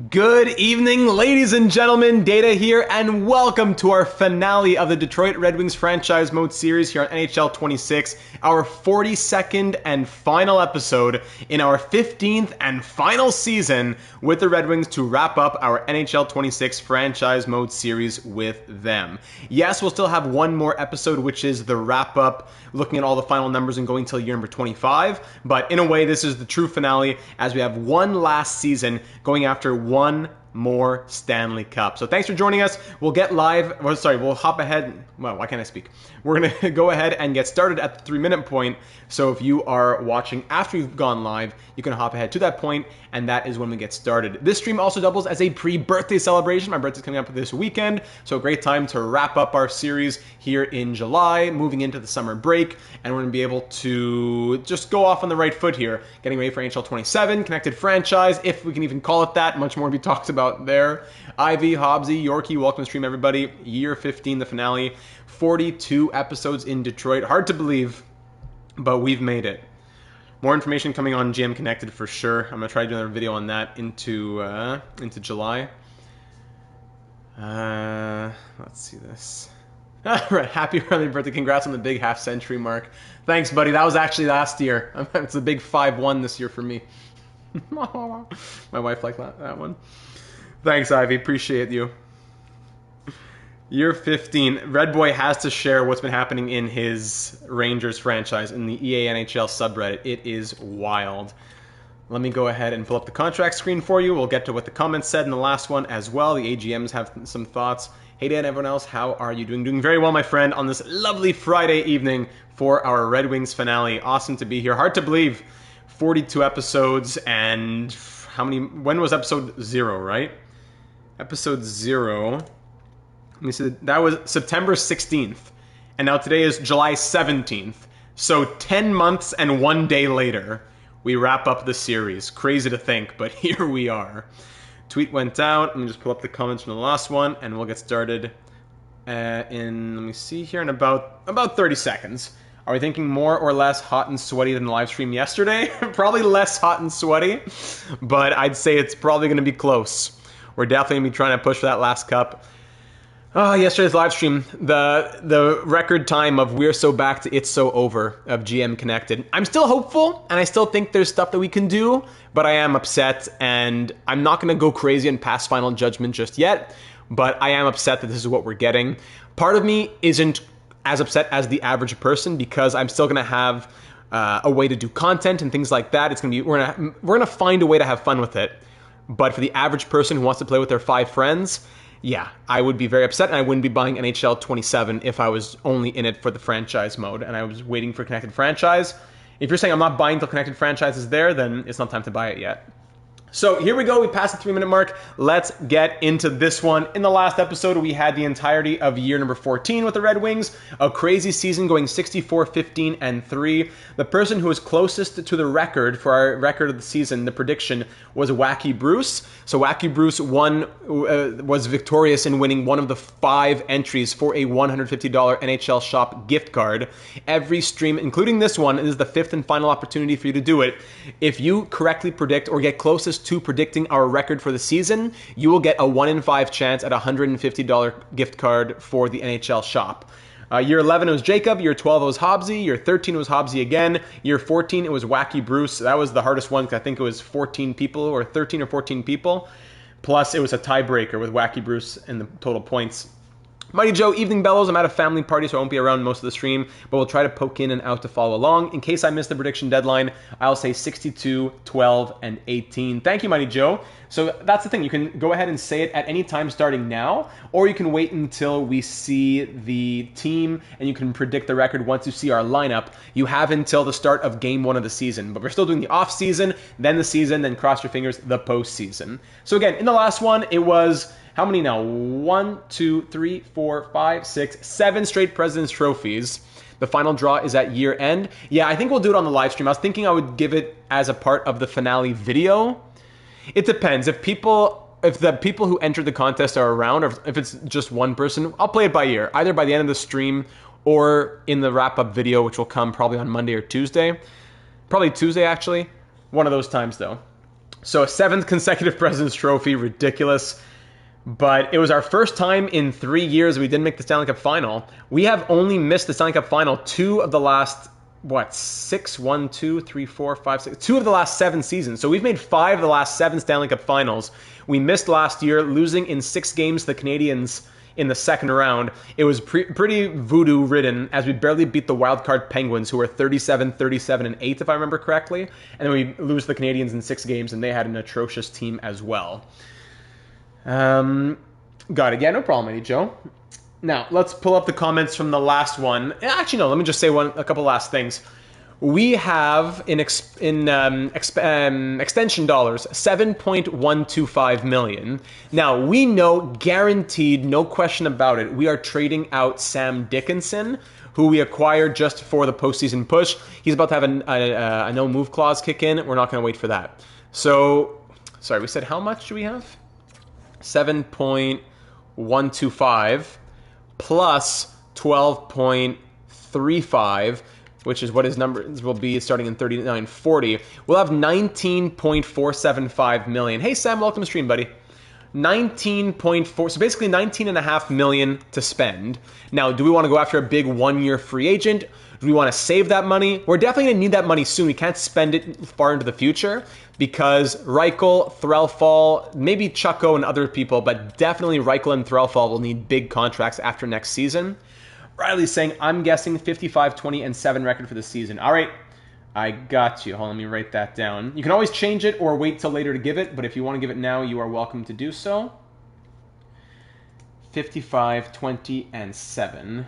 Good evening, ladies and gentlemen. Data here, and welcome to our finale of the Detroit Red Wings franchise mode series here on NHL 26, our 42nd and final episode in our 15th and final season with the Red Wings to wrap up our NHL 26 franchise mode series with them. Yes, we'll still have one more episode, which is the wrap-up, looking at all the final numbers and going till year number 25, but in a way, this is the true finale as we have one last season going after one more Stanley Cup. So thanks for joining us. We'll get live. We'll hop ahead. Well, why can't I speak? We're going to go ahead and get started at the 3-minute point. So if you are watching after you've gone live, you can hop ahead to that point, and that is when we get started. This stream also doubles as a pre-birthday celebration. My birthday's coming up this weekend, so a great time to wrap up our series here in July, moving into the summer break, and we're going to be able to just go off on the right foot here, getting ready for NHL 27, connected franchise, if we can even call it that. Much more to be talked about there. Ivy, Hobbsy, Yorkie, welcome to stream, everybody. Year 15, the finale. 42 episodes in Detroit. Hard to believe, but we've made it. More information coming on GM Connected for sure. I'm going to try to do another video on that into July. Let's see this. Right, happy early birthday. Congrats on the big half-century mark. Thanks, buddy. That was actually last year. It's a big 5-1 this year for me. My wife liked that one. Thanks, Ivy. Appreciate you. Year 15. Red Boy has to share what's been happening in his Rangers franchise in the EA NHL subreddit. It is wild. Let me go ahead and pull up the contract screen for you. We'll get to what the comments said in the last one as well. The AGMs have some thoughts. Hey, Dan, everyone else, how are you doing? Doing very well, my friend, on this lovely Friday evening for our Red Wings finale. Awesome to be here. Hard to believe. 42 episodes, and how many? When was episode 0, right? Episode 0. Let me see. That was September 16th, and now today is July 17th. So 10 months and 1 day later, we wrap up the series. Crazy to think, but here we are. Tweet went out. Let me just pull up the comments from the last one, and we'll get started let me see here, in about 30 seconds. Are we thinking more or less hot and sweaty than the live stream yesterday? Probably less hot and sweaty, but I'd say it's probably going to be close. We're definitely going to be trying to push for that last cup. Yesterday's live stream, the record time of we're so back to it's so over of GM Connected. I'm still hopeful, and I still think there's stuff that we can do, but I am upset, and I'm not going to go crazy and pass final judgment just yet, but I am upset that this is what we're getting. Part of me isn't as upset as the average person because I'm still going to have a way to do content and things like that. It's going to be we're going to find a way to have fun with it. But for the average person who wants to play with their 5 friends, yeah, I would be very upset, and I wouldn't be buying NHL 27 if I was only in it for the franchise mode and I was waiting for Connected Franchise. If you're saying I'm not buying until Connected Franchise is there, then it's not time to buy it yet. So here we go. We passed the 3-minute mark. Let's get into this one. In the last episode, we had the entirety of year number 14 with the Red Wings. A crazy season going 64-15-3. The person who was closest to the record for our record of the season, the prediction, was Wacky Bruce. So Wacky Bruce was victorious in winning one of the 5 entries for a $150 NHL Shop gift card. Every stream, including this one, is the 5th and final opportunity for you to do it. If you correctly predict or get closest to predicting our record for the season, you will get a 1 in 5 chance at a $150 gift card for the NHL Shop. Year 11, it was Jacob. Year 12, it was Hobbsy. Year 13, it was Hobbsy again. Year 14, it was Wacky Bruce. That was the hardest one because I think it was 14 people, or 13 or 14 people. Plus, it was a tiebreaker with Wacky Bruce and the total points. Mighty Joe, Evening Bellows. I'm at a family party, so I won't be around most of the stream, but we'll try to poke in and out to follow along. In case I miss the prediction deadline, I'll say 62, 12, and 18. Thank you, Mighty Joe. So that's the thing. You can go ahead and say it at any time starting now, or you can wait until we see the team, and you can predict the record once you see our lineup. You have until the start of Game 1 of the season, but we're still doing the off-season, then the season, then cross your fingers, the postseason. So again, in the last one, it was... how many now? 1, 2, 3, 4, 5, 6, 7 straight President's Trophies. The final draw is at year end. Yeah, I think we'll do it on the live stream. I was thinking I would give it as a part of the finale video. It depends. If the people who entered the contest are around, or if it's just one person, I'll play it by ear, either by the end of the stream or in the wrap-up video, which will come probably on Monday or Tuesday. Probably Tuesday, actually. One of those times, though. So a 7th consecutive President's Trophy, ridiculous. But it was our first time in 3 years we didn't make the Stanley Cup Final. We have only missed the Stanley Cup Final 2 of the last, what, 6, 1, 2, 3, 4, 5, 6, 2 of the last 7 seasons. So we've made 5 of the last 7 Stanley Cup Finals. We missed last year, losing in 6 games to the Canadiens in the second round. It was pretty voodoo-ridden, as we barely beat the wildcard Penguins, who were 37, 37, and 8, if I remember correctly. And then we lose the Canadiens in 6 games, and they had an atrocious team as well. Got it. Yeah, no problem, Eddie Joe. Now, let's pull up the comments from the last one. Actually, no, let me just say a couple last things. We have, in extension dollars, $7.125 million. Now, we know, guaranteed, no question about it, we are trading out Sam Dickinson, who we acquired just for the postseason push. He's about to have a no-move clause kick in. We're not going to wait for that. So, sorry, we said how much do we have? 7.125 plus 12.35, which is what his numbers will be starting in 39.40. We'll have 19.475 million. Hey Sam, welcome to stream, buddy. 19.4, so basically 19.5 million to spend. Now, do we want to go after a big 1-year free agent? Do we want to save that money? We're definitely going to need that money soon. We can't spend it far into the future because Reichel, Threlfall, maybe Chucko and other people, but definitely Reichel and Threlfall will need big contracts after next season. Riley's saying, I'm guessing 55, 20, and 7 record for the season. All right, I got you. Hold on, let me write that down. You can always change it or wait till later to give it, but if you want to give it now, you are welcome to do so. 55, 20, and 7.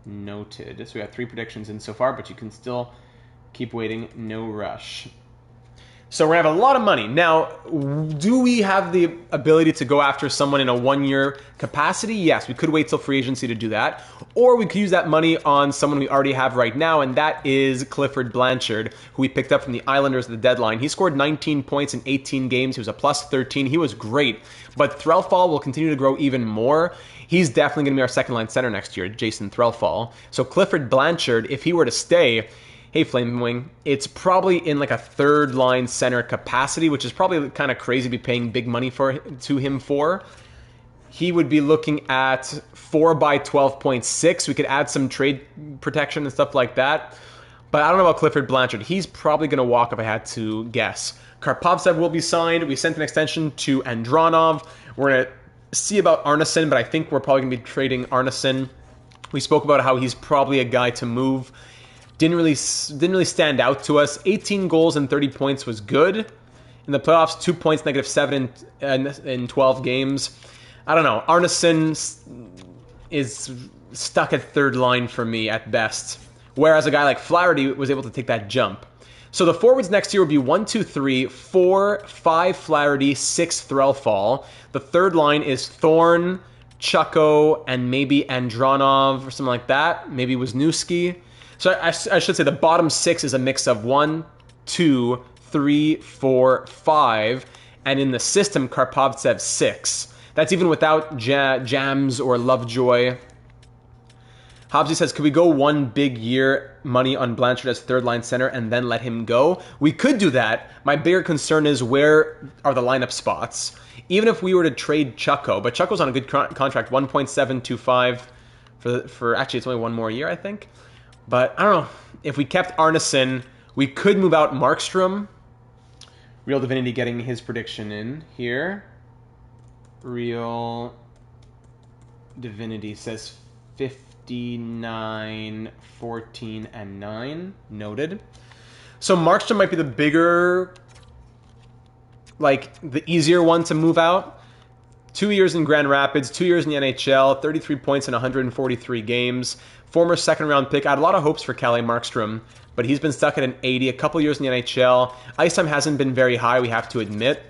Noted. So we got 3 predictions in so far, but you can still keep waiting. No rush. So we're going to have a lot of money. Now, do we have the ability to go after someone in a 1-year capacity? Yes, we could wait till free agency to do that. Or we could use that money on someone we already have right now, and that is Clifford Blanchard, who we picked up from the Islanders at the deadline. He scored 19 points in 18 games. He was a plus 13. He was great. But Threlfall will continue to grow even more. He's definitely going to be our second-line center next year, Jason Threlfall. So Clifford Blanchard, if he were to stay, hey, Flame Wing, it's probably in like a third-line center capacity, which is probably kind of crazy to be paying big money to him for. He would be looking at 4 by 12.6. We could add some trade protection and stuff like that. But I don't know about Clifford Blanchard. He's probably going to walk if I had to guess. Karpovtsev will be signed. We sent an extension to Andronov. We're going to see about Arneson, but I think we're probably going to be trading Arneson. We spoke about how he's probably a guy to move. Didn't really stand out to us. 18 goals and 30 points was good. In the playoffs, 2 points, -7 in 12 games. I don't know. Arneson is stuck at third line for me at best. Whereas a guy like Flaherty was able to take that jump. So the forwards next year will be 1, 2, 3, 4, 5 Flaherty, 6 Threlfall. The third line is Thorne, Chucko, and maybe Andronov or something like that. Maybe Wisniewski. So I should say the bottom 6 is a mix of 1, 2, 3, 4, 5, and in the system, Karpovtsev 6. That's even without Jams or Lovejoy. Hobbsy says, could we go 1 big year money on Blanchard as third-line center and then let him go? We could do that. My bigger concern is where are the lineup spots? Even if we were to trade Chucko, but Chucko's on a good contract, 1.725 for actually it's only 1 more year, I think. But I don't know. If we kept Arneson, we could move out Markstrom. Real Divinity getting his prediction in here. Real Divinity says 59, 14, and 9. Noted. So Markstrom might be the bigger, like the easier one to move out. 2 years in Grand Rapids, 2 years in the NHL, 33 points in 143 games. Former second-round pick. I had a lot of hopes for Kalle Markstrom, but he's been stuck at an 80. A couple years in the NHL. Ice time hasn't been very high, we have to admit.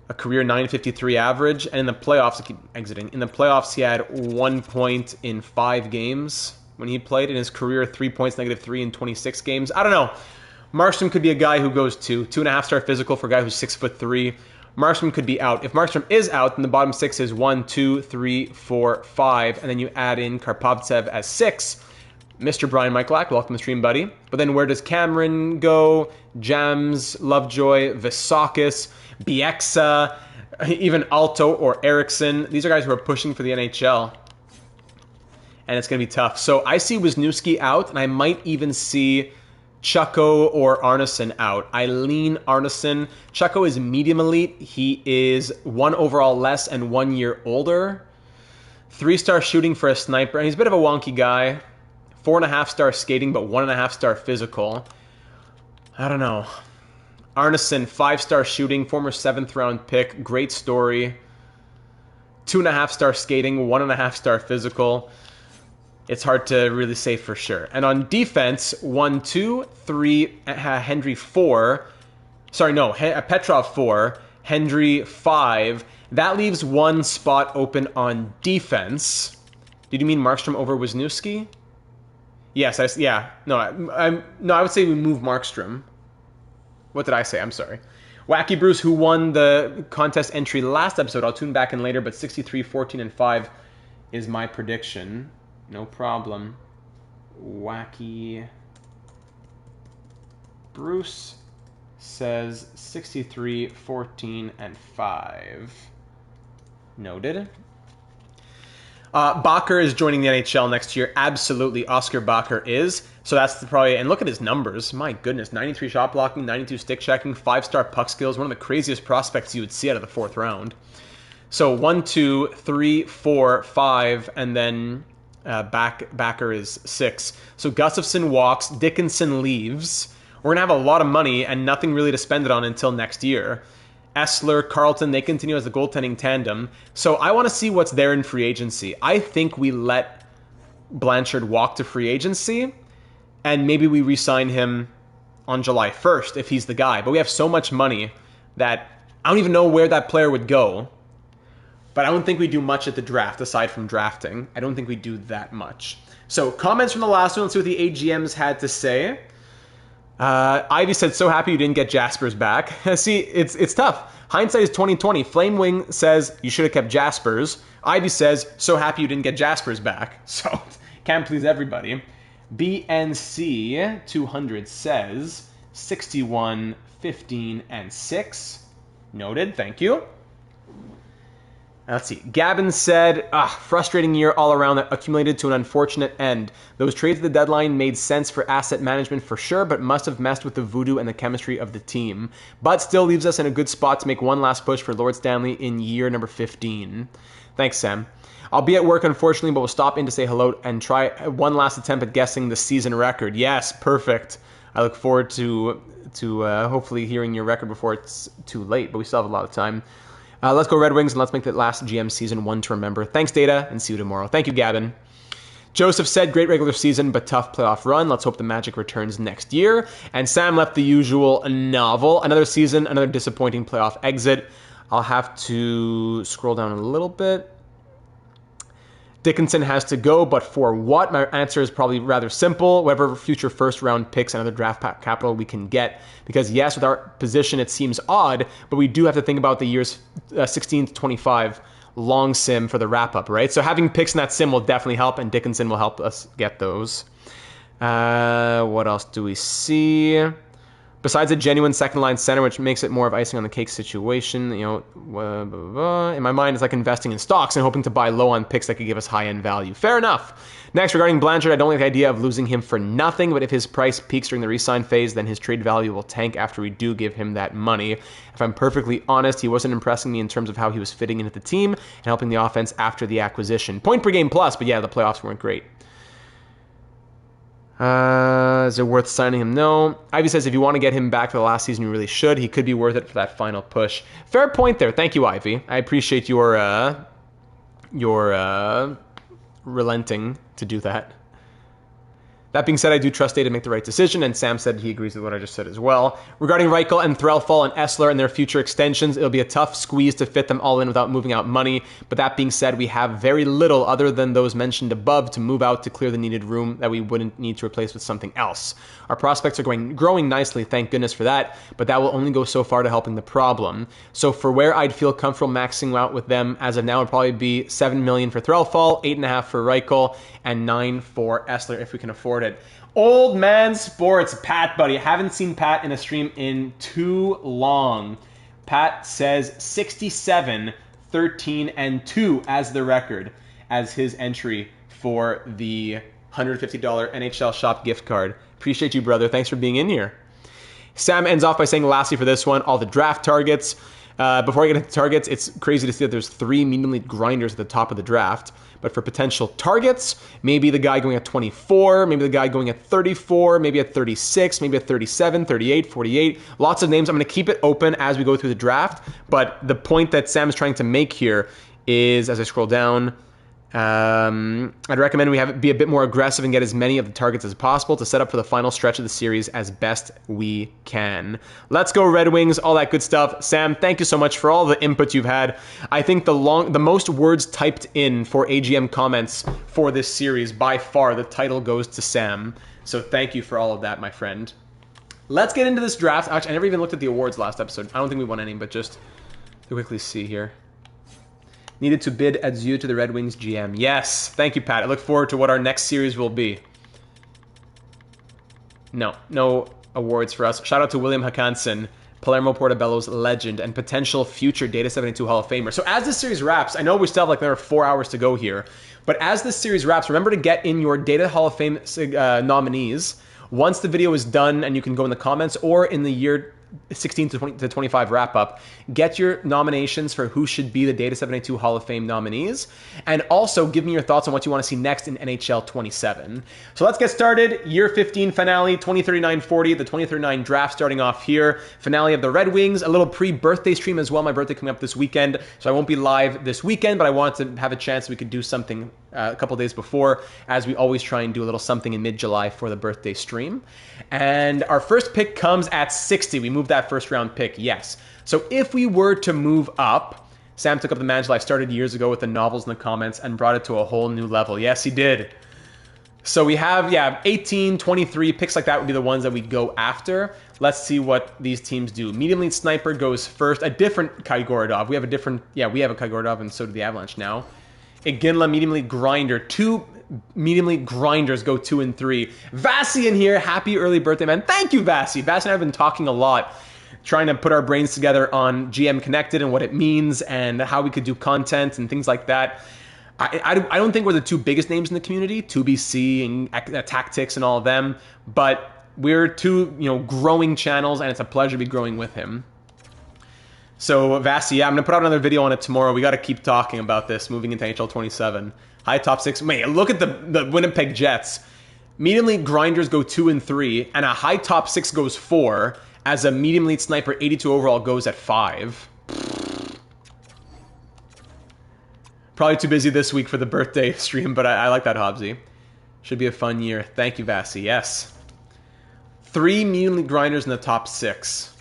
A career 953 average. And in the playoffs, I keep exiting. In the playoffs, he had 1 point in 5 games when he played. In his career, 3 points, -3 in 26 games. I don't know. Markstrom could be a guy who goes 2.5-star physical for a guy who's 6'3". Markstrom could be out. If Markstrom is out, then the bottom 6 is 1, 2, 3, 4, 5, and then you add in Karpovtsev as 6. Mr. Brian Michaelak, welcome to the stream, buddy. But then where does Cameron go? Jams, Lovejoy, Visakis, Bieksa, even Alto or Eriksson. These are guys who are pushing for the NHL. And it's going to be tough. So I see Wisniewski out, and I might even see Chucko or Arneson out. I lean Arneson. Chucko is medium elite. He is 1 overall less and 1 year older. 3-star shooting for a sniper. And he's a bit of a wonky guy. 4.5-star skating, but 1.5-star physical. I don't know. Arneson, 5-star shooting, former 7th round pick. Great story. 2.5-star skating, 1.5-star physical. It's hard to really say for sure. And on defense, 1, 2, 3, Hendry 4. Sorry, no, Petrov 4, Hendry 5. That leaves 1 spot open on defense. Did you mean Markstrom over Wisniewski? Yes, yeah. No, I would say we move Markstrom. What did I say? I'm sorry. Wacky Bruce, who won the contest entry last episode. I'll tune back in later, but 63, 14, and 5 is my prediction. No problem. Wacky Bruce says 63, 14, and 5. Noted. Bacher is joining the NHL next year. Absolutely, Oscar Bacher is. So that's probably, and look at his numbers. My goodness, 93 shot blocking, 92 stick checking, 5-star puck skills. One of the craziest prospects you would see out of the 4th round. So 1, 2, 3, 4, 5, and then Backer is 6. So Gustafsson walks, Dickinson leaves. We're going to have a lot of money and nothing really to spend it on until next year. Essler, Carlton, they continue as the goaltending tandem. So I want to see what's there in free agency. I think we let Blanchard walk to free agency, and maybe we re-sign him on July 1st if he's the guy. But we have so much money that I don't even know where that player would go. But I don't think we do much at the draft, aside from drafting. I don't think we do that much. So, comments from the last one. Let's see what the AGMs had to say. Ivy said, so happy you didn't get Jaspers back. See, it's tough. Hindsight is 2020. Flamewing says, you should have kept Jaspers. Ivy says, so happy you didn't get Jaspers back. So, can't please everybody. BNC 200 says, 61, 15, and 6. Noted, thank you. Let's see. Gavin said, frustrating year all around that accumulated to an unfortunate end. Those trades at the deadline made sense for asset management for sure, but must have messed with the voodoo and the chemistry of the team. But still leaves us in a good spot to make one last push for Lord Stanley in year number 15. Thanks, Sam. I'll be at work, unfortunately, but we'll stop in to say hello and try one last attempt at guessing the season record. Yes, perfect. I look forward to hopefully hearing your record before it's too late, but we still have a lot of time. Let's go Red Wings, and let's make that last GM season one to remember. Thanks, Data, and see you tomorrow. Thank you, Gavin. Joseph said, great regular season, but tough playoff run. Let's hope the Magic returns next year. And Sam left the usual novel. Another season, another disappointing playoff exit. I'll have to scroll down a little bit. Dickinson has to go, but for what? My answer is probably rather simple. Whatever future first-round picks and other draft capital we can get. Because yes, with our position, it seems odd, but we do have to think about the years 16 to 25 long sim for the wrap-up, right? So having picks in that sim will definitely help, and Dickinson will help us get those. What else do we see? Besides a genuine second-line center, which makes it more of icing on the cake situation, you know, blah, blah, blah. In my mind, it's like investing in stocks and hoping to buy low on picks that could give us high-end value. Fair enough. Next, regarding Blanchard, I don't like the idea of losing him for nothing, but if his price peaks during the re-sign phase, then his trade value will tank after we do give him that money. If I'm perfectly honest, he wasn't impressing me in terms of how he was fitting into the team and helping the offense after the acquisition. Point per game plus, but yeah, the playoffs weren't great. Is it worth signing him? No. Ivy says if you want to get him back for the last season, you really should. He could be worth it for that final push. Fair point there. Thank you, Ivy. I appreciate your relenting to do that. That being said, I do trust Data to make the right decision, and Sam said he agrees with what I just said as well. Regarding Reichel and Threlfall and Essler and their future extensions, it'll be a tough squeeze to fit them all in without moving out money. But that being said, we have very little other than those mentioned above to move out to clear the needed room that we wouldn't need to replace with something else. Our prospects are growing nicely, thank goodness for that, but that will only go so far to helping the problem. So for where I'd feel comfortable maxing out with them as of now would probably be $7 million for Threlfall, $8.5 million for Reichel, and $9 million for Essler if we can afford it. Old Man Sports, Pat, buddy. Haven't seen Pat in a stream in too long. Pat says 67, 13, and 2 as the record, as his entry for the $150 NHL Shop gift card. Appreciate you, brother. Thanks for being in here. Sam ends off by saying, lastly for this one, all the draft targets. Before I get into targets, it's crazy to see that there's 3 medium elite grinders at the top of the draft. But for potential targets, maybe the guy going at 24, maybe the guy going at 34, maybe at 36, maybe at 37, 38, 48. Lots of names. I'm going to keep it open as we go through the draft. But the point that Sam is trying to make here is, as I scroll down, I'd recommend we be a bit more aggressive and get as many of the targets as possible to set up for the final stretch of the series as best we can. Let's go Red Wings, all that good stuff. Sam, thank you so much for all the input you've had. I think the most words typed in for AGM comments for this series, by far, the title goes to Sam. So thank you for all of that, my friend. Let's get into this draft. Actually, I never even looked at the awards last episode. I don't think we won any, but just to quickly see here. Needed to bid adieu to the Red Wings GM. Yes. Thank you, Pat. I look forward to what our next series will be. No awards for us. Shout out to William Hakanson, Palermo Portobello's legend and potential future Data 72 Hall of Famer. So as this series wraps, I know we still have there are 4 hours to go here, but as this series wraps, remember to get in your Data Hall of Fame nominees once the video is done, and you can go in the comments or in the year 16 to 25 wrap up. Get your nominations for who should be the Data 72 Hall of Fame nominees, and also give me your thoughts on what you want to see next in NHL 27. So let's get started. Year 15 finale, 2039-40, the 2039 draft starting off here. Finale of the Red Wings, a little pre-birthday stream as well. My birthday coming up this weekend, so I won't be live this weekend, but I wanted to have a chance we could do something a couple days before, as we always try and do a little something in mid-July for the birthday stream. And our first pick comes at 60. We moved that first round pick, yes. So if we were to move up, Sam took up the mantle I started years ago with the novels in the comments and brought it to a whole new level. Yes, he did. So we have, 18, 23, picks like that would be the ones that we go after. Let's see what these teams do. Medium Elite Sniper goes first. A different Kai Gorodov. We have a Kai Gorodov, and so do the Avalanche now. Iginla, Medium Elite Grinder. 2 Medium Elite Grinders go 2 and 3. Vasi in here. Happy early birthday, man. Thank you, Vasi. Vasi and I have been talking a lot, trying to put our brains together on GM Connected and what it means and how we could do content and things like that. I don't think we're the 2 biggest names in the community, 2BC and Tactics and all of them, but we're 2 growing channels, and it's a pleasure to be growing with him. So Vasi, I'm going to put out another video on it tomorrow. We got to keep talking about this moving into NHL 27. High top 6. Man, look at the Winnipeg Jets. Medium Elite Grinders go 2 and 3, and a high top 6 goes 4, as a Medium Elite Sniper 82 overall goes at 5. Probably too busy this week for the birthday stream, but I like that, Hobbsy. Should be a fun year. Thank you, Vasi. Yes. 3 Medium Elite Grinders in the top 6.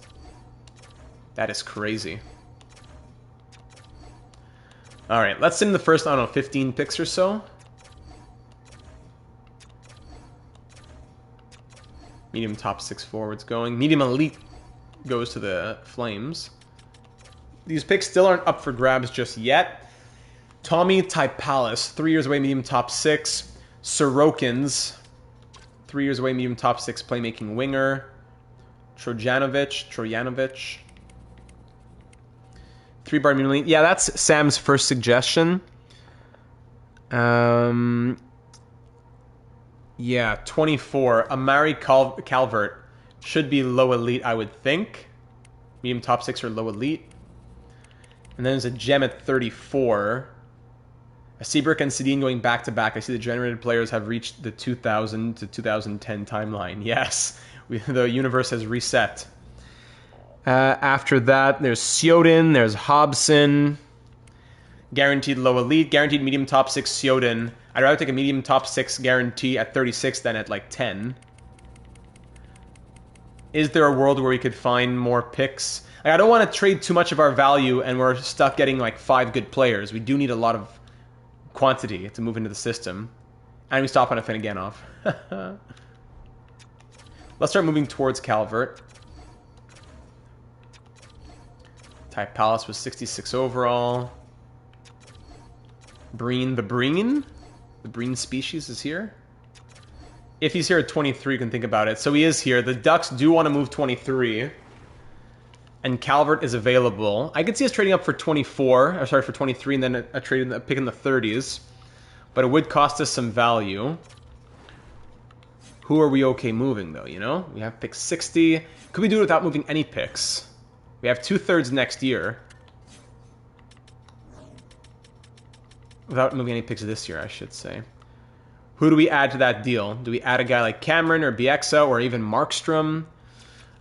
That is crazy. All right, let's send the first, 15 picks or so. Medium top 6 forwards going. Medium Elite goes to the Flames. These picks still aren't up for grabs just yet. Tommy Typalis, 3 years away, medium top 6. Sorokins, 3 years away, medium top 6 playmaking winger. Trojanovic. 3-bar medium elite. Yeah, that's Sam's first suggestion. Yeah, 24. Amari Calvert should be low elite, I would think. Medium top 6 or low elite. And then there's a gem at 34. A Seabrook and Sedin going back-to-back. I see the generated players have reached the 2000 to 2010 timeline. Yes, the universe has reset. After that, there's Sioden, there's Hobson. Guaranteed low elite, guaranteed medium top 6 Sioden. I'd rather take a medium top 6 guarantee at 36 than at like 10. Is there a world where we could find more picks? Like, I don't want to trade too much of our value and we're stuck getting like 5 good players. We do need a lot of quantity to move into the system. And we stop on a Finneganov. Let's start moving towards Calvert. Type Palace was 66 overall. Breen, the Breen species is here. If he's here at 23, you can think about it. So he is here. The Ducks do want to move 23. And Calvert is available. I could see us trading up for 24. Or sorry, for 23, and then a pick in the 30s. But it would cost us some value. Who are we okay moving, though, you know? We have pick 60. Could we do it without moving any picks? We have 2/3 next year. Without moving any picks this year, I should say. Who do we add to that deal? Do we add a guy like Cameron or Bieksa or even Markstrom?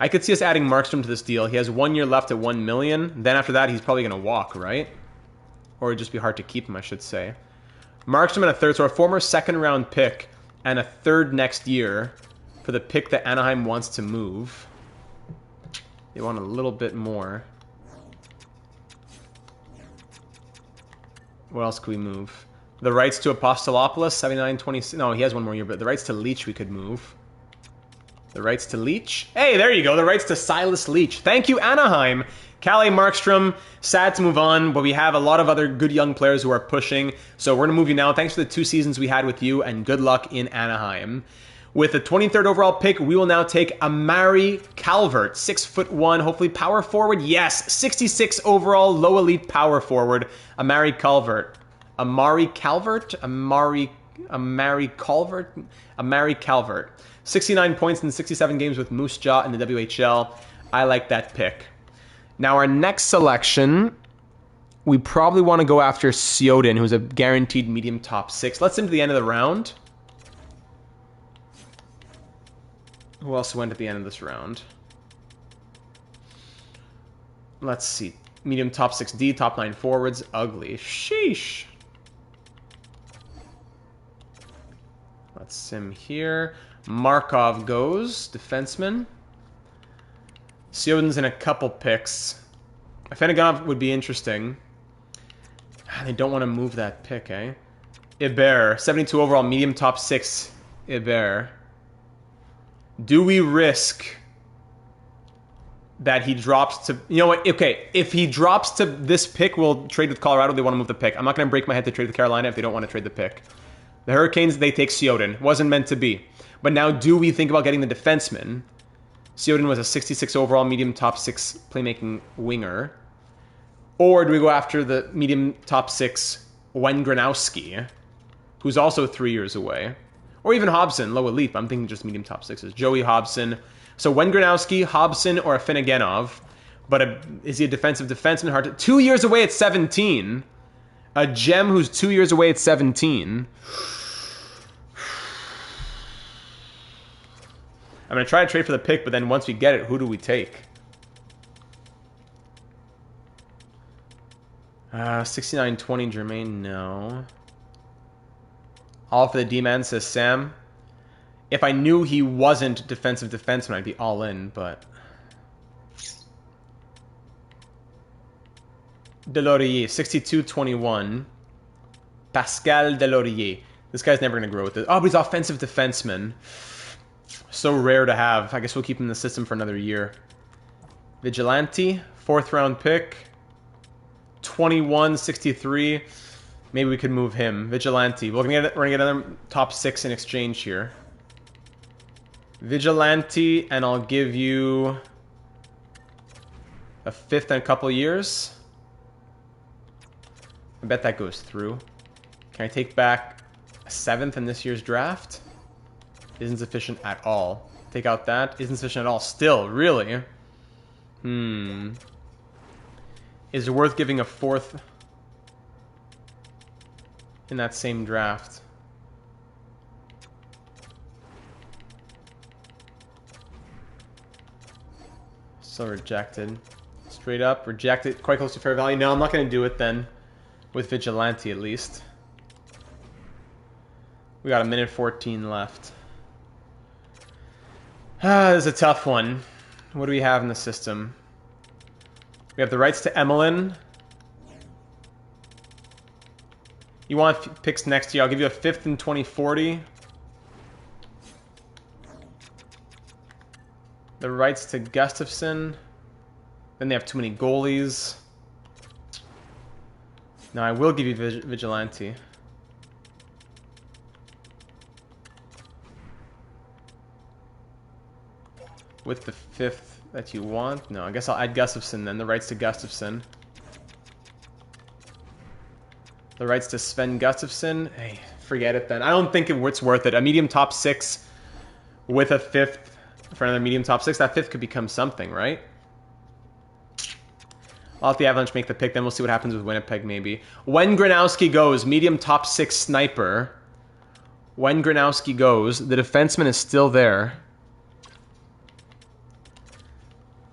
I could see us adding Markstrom to this deal. He has 1 year left at 1 million. Then after that, he's probably going to walk, right? Or it'd just be hard to keep him, I should say. Markstrom and a third, so a former second-round pick and a third next year for the pick that Anaheim wants to move. They want a little bit more. What else could we move? The rights to Apostolopoulos, 79-26. No, he has 1 more year, but the rights to Leach we could move. The rights to Leach? Hey, there you go. The rights to Silas Leach. Thank you, Anaheim. Kalle Markstrom, sad to move on, but we have a lot of other good young players who are pushing. So we're going to move you now. Thanks for the 2 seasons we had with you, and good luck in Anaheim. With the 23rd overall pick, we will now take Amari Calvert, 6'1", hopefully power forward. Yes, 66 overall, low elite power forward. Amari Calvert. Amari Calvert? Amari Calvert. 69 points in 67 games with Moose Jaw in the WHL. I like that pick. Now our next selection, we probably want to go after Sioden, who's a guaranteed medium top 6. Let's send him to the end of the round. Who else went at the end of this round? Let's see. Medium top 6D, top 9 forwards. Ugly. Sheesh. Let's sim here. Markov goes. Defenseman. Sioden's in a couple picks. Feneganov would be interesting. They don't want to move that pick, eh? Iber. 72 overall, medium top 6. Iber. Do we risk that he drops to... You know what? Okay, if he drops to this pick, we'll trade with Colorado. They want to move the pick. I'm not going to break my head to trade with Carolina if they don't want to trade the pick. The Hurricanes, they take Sioden. Wasn't meant to be. But now do we think about getting the defenseman? Sioden was a 66 overall, medium top 6 playmaking winger. Or do we go after the medium top 6 Wengranowski, who's also 3 years away? Or even Hobson, low elite, but I'm thinking just medium top 6s. Joey Hobson. So Wengranowski, Hobson, or a Finneganov. But is he a defensive defenseman? Hard to... 2 years away at 17. A gem who's 2 years away at 17. I'm going to try to trade for the pick, but then once we get it, who do we take? 69-20 Jermaine, no. All for the D-man, says Sam. If I knew he wasn't defensive defenseman, I'd be all in, but... Delorier, 62-21. Pascal Delorier. This guy's never going to grow with this. Oh, but he's offensive defenseman. So rare to have. I guess we'll keep him in the system for another year. Vigilante, 4th round pick. 21-63. Maybe we could move him. Vigilante. We're gonna get another top 6 in exchange here. Vigilante, and I'll give you a 5th in a couple years. I bet that goes through. Can I take back a 7th in this year's draft? Isn't sufficient at all. Take out that. Isn't sufficient at all. Still, really? Is it worth giving a 4th in that same draft? So rejected. Straight up. Rejected. Quite close to fair value. No, I'm not going to do it then. With Vigilante, at least. We got a minute 14 left. This is a tough one. What do we have in the system? We have the rights to Emmeline. You want picks next year? I'll give you a 5th in 2040. The rights to Gustafson. Then they have too many goalies. Now I will give you Vigilante. With the 5th that you want? No, I guess I'll add Gustafson then. The rights to Gustafson. The rights to Sven Gustafson. Hey, forget it then. I don't think it's worth it. A medium top 6 with a 5th for another medium top 6. That 5th could become something, right? I'll let the Avalanche make the pick, then we'll see what happens with Winnipeg maybe. When Granowski goes, medium top 6 sniper. When Granowski goes, the defenseman is still there.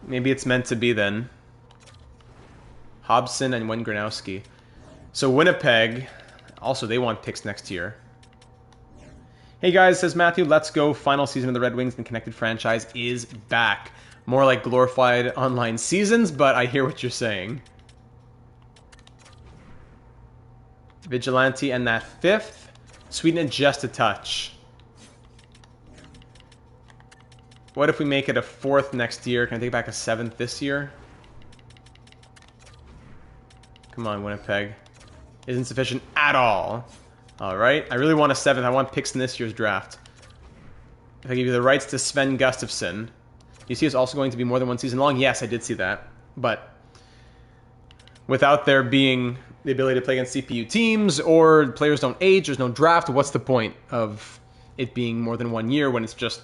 Maybe it's meant to be then. Hobson and Wen Granowski. So Winnipeg, also they want picks next year. Hey guys, says Matthew, let's go. Final season of the Red Wings and Connected franchise is back. More like glorified online seasons, but I hear what you're saying. Vigilante and that 5th. Sweeten it just a touch. What if we make it a 4th next year? Can I take back a 7th this year? Come on, Winnipeg. Isn't sufficient at all. Alright, I really want a 7th. I want picks in this year's draft. If I give you the rights to Sven Gustafson. You see it's also going to be more than one season long? Yes, I did see that. But without there being the ability to play against CPU teams or players don't age, there's no draft, what's the point of it being more than 1 year when it's just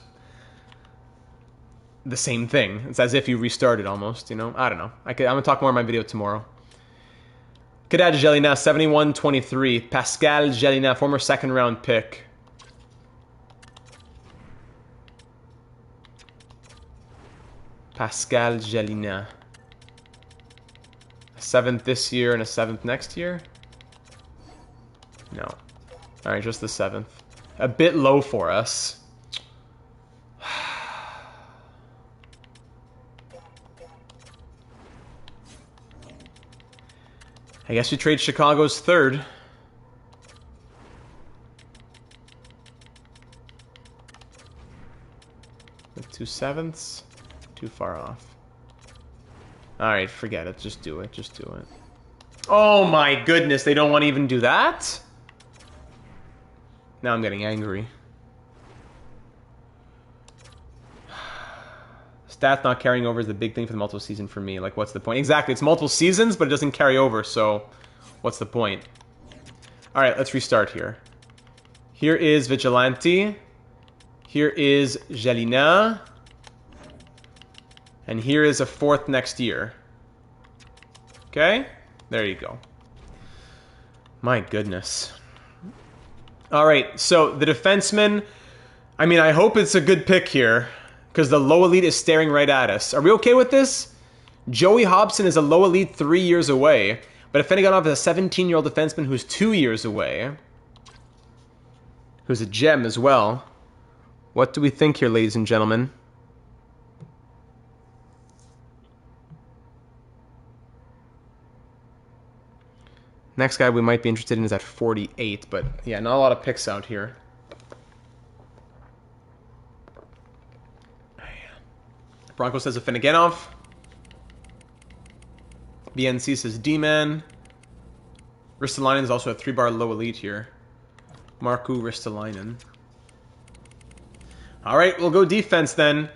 the same thing? It's as if you restarted almost, you know? I don't know. I'm going to talk more in my video tomorrow. Kadad Jelina, 71-23. Pascal Jelina, former 2nd round pick. Pascal Jelina. A 7th this year and a 7th next year? No. Alright, just the 7th. A bit low for us. I guess we trade Chicago's 3rd. With 2 7ths? Too far off. Alright, forget it. Just do it. Just do it. Oh my goodness, they don't want to even do that? Now I'm getting angry. Stats not carrying over is the big thing for the multiple season for me. Like, what's the point? Exactly, it's multiple seasons, but it doesn't carry over, so what's the point? Alright, let's restart here. Here is Vigilante. Here is Jelina. And here is a 4th next year. Okay? There you go. My goodness. Alright, so the defenseman... I mean, I hope it's a good pick here. Because the low elite is staring right at us. Are we okay with this? Joey Hobson is a low elite 3 years away. But Afeniganov is a 17-year-old defenseman who's 2 years away. Who's a gem as well. What do we think here, ladies and gentlemen? Next guy we might be interested in is at 48. But yeah, not a lot of picks out here. Bronco says Afeniganov. BNC says D-Man. Ristolainen is also a 3-bar low elite here. Markku Ristolainen. Alright, we'll go defense then.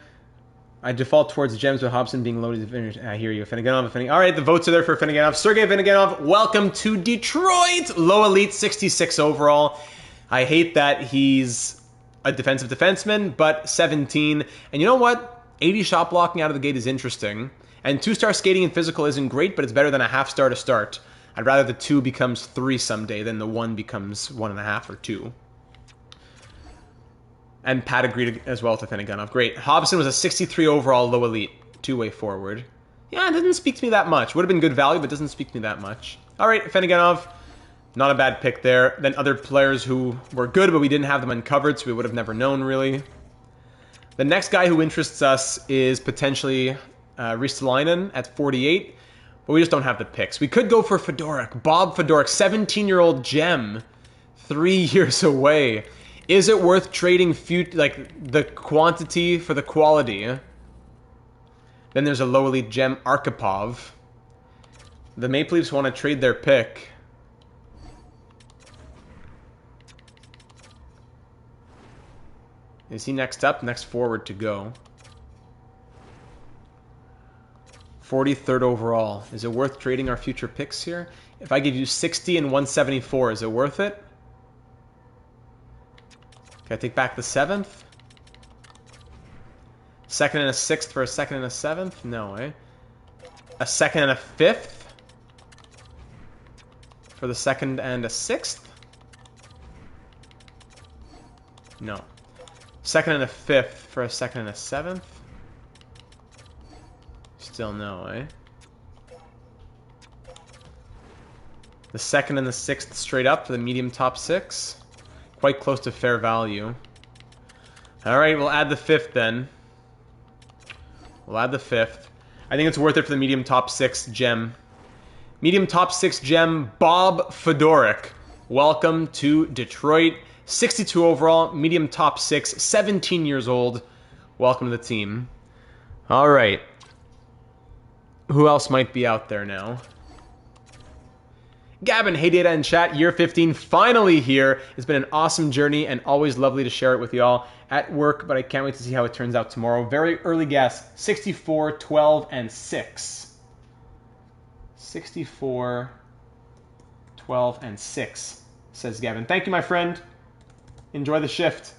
I default towards gems with Hobson being loaded. I hear you. Afeniganov. Alright, the votes are there for Afeniganov. Sergei Afeniganov, welcome to Detroit! Low elite, 66 overall. I hate that he's a defensive defenseman, but 17. And you know what? 80 shot blocking out of the gate is interesting. And 2-star skating and physical isn't great, but it's better than a half-star to start. I'd rather the 2 becomes 3 someday than the 1 becomes 1.5 or 2. And Pat agreed as well with Afeniganov. Great. Hobson was a 63 overall low elite. 2-way forward. Yeah, it doesn't speak to me that much. Would have been good value, but doesn't speak to me that much. Alright, Afeniganov. Not a bad pick there. Then other players who were good, but we didn't have them uncovered, so we would have never known, really. The next guy who interests us is potentially Ristolainen at 48, but we just don't have the picks. We could go for Fedoruk. Bob Fedoruk, 17-year-old gem, 3 years away. Is it worth trading the quantity for the quality? Then there's a low elite gem, Arkhipov. The Maple Leafs want to trade their pick. Is he next up? Next forward to go. 43rd overall. Is it worth trading our future picks here? If I give you 60 and 174, is it worth it? Can I take back the 7th? Second and a 6th for a second and a 7th? No, eh? A second and a 5th? For the second and a 6th? No. Second and a 5th for a second and a 7th? Still no, eh? The second and the 6th straight up for the medium top 6? Quite close to fair value. Alright, we'll add the 5th then. We'll add the 5th. I think it's worth it for the medium top 6 gem. Medium top 6 gem, Bob Fedoruk. Welcome to Detroit. 62 overall, medium top 6, 17 years old. Welcome to the team. All right. Who else might be out there now? Gavin, hey Data and Chat, year 15, finally here. It's been an awesome journey and always lovely to share it with y'all at work, but I can't wait to see how it turns out tomorrow. Very early guess, 64, 12, and 6. 64, 12, and 6, says Gavin. Thank you, my friend. Enjoy the shift.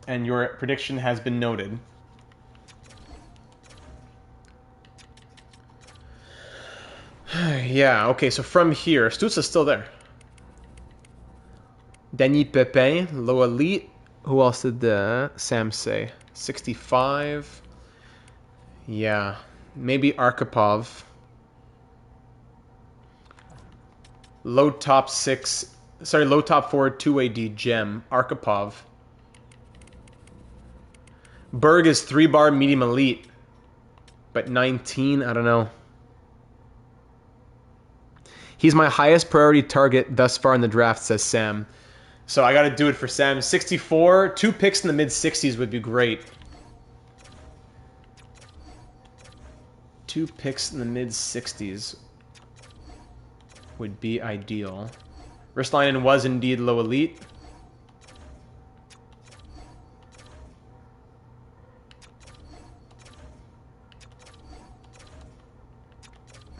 And your prediction has been noted. Yeah, okay, so from here, Stutz is still there. Denis Pepin, low elite. Who else did Sam say? 65. Yeah, maybe Arkhipov. Low top 6. Sorry, low top forward, 2-way D gem, Arkhipov. Berg is 3-bar medium elite, but 19, I don't know. He's my highest priority target thus far in the draft, says Sam. So I got to do it for Sam. 64, 2 picks in the mid-60s would be great. 2 picks in the mid-60s would be ideal. Ristolainen was indeed low elite.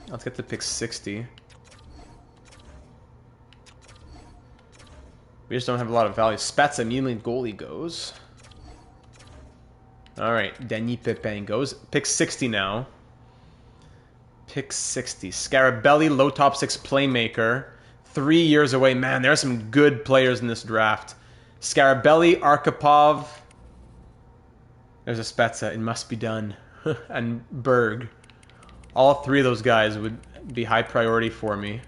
Let's get to pick 60. We just don't have a lot of value. Spats immediately goalie goes. Alright, Denis Pepin goes. Pick 60 now. Pick 60. Scarabelli, low top 6 playmaker. 3 years away. Man, there are some good players in this draft. Scarabelli, Arkhipov. There's a Spezza. It must be done. And Berg. All 3 of those guys would be high priority for me.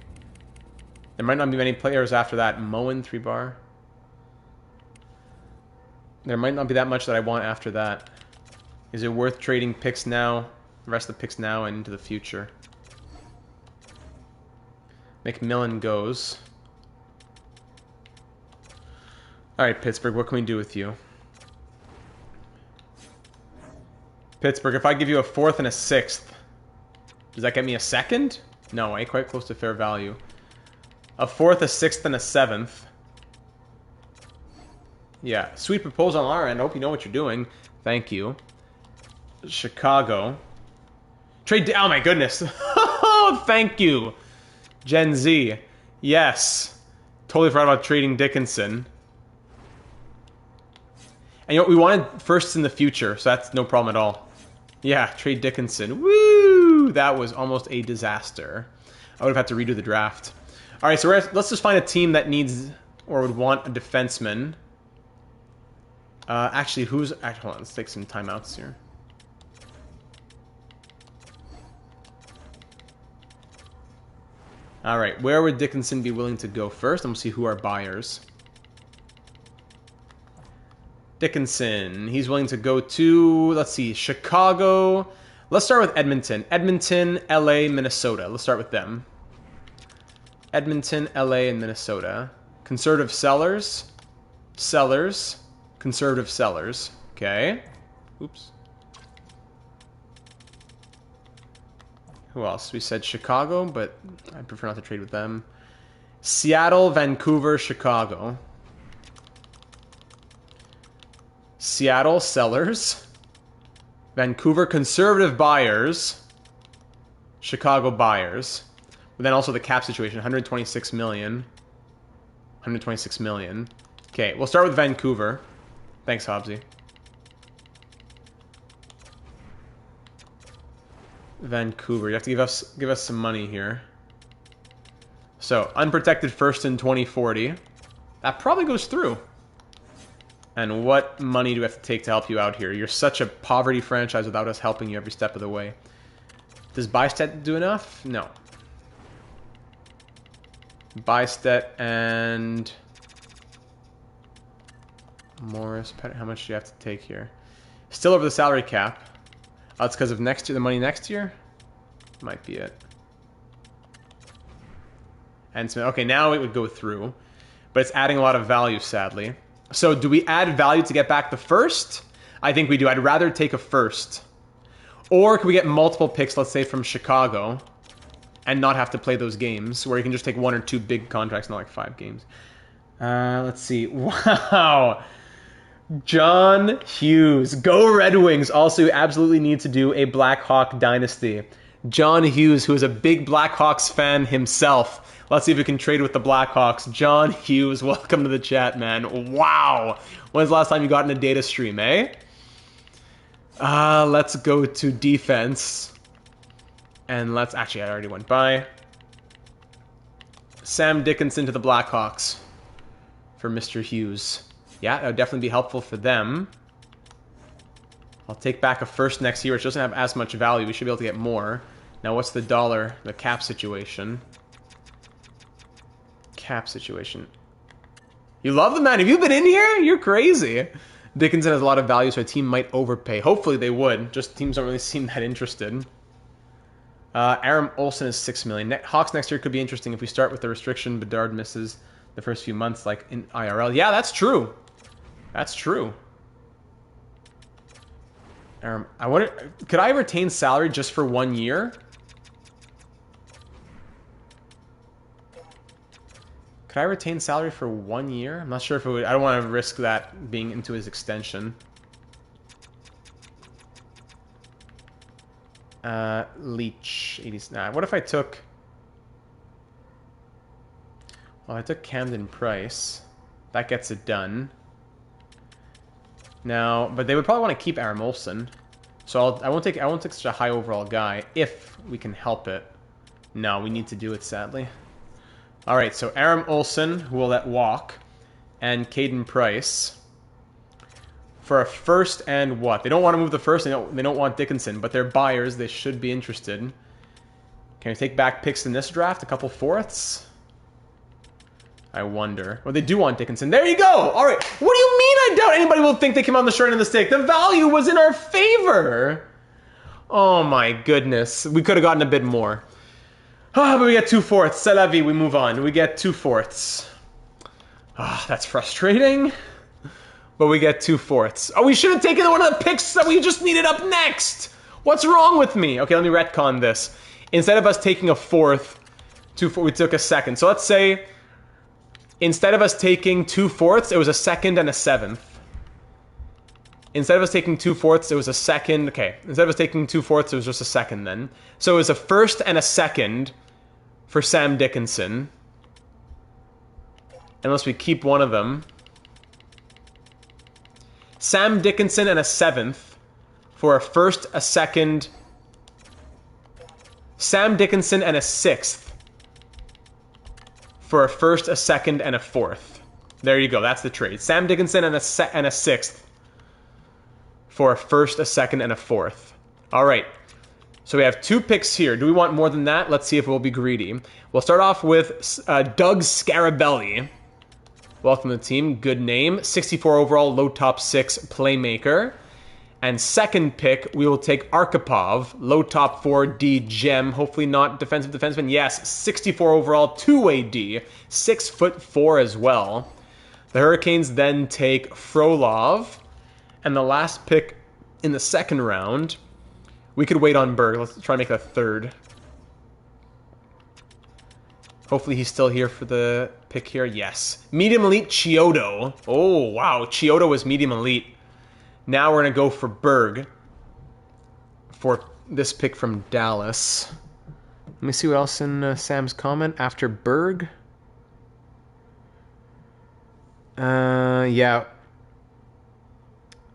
There might not be many players after that. Moen, 3-bar. There might not be that much that I want after that. Is it worth trading picks now? The rest of the picks now and into the future. McMillan goes. Alright, Pittsburgh, what can we do with you? Pittsburgh, if I give you a 4th and a 6th, does that get me a 2nd? No, I ain't quite close to fair value. A 4th, a 6th, and a 7th. Yeah, sweet proposal on our end. I hope you know what you're doing. Thank you. Chicago. Trade... Oh my goodness. Thank you. Gen Z. Yes. Totally forgot about trading Dickinson. And you know what? We wanted firsts in the future, so that's no problem at all. Yeah, trade Dickinson. Woo! That was almost a disaster. I would have had to redo the draft. All right, so let's just find a team that needs or would want a defenseman. Actually, hold on, let's take some timeouts here. All right, where would Dickinson be willing to go first? And we'll see who are buyers. Dickinson, he's willing to go to, let's see, Chicago. Let's start with Edmonton. Edmonton, LA, Minnesota. Let's start with them. Edmonton, LA, and Minnesota. Conservative sellers. Sellers. Conservative sellers. Okay. Oops. Who else? We said Chicago, but I prefer not to trade with them. Seattle, Vancouver, Chicago. Seattle, sellers. Vancouver, conservative buyers. Chicago, buyers. But then also the cap situation, 126 million. 126 million. Okay, we'll start with Vancouver. Thanks, Hobbsy. Vancouver, you have to give us some money here. So, unprotected first in 2040. That probably goes through. And what money do we have to take to help you out here? You're such a poverty franchise without us helping you every step of the way. Does Bystedt do enough? No. Bystedt and Morris, how much do you have to take here? Still over the salary cap. Oh, it's because of next year, the money next year? Might be it. And Smith, okay, now it would go through. But it's adding a lot of value, sadly. So do we add value to get back the first? I think we do. I'd rather take a first. Or can we get multiple picks, let's say from Chicago, and not have to play those games, where you can just take 1 or 2 big contracts, not like 5 games. Let's see. Wow. John Hughes. Go Red Wings. Also, absolutely need to do a Blackhawk dynasty. John Hughes, who is a big Blackhawks fan himself. Let's see if we can trade with the Blackhawks. John Hughes, welcome to the chat, man. Wow. When's the last time you got in a data stream, eh? Let's go to defense. And let's... Actually, I already went by. Sam Dickinson to the Blackhawks for Mr. Hughes. Yeah, that would definitely be helpful for them. I'll take back a first next year, which doesn't have as much value. We should be able to get more. Now, what's the dollar, the cap situation? Cap situation. You love the man. Have you been in here? You're crazy. Dickinson has a lot of value, so a team might overpay. Hopefully they would. Just teams don't really seem that interested. Aram Olsen is $6 million. Hawks next year could be interesting if we start with the restriction. Bedard misses the first few months, like in IRL. Yeah, that's true. That's true. I wonder, could I retain salary just for 1 year? Could I retain salary for 1 year? I'm not sure if it would. I don't want to risk that being into his extension. Leach, 89. What if I took... Well, I took Camden Price. That gets it done. Now, but they would probably want to keep Aram Olsen. So I won't take such a high overall guy if we can help it. No, we need to do it, sadly. All right, so Aram Olsen, who will let walk, and Caden Price for a first and what? They don't want to move the first. They don't want Dickinson, but they're buyers. They should be interested. Can we take back picks in this draft? A couple fourths? I wonder. Well, they do want Dickinson. There you go! All right. What do you mean I doubt anybody will think they came on the short end of the stick? The value was in our favor. Oh, my goodness. We could have gotten a bit more. Ah, but we get 2 fourths. C'est la vie. We move on. We get 2 fourths. Ah, that's frustrating. But we get 2 fourths. Oh, we should have taken one of the picks that we just needed up next. What's wrong with me? Okay, let me retcon this. Instead of us taking a fourth, we took a second. So let's say... Instead of us taking 2 fourths, it was a second and a seventh. Instead of us taking 2 fourths, it was a second. Okay, instead of us taking 2 fourths, it was just a second then. So it was a first and a second for Sam Dickinson. Unless we keep one of them. Sam Dickinson and a seventh for a first, a second. Sam Dickinson and a sixth. For a first, a second, and a fourth. There you go. That's the trade. Sam Dickinson and a sixth. For a first, a second, and a fourth. All right. So we have 2 picks here. Do we want more than that? Let's see if we'll be greedy. We'll start off with Doug Scarabelli. Welcome to the team. Good name. 64 overall, low top 6 playmaker. And second pick, we will take Arkhipov, low top 4 D gem. Hopefully not defensive defenseman. Yes, 64 overall, 2-way D. 6'4" as well. The Hurricanes then take Frolov. And the last pick in the second round, we could wait on Berg. Let's try to make that third. Hopefully he's still here for the pick here. Yes. Medium Elite Chiodo. Oh, wow. Chiodo was Medium Elite. Now we're going to go for Berg for this pick from Dallas. Let me see what else in Sam's comment after Berg. Yeah.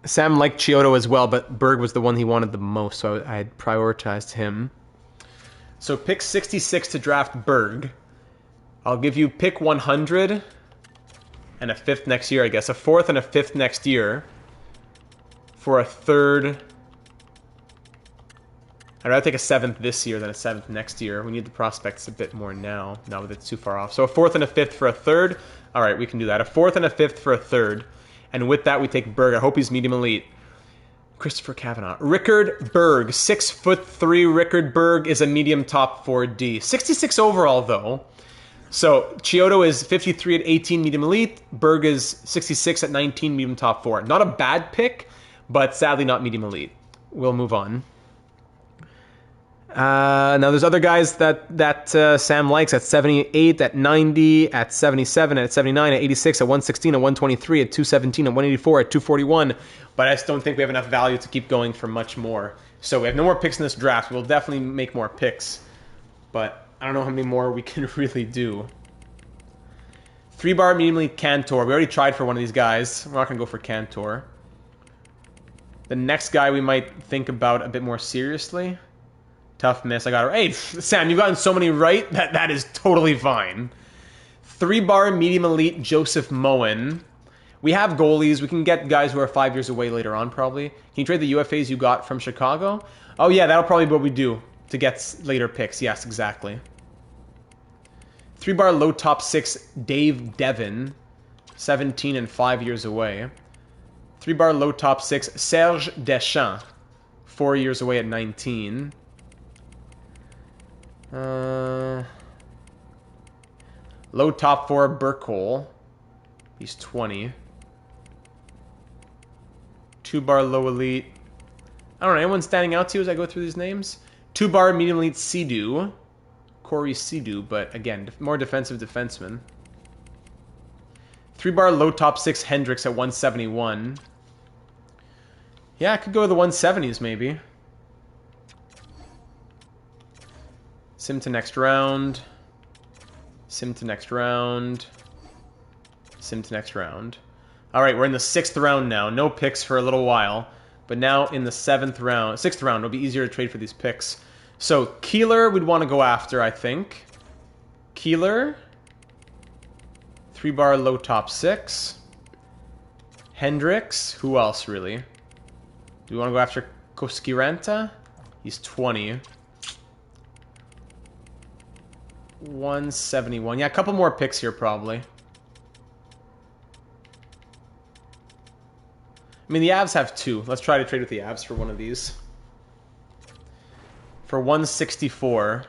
Sam liked Chiodo as well, but Berg was the one he wanted the most, so I had prioritized him. So pick 66 to draft Berg. I'll give you pick 100 and a 5th next year, I guess. A 4th and a 5th next year for a 3rd. I'd rather take a 7th this year than a 7th next year. We need the prospects a bit more now that it's too far off. So a 4th and a 5th for a 3rd. All right, we can do that. A 4th and a 5th for a 3rd. And with that, we take Berg. I hope he's medium elite. Christopher Cavanaugh. Rickard Berg. 6'3". Rickard Berg is a medium top 4D. 66 overall, though. So Chiodo is 53 at 18 medium elite. Berg is 66 at 19 medium top 4. Not a bad pick, but sadly not medium elite. We'll move on. Now there's other guys that Sam likes at 78, at 90, at 77, at 79, at 86, at 116, at 123, at 217, at 184, at 241. But I just don't think we have enough value to keep going for much more. So we have no more picks in this draft. We'll definitely make more picks. But I don't know how many more we can really do. 3-bar medium elite Cantor. We already tried for one of these guys. We're not going to go for Cantor. The next guy we might think about a bit more seriously. Tough miss. I got it. Hey, Sam, you've gotten so many right. That is totally fine. 3-bar medium elite Joseph Moen. We have goalies. We can get guys who are 5 years away later on, probably. Can you trade the UFAs you got from Chicago? Oh, yeah, that'll probably be what we do to get later picks. Yes, exactly. 3-bar low top 6 Dave Devon. 17 and 5 years away. 3-bar low top 6 Serge Deschamps. 4 years away at 19. Low top 4 Burkholz. He's 20. 2-bar low elite. I don't know, anyone standing out to you as I go through these names? 2-bar medium elite Sidu. Corey Sidu, but again, more defensive defenseman. 3-bar low top 6 Hendricks at 171. Yeah, I could go to the 170s maybe. Sim to next round. Sim to next round. Sim to next round. Alright, we're in the 6th round now. No picks for a little while. But now in the 6th round, it'll be easier to trade for these picks. So, Keeler we'd want to go after, I think. Keeler. 3-bar low top 6. Hendricks. Who else, really? Do we want to go after Koskiranta? He's 20. 171. Yeah, a couple more picks here, probably. I mean, the Avs have 2. Let's try to trade with the Avs for one of these. For 164.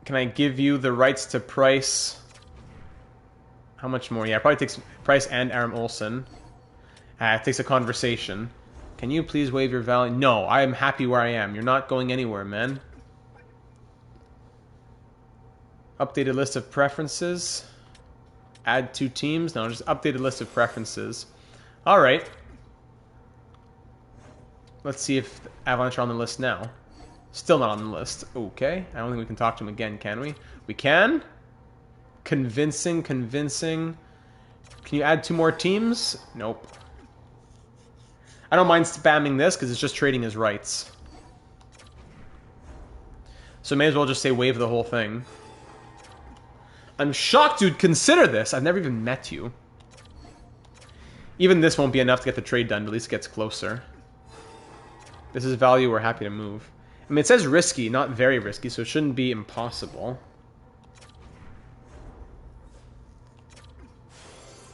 Can I give you the rights to Price? How much more? Yeah, it probably takes Price and Aram Olsen. It takes a conversation. Can you please waive your value? No, I am happy where I am. You're not going anywhere, man. Updated list of preferences. Add 2 teams. No, just updated list of preferences. All right. Let's see if Avalanche are on the list now. Still not on the list. Okay. I don't think we can talk to him again, can we? We can? Convincing. Can you add 2 more teams? Nope. I don't mind spamming this because it's just trading his rights. So may as well just say waive the whole thing. I'm shocked you'd consider this. I've never even met you. Even this won't be enough to get the trade done, but at least it gets closer. This is value we're happy to move. I mean, it says risky, not very risky, so it shouldn't be impossible.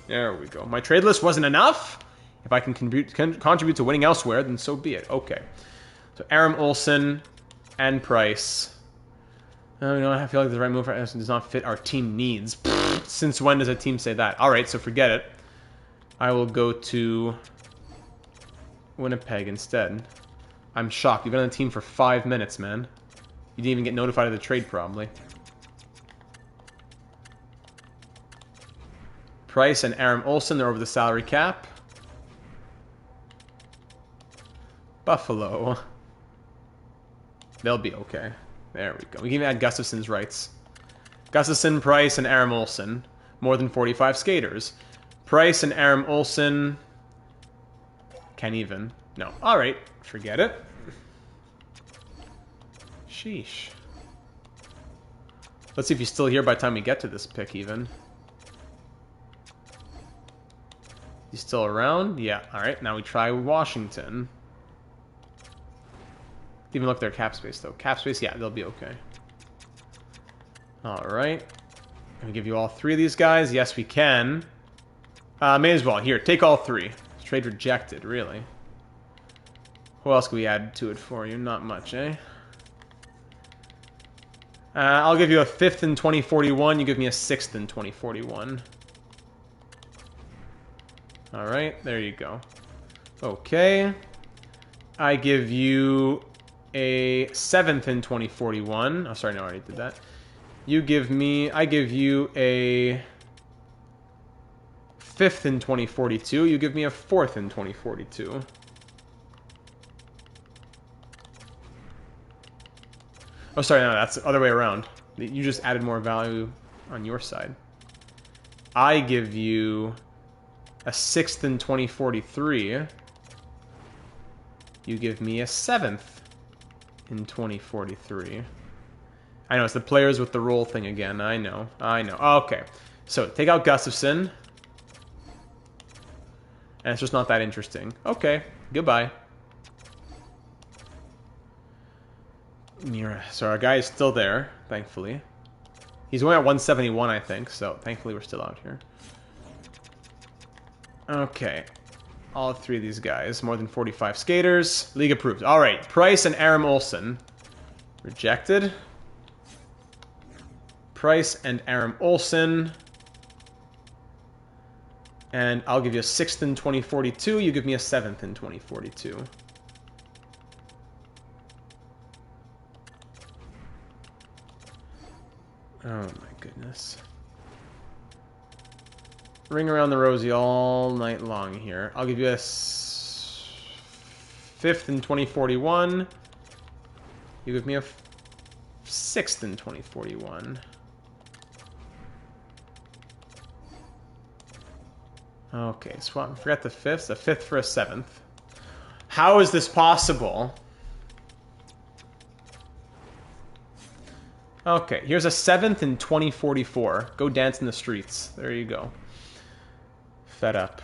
There we go. My trade list wasn't enough. If I can contribute to winning elsewhere, then so be it. Okay. So Aram Olsen and Price. Oh, no, I feel like the right move for us does not fit our team needs. Since when does a team say that? All right, so forget it. I will go to Winnipeg instead. I'm shocked. You've been on the team for 5 minutes, man. You didn't even get notified of the trade, probably. Price and Aram Olsen, they're over the salary cap. Buffalo. They'll be okay. There we go. We can even add Gustafson's rights. Gustafson, Price, and Aram Olsen. More than 45 skaters. Price and Aram Olsen. Can't even. No. Alright. Forget it. Sheesh. Let's see if he's still here by the time we get to this pick, even. He's still around? Yeah. Alright. Now we try Washington. Even look at their cap space, though. Cap space, yeah, they'll be okay. Alright. Can we give you all 3 of these guys? Yes, we can. May as well. Here, take all 3. Trade rejected, really. Who else can we add to it for you? Not much, eh? I'll give you a 5th in 2041. You give me a 6th in 2041. Alright, there you go. Okay. I give you a 7th in 2041. Oh, sorry, no, I already did that. You give me... I give you a 5th in 2042. You give me a 4th in 2042. Oh, sorry, no, that's the other way around. You just added more value on your side. I give you a 6th in 2043. You give me a 7th in 2043. I know, it's the players with the roll thing again. I know. Okay. So, take out Gustafson. And it's just not that interesting. Okay. Goodbye. Mira. So our guy is still there, thankfully. He's only at 171, I think, so thankfully we're still out here. Okay. All 3 of these guys. More than 45 skaters. League approved. Alright. Price and Aram Olsen. Rejected. Price and Aram Olsen. And I'll give you a 6th in 2042. You give me a 7th in 2042. Oh my goodness. Ring around the rosy all night long here. I'll give you a 5th in 2041. You give me a 6th in 2041. Okay, swap. Forgot the 5th. The 5th for a 7th. How is this possible? Okay, here's a 7th in 2044. Go dance in the streets. There you go. Fed up.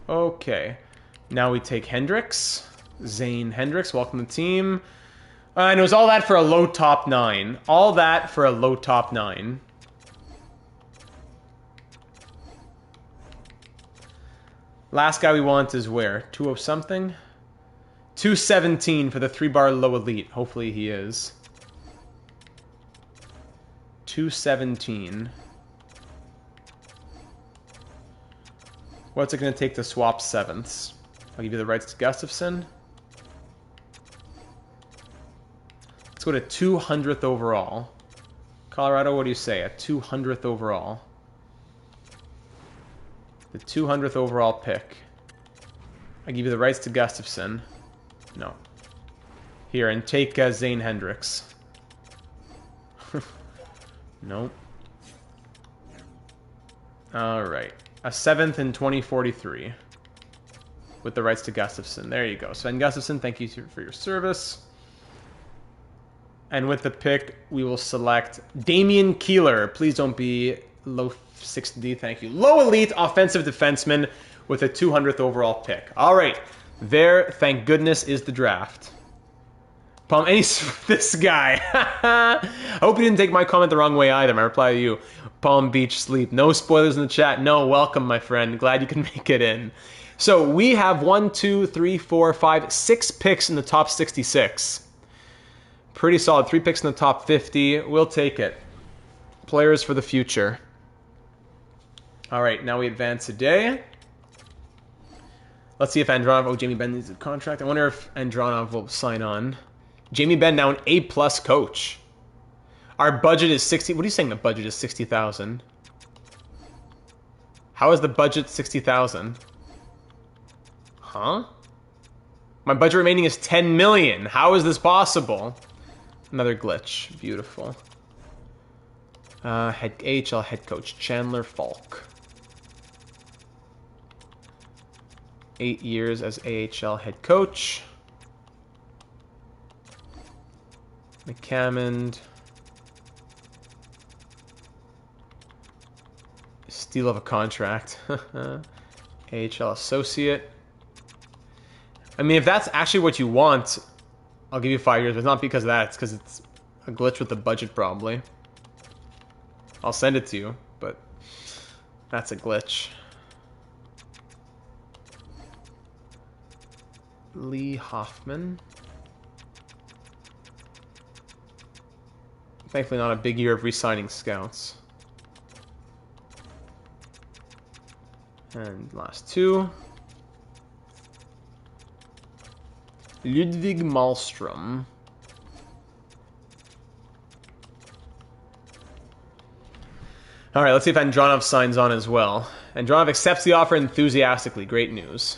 Okay. Now we take Hendricks. Zane Hendricks, welcome to the team. And it was all that for a low top 9. All that for a low top 9. Last guy we want is where? 2 something? 217 for the 3-bar low elite. Hopefully he is. 217. What's it going to take to swap 7ths? I'll give you the rights to Gustafson. Let's go to 200th overall. Colorado, what do you say? A 200th overall. The 200th overall pick. I give you the rights to Gustafson. No. Here, and take Zane Hendricks. Nope. Alright. A 7th in 2043. With the rights to Gustafson. There you go. Sven Gustafson, thank you for your service. And with the pick, we will select Damian Keeler. Please don't be low 6D, thank you. Low elite offensive defenseman with a 200th overall pick. Alright. There, thank goodness, is the draft. Palm, this guy. I hope you didn't take my comment the wrong way either. My reply to you, Palm Beach sleep. No spoilers in the chat. No, welcome, my friend. Glad you can make it in. So we have 1, 2, 3, 4, 5, 6 picks in the top 66. Pretty solid. 3 picks in the top 50. We'll take it. Players for the future. All right, now we advance a day. Let's see if Andronov... Oh, Jamie Benn needs a contract. I wonder if Andronov will sign on. Jamie Benn now an A-plus coach. Our budget is 60... What are you saying the budget is 60,000? How is the budget 60,000? Huh? My budget remaining is 10 million. How is this possible? Another glitch. Beautiful. AHL head coach Chandler Falk. 8 years as AHL head coach. McCammond. Steal of a contract. AHL associate. I mean, if that's actually what you want, I'll give you 5 years. But it's not because of that. It's because it's a glitch with the budget, probably. I'll send it to you, but that's a glitch. Lee Hoffman. Thankfully not a big year of re-signing scouts. And last 2. Ludwig Malmström. All right, let's see if Andronov signs on as well. Andronov accepts the offer enthusiastically. Great news.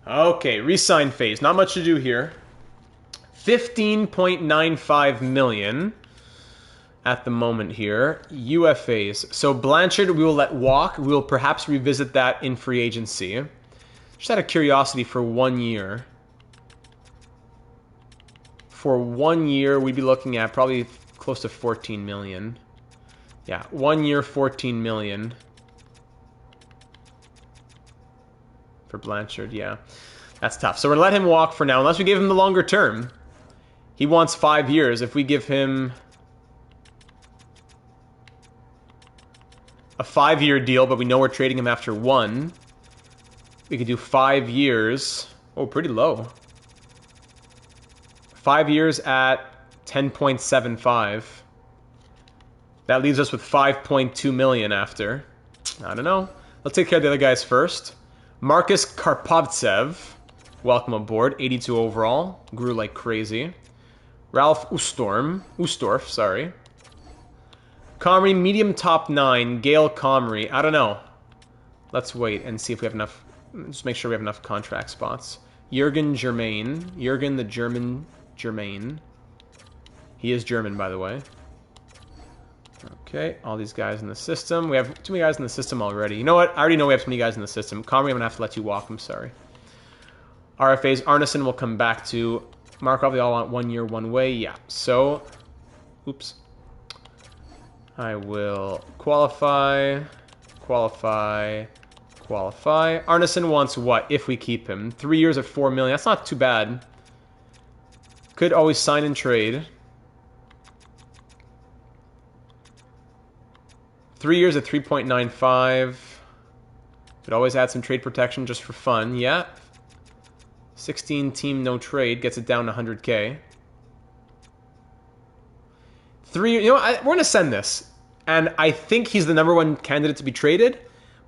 Okay, re-sign phase. Not much to do here. 15.95 million at the moment here. UFAs. So Blanchard we will let walk. We will perhaps revisit that in free agency. Just out of curiosity for 1 year. For 1 year, we'd be looking at probably close to 14 million. Yeah, 1 year, 14 million. For Blanchard, yeah. That's tough. So we're going to let him walk for now, unless we give him the longer term. He wants 5 years. If we give him a 5-year deal, but we know we're trading him after 1, we could do 5 years. Oh, pretty low. 5 years at 10.75. That leaves us with 5.2 million after. I don't know. Let's take care of the other guys first. Marcus Karpovtsev. Welcome aboard. 82 overall. Grew like crazy. Ralph Ustorf, sorry. Comrie, medium top 9. Gail Comrie. I don't know. Let's wait and see if we have enough. Just make sure we have enough contract spots. Jürgen Germain. Jürgen the German Germain. He is German, by the way. Okay, all these guys in the system. We have too many guys in the system already. You know what? I already know we have too many guys in the system. Comrie, I'm going to have to let you walk. I'm sorry. RFAs. Arneson will come back to. Markov, they all want 1 year, 1 way. Yeah, so. Oops. I will qualify. Qualify. Qualify. Arneson wants what if we keep him? 3 years at 4 million. That's not too bad. Could always sign and trade. 3 years at 3.95. Could always add some trade protection just for fun. Yeah. 16 team no trade gets it down to 100K. 3, you know, we're going to send this. And I think he's the #1 candidate to be traded.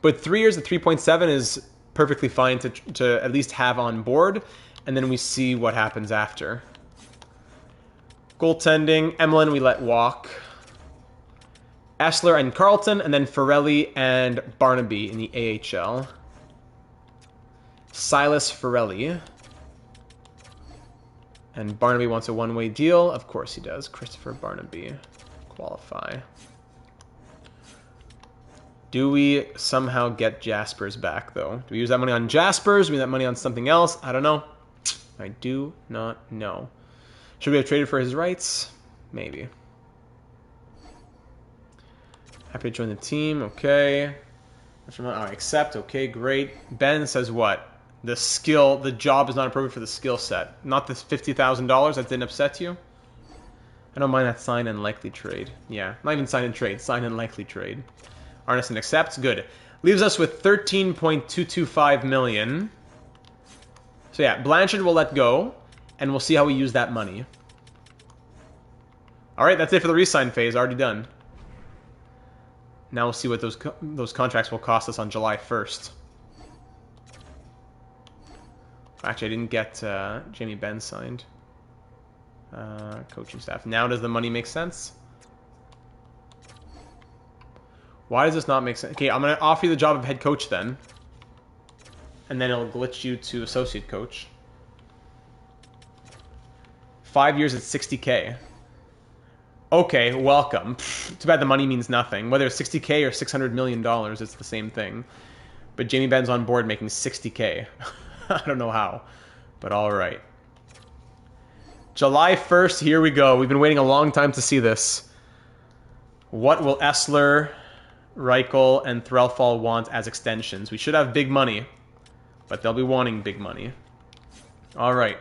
But 3 years at 3.7 is perfectly fine to at least have on board. And then we see what happens after. Goaltending. Emlyn we let walk. Essler and Carlton, and then Forelli and Barnaby in the AHL. Silas Forelli. And Barnaby wants a 1-way deal. Of course he does. Christopher Barnaby. Qualify. Do we somehow get Jaspers back, though? Do we use that money on Jaspers? Do we use that money on something else? I don't know. I do not know. Should we have traded for his rights? Maybe. Happy to join the team. Okay. I accept. Okay, great. Ben says what? The job is not appropriate for the skill set. Not this $50,000 that didn't upset you? I don't mind that sign and likely trade. Yeah, not even sign and trade. Sign and likely trade. Arneson accepts. Good. Leaves us with 13.225 million. So yeah, Blanchard will let go, and we'll see how we use that money. All right, that's it for the re-sign phase. Already done. Now we'll see what those contracts will cost us on July 1st. Actually, I didn't get Jamie Benn signed. Coaching staff. Now does the money make sense? Why does this not make sense? Okay, I'm going to offer you the job of head coach then. And then it'll glitch you to associate coach. 5 years at 60K. Okay, welcome. Pfft, too bad the money means nothing. Whether it's 60K or $600 million, it's the same thing. But Jamie Benn's on board making 60K. I don't know how, but all right. July 1st, here we go. We've been waiting a long time to see this. What will Essler, Reichel, and Threlfall want as extensions? We should have big money, but they'll be wanting big money. All right.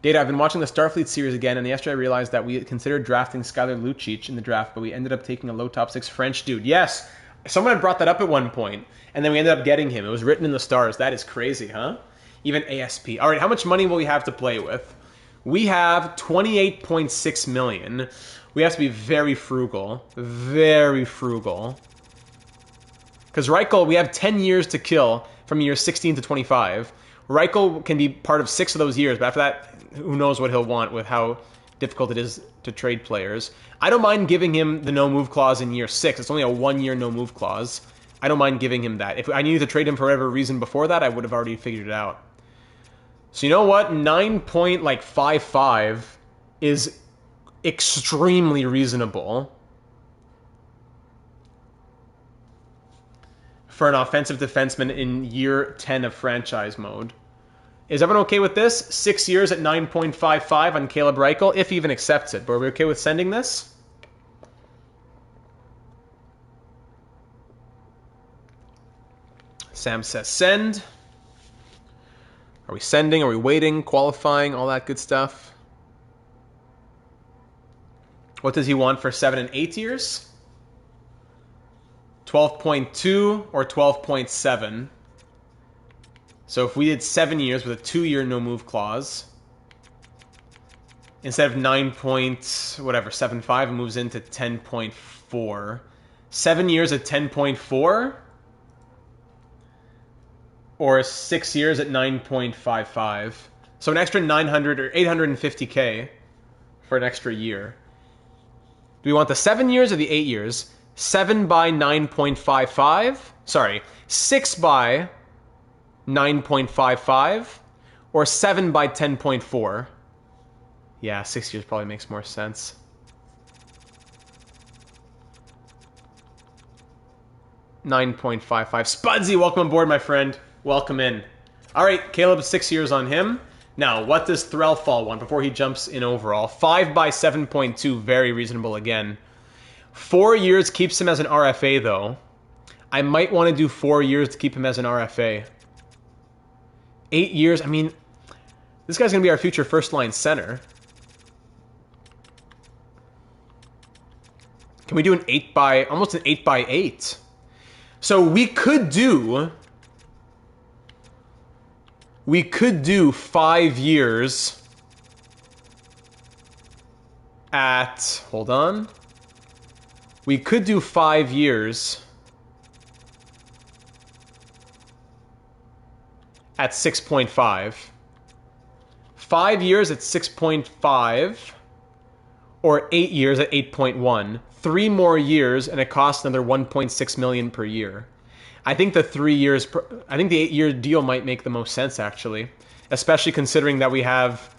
Data, I've been watching the Starfleet series again, and yesterday I realized that we considered drafting Skylar Lucic in the draft, but we ended up taking a low top 6 French dude. Yes, someone had brought that up at one point, and then we ended up getting him. It was written in the stars. That is crazy, huh? Even ASP. All right, how much money will we have to play with? We have 28.6 million. We have to be very frugal. Very frugal. Because Reichel, we have 10 years to kill from year 16 to 25. Reichel can be part of 6 of those years, but after that, who knows what he'll want with how difficult it is to trade players. I don't mind giving him the no-move clause in year 6. It's only a 1-year no-move clause. I don't mind giving him that. If I needed to trade him for whatever reason before that, I would have already figured it out. So you know what? 9.55 is extremely reasonable for an offensive defenseman in year 10 of franchise mode. Is everyone okay with this? 6 years at 9.55 on Caleb Reichel, if he even accepts it. But are we okay with sending this? Sam says send. Are we sending? Are we waiting? Qualifying? All that good stuff. What does he want for 7 and 8 years? 12.2 or 12.7. So if we did 7 years with a 2-year no-move clause, instead of 9.75, it moves into 10.4. 7 years at 10.4? Or 6 years at 9.55. So an extra 900 or 850K for an extra year. Do we want the 7 years or the 8 years? 7 by 9.55? Sorry, 6 by 9.55? Or 7 by 10.4? Yeah, 6 years probably makes more sense. $9.55. Spudsy, welcome aboard, my friend. Welcome in. All right, Caleb, 6 years on him. Now, what does Threlfall want before he jumps in overall? 5 by 7.2, very reasonable again. 4 years keeps him as an RFA, though. I might want to do 4 years to keep him as an RFA. 8 years, I mean, this guy's going to be our future first-line center. Can we do almost an 8 by 8? So we could do 5 years at, hold on. We could do 5 years at 6.5. 5 years at 6.5 or 8 years at 8.1. 3 more years and it costs another 1.6 million per year. I think the 8-year deal might make the most sense, actually, especially considering that we have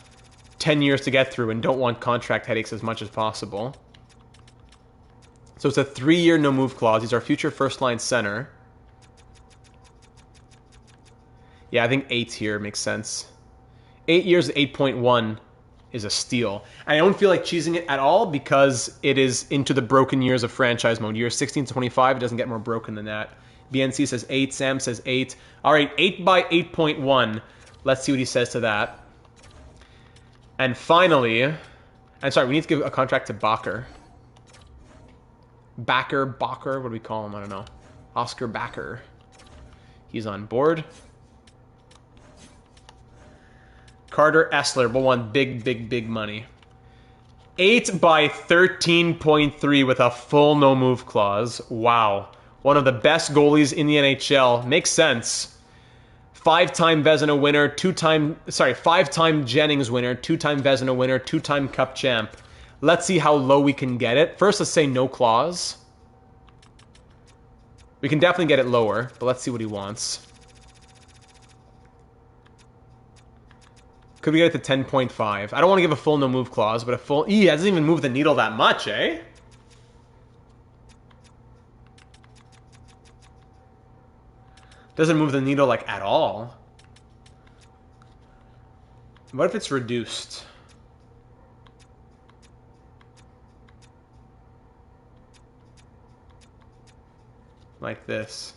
10 years to get through and don't want contract headaches as much as possible. So it's a 3-year no-move clause. He's our future first-line center. Yeah, I think 8 here makes sense. 8 years at 8.1 is a steal. I don't feel like cheesing it at all because it is into the broken years of franchise mode. Year 16 to 25, it doesn't get more broken than that. BNC says 8. Sam says 8. All right, 8 by 8.1. Let's see what he says to that. And finally, I'm sorry, we need to give a contract to Bakker. Bakker, what do we call him? I don't know. Oscar Bakker. He's on board. Carter Essler will want big money. 8 by 13.3 with a full no move clause. Wow. One of the best goalies in the NHL. Makes sense. 5-time Vezina winner, 5-time Jennings winner, 2-time Vezina winner, 2-time Cup champ. Let's see how low we can get it. First, let's say no clause. We can definitely get it lower, but let's see what he wants. Could we get it to 10.5? I don't want to give a full no move clause, but a full... That doesn't even move the needle that much, eh? Doesn't move the needle, like, at all. What if it's reduced? Like this.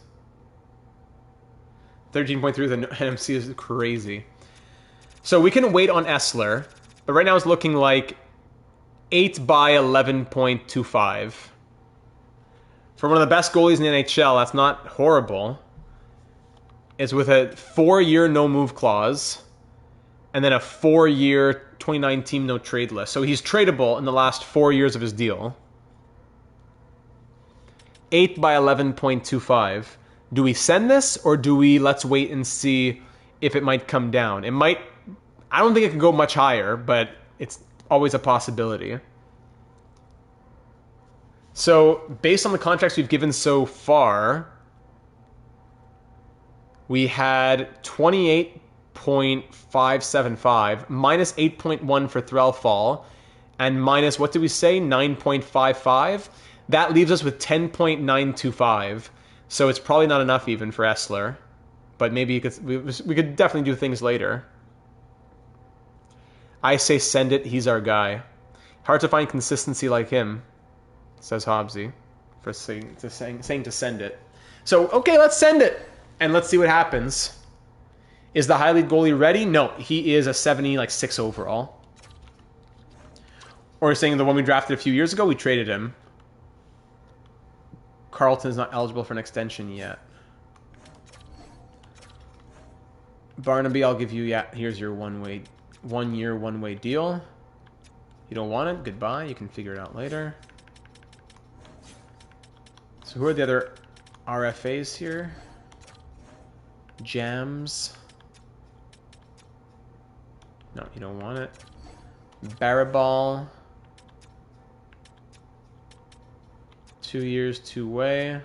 13.3 with an NMC is crazy. So we can wait on Essler, but right now it's looking like 8 by 11.25. For one of the best goalies in the NHL, that's not horrible. It's with a 4-year no-move clause, and then a 4-year 2019 no-trade list. So he's tradable in the last 4 years of his deal. 8 by 11.25. Do we send this, or do we let's wait and see if it might come down? It might... I don't think it can go much higher, but it's always a possibility. So, based on the contracts we've given so far, we had 28.575, minus 8.1 for Threlfall, and minus, what did we say, 9.55? That leaves us with 10.925. So it's probably not enough even for Essler. But maybe we could definitely do things later. I say send it, he's our guy. Hard to find consistency like him, says Hobbsy, for saying to send it. So, okay, let's send it. And let's see what happens. Is the high lead goalie ready? No, he is a 76 overall. Or saying the one we drafted a few years ago, we traded him. Carlton's not eligible for an extension yet. Barnaby, I'll give you, here's your 1 year, one-way deal. You don't want it? Goodbye. You can figure it out later. So who are the other RFAs here? Jams. No, you don't want it. Barabal. 2 years, 2-way.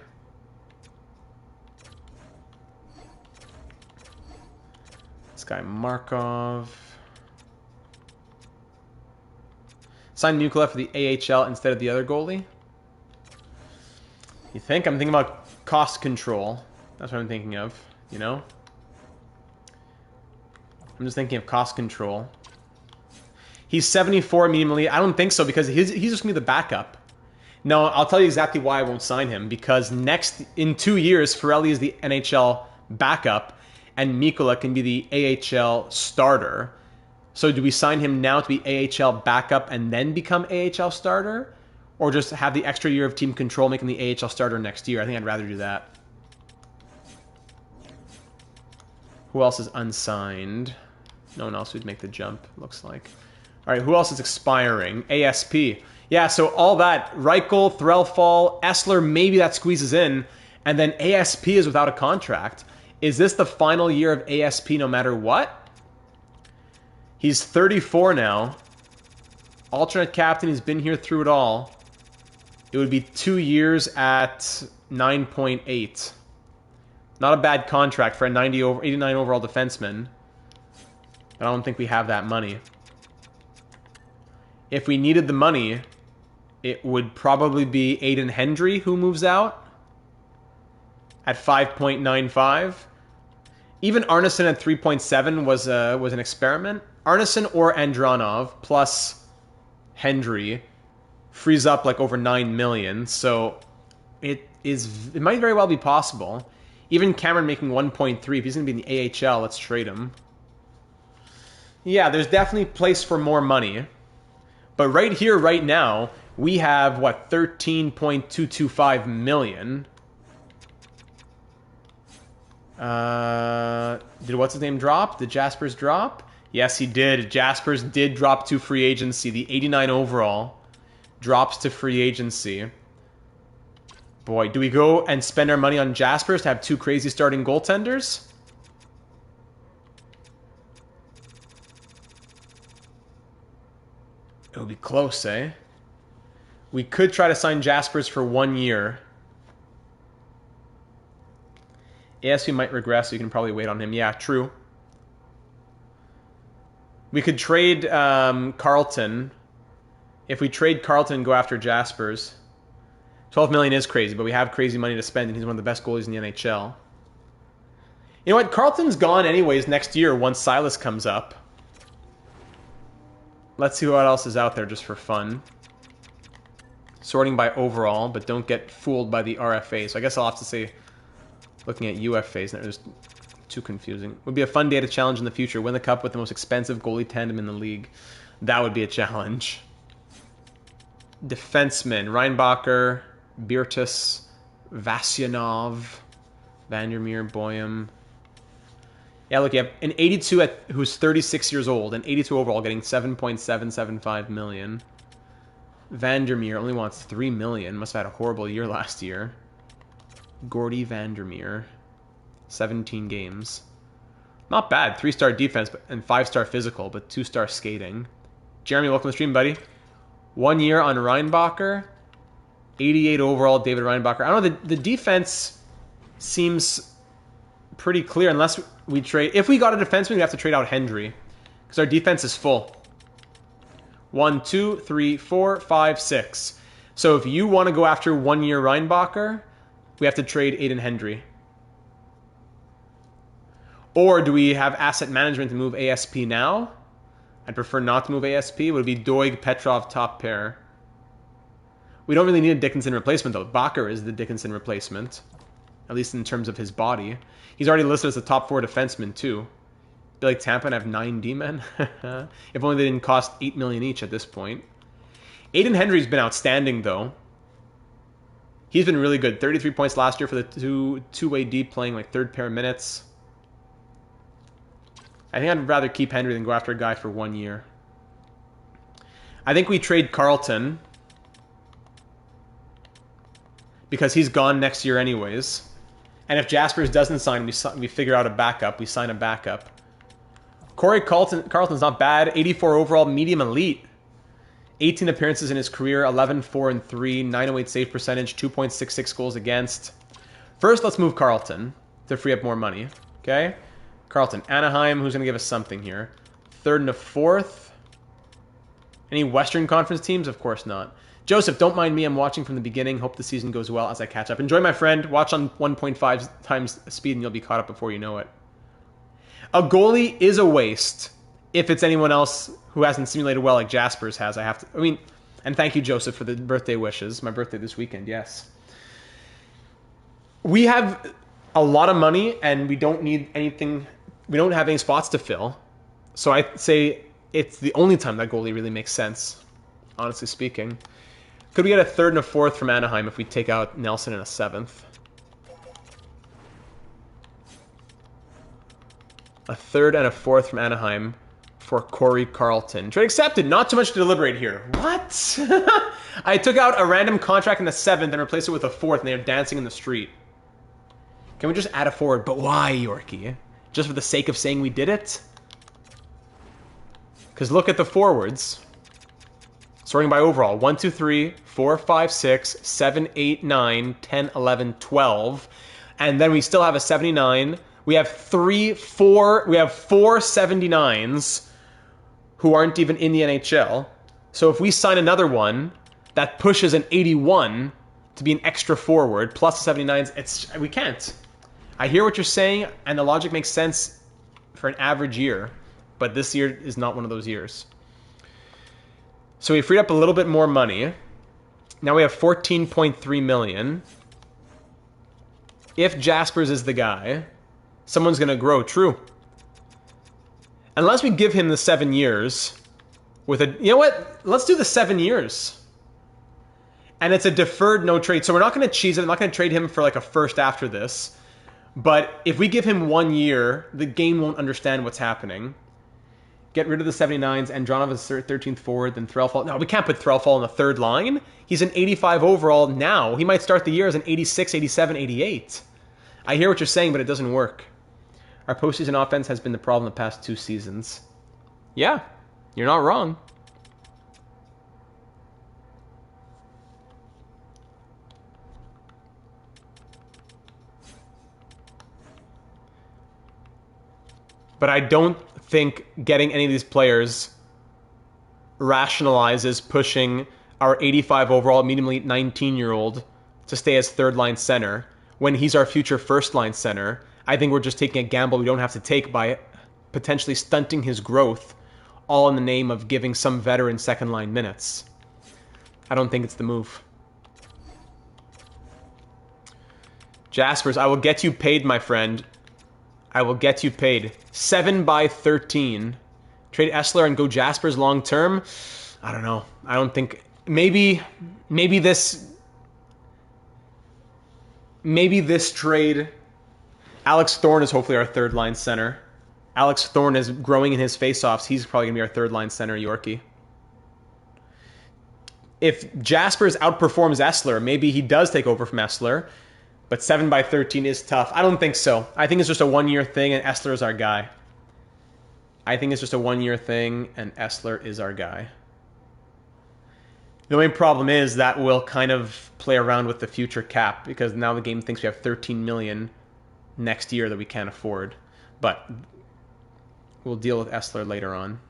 This guy Markov. Sign Mikula for the AHL instead of the other goalie? You think? I'm thinking about cost control. That's what I'm thinking of, you know? I'm just thinking of cost control. He's 74 immediately. I don't think so because he's just going to be the backup. No, I'll tell you exactly why I won't sign him. Because in 2 years, Ferrelli is the NHL backup and Mikula can be the AHL starter. So do we sign him now to be AHL backup and then become AHL starter? Or just have the extra year of team control making the AHL starter next year? I think I'd rather do that. Who else is unsigned? No one else would make the jump, looks like. All right, who else is expiring? ASP. Yeah, so all that. Reichel, Threlfall, Essler, maybe that squeezes in. And then ASP is without a contract. Is this the final year of ASP no matter what? He's 34 now. Alternate captain, he's been here through it all. It would be 2 years at 9.8. Not a bad contract for a 89 overall defenseman. But I don't think we have that money. If we needed the money, it would probably be Aiden Hendry who moves out at 5.95. Even Arneson at 3.7 was an experiment. Arneson or Andronov plus Hendry frees up like over 9 million. So it might very well be possible. Even Cameron making 1.3. If he's going to be in the AHL, let's trade him. Yeah, there's definitely place for more money. But right here, right now, we have, what, 13.225 million. Did what's his name drop? Did Jaspers drop? Yes, he did. Jaspers did drop to free agency. The 89 overall drops to free agency. Boy, do we go and spend our money on Jaspers to have two crazy starting goaltenders? It would be close, eh? We could try to sign Jaspers for 1 year. ASP might regress, so you can probably wait on him. Yeah, true. We could trade Carlton. If we trade Carlton and go after Jaspers, 12 million is crazy, but we have crazy money to spend, and he's one of the best goalies in the NHL. You know what? Carlton's gone anyways next year once Silas comes up. Let's see what else is out there just for fun. Sorting by overall, but don't get fooled by the RFA. So I guess I'll have to say, looking at UFAs, that was too confusing. Would be a fun data challenge in the future. Win the cup with the most expensive goalie tandem in the league. That would be a challenge. Defensemen: Reinbacher, Birtus, Vasyanov, Vandermeer, Boyum. Yeah, look, you have an 82 who's 36 years old, an 82 overall, getting 7.775 million. Vandermeer only wants 3 million. Must have had a horrible year last year. Gordy Vandermeer, 17 games. Not bad. 3-star defense and 5-star physical, but 2-star skating. Jeremy, welcome to the stream, buddy. 1 year on Reinbacher. 88 overall, David Reinbacher. I don't know, the defense seems pretty clear unless we trade. If we got a defenseman, we'd have to trade out Hendry because our defense is full. 1, 2, 3, 4, 5, 6. So if you want to go after 1 year Reinbacher, we have to trade Aiden Hendry. Or do we have asset management to move ASP now? I'd prefer not to move ASP. Would it be Doig, Petrov, top pair? We don't really need a Dickinson replacement, though. Bacher is the Dickinson replacement, at least in terms of his body. He's already listed as a top 4 defenseman, too. Be like Tampa and have 9 D-men. If only they didn't cost 8 million each at this point. Aiden Hendry's been outstanding, though. He's been really good. 33 points last year for the two-way D, playing like third pair minutes. I think I'd rather keep Hendry than go after a guy for 1 year. I think we trade Carlton because he's gone next year anyways. And if Jaspers doesn't sign, we figure out a backup. We sign a backup. Corey Carlton's not bad. 84 overall, medium elite. 18 appearances in his career, 11, 4, and 3, 908 save percentage, 2.66 goals against. First, let's move Carlton to free up more money. Okay? Carlton. Anaheim, who's going to give us something here? Third and a fourth. Any Western Conference teams? Of course not. Joseph, don't mind me. I'm watching from the beginning. Hope the season goes well as I catch up. Enjoy, my friend. Watch on 1.5 times speed and you'll be caught up before you know it. A goalie is a waste if it's anyone else who hasn't simulated well like Jaspers has. And thank you, Joseph, for the birthday wishes. My birthday this weekend, yes. We have a lot of money and we don't need anything. We don't have any spots to fill. So I say it's the only time that goalie really makes sense, honestly speaking. Could we get a third and a fourth from Anaheim if we take out Nelson and a 7th? A third and a fourth from Anaheim for Corey Carlton. Trade accepted. Not too much to deliberate here. What? I took out a random contract in the 7th and replaced it with a 4th, and they're dancing in the street. Can we just add a forward? But why, Yorkie? Just for the sake of saying we did it? Because look at the forwards. Sorting by overall. 1, 2, 3, 4, 5, 6, 7, 8, 9, 10, 11, 12. And then we still have a 79. We have 4 79s who aren't even in the NHL. So if we sign another one, that pushes an 81 to be an extra forward, plus the 79s, we can't. I hear what you're saying, and the logic makes sense for an average year, but this year is not one of those years. So we freed up a little bit more money. Now we have 14.3 million. If Jaspers is the guy, someone's going to grow. True. Unless we give him the 7 years with a... You know what? Let's do the 7 years. And it's a deferred no trade. So we're not going to cheese it. I'm not going to trade him for like a first after this. But if we give him 1 year, the game won't understand what's happening. Get rid of the 79s. Andronov is 13th forward, then Threlfall. No, we can't put Threlfall in the third line. He's an 85 overall now. He might start the year as an 86, 87, 88. I hear what you're saying, but it doesn't work. Our postseason offense has been the problem the past 2 seasons. Yeah, you're not wrong. But I don't think getting any of these players rationalizes pushing our 85 overall, medium-elite 19-year-old to stay as third-line center when he's our future first-line center. I think we're just taking a gamble we don't have to take by potentially stunting his growth, all in the name of giving some veteran second-line minutes. I don't think it's the move. Jaspers, I will get you paid, my friend. I will get you paid. 7 by 13. Trade Essler and go Jaspers long term? I don't know. I don't think... Maybe this trade... Alex Thorne is hopefully our third line center. Alex Thorne is growing in his faceoffs. He's probably going to be our third line center, Yorkie. If Jaspers outperforms Essler, maybe he does take over from Essler. But 7 by 13 is tough. I don't think so. I think it's just a 1-year thing, and Essler is our guy. I think it's just a 1-year thing, and Essler is our guy. The only problem is that we'll kind of play around with the future cap, because now the game thinks we have 13 million next year that we can't afford. But we'll deal with Essler later on.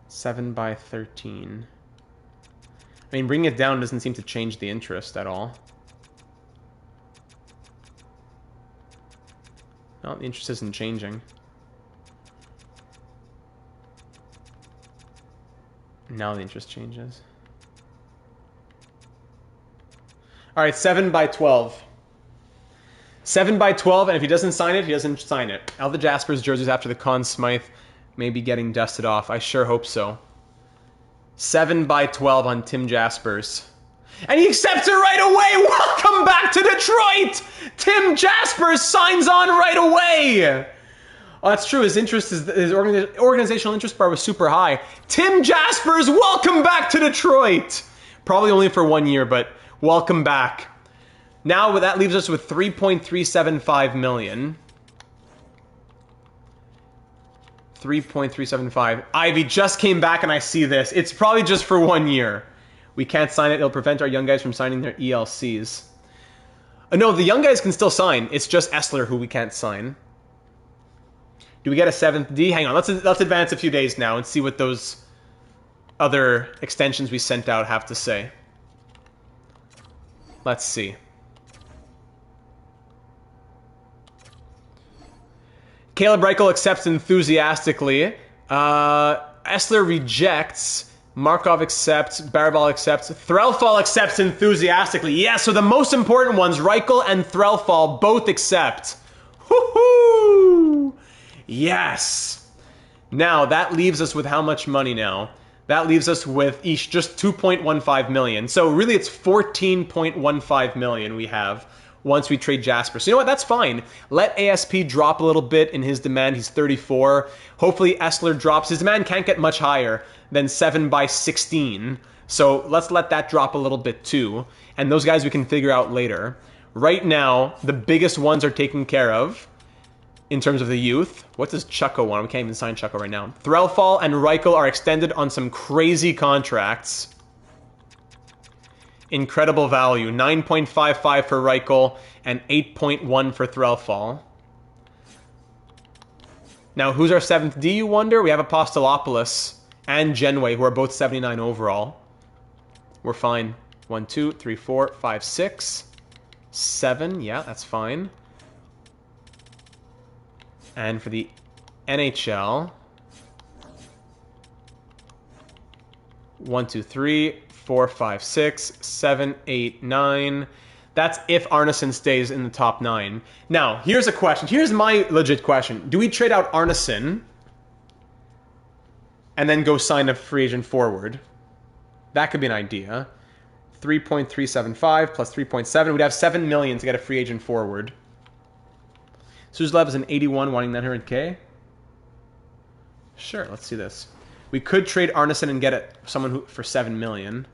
$7 by 13. I mean, bringing it down doesn't seem to change the interest at all. No, the interest isn't changing. Now the interest changes. All right, 7 by 12. 7 by 12, and if he doesn't sign it, he doesn't sign it. All the Jaspers jerseys after the Conn Smythe may be getting dusted off. I sure hope so. 7 by 12 on Tim Jaspers. And he accepts it right away! Welcome back to Detroit! Tim Jaspers signs on right away! Oh, that's true. His interest is his organizational interest bar was super high. Tim Jaspers, welcome back to Detroit! Probably only for 1 year, but welcome back. Now that leaves us with $3.375 million. 3.375. Ivy just came back and I see this. It's probably just for 1 year. We can't sign it. It'll prevent our young guys from signing their ELCs. No, the young guys can still sign. It's just Essler who we can't sign. Do we get a 7th D? Hang on. Let's advance a few days now and see what those other extensions we sent out have to say. Let's see. Caleb Reichel accepts enthusiastically. Essler rejects. Markov accepts. Baraval accepts. Threlfall accepts enthusiastically. Yeah, so the most important ones, Reichel and Threlfall, both accept. Woohoo! Yes! Now, that leaves us with how much money now? That leaves us with each just 2.15 million. So really it's 14.15 million we have once we trade Jasper. So you know what? That's fine. Let ASP drop a little bit in his demand. He's 34. Hopefully Essler drops. His demand can't get much higher than 7 by 16. So let's let that drop a little bit too. And those guys we can figure out later. Right now, the biggest ones are taken care of in terms of the youth. What does Chucko want? We can't even sign Chucko right now. Threlfall and Reichel are extended on some crazy contracts. Incredible value. 9.55 for Reichel and 8.1 for Threlfall. Now, who's our 7th D, you wonder? We have Apostolopoulos and Genway, who are both 79 overall. We're fine. 1, 2, 3, 4, 5, 6, 7. Yeah, that's fine. And for the NHL, 1, 2, 3, 4, 5, 6, 7, 8, 9. That's if Arneson stays in the top 9. Now, here's a question. Here's my legit question. Do we trade out Arneson and then go sign a free agent forward? That could be an idea. 3.375 plus 3.7. We'd have 7 million to get a free agent forward. Suzulev is an 81 wanting 900K. Sure, let's see this. We could trade Arneson and get someone for 7 million.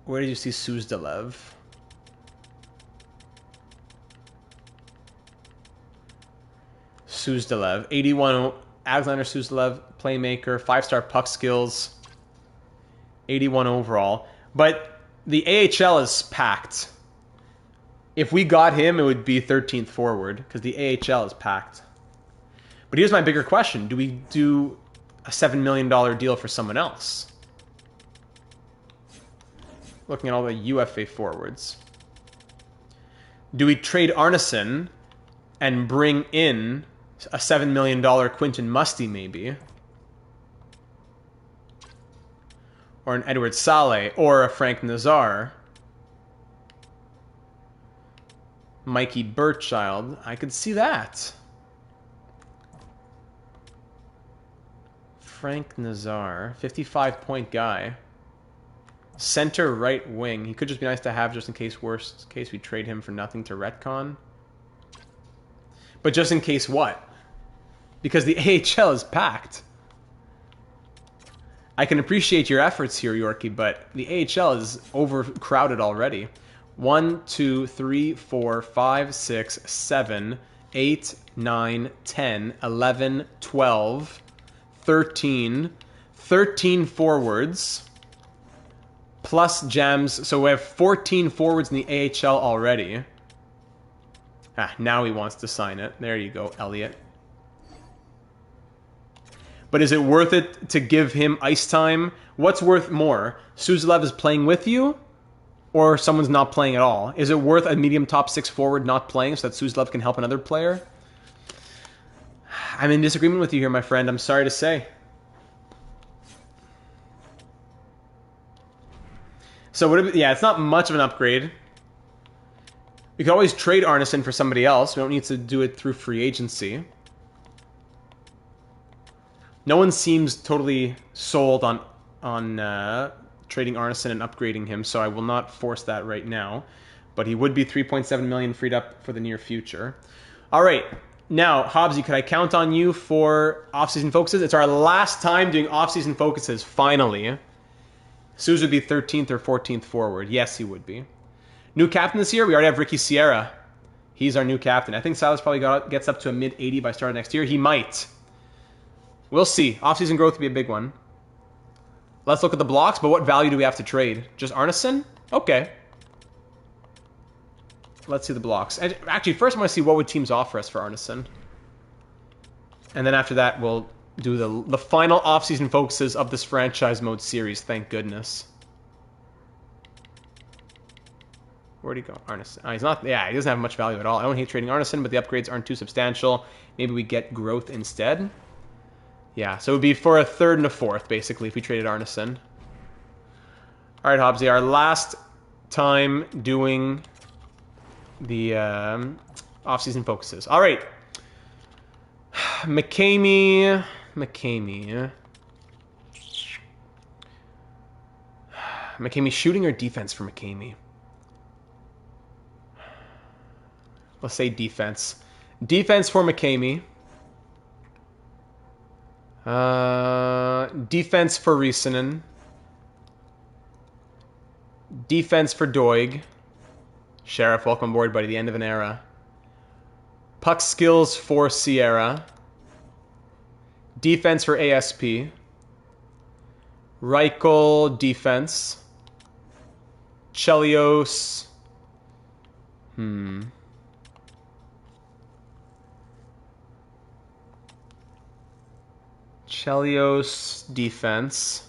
Where did you see Suzdalev? Suzdalev, 81, Alexander Suzdalev, playmaker, 5-star puck skills, 81 overall. But the AHL is packed. If we got him, it would be 13th forward because the AHL is packed. But here's my bigger question. Do we do a $7 million deal for someone else? Looking at all the UFA forwards. Do we trade Arneson and bring in a $7 million Quinton Musty maybe? Or an Edward Saleh or a Frank Nazar? Mikey Burchild. I could see that. Frank Nazar, 55-point guy. Center right wing. He could just be nice to have just in case, worst case, we trade him for nothing to retcon. But just in case what? Because the AHL is packed. I can appreciate your efforts here, Yorkie, but the AHL is overcrowded already. 1, 2, 3, 4, 5, 6, 7, 8, 9, 10, 11, 12, 13. 13 forwards. Plus gems, so we have 14 forwards in the AHL already. Now he wants to sign it. There you go, Elliot. But is it worth it to give him ice time? What's worth more? Suzulev is playing with you? Or someone's not playing at all? Is it worth a medium top 6 forward not playing so that Suzulev can help another player? I'm in disagreement with you here, my friend. I'm sorry to say. So, yeah, it's not much of an upgrade. We could always trade Arneson for somebody else. We don't need to do it through free agency. No one seems totally sold on trading Arneson and upgrading him, so I will not force that right now. But he would be 3.7 million freed up for the near future. All right. Now, Hobbsy, could I count on you for off-season focuses? It's our last time doing off-season focuses, finally. Suze would be 13th or 14th forward. Yes, he would be. New captain this year, we already have Ricky Sierra. He's our new captain. I think Silas probably gets up to a mid-80 by start of next year. He might. We'll see. Off-season growth would be a big one. Let's look at the blocks, but what value do we have to trade? Just Arneson? Okay. Let's see the blocks. Actually, first I want to see what would teams offer us for Arneson. And then after that, we'll do the final off-season focuses of this franchise mode series. Thank goodness. Where'd he go? Arneson. He's not. Yeah, he doesn't have much value at all. I don't hate trading Arneson, but the upgrades aren't too substantial. Maybe we get growth instead. Yeah, so it would be for a 3rd and a 4th, basically, if we traded Arneson. All right, Hobbsy, our last time doing the off-season focuses. All right. McCamey shooting or defense for McCamey? Let's say defense. Defense for McCamey. Defense for Risanen. Defense for Doig. Sheriff, welcome aboard, buddy. The end of an era. Puck skills for Sierra. Defense for ASP. Reichel, defense. Chelios. Chelios, defense.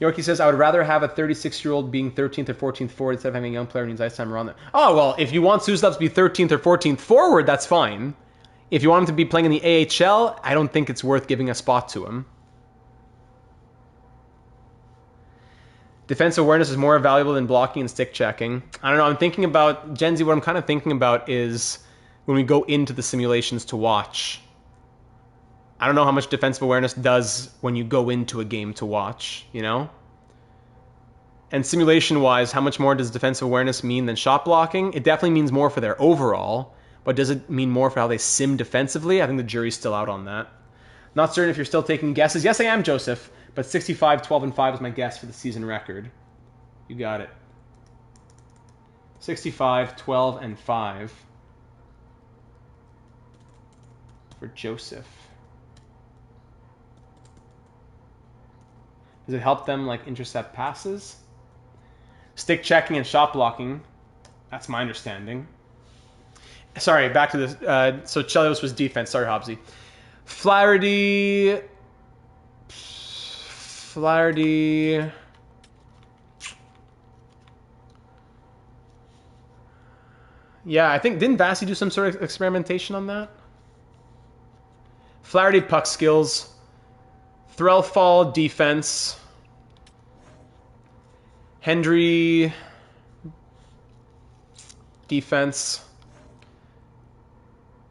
Yorkie says, I would rather have a 36-year-old being 13th or 14th forward instead of having a young player who needs ice time around there. Oh, well, if you want Suzdalev to be 13th or 14th forward, that's fine. If you want him to be playing in the AHL, I don't think it's worth giving a spot to him. Defensive awareness is more valuable than blocking and stick checking. I don't know. I'm thinking about, Gen Z, what I'm kind of thinking about is when we go into the simulations to watch. I don't know how much defensive awareness does when you go into a game to watch, you know? And simulation-wise, how much more does defensive awareness mean than shot blocking? It definitely means more for their overall, but does it mean more for how they sim defensively? I think the jury's still out on that. Not certain if you're still taking guesses. Yes, I am, Joseph. But 65, 12, and 5 is my guess for the season record. You got it. 65, 12, and 5 for Joseph. Does it help them like intercept passes? Stick checking and shot blocking. That's my understanding. Sorry, back to this. So Chelios was defense. Sorry, Hobbsy. Flaherty. Yeah, I think, didn't Vasi do some sort of experimentation on that? Flaherty puck skills. Threlfall defense. Hendry defense.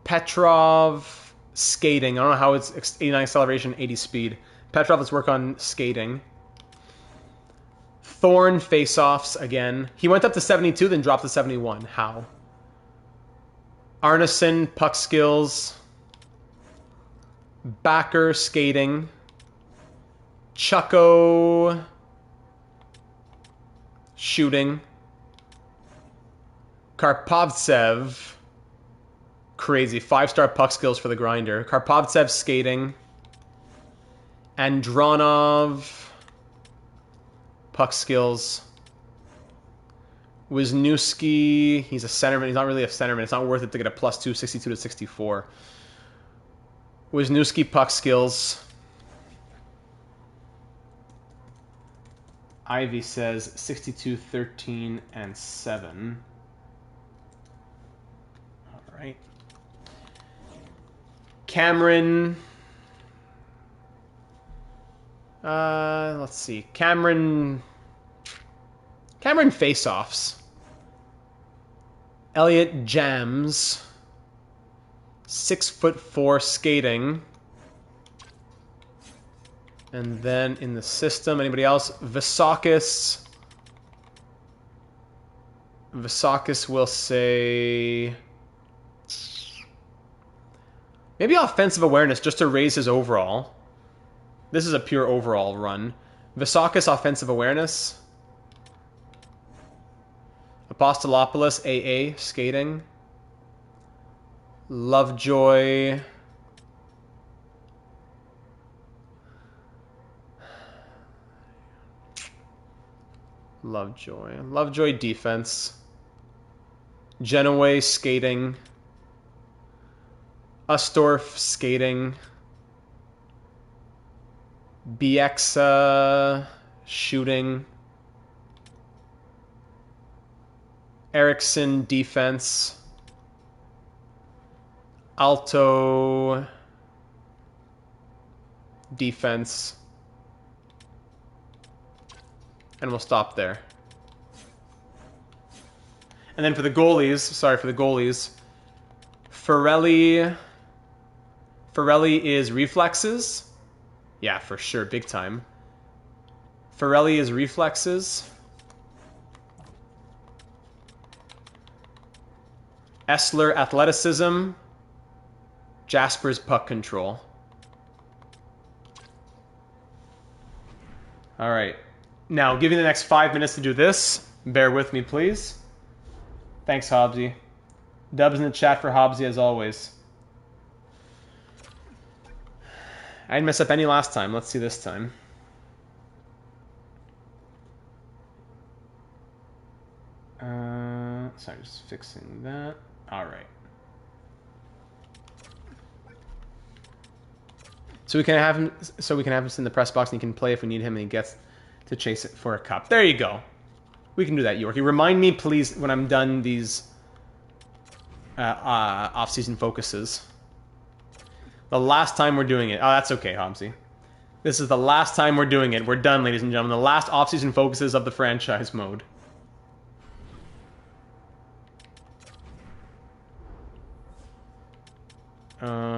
Petrov skating. I don't know how it's 89 acceleration, 80 speed. Petrov, let's work on skating. Thorn face-offs again. He went up to 72, then dropped to 71. How? Arneson, puck skills. Backer, skating. Chucko, shooting. Karpovtsev, crazy. 5-star puck skills for the grinder. Karpovtsev, skating. Andronov, puck skills. Wisniewski, he's a centerman. He's not really a centerman. It's not worth it to get a +2, 62 to 64. Wisniewski, puck skills. Ivy says 62, 13, and 7. All right. Cameron. Let's see. Cameron face-offs. Elliot Jams. 6'4" skating. And then in the system, anybody else? Visakis. Visakis will say maybe offensive awareness just to raise his overall. This is a pure overall run. Visakis offensive awareness. Apostolopoulos AA skating. Lovejoy. Lovejoy defense. Genoway skating. Ustorf skating. Bieksa shooting. Erickson defense. Alto defense. And we'll stop there. And then for the goalies, Ferrelli is reflexes. Yeah, for sure, big time. Ferrelli is reflexes. Essler athleticism. Jasper's puck control. All right. Now, give you the next 5 minutes to do this. Bear with me, please. Thanks, Hobbsy. Dubs in the chat for Hobbsy, as always. I didn't mess up any last time. Let's see this time. Sorry, just fixing that. All right. So we can have him in the press box, and he can play if we need him, and he gets to chase it for a cup. There you go. We can do that, Yorkie. Remind me, please, when I'm done these off-season focuses. The last time we're doing it. Oh, that's okay, Homsy. This is the last time we're doing it. We're done, ladies and gentlemen. The last offseason focuses of the franchise mode.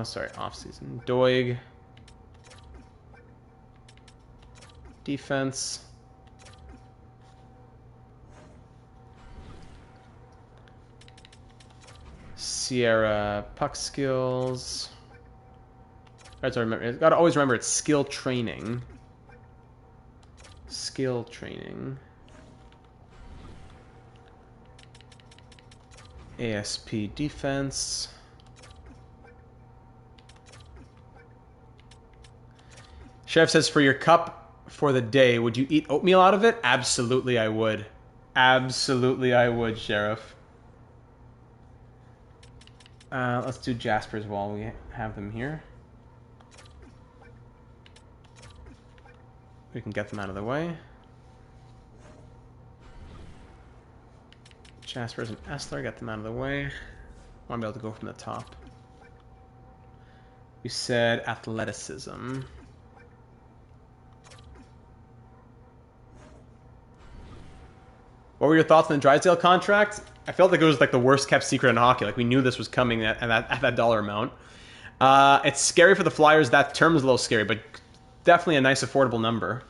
Sorry, offseason. Doig. Defense. Sierra puck skills. Gotta always remember it's skill training. Skill training. ASP defense. Sheriff says, for your cup for the day, would you eat oatmeal out of it? Absolutely, I would. Absolutely, I would, Sheriff. Let's do Jaspers while we have them here. We can get them out of the way. Jaspers and Essler, get them out of the way. I want to be able to go from the top. We said athleticism. What were your thoughts on the Drysdale contract? I felt like it was like the worst kept secret in hockey. Like we knew this was coming at that dollar amount. It's scary for the Flyers. That term's a little scary, but definitely a nice affordable number.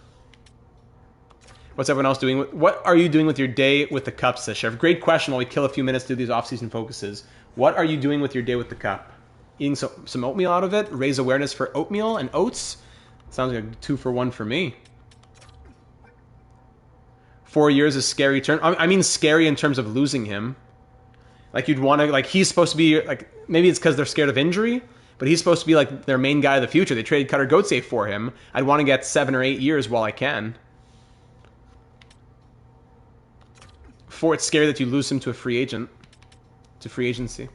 What's everyone else doing? What are you doing with your day with the cup, says Sheriff? Great question while we kill a few minutes to do these off-season focuses. What are you doing with your day with the cup? Eating some oatmeal out of it? Raise awareness for oatmeal and oats? Sounds like a 2-for-1 for me. 4 years is scary term. I mean scary in terms of losing him. Like you'd want to, like he's supposed to be, like maybe it's because they're scared of injury, but he's supposed to be like their main guy of the future. They traded Cutter Gauthier for him. I'd want to get 7 or 8 years while I can. 4, it's scary that you lose him to a free agent. To free agency.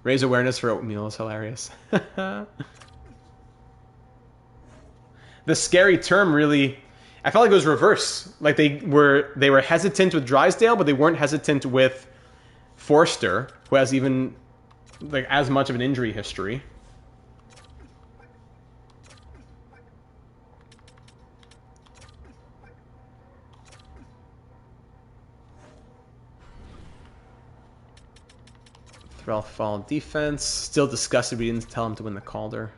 Raise awareness for oatmeal is hilarious. The scary term really, I felt like it was reverse. Like they were hesitant with Drysdale, but they weren't hesitant with Forster, who has even like as much of an injury history. Thrall fall defense. Still disgusted we didn't tell him to win the Calder.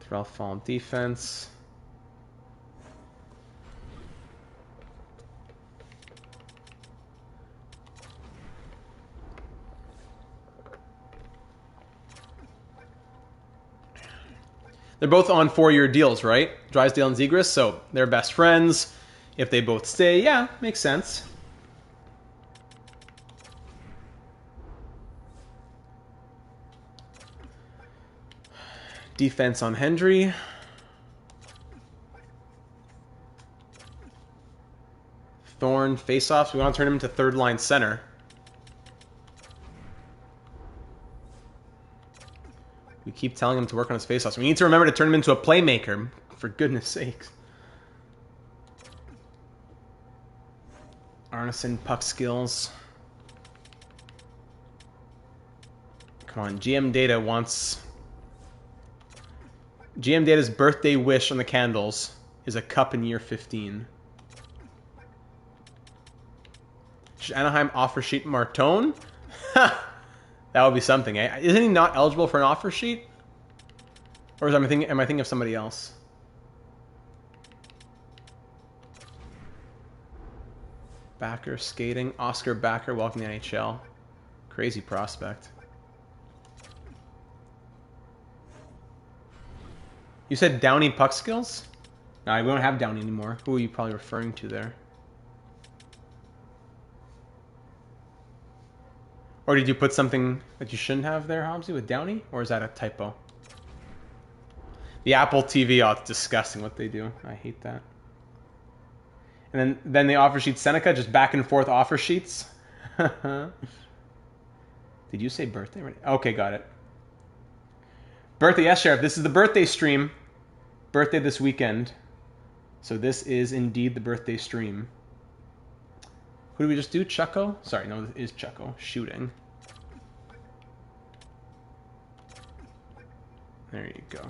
Thrall fall defense. They're both on 4-year deals, right? Drysdale and Zegras, so they're best friends. If they both stay, yeah, makes sense. Defense on Hendry. Thorne, face-offs. We want to turn him into third-line center. We keep telling him to work on his face-offs. We need to remember to turn him into a playmaker, for goodness sakes. Arneson, puck skills. Come on, GM Data wants... GM Data's birthday wish on the candles is a cup in year 15. Should Anaheim offer sheet Martone? That would be something, eh? Isn't he not eligible for an offer sheet? Or am I thinking of somebody else? Backer skating. Oscar Backer, welcome to the NHL. Crazy prospect. You said Downey puck skills? No, we don't have Downey anymore. Who are you probably referring to there? Or did you put something that you shouldn't have there, Hobbsy, with Downey? Or is that a typo? The Apple TV, oh, it's disgusting what they do. I hate that. And then the offer sheet Seneca, just back and forth offer sheets. Did you say birthday already? Okay, got it. Birthday, yes, Sheriff. This is the birthday stream. Birthday this weekend. So this is indeed the birthday stream. Who do we just do? Chucko? Sorry, no, it is Chucko. Shooting. There you go.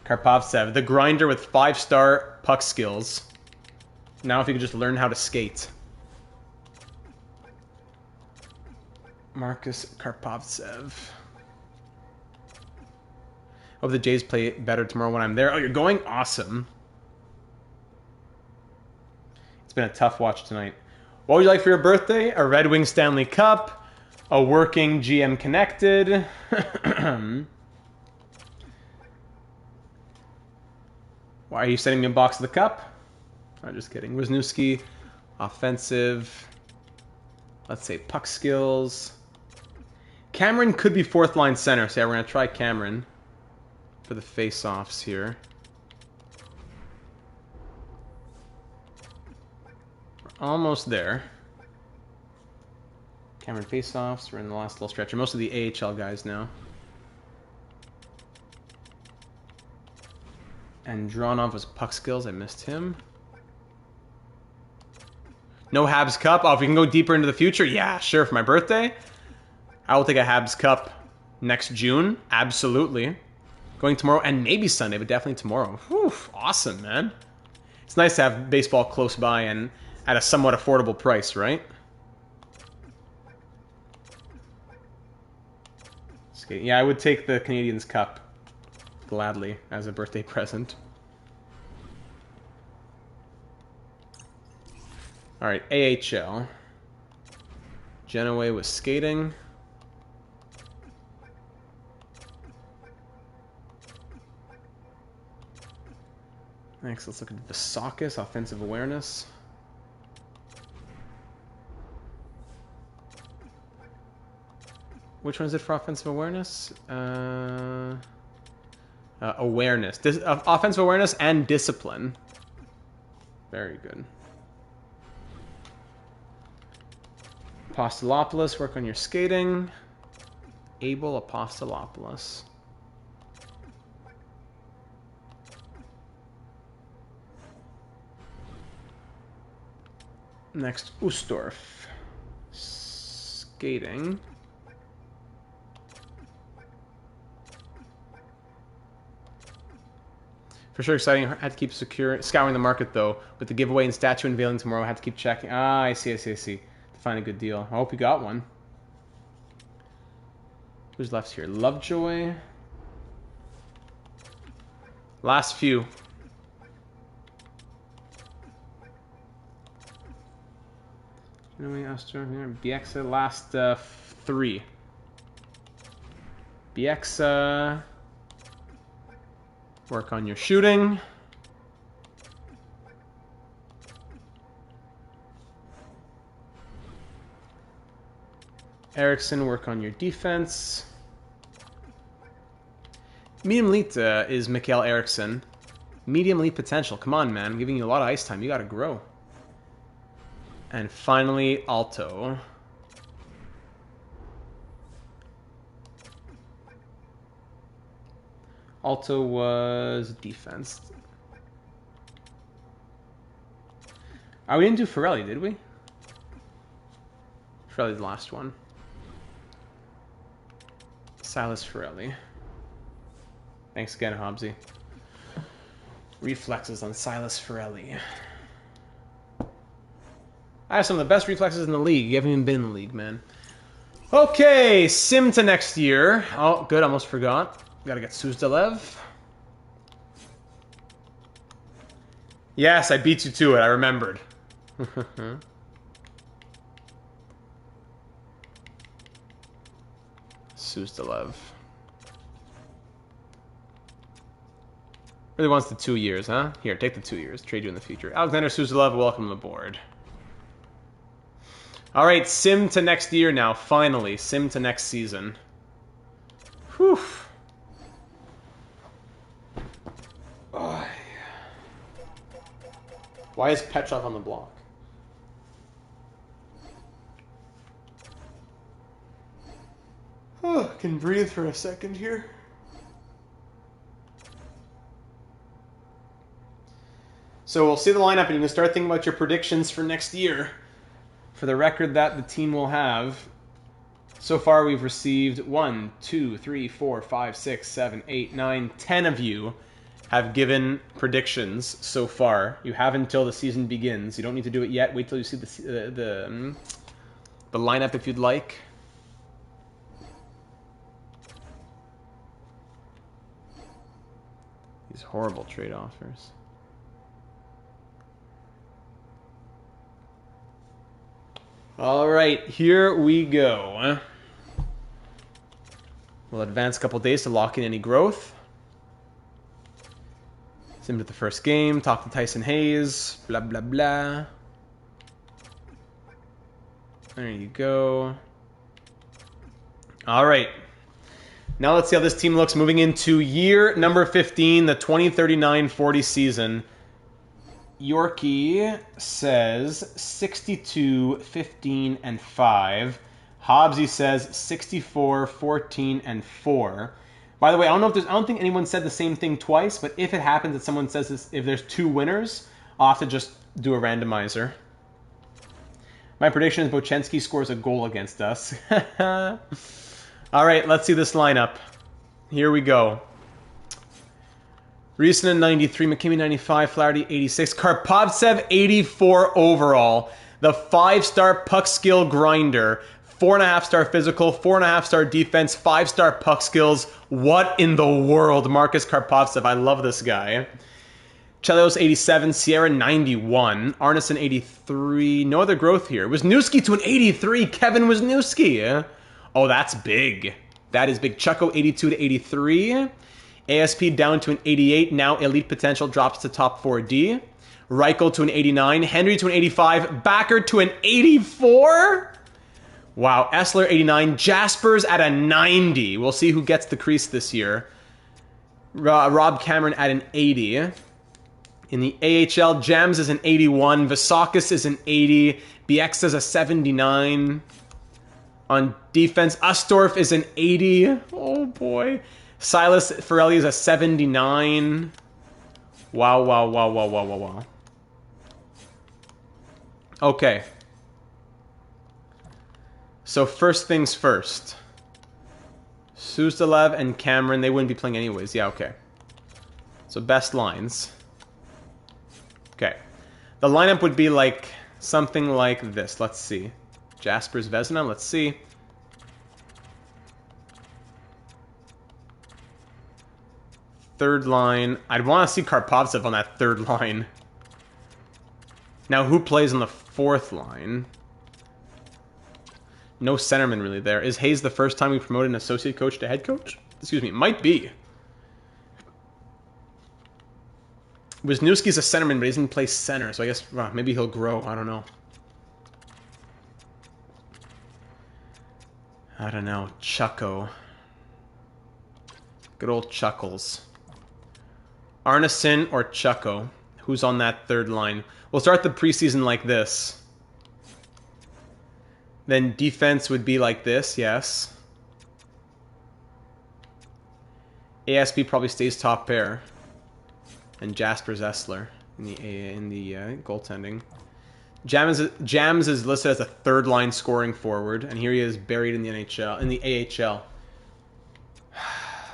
Karpovtsev, the grinder with 5-star puck skills. Now if you could just learn how to skate. Marcus Karpovtsev. Hope the Jays play better tomorrow when I'm there. Oh, you're going? Awesome. It's been a tough watch tonight. What would you like for your birthday? A Red Wing Stanley Cup. A working GM connected. Why are you sending me a box of the cup? I'm just kidding. Wisniewski, offensive. Let's say puck skills. Cameron could be 4th line center. So yeah, we're going to try Cameron for the face-offs here. We're almost there. Cameron face-offs. We're in the last little stretch. Most of the AHL guys now. And Dronov was puck skills. I missed him. No Habs Cup. Oh, if we can go deeper into the future, yeah, sure. For my birthday, I will take a Habs Cup next June. Absolutely. Going tomorrow and maybe Sunday, but definitely tomorrow. Whew, awesome, man. It's nice to have baseball close by and at a somewhat affordable price, right? Yeah, I would take the Canadiens Cup gladly as a birthday present. All right, AHL. Genoway was skating. Next, let's look at Vasakis, offensive awareness. Which one is it for offensive awareness? Awareness. Offensive awareness and discipline. Very good. Apostolopoulos, work on your skating. Abel Apostolopoulos. Next, Ustorf. Skating. For sure exciting. I had to keep scouring the market, though. With the giveaway and statue unveiling tomorrow, I had to keep checking. Ah, I see. To find a good deal. I hope you got one. Who's left here? Lovejoy. Last few. Bieksa, last 3. Bieksa. Work on your shooting. Eriksson, work on your defense. Medium elite is Mikael Eriksson. Medium elite potential. Come on, man. I'm giving you a lot of ice time. You got to grow. And finally, Alto. Alto was defense. Oh, we didn't do Forelli, did we? Forelli's the last one. Silas Forelli. Thanks again, Hobbsy. Reflexes on Silas Forelli. I have some of the best reflexes in the league. You haven't even been in the league, man. Okay, sim to next year. Oh, good, almost forgot. Gotta get Suzdalev. Yes, I beat you to it. I remembered. Suzdalev. Really wants the 2 years, huh? Here, take the 2 years. Trade you in the future. Alexander Suzdalev, welcome aboard. All right, sim to next year now. Finally, sim to next season. Whew. Oh. Why is Petrov on the block? Oh, can breathe for a second here. So we'll see the lineup, and you can start thinking about your predictions for next year. For the record that the team will have. So far, we've received 1, 2, 3, 4, 5, 6, 7, 8, 9, 10 of you have given predictions so far. You have until the season begins. You don't need to do it yet. Wait till you see the lineup if you'd like. These horrible trade offers. All right, here we go. We'll advance a couple days to lock in any growth. Sim to the first game, talk to Tyson Hayes, blah, blah, blah. There you go. All right. Now let's see how this team looks moving into year number 15, the 2039-40 season. Yorkie says 62, 15, and 5. Hobbsy says 64, 14, and 4. By the way, I don't think anyone said the same thing twice, but if it happens that someone says this, if there's 2 winners, I'll have to just do a randomizer. My prediction is Bochenski scores a goal against us. All right, let's see this lineup. Here we go. Risanen 93, McKinney 95, Flaherty 86, Karpovtsev 84 overall. The 5-star puck skill grinder. 4.5-star physical, 4.5-star defense, 5-star puck skills. What in the world? Marcus Karpovtsev. I love this guy. Chelios 87, Sierra 91, Arneson 83. No other growth here. Wisniewski to an 83. Kevin Wisniewski. Oh, that's big. That is big. Chucko 82 to 83. ASP down to an 88. Now elite potential drops to top 4D. Reichel to an 89. Henry to an 85. Backer to an 84. Wow, Essler 89, Jaspers at a 90. We'll see who gets the crease this year. Rob Cameron at an 80. In the AHL, Jams is an 81, Vasakis is an 80, BX is a 79. On defense, Ustorf is an 80. Oh boy. Silas Ferrelli is a 79. Wow, wow, wow, wow, wow, wow, wow. Okay. So first things first. Suzdalev and Cameron, they wouldn't be playing anyways. Yeah, okay. So best lines. Okay. The lineup would be like something like this. Let's see. Jaspers Vezina, let's see. Third line. I'd want to see Karpovtsev on that third line. Now, who plays on the fourth line? No centerman really there. Is Hayes the first time we promoted an associate coach to head coach? Excuse me, might be. Wisniewski's a centerman, but he doesn't play center, so I guess maybe he'll grow. I don't know. I don't know. Chucko. Good old Chuckles. Arneson or Chucko? Who's on that third line? We'll start the preseason like this. Then defense would be like this, yes. ASP probably stays top pair. And Jasper's Essler in the goaltending. Jams is listed as a third line scoring forward, and here he is buried in the NHL, in the AHL.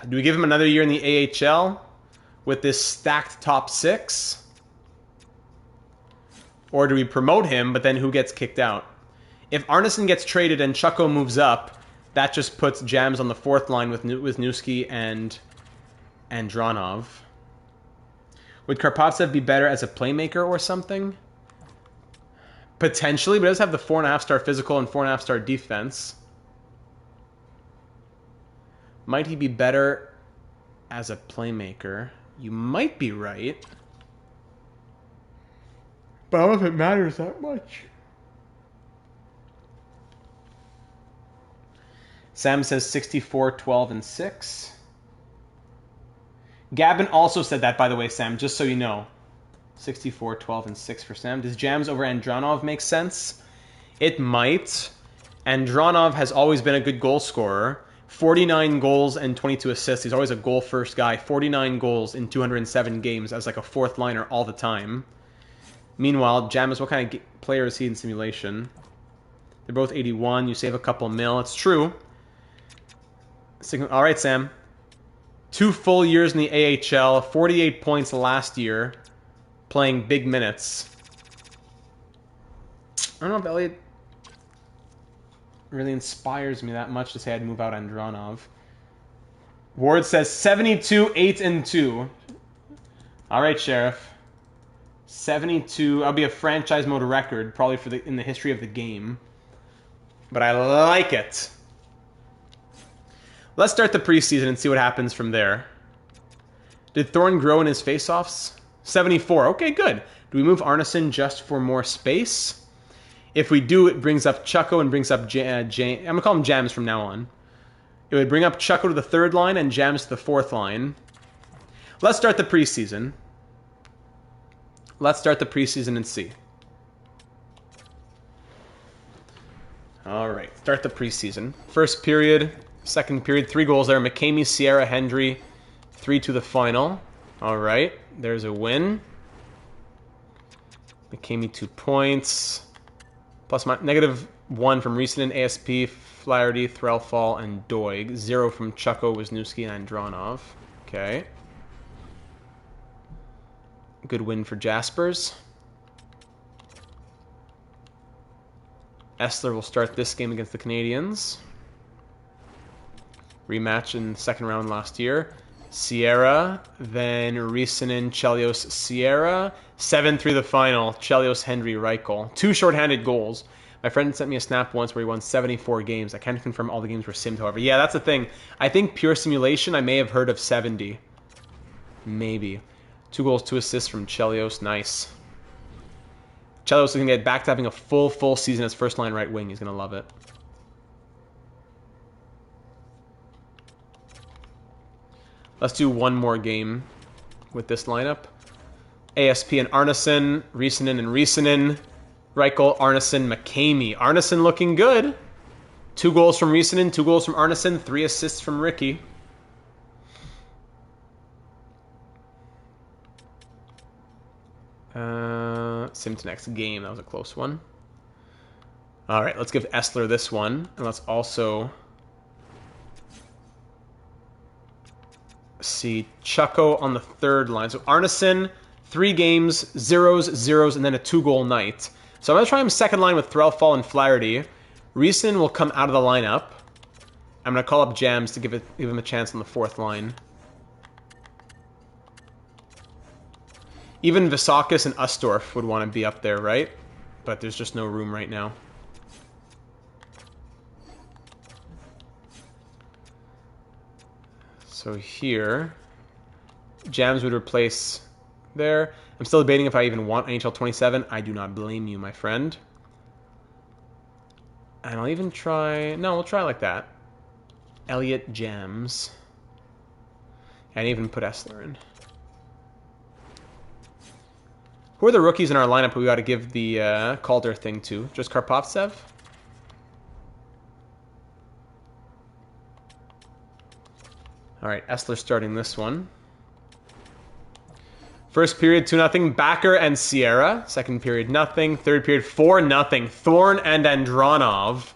Do we give him another year in the AHL with this stacked top 6? Or do we promote him, but then who gets kicked out? If Arneson gets traded and Chucko moves up, that just puts Jams on the fourth line with Wisniewski and Andronov. Would Karpovtsev be better as a playmaker or something? Potentially, but he does have the 4.5-star physical and 4.5-star defense. Might he be better as a playmaker? You might be right. But I don't know if it matters that much. Sam says 64, 12, and 6. Gavin also said that, by the way, Sam, just so you know. 64, 12, and 6 for Sam. Does Jams over Andronov make sense? It might. Andronov has always been a good goal scorer. 49 goals and 22 assists. He's always a goal-first guy. 49 goals in 207 games as like a fourth liner all the time. Meanwhile, Jams, what kind of player is he in simulation? They're both 81. You save a couple mil. It's true. All right, Sam. 2 full years in the AHL. 48 points last year. Playing big minutes. I don't know if Elliott really inspires me that much to say I'd move out Andronov. Ward says 72, 8, and 2. All right, Sheriff. 72. That'll be a franchise mode record, probably in the history of the game. But I like it. Let's start the preseason and see what happens from there. Did Thorne grow in his faceoffs? 74. Okay, good. Do we move Arneson just for more space? If we do, it brings up Chucko and brings up I'm going to call him Jams from now on. It would bring up Chucko to the 3rd line and Jams to the 4th line. Let's start the preseason. Let's start the preseason and see. All right, start the preseason. First period, second period, 3 goals there. McCamey, Sierra, Hendry, 3 to the final. All right, there's a win. McCamey 2 points. Plus -1 from Riesinen, ASP, Flaherty, Threlfall, and Doig. 0 from Chucko, Wisniewski, and Andronov. Okay. Good win for Jaspers. Essler will start this game against the Canadiens. Rematch in the 2nd round last year. Sierra, then Riesinen, Chelios, Sierra. 7-3 the final. Chelios, Hendry, Reichel. 2 shorthanded goals. My friend sent me a snap once where he won 74 games. I can't confirm all the games were simmed, however. Yeah, that's the thing. I think pure simulation, I may have heard of 70. Maybe. 2 goals, 2 assists from Chelios. Nice. Chelios is going to get back to having a full season as first-line right wing. He's going to love it. Let's do one more game with this lineup. ASP and Arneson, Riesinen and Riesinen, Reichel, Arneson, McCamey. Arneson looking good. 2 goals from Riesinen, 2 goals from Arneson, 3 assists from Ricky. Sim to next game. That was a close one. All right, let's give Essler this one. And let's also see Chucko on the 3rd line. So Arneson, 3 games, 0s, 0s, and then a 2-goal night. So I'm going to try him 2nd line with Threlfall and Flaherty. Riesinen will come out of the lineup. I'm going to call up Jams to give him a chance on the 4th line. Even Visakis and Ustorf would want to be up there, right? But there's just no room right now. So here, Jams would replace there. I'm still debating if I even want NHL 27. I do not blame you, my friend. And I'll even try... No, we'll try like that. Elliott, Jams. And even put Essler in. Who are the rookies in our lineup we got to give the Calder thing to? Just Karpovtsev? All right, Essler starting this one. First period, 2-0, Backer and Sierra. Second period, nothing. Third period, 4-0, Thorne and Andronov.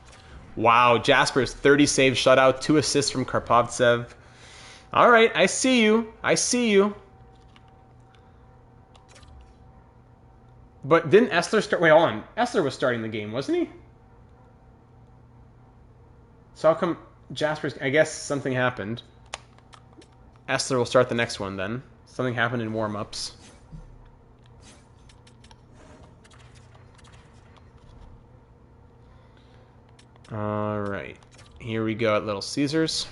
Wow, Jasper's 30 save shutout, 2 assists from Karpovtsev. All right, I see you. I see you. But didn't Essler start... Wait, hold on. Essler was starting the game, wasn't he? So how come Jasper's... I guess something happened. Essler will start the next one then. Something happened in warm-ups. All right. Here we go at Little Caesars.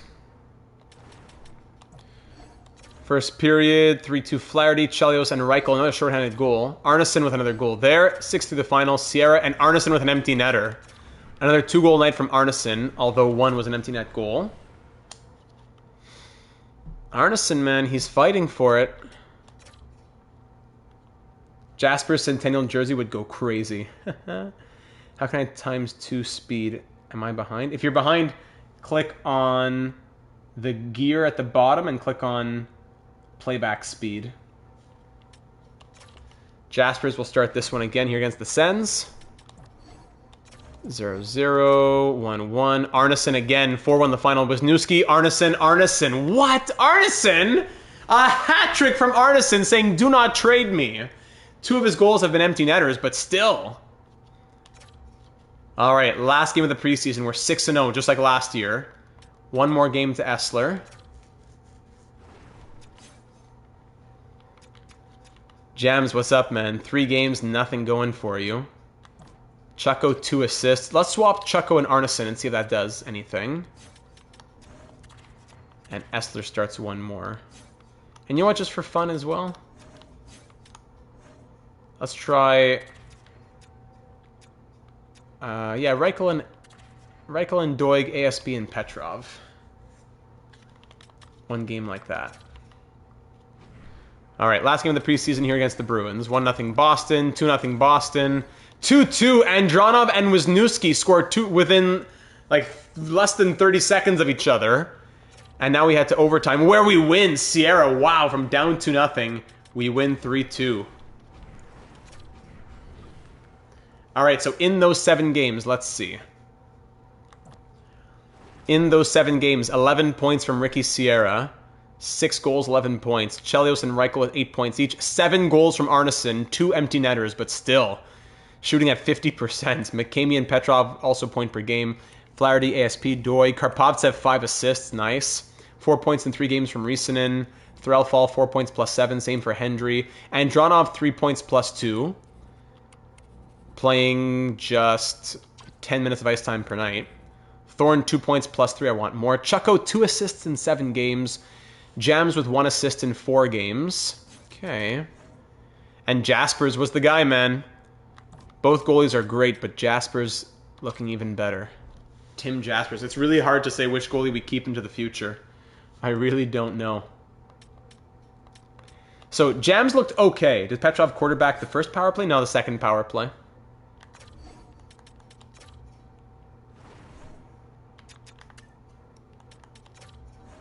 First period, 3-2 Flaherty, Chelios, and Reichel, another shorthanded goal. Arneson with another goal there. 6-3 the final. Sierra and Arneson with an empty netter. Another 2-goal night from Arneson, although one was an empty net goal. Arneson, man, he's fighting for it. Jasper's Centennial jersey would go crazy. How can I times 2 speed? Am I behind? If you're behind, click on the gear at the bottom and click on playback speed. Jaspers will start this one again here against the Sens. 0-0, 1-1. Arneson again, 4-1 the final. Wisniewski, Arneson. What? Arneson? A hat trick from Arneson saying, do not trade me. 2 of his goals have been empty netters, but still. All right, last game of the preseason. We're 6-0, just like last year. 1 more game to Essler. Jams, what's up, man? 3 games, nothing going for you. Chucko, 2 assists. Let's swap Chucko and Arneson and see if that does anything. And Essler starts 1 more. And you know what, just for fun as well? Let's try... yeah, Reichel and Doig, ASB, and Petrov. 1 game like that. All right, last game of the preseason here against the Bruins. 1-0 Boston, 2-0 Boston, 2-2. Andronov and Wisniewski scored 2 within like less than 30 seconds of each other. And now we head to overtime where we win. Sierra, wow, from down 2-0, we win 3-2. All right, so in those 7 games, let's see. In those 7 games, 11 points from Ricky Sierra. 6 goals, 11 points. Chelios and Reichel with 8 points each. 7 goals from Arneson, 2 empty netters, but still shooting at 50%. McCamey and Petrov also point per game. Flaherty, ASP, Doig. Karpovtsev, 5 assists, nice. 4 points in 3 games from Risanen. Threlfall, 4 points plus 7, same for Hendry. Andronov, 3 points plus 2. Playing just 10 minutes of ice time per night. Thorne, 2 points plus 3, I want more. Chucko, 2 assists in 7 games. Jams with 1 assist in 4 games. Okay. And Jaspers was the guy, man. Both goalies are great, but Jaspers looking even better. Tim Jaspers. It's really hard to say which goalie we keep into the future. I really don't know. So, Jams looked okay. Did Petrov quarterback the first power play? No, the second power play.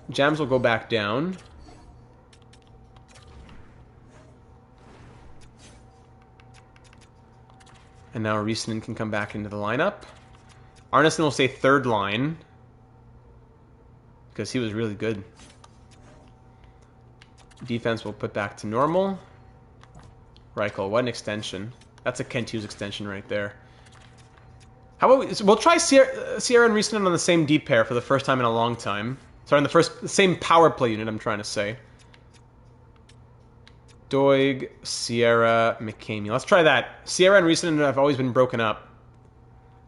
Jams will go back down. And now Risanen can come back into the lineup. Arneson will stay 3rd line. Because he was really good. Defense will put back to normal. Reichel, what an extension. That's a Kent Hughes extension right there. How about we'll try Sierra and Risanen on the same deep pair for the first time in a long time. Sorry, on the same power play unit, I'm trying to say. Doig, Sierra, McCamey. Let's try that. Sierra and Risanen have always been broken up.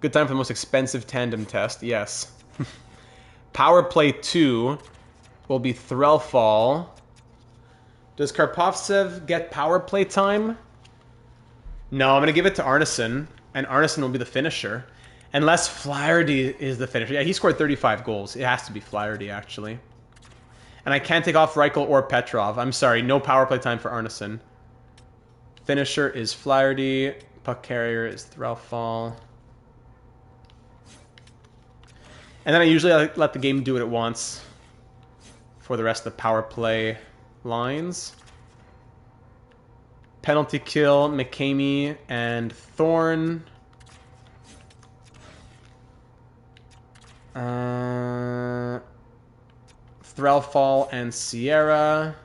Good time for the most expensive tandem test, yes. Power play 2 will be Threlfall. Does Karpovtsev get power play time? No, I'm going to give it to Arneson, and Arneson will be the finisher. Unless Flaherty is the finisher. Yeah, he scored 35 goals. It has to be Flaherty, actually. And I can't take off Reichel or Petrov. I'm sorry, no power play time for Arneson. Finisher is Flaherty. Puck carrier is Threlfall. And then I usually let the game do what it wants for the rest of the power play lines. Penalty kill, McCamey and Thorne. Threlfall and Sierra.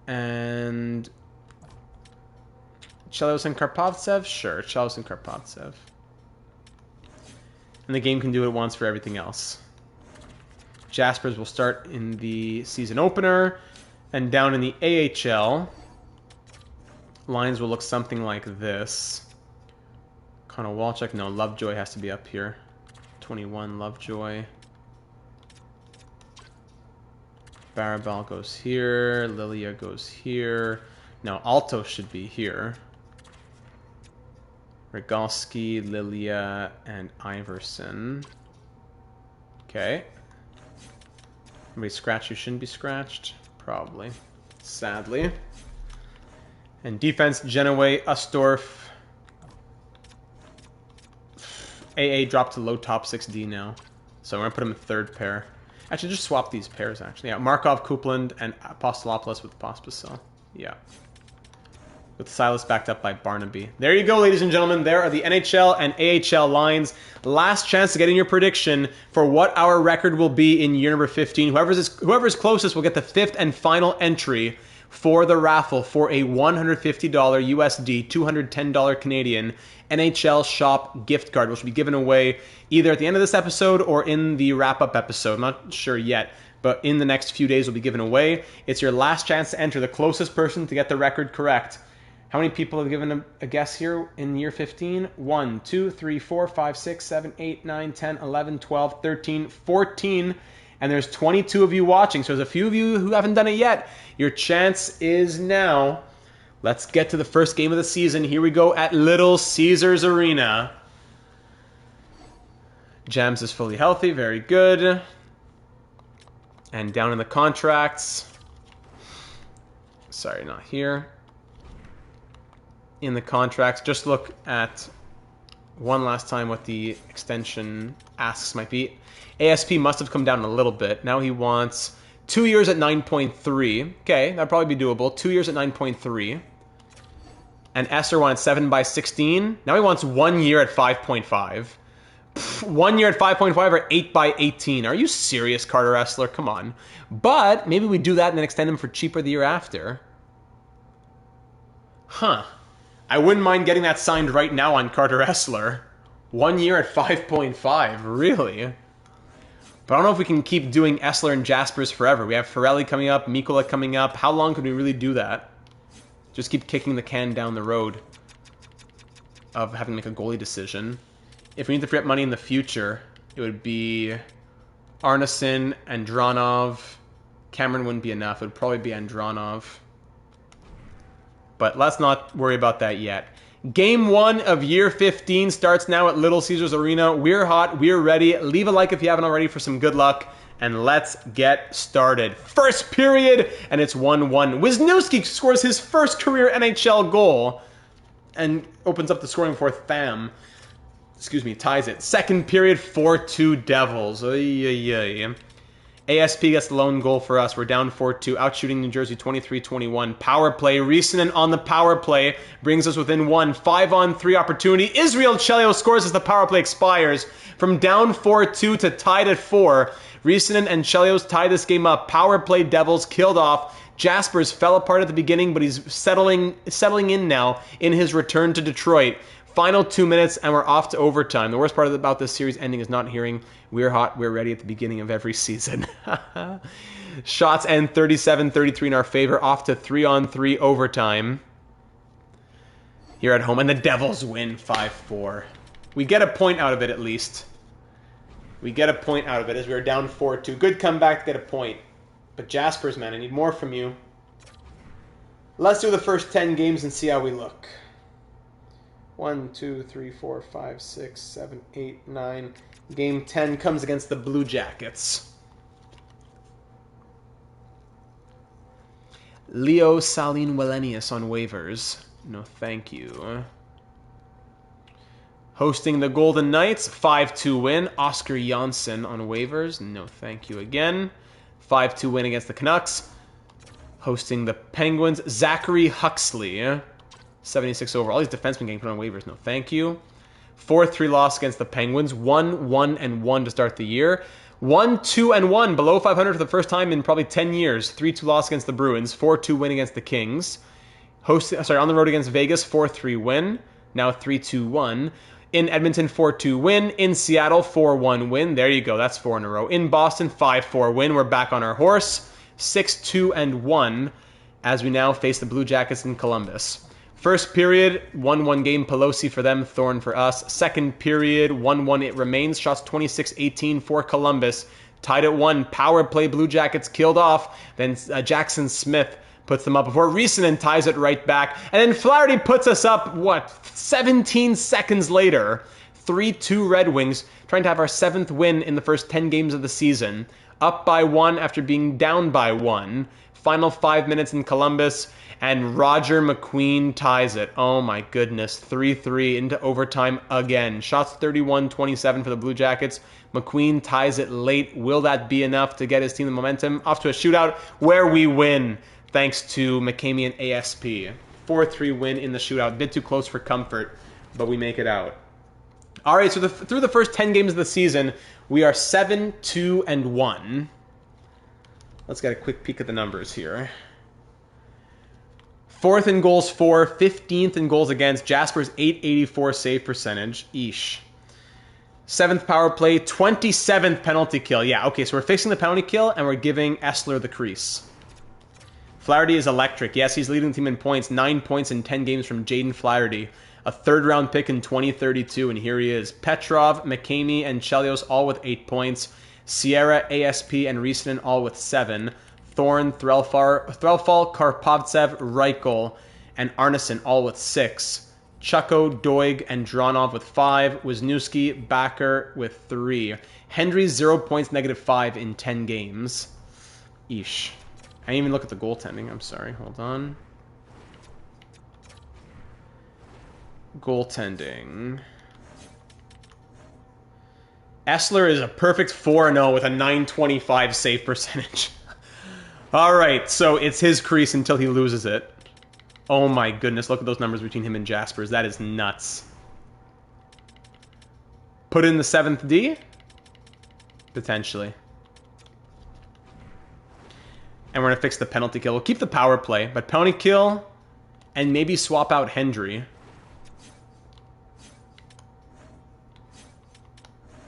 And Chelios and Karpovtsev? Sure, Chelios and Karpovtsev. And the game can do what it wants for everything else. Jaspers will start in the season opener. And down in the AHL, lines will look something like this. Connor Walchuk, no, Lovejoy has to be up here. 21, Lovejoy. Barabal goes here. Lilia goes here. Now, Alto should be here. Rogalski, Lilia, and Iverson. Okay. Anybody scratch who shouldn't be scratched? Probably. Sadly. And defense, Genoway, Ustorf. AA dropped to low top 6D now. So I'm going to put him in 3rd pair. Actually, just swap these pairs, actually. Yeah, Markov, Coupland, and Apostolopoulos with Pospisil. Yeah. with Silas backed up by Barnaby. There you go, ladies and gentlemen. There are the NHL and AHL lines. Last chance to get in your prediction for what our record will be in year number 15. Whoever's closest will get the 5th and final entry for the raffle for a $150 USD, $210 Canadian NHL Shop gift card, which will be given away either at the end of this episode or in the wrap-up episode. I'm not sure yet, but in the next few days will be given away. It's your last chance to enter. The closest person to get the record correct. How many people have given a guess here in year 15? 1, 2, 3, 4, 5, 6, 7, 8, 9, 10, 11, 12, 13, 14. And there's 22 of you watching, so there's a few of you who haven't done it yet. Your chance is now. Let's get to the first game of the season. Here we go at Little Caesars Arena. Jams is fully healthy. Very good. And down in the contracts. Sorry, not here. In the contracts, just look at one last time what the extension asks might be. ASP must have come down a little bit. Now he wants 2 years at 9.3. Okay, that'd probably be doable. 2 years at 9.3. And Esser wanted 7 by 16. Now he wants 1 year at 5.5. 1 year at 5.5 or 8 by 18. Are you serious, Carter Essler? Come on. But maybe we do that and then extend him for cheaper the year after. Huh. I wouldn't mind getting that signed right now on Carter Essler. 1 year at 5.5. Really? But I don't know if we can keep doing Essler and Jaspers forever. We have Ferrelli coming up, Mikola coming up. How long could we really do that? Just keep kicking the can down the road of having to make a goalie decision. If we need to free up money in the future, it would be Arneson, Andronov. Cameron wouldn't be enough. It would probably be Andronov. But let's not worry about that yet. Game 1 of year 15 starts now at Little Caesars Arena. We're hot. We're ready. Leave a like if you haven't already for some good luck. And let's get started. First period, and it's 1-1. Wisniewski scores his first career NHL goal and opens up the scoring before Tham, ties it. Second period, 4-2 Devils. ASP gets the lone goal for us. We're down 4-2, outshooting New Jersey 23-21. Power play. Risanen on the power play brings us within 1. 5-on-3 opportunity. Israel Chelio scores as the power play expires. From down 4-2 to tied at 4. Risanen and Chelios tie this game up. Power play Devils killed off. Jaspers fell apart at the beginning, but he's settling in now in his return to Detroit. Final 2 minutes, and we're off to overtime. The worst part about this series ending is not hearing "We're hot, we're ready" at the beginning of every season. Shots end 37-33 in our favor, off to 3-on-3 overtime. Here at home, and the Devils win 5-4. We get a point out of it, at least. We get a point out of it as we are down 4-2. Good comeback to get a point. But Jaspers, man, I need more from you. Let's do the first 10 games and see how we look. 1, 2, 3, 4, 5, 6, 7, 8, 9. Game 10 comes against the Blue Jackets. Leo Salin Wellenius on waivers. No, thank you. Hosting the Golden Knights, 5-2 win. Oscar Janssen on waivers. No, thank you again. 5-2 win against the Canucks. Hosting the Penguins, Zachary Huxley. 76 overall. All these defensemen getting put on waivers. No, thank you. 4-3 loss against the Penguins. 1-1-1 to start the year. 1-2-1 below 500 for the first time in probably 10 years. 3-2 loss against the Bruins. 4-2 win against the Kings. On the road against Vegas, 4-3 win. Now 3-2-1. In Edmonton, 4-2 win. In Seattle, 4-1 win. There you go. That's 4 in a row. In Boston, 5-4 win. We're back on our horse. 6-2-1 as we now face the Blue Jackets in Columbus. First period, 1-1 game. Pelosi for them, Thorne for us. Second period, 1-1 it remains. Shots 26-18 for Columbus. Tied at 1. Power play Blue Jackets killed off. Then Jackson Smith puts them up before Risanen ties it right back. And then Flaherty puts us up, 17 seconds later. 3-2 Red Wings, trying to have our 7th win in the first 10 games of the season. Up by 1 after being down by 1. Final 5 minutes in Columbus, and Roger McQueen ties it. Oh my goodness, 3-3 into overtime again. Shots 31-27 for the Blue Jackets. McQueen ties it late. Will that be enough to get his team the momentum? Off to a shootout where we win, thanks to McCamey and ASP. 4-3 win in the shootout. A bit too close for comfort, but we make it out. All right, so through the first 10 games of the season, we are 7-2-1. Let's get a quick peek at the numbers here. 4th in goals for, 15th in goals against. Jasper's .884 save percentage. Eesh. 7th power play, 27th penalty kill. Yeah, okay, so we're fixing the penalty kill, and we're giving Essler the crease. Flaherty is electric. Yes, he's leading the team in points. 9 points in 10 games from Jaden Flaherty. A 3rd-round pick in 2032, and here he is. Petrov, McCamey, and Chelios all with 8 points. Sierra, ASP, and Riesinen all with 7. Thorn, Threlfall, Karpovtsev, Reichel, and Arneson all with 6. Chucko, Doig, and Dronov with 5. Wisniewski, Backer with 3. Hendry, 0 points, -5 in 10 games. Eesh. I didn't even look at the goaltending. I'm sorry. Hold on. Goaltending. Essler is a perfect 4-0 with a .925 save percentage. All right, so it's his crease until he loses it. Oh my goodness, look at those numbers between him and Jaspers. That is nuts. Put in the 7th D? Potentially. And we're going to fix the penalty kill. We'll keep the power play, but penalty kill and maybe swap out Hendry.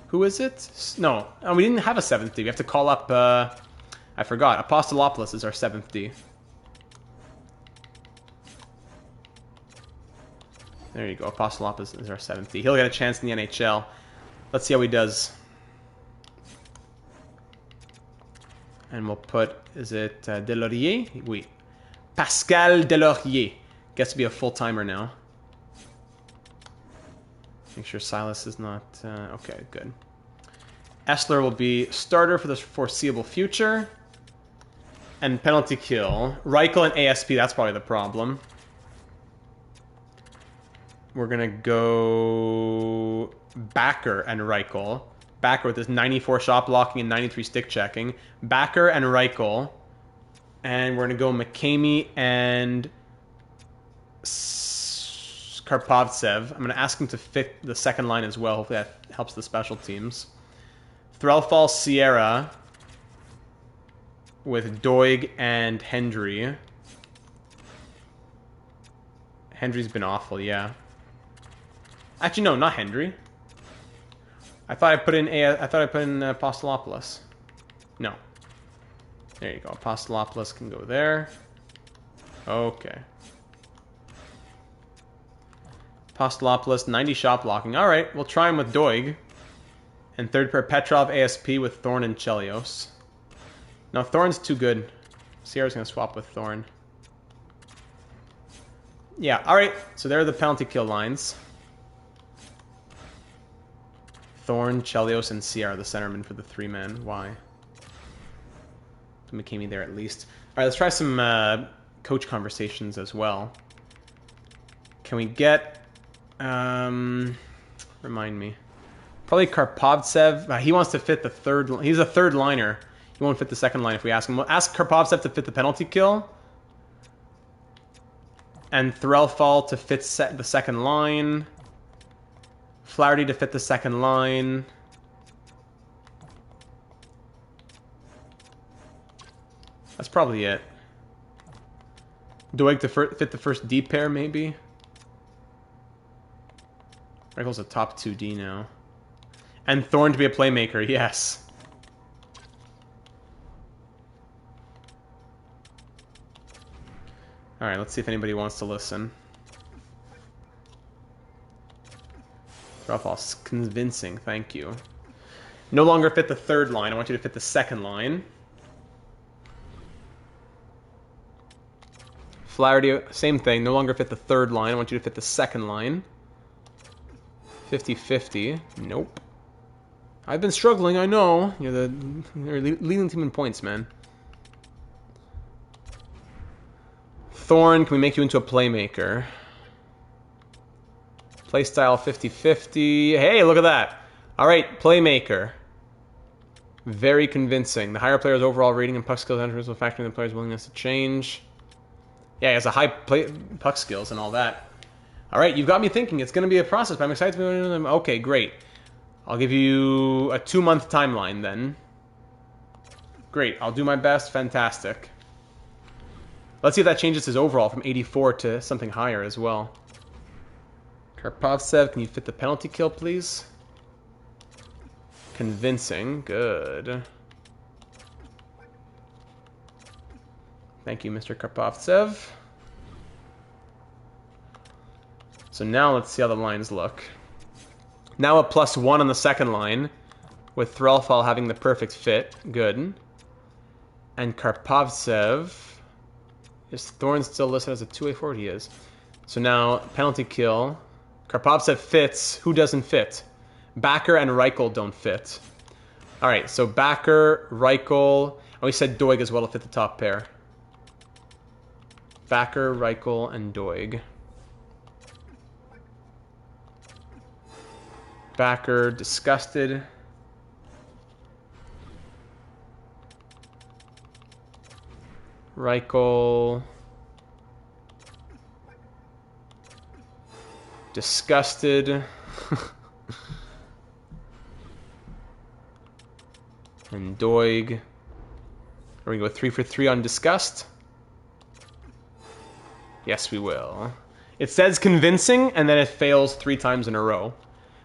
Who is it? No, we didn't have a 7th D. We have to call up, I forgot. Apostolopoulos is our 7th D. There you go. Apostolopoulos is our 7th D. He'll get a chance in the NHL. Let's see how he does. And we'll put, is it Delaurier? Oui. Pascal Delaurier. Gets to be a full-timer now. Make sure Silas is not... okay, good. Essler will be starter for the foreseeable future. And penalty kill. Reichel and ASP, that's probably the problem. We're going to go Backer and Reichel. Backer with his 94 shot blocking and 93 stick checking. Backer and Reichel. And we're going to go McCamey and Karpovtsev. I'm going to ask him to fit the second line as well. Hopefully that helps the special teams. Threlfall, Sierra with Doig and Hendry. Hendry's been awful, yeah. Actually, no, not Hendry. I thought I put in Apostolopoulos. No. There you go. Apostolopoulos can go there. Okay. Apostolopoulos, 90 shot blocking. All right, we'll try him with Doig. And third pair, Petrov, ASP with Thorn and Chelios. No, Thorn's too good. Sierra's going to swap with Thorn. Yeah, all right. So there are the penalty kill lines. Thorn, Chelios, and Sierra, the centerman for the 3-man. Why? McCamey there at least. All right, let's try some coach conversations as well. Can we get... remind me. Probably Karpovtsev. He wants to fit the third... He's a third liner. He won't fit the second line if we ask him. We'll ask Karpovtsev to fit the penalty kill. And Threlfall to fit the second line. Flaherty to fit the second line. That's probably it. Doig to fit the first D pair, maybe? Reichel's a top 2D now. And Thorn to be a playmaker, yes. Alright, let's see if anybody wants to listen. Threlfall's convincing, thank you. No longer fit the third line, I want you to fit the second line. Flaherty, same thing, no longer fit the third line, I want you to fit the second line. 50-50, nope. I've been struggling, I know. You're leading team in points, man. Thorn, can we make you into a playmaker? Playstyle 50-50. Hey, look at that. All right, playmaker. Very convincing. The higher player's overall rating and puck skills enters will factor in the player's willingness to change. Yeah, he has a high puck skills and all that. All right, you've got me thinking. It's going to be a process, but I'm excited to be one of them. Okay, great. I'll give you a 2-month timeline then. Great, I'll do my best. Fantastic. Let's see if that changes his overall from 84 to something higher as well. Karpovtsev, can you fit the penalty kill, please? Convincing. Good. Thank you, Mr. Karpovtsev. So now let's see how the lines look. Now a +1 on the second line, with Threlfall having the perfect fit. Good. And Karpovtsev... Is Thorne still listed as a 2-way forward? He is. So now, penalty kill. Karpovtsev fits. Who doesn't fit? Backer and Reichel don't fit. Alright, so Backer, Reichel... Oh, we said Doig as well to fit the top pair. Backer, Reichel, and Doig. Backer, disgusted. Reichel. Disgusted. And Doig. Are we going to go 3 for 3 on disgust? Yes, we will. It says convincing, and then it fails 3 times in a row.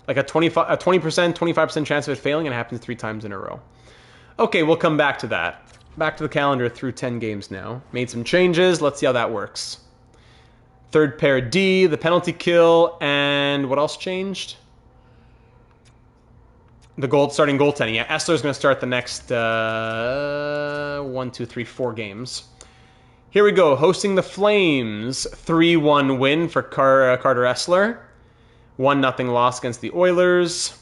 Like a 20%, 25% chance of it failing, and it happens 3 times in a row. Okay, we'll come back to that. Back to the calendar through 10 games now. Made some changes. Let's see how that works. Third pair D, the penalty kill, and what else changed? The starting goaltending. Yeah, Essler's going to start the next 1, 2, 3, 4 games. Here we go. Hosting the Flames. 3-1 win for Carter Essler. 1-0 loss against the Oilers.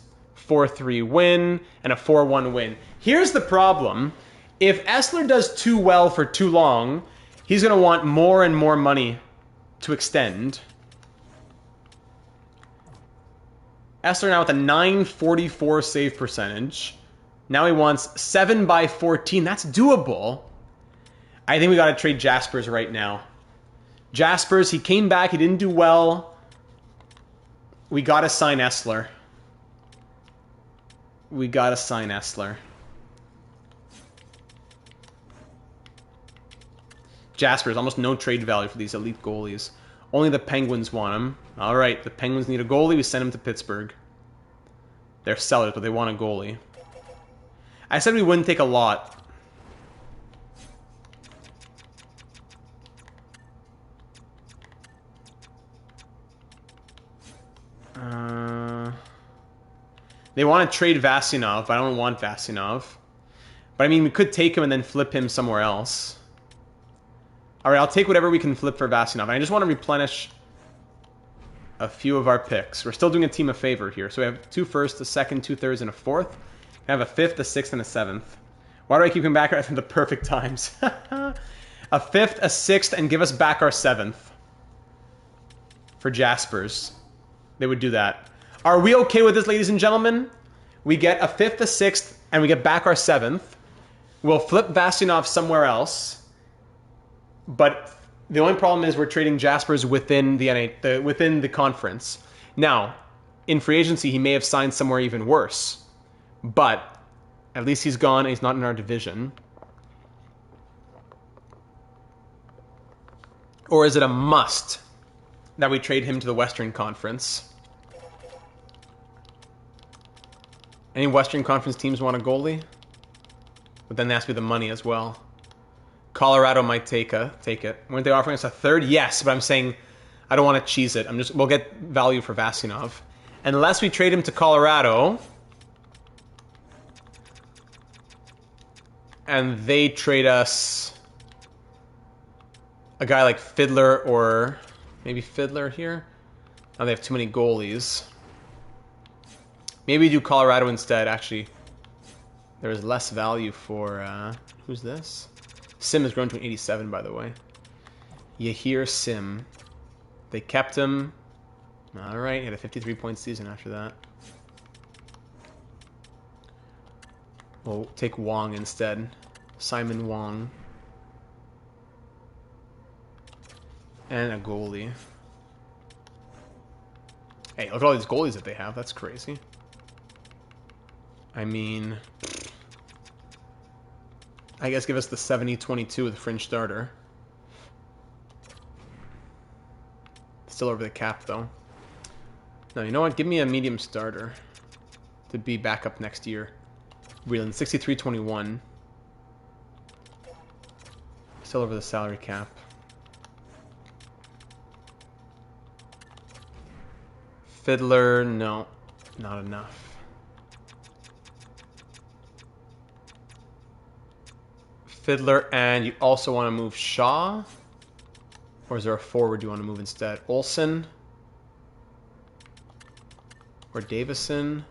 4-3 win. And a 4-1 win. Here's the problem. If Essler does too well for too long, he's going to want more and more money to extend. Essler now with a .944 save percentage. Now he wants 7/14. That's doable. I think we got to trade Jaspers right now. Jaspers, he came back. He didn't do well. We got to sign Essler. We got to sign Essler. Jaspers, almost no trade value for these elite goalies. Only the Penguins want him. All right, the Penguins need a goalie. We send him to Pittsburgh. They're sellers, but they want a goalie. I said we wouldn't take a lot. They want to trade Vasinov, but I don't want Vasinov. But I mean, we could take him and then flip him somewhere else. All right, I'll take whatever we can flip for Vasinov. I just want to replenish a few of our picks. We're still doing a team a favor here. So we have 2 firsts, a second, 2 thirds, and a fourth. We have a 5th, a 6th, and a 7th. Why do I keep him back at the perfect times? A 5th, a 6th, and give us back our 7th. For Jaspers. They would do that. Are we okay with this, ladies and gentlemen? We get a 5th, a 6th, and we get back our 7th. We'll flip Vasinov somewhere else. But the only problem is we're trading Jaspers within within the conference. Now, in free agency, he may have signed somewhere even worse. But at least he's gone and he's not in our division. Or is it a must that we trade him to the Western Conference? Any Western Conference teams want a goalie? But then there has to be the money as well. Colorado might take it. Weren't they offering us a 3rd? Yes, but I'm saying I don't want to cheese it. We'll get value for Vasinov. Unless we trade him to Colorado and they trade us a guy like Fiddler or maybe Fiddler here. Oh, they have too many goalies. Maybe do Colorado instead. Actually, there is less value for who's this? Sim has grown to an 87, by the way. Yahir Sim. They kept him. All right, he had a 53-point season after that. We'll take Wong instead. Simon Wong. And a goalie. Hey, look at all these goalies that they have. That's crazy. I mean, I guess give us the 70-22 with a fringe starter. Still over the cap, though. No, you know what? Give me a medium starter to be back up next year. Breland, 63-21. Still over the salary cap. Fiddler, no, not enough. Fiddler, and you also want to move Shaw? Or is there a forward you want to move instead? Olsen? Or Davison?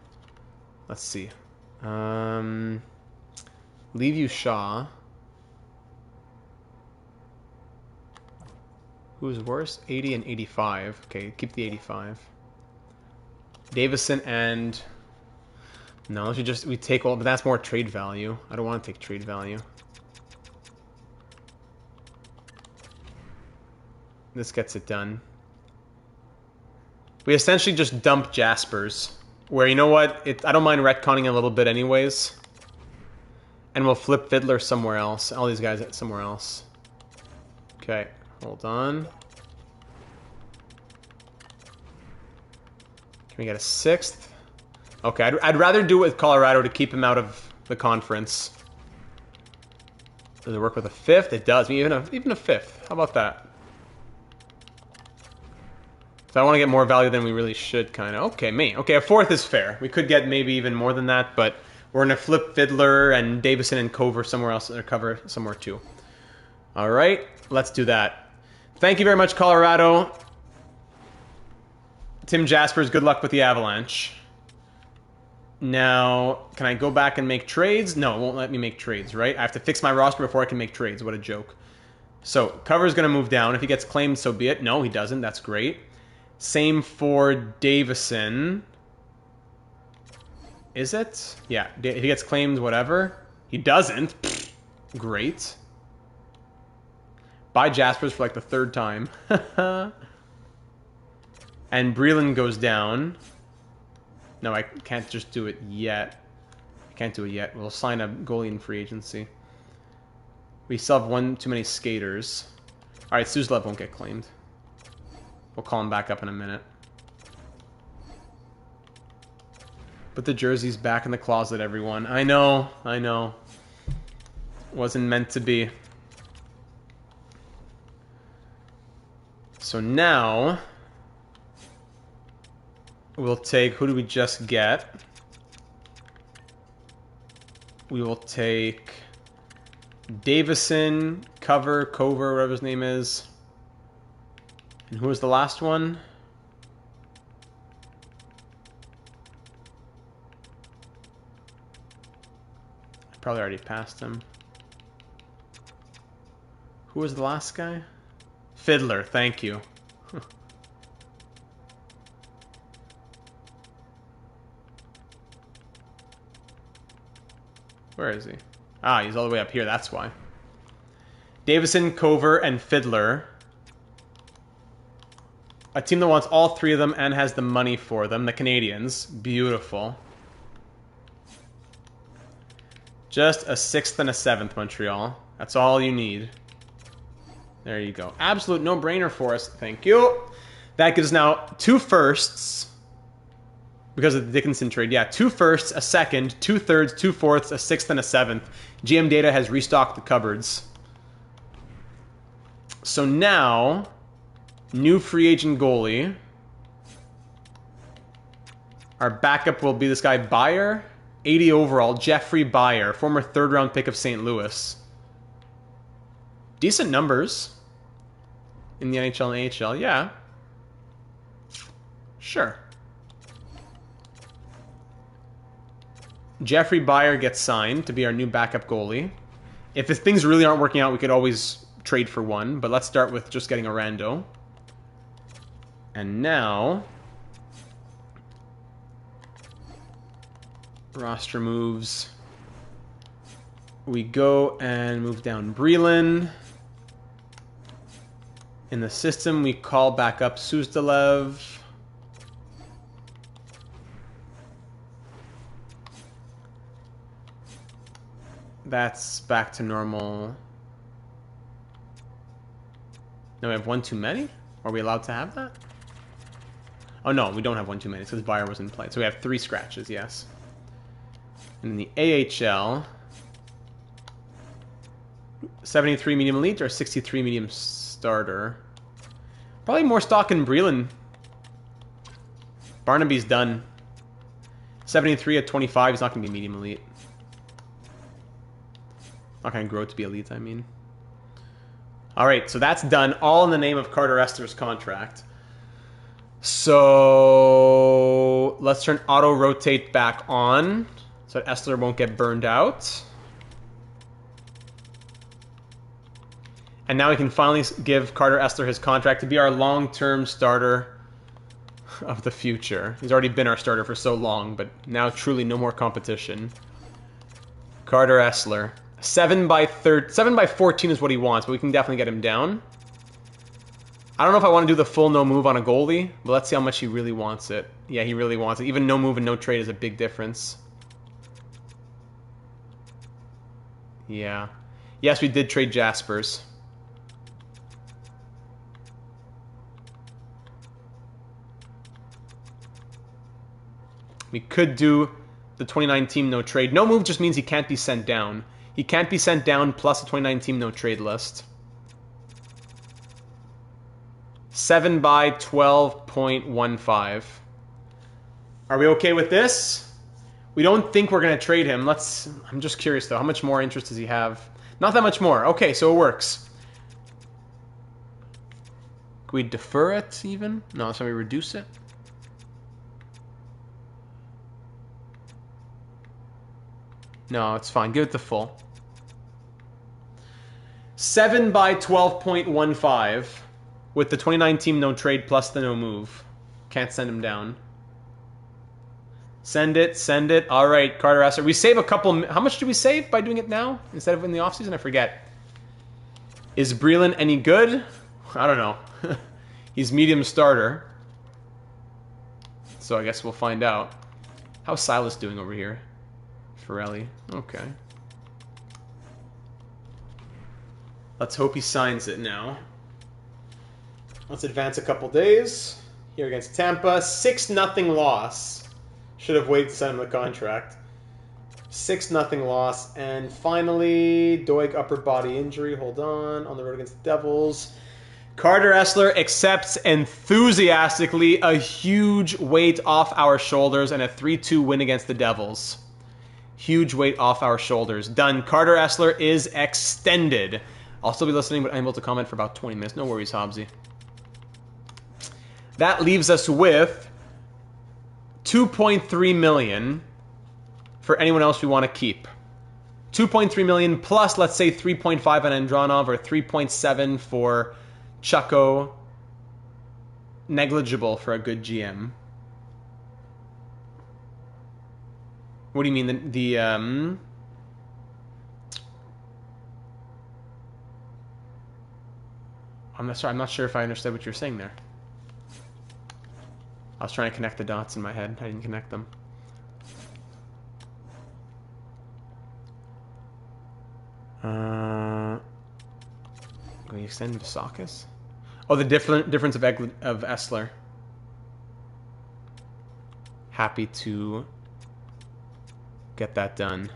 Let's see. Leave you Shaw. Who's worse? 80 and 85. Okay, keep the 85. Davison and... No, we take all... But that's more trade value. I don't want to take trade value. This gets it done. We essentially just dump Jaspers. Where, you know what? I don't mind retconning a little bit anyways. And we'll flip Fiddler somewhere else. All these guys somewhere else. Okay, hold on. Can we get a 6th? Okay, I'd rather do it with Colorado to keep him out of the conference. Does it work with a 5th? It does. Even a 5th. How about that? So I want to get more value than we really should, kind of. Okay, Okay, a 4th is fair. We could get maybe even more than that, but we're going to flip Fiddler and Davison and Cover somewhere else, or Cover somewhere too. All right, let's do that. Thank you very much, Colorado. Tim Jaspers, good luck with the Avalanche. Now, can I go back and make trades? No, it won't let me make trades, right? I have to fix my roster before I can make trades. What a joke. So, Cover's going to move down. If he gets claimed, so be it. No, he doesn't. That's great. Same for Davison. Is it? Yeah, if he gets claimed, whatever. He doesn't. Pfft, great. Buy Jaspers for like the 3rd time. And Breland goes down. No, I can't just do it yet. I can't do it yet. We'll sign a goalie in free agency. We still have one too many skaters. All right, Suslov won't get claimed. We'll call him back up in a minute. Put the jerseys back in the closet, everyone. I know. Wasn't meant to be. So now... We'll take... Who do we just get? We will take... Davison, Cover, whatever his name is. And who was the last one? I probably already passed him. Who was the last guy? Fiddler, thank you. Where is he? Ah, he's all the way up here, that's why. Davison, Cover, and Fiddler. A team that wants all 3 of them and has the money for them. The Canadians. Beautiful. Just a 6th and a 7th, Montreal. That's all you need. There you go. Absolute no-brainer for us. Thank you. That gives us now 2 firsts. Because of the Dickinson trade. Yeah, 2 firsts, a 2nd, 2 thirds, 2 fourths, a 6th, and a 7th. GM Data has restocked the cupboards. So now, new free agent goalie. Our backup will be this guy, Byer. 80 overall, Jeffrey Byer, former 3rd-round pick of St. Louis. Decent numbers in the NHL and AHL, yeah. Sure. Jeffrey Byer gets signed to be our new backup goalie. If things really aren't working out, we could always trade for one, but let's start with just getting a rando. And now... roster moves. We go and move down Breland. In the system, we call back up Suzdalev. That's back to normal. No, we have one too many? Are we allowed to have that? Oh no, we don't have one too many because Bayer was in play. So we have 3 scratches, yes. And in the AHL, 73 medium elite or 63 medium starter. Probably more stock in Breland. Barnaby's done. 73 at 25, he's not going to be medium elite. Not going to grow to be elite, I mean. Alright, so that's done, all in the name of Carter Estler's contract. So let's turn auto rotate back on so that Estler won't get burned out. And now we can finally give Carter Estler his contract to be our long-term starter of the future. He's already been our starter for so long, but now truly no more competition. Carter Estler. 7 by 14 is what he wants, but we can definitely get him down. I don't know if I want to do the full no move on a goalie, but let's see how much he really wants it. Yeah, he really wants it. Even no move and no trade is a big difference. Yeah. Yes, we did trade Jaspers. We could do the 29 team no trade. No move just means he can't be sent down. He can't be sent down plus a 29 team no trade list. 7 by 12.15. Are we okay with this? We don't think we're going to trade him. I'm just curious though. How much more interest does he have? Not that much more. Okay, so it works. Can we defer it even? No, so we reduce it. No, it's fine. Give it the full. 7 by 12.15 with the 29 team no trade plus the no move. Can't send him down. Send it, send it. All right, Carter Estler. We save a couple. How much do we save by doing it now instead of in the offseason? I forget. Is Breland any good? I don't know. He's medium starter. So I guess we'll find out. How's Silas doing over here? Ferrelli. Okay. Let's hope he signs it now. Let's advance a couple days. Here against Tampa. 6-0 loss. Should have waited to send him the contract. 6-0 loss. And finally, Doig upper body injury. Hold on the road against the Devils. Carter Estler accepts enthusiastically a huge weight off our shoulders and a 3-2 win against the Devils. Huge weight off our shoulders. Done. Carter Estler is extended. I'll still be listening, but I'm able to comment for about 20 minutes. No worries, Hobbsy. That leaves us with $2.3 million for anyone else we want to keep. $2.3 million plus, let's say, 3.5 on Andronov or 3.7 for Chucko. Negligible for a good GM. What do you mean? I'm not sure if I understood what you're saying there. I was trying to connect the dots in my head. I didn't connect them. Can we extend Vasakis? Oh, the difference of Estler. Happy to get that done.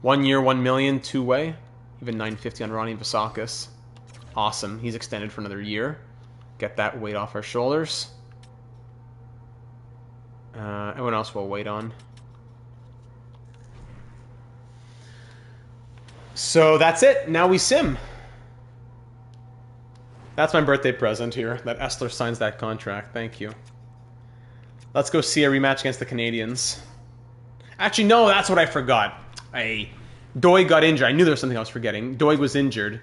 1 year, 1 million, 2-way. Even 950 on Ronnie Vasakis. Awesome. He's extended for another year. Get that weight off our shoulders. Everyone else we'll wait on. So that's it. Now we sim. That's my birthday present here, that Estler signs that contract. Thank you. Let's go see a rematch against the Canadiens. Actually, no, that's what I forgot. Doig got injured. I knew there was something I was forgetting. Doig was injured.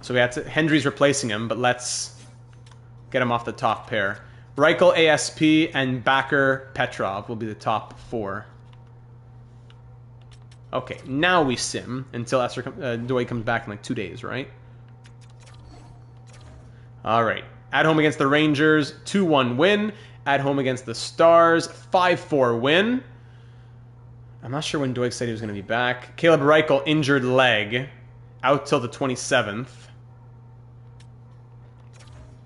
So we had to... Hendry's replacing him, but let's get him off the top pair. Reichel, ASP, and Backer, Petrov will be the top 4. Okay, now we sim until Doig comes back in like 2 days, right? All right. At home against the Rangers, 2-1 win. At home against the Stars, 5-4 win. I'm not sure when Doig said he was going to be back. Caleb Reichel, injured leg. Out till the 27th.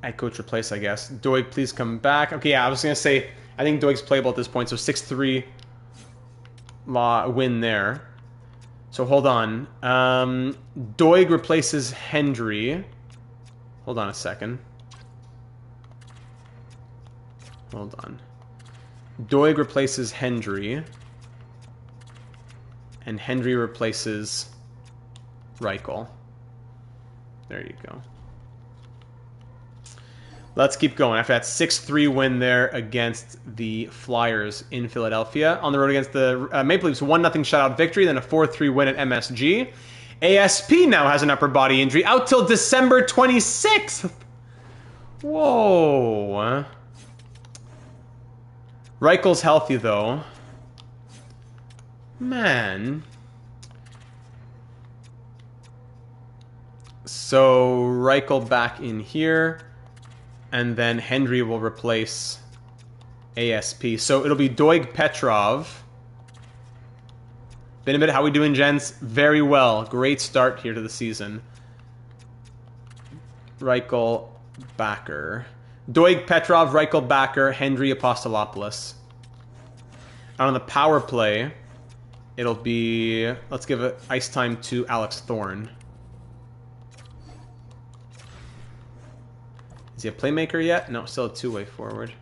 At coach replace, I guess. Doig, please come back. Okay, yeah, I was going to say, I think Doig's playable at this point, so 6-3 win there. So hold on. Doig replaces Hendry. Hold on a second. Hold on. Doig replaces Hendry. And Hendry replaces Reichel. There you go. Let's keep going. After that 6-3 win there against the Flyers in Philadelphia. On the road against the Maple Leafs, 1-0 shutout victory, then a 4-3 win at MSG. ASP now has an upper body injury out till December 26th. Whoa. Reichel's healthy, though. Man. So, Reichel back in here. And then Hendry will replace ASP. So, it'll be Doig Petrov. Been a minute. How we doing, gents? Very well. Great start here to the season. Reichel, Backer. Doig Petrov, Reichel, Backer, Hendry, Apostolopoulos. And on the power play, it'll be... Let's give it ice time to Alex Thorne. Is he a playmaker yet? No, still a two-way forward.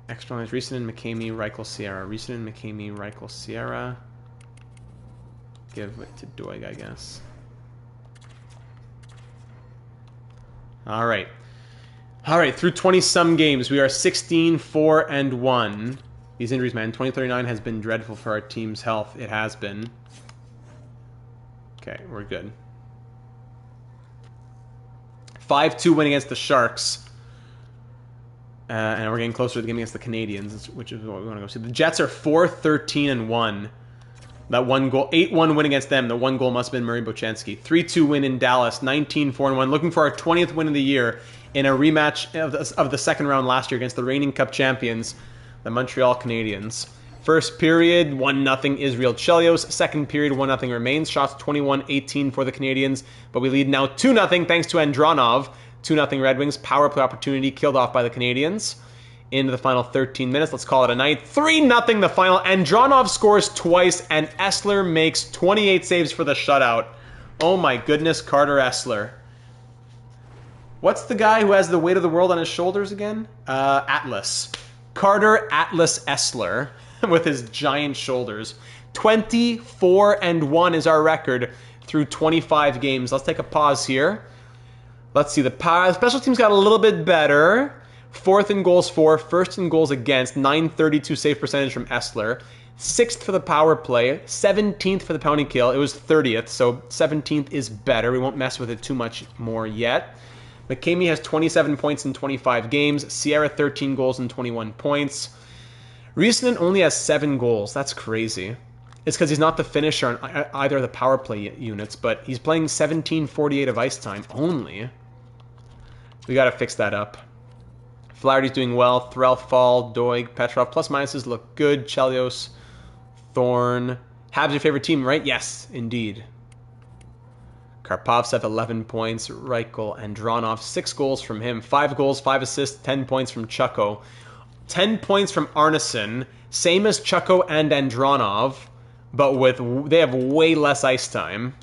Extra lines, Risanen, McCamey, Reichel, Sierra. Risanen, McCamey, Reichel, Sierra. Give it to Doig, I guess. All right. All right, through 20-some games, we are 16-4-1. These injuries, man. 2039 has been dreadful for our team's health. It has been. Okay, we're good. 5-2 win against the Sharks. And we're getting closer to the game against the Canadiens, which is what we want to go see. The Jets are 4-13-1. That one goal, 8-1 win against them. The one goal must have been Murray Bochenski. 3-2 win in Dallas, 19-4-1. Looking for our 20th win of the year in a rematch of the second round last year against the reigning Cup champions, the Montreal Canadiens. First period, 1-0 Israel Chelios. Second period, 1-0 remains. Shots 21-18 for the Canadiens. But we lead now 2-0 thanks to Andronov. 2-0 Red Wings. Power play opportunity killed off by the Canadiens. Into the final 13 minutes. Let's call it a night. 3-0 the final. Andronov scores twice, and Essler makes 28 saves for the shutout. Oh my goodness, Carter Essler. What's the guy who has the weight of the world on his shoulders again? Atlas. Carter Atlas Essler with his giant shoulders. 24-1 is our record through 25 games. Let's take a pause here. Let's see. The special teams got a little bit better. 4th in goals for, 1st in goals against, 932 save percentage from Essler. 6th for the power play, 17th for the penalty kill. It was 30th, so 17th is better. We won't mess with it too much more yet. McCamey has 27 points in 25 games. Sierra 13 goals and 21 points. Risanen only has 7 goals. That's crazy. It's because he's not the finisher on either of the power play units, but he's playing 17:48 of ice time only. We got to fix that up. Flaherty's doing well. Threlfall, Doig, Petrov. Plus minuses look good. Chelios, Thorne. Habs your favorite team, right? Yes, indeed. Karpovtsev, 11 points. Reichel, Andronov, 6 goals from him. 5 goals, 5 assists, 10 points from Chucko. 10 points from Arneson. Same as Chucko and Andronov, but they have way less ice time.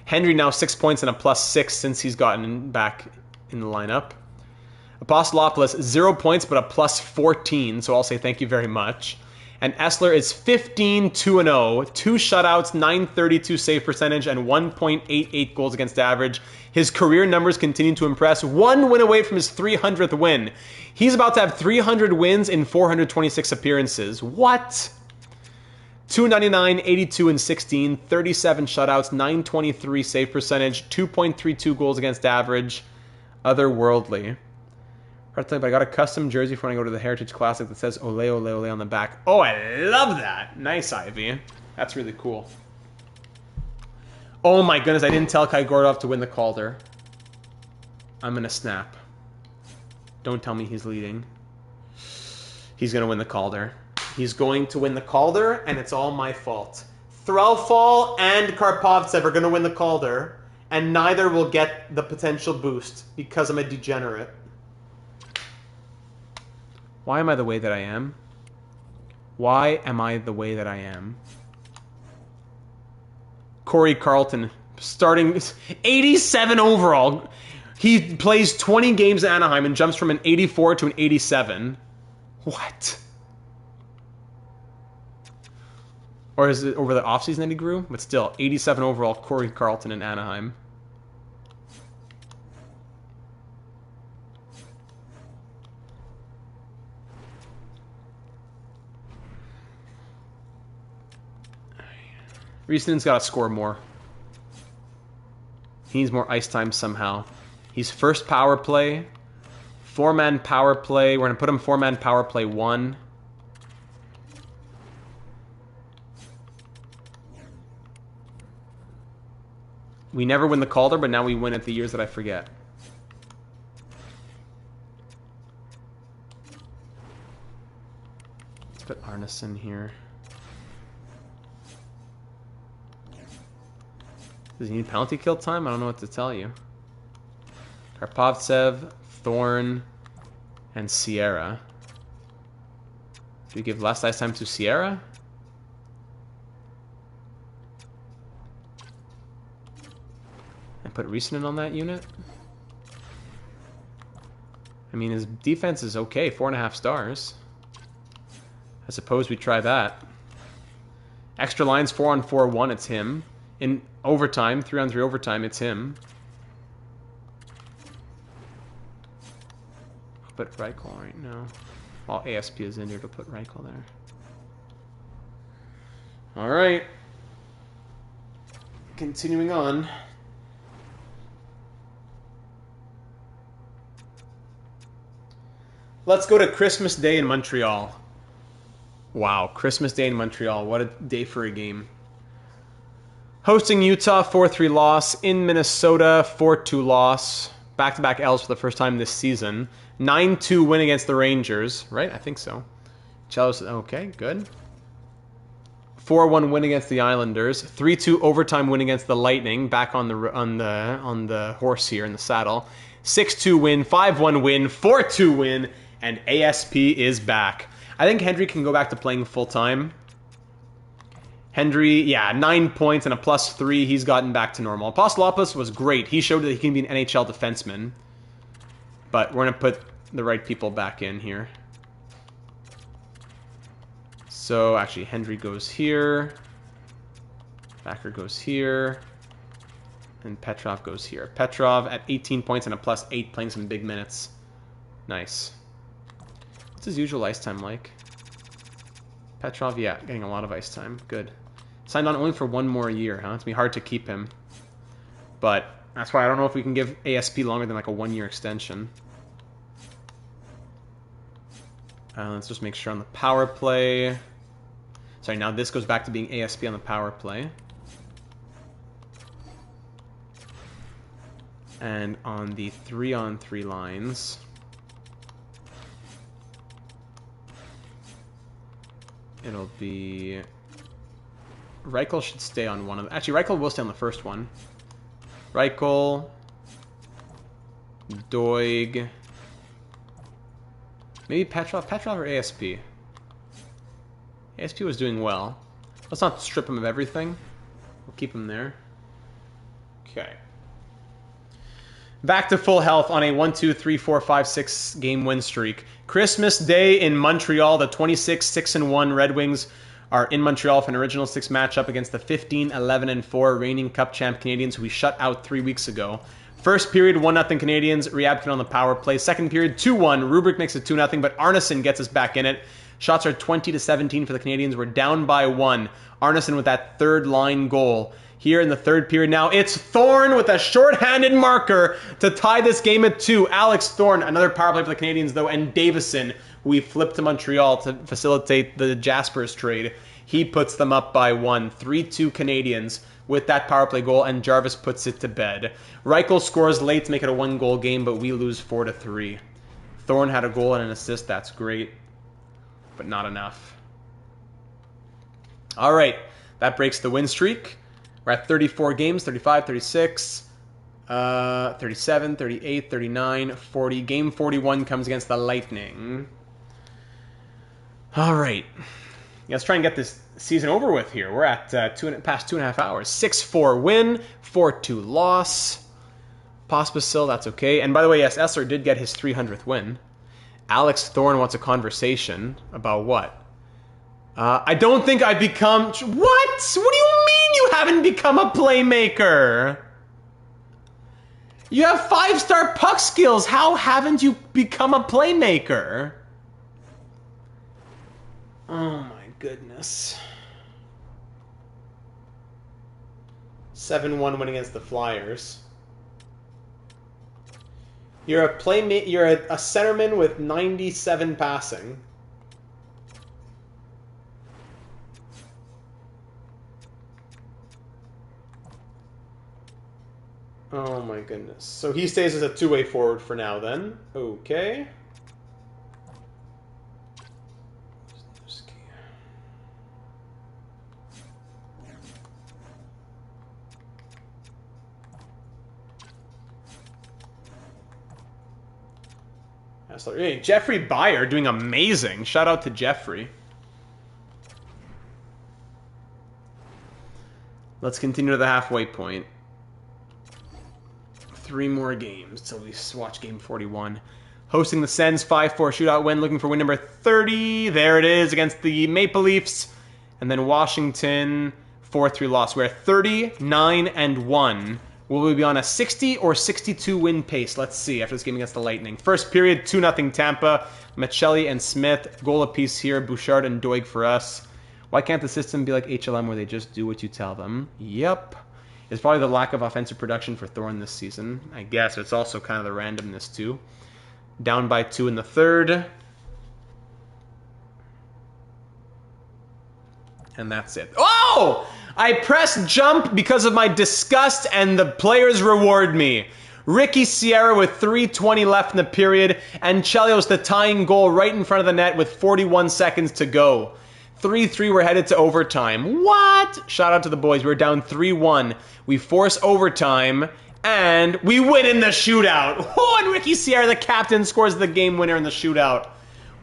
Hendry now 6 points and a +6 since he's gotten back in the lineup. Apostolopoulos, 0 points, but a +14, so I'll say thank you very much. And Essler is 15-2-0, 2 shutouts, 932 save percentage, and 1.88 goals against average. His career numbers continue to impress. 1 win away from his 300th win. He's about to have 300 wins in 426 appearances. What? 299, 82 and 16, 37 shutouts, 923 save percentage, 2.32 goals against average. Otherworldly. But I got a custom jersey for when I go to the Heritage Classic that says Ole Ole Ole on the back. Oh, I love that. Nice, Ivy. That's really cool. Oh my goodness, I didn't tell Kai Gordov to win the Calder. I'm gonna snap. Don't tell me he's leading. He's gonna win the Calder. He's going to win the Calder, and it's all my fault. Threlfall and Karpovtsev are gonna win the Calder, and neither will get the potential boost because I'm a degenerate. Why am I the way that I am? Why am I the way that I am? Corey Carlton, starting 87 overall. He plays 20 games in Anaheim and jumps from an 84 to an 87. What? Or is it over the offseason that he grew? But still, 87 overall, Corey Carlton in Anaheim. Riestonen's got to score more. He needs more ice time somehow. He's first power play. Four-man power play. We're going to put him four-man power play 1. We never win the Calder, but now we win it the years that I forget. Let's put Arneson here. Does he need penalty kill time? I don't know what to tell you. Karpovtsev, Thorne, and Sierra. Do we give less ice time to Sierra? And put Riesinen on that unit? I mean, his defense is okay, 4.5 stars. I suppose we try that. Extra lines, 4-on-4-1, it's him. In overtime, 3-on-3 overtime, it's him. I'll put Reichel right now. While ASP is in here to put Reichel there. Alright. Continuing on. Let's go to Christmas Day in Montreal. Wow, Christmas Day in Montreal. What a day for a game. Hosting Utah, 4-3 loss. In Minnesota, 4-2 loss. Back-to-back L's for the first time this season. 9-2 win against the Rangers, right? I think so. Chelsea, okay, good. 4-1 win against the Islanders. 3-2 overtime win against the Lightning. Back on the horse here in the saddle. 6-2 win, 5-1 win, 4-2 win, and ASP is back. I think Hendry can go back to playing full time. Hendry, yeah, 9 points and a +3. He's gotten back to normal. Apostolopoulos was great. He showed that he can be an NHL defenseman. But we're going to put the right people back in here. So, actually, Hendry goes here. Backer goes here. And Petrov goes here. Petrov at 18 points and a +8, playing some big minutes. Nice. What's his usual ice time like? Petrov, yeah, getting a lot of ice time. Good. Signed on only for 1 more year, huh? It's going to be hard to keep him. But that's why I don't know if we can give ASP longer than like a 1-year extension. Let's just make sure on the power play. Sorry, now this goes back to being ASP on the power play. And on the 3-on-3 lines, it'll be... Reichel should stay on one of them. Actually, Reichel will stay on the first one. Reichel, Doig, maybe Petrov. Petrov or ASP? ASP was doing well. Let's not strip him of everything. We'll keep him there. Okay. Back to full health on a 1, 2, 3, 4, 5, 6 game win streak. Christmas Day in Montreal. The 26-6-1 Red Wings are in Montreal for an original 6 matchup against the 15-11-4 reigning Cup champ Canadiens, who we shut out 3 weeks ago. First period, 1-0 Canadiens. Ryabkin on the power play. Second period, 2-1. Rubric makes it 2-0, but Arneson gets us back in it. Shots are 20-17 for the Canadiens. We're down by 1. Arneson with that third line goal. Here in the third period now, it's Thorne with a shorthanded marker to tie this game at 2. Alex Thorne, another power play for the Canadiens, though, and Davison, who we flipped to Montreal to facilitate the Jaspers trade. He puts them up by 1. 3-2 Canadiens. with that power play goal, and Jarvis puts it to bed. Reichel scores late to make it a 1-goal game, but we lose 4-3. Thorn had a goal and an assist. That's great, but not enough. All right, that breaks the win streak. We're at 34 games, 35, 36, 37, 38, 39, 40. Game 41 comes against the Lightning. All right. Let's try and get this season over with here. We're at past 2.5 hours. 6-4 win, 4-2 loss. Pospisil, that's okay. And by the way, yes, Esser did get his 300th win. Alex Thorne wants a conversation about what? I don't think I've become... What? What do you mean you haven't become a playmaker? You have 5-star puck skills. How haven't you become a playmaker? Oh my goodness. 7-1 win against the Flyers. You're a playmate. You're a centerman with 97 passing. Oh my goodness. So he stays as a two-way forward for now then. Okay. Hey, Jeffrey Byer doing amazing. Shout out to Jeffrey. Let's continue to the halfway point. 3 more games till we watch game 41. Hosting the Sens, 5-4 shootout win. Looking for win number 30. There it is against the Maple Leafs. And then Washington, 4-3 loss. We're at 39-1. Will we be on a 60 or 62 win pace? Let's see after this game against the Lightning. First period, 2-0 Tampa. Machelli and Smith. Goal apiece here. Bouchard and Doig for us. Why can't the system be like HLM where they just do what you tell them? Yep. It's probably the lack of offensive production for Thorne this season. I guess it's also kind of the randomness too. Down by 2 in the third. And that's it. Oh! I pressed jump because of my disgust, and the players reward me. Ricky Sierra with 3:20 left in the period, and Chelios the tying goal right in front of the net with 41 seconds to go. 3-3, we're headed to overtime. What? Shout out to the boys. We're down 3-1. We force overtime, and we win in the shootout. Oh, and Ricky Sierra, the captain, scores the game winner in the shootout.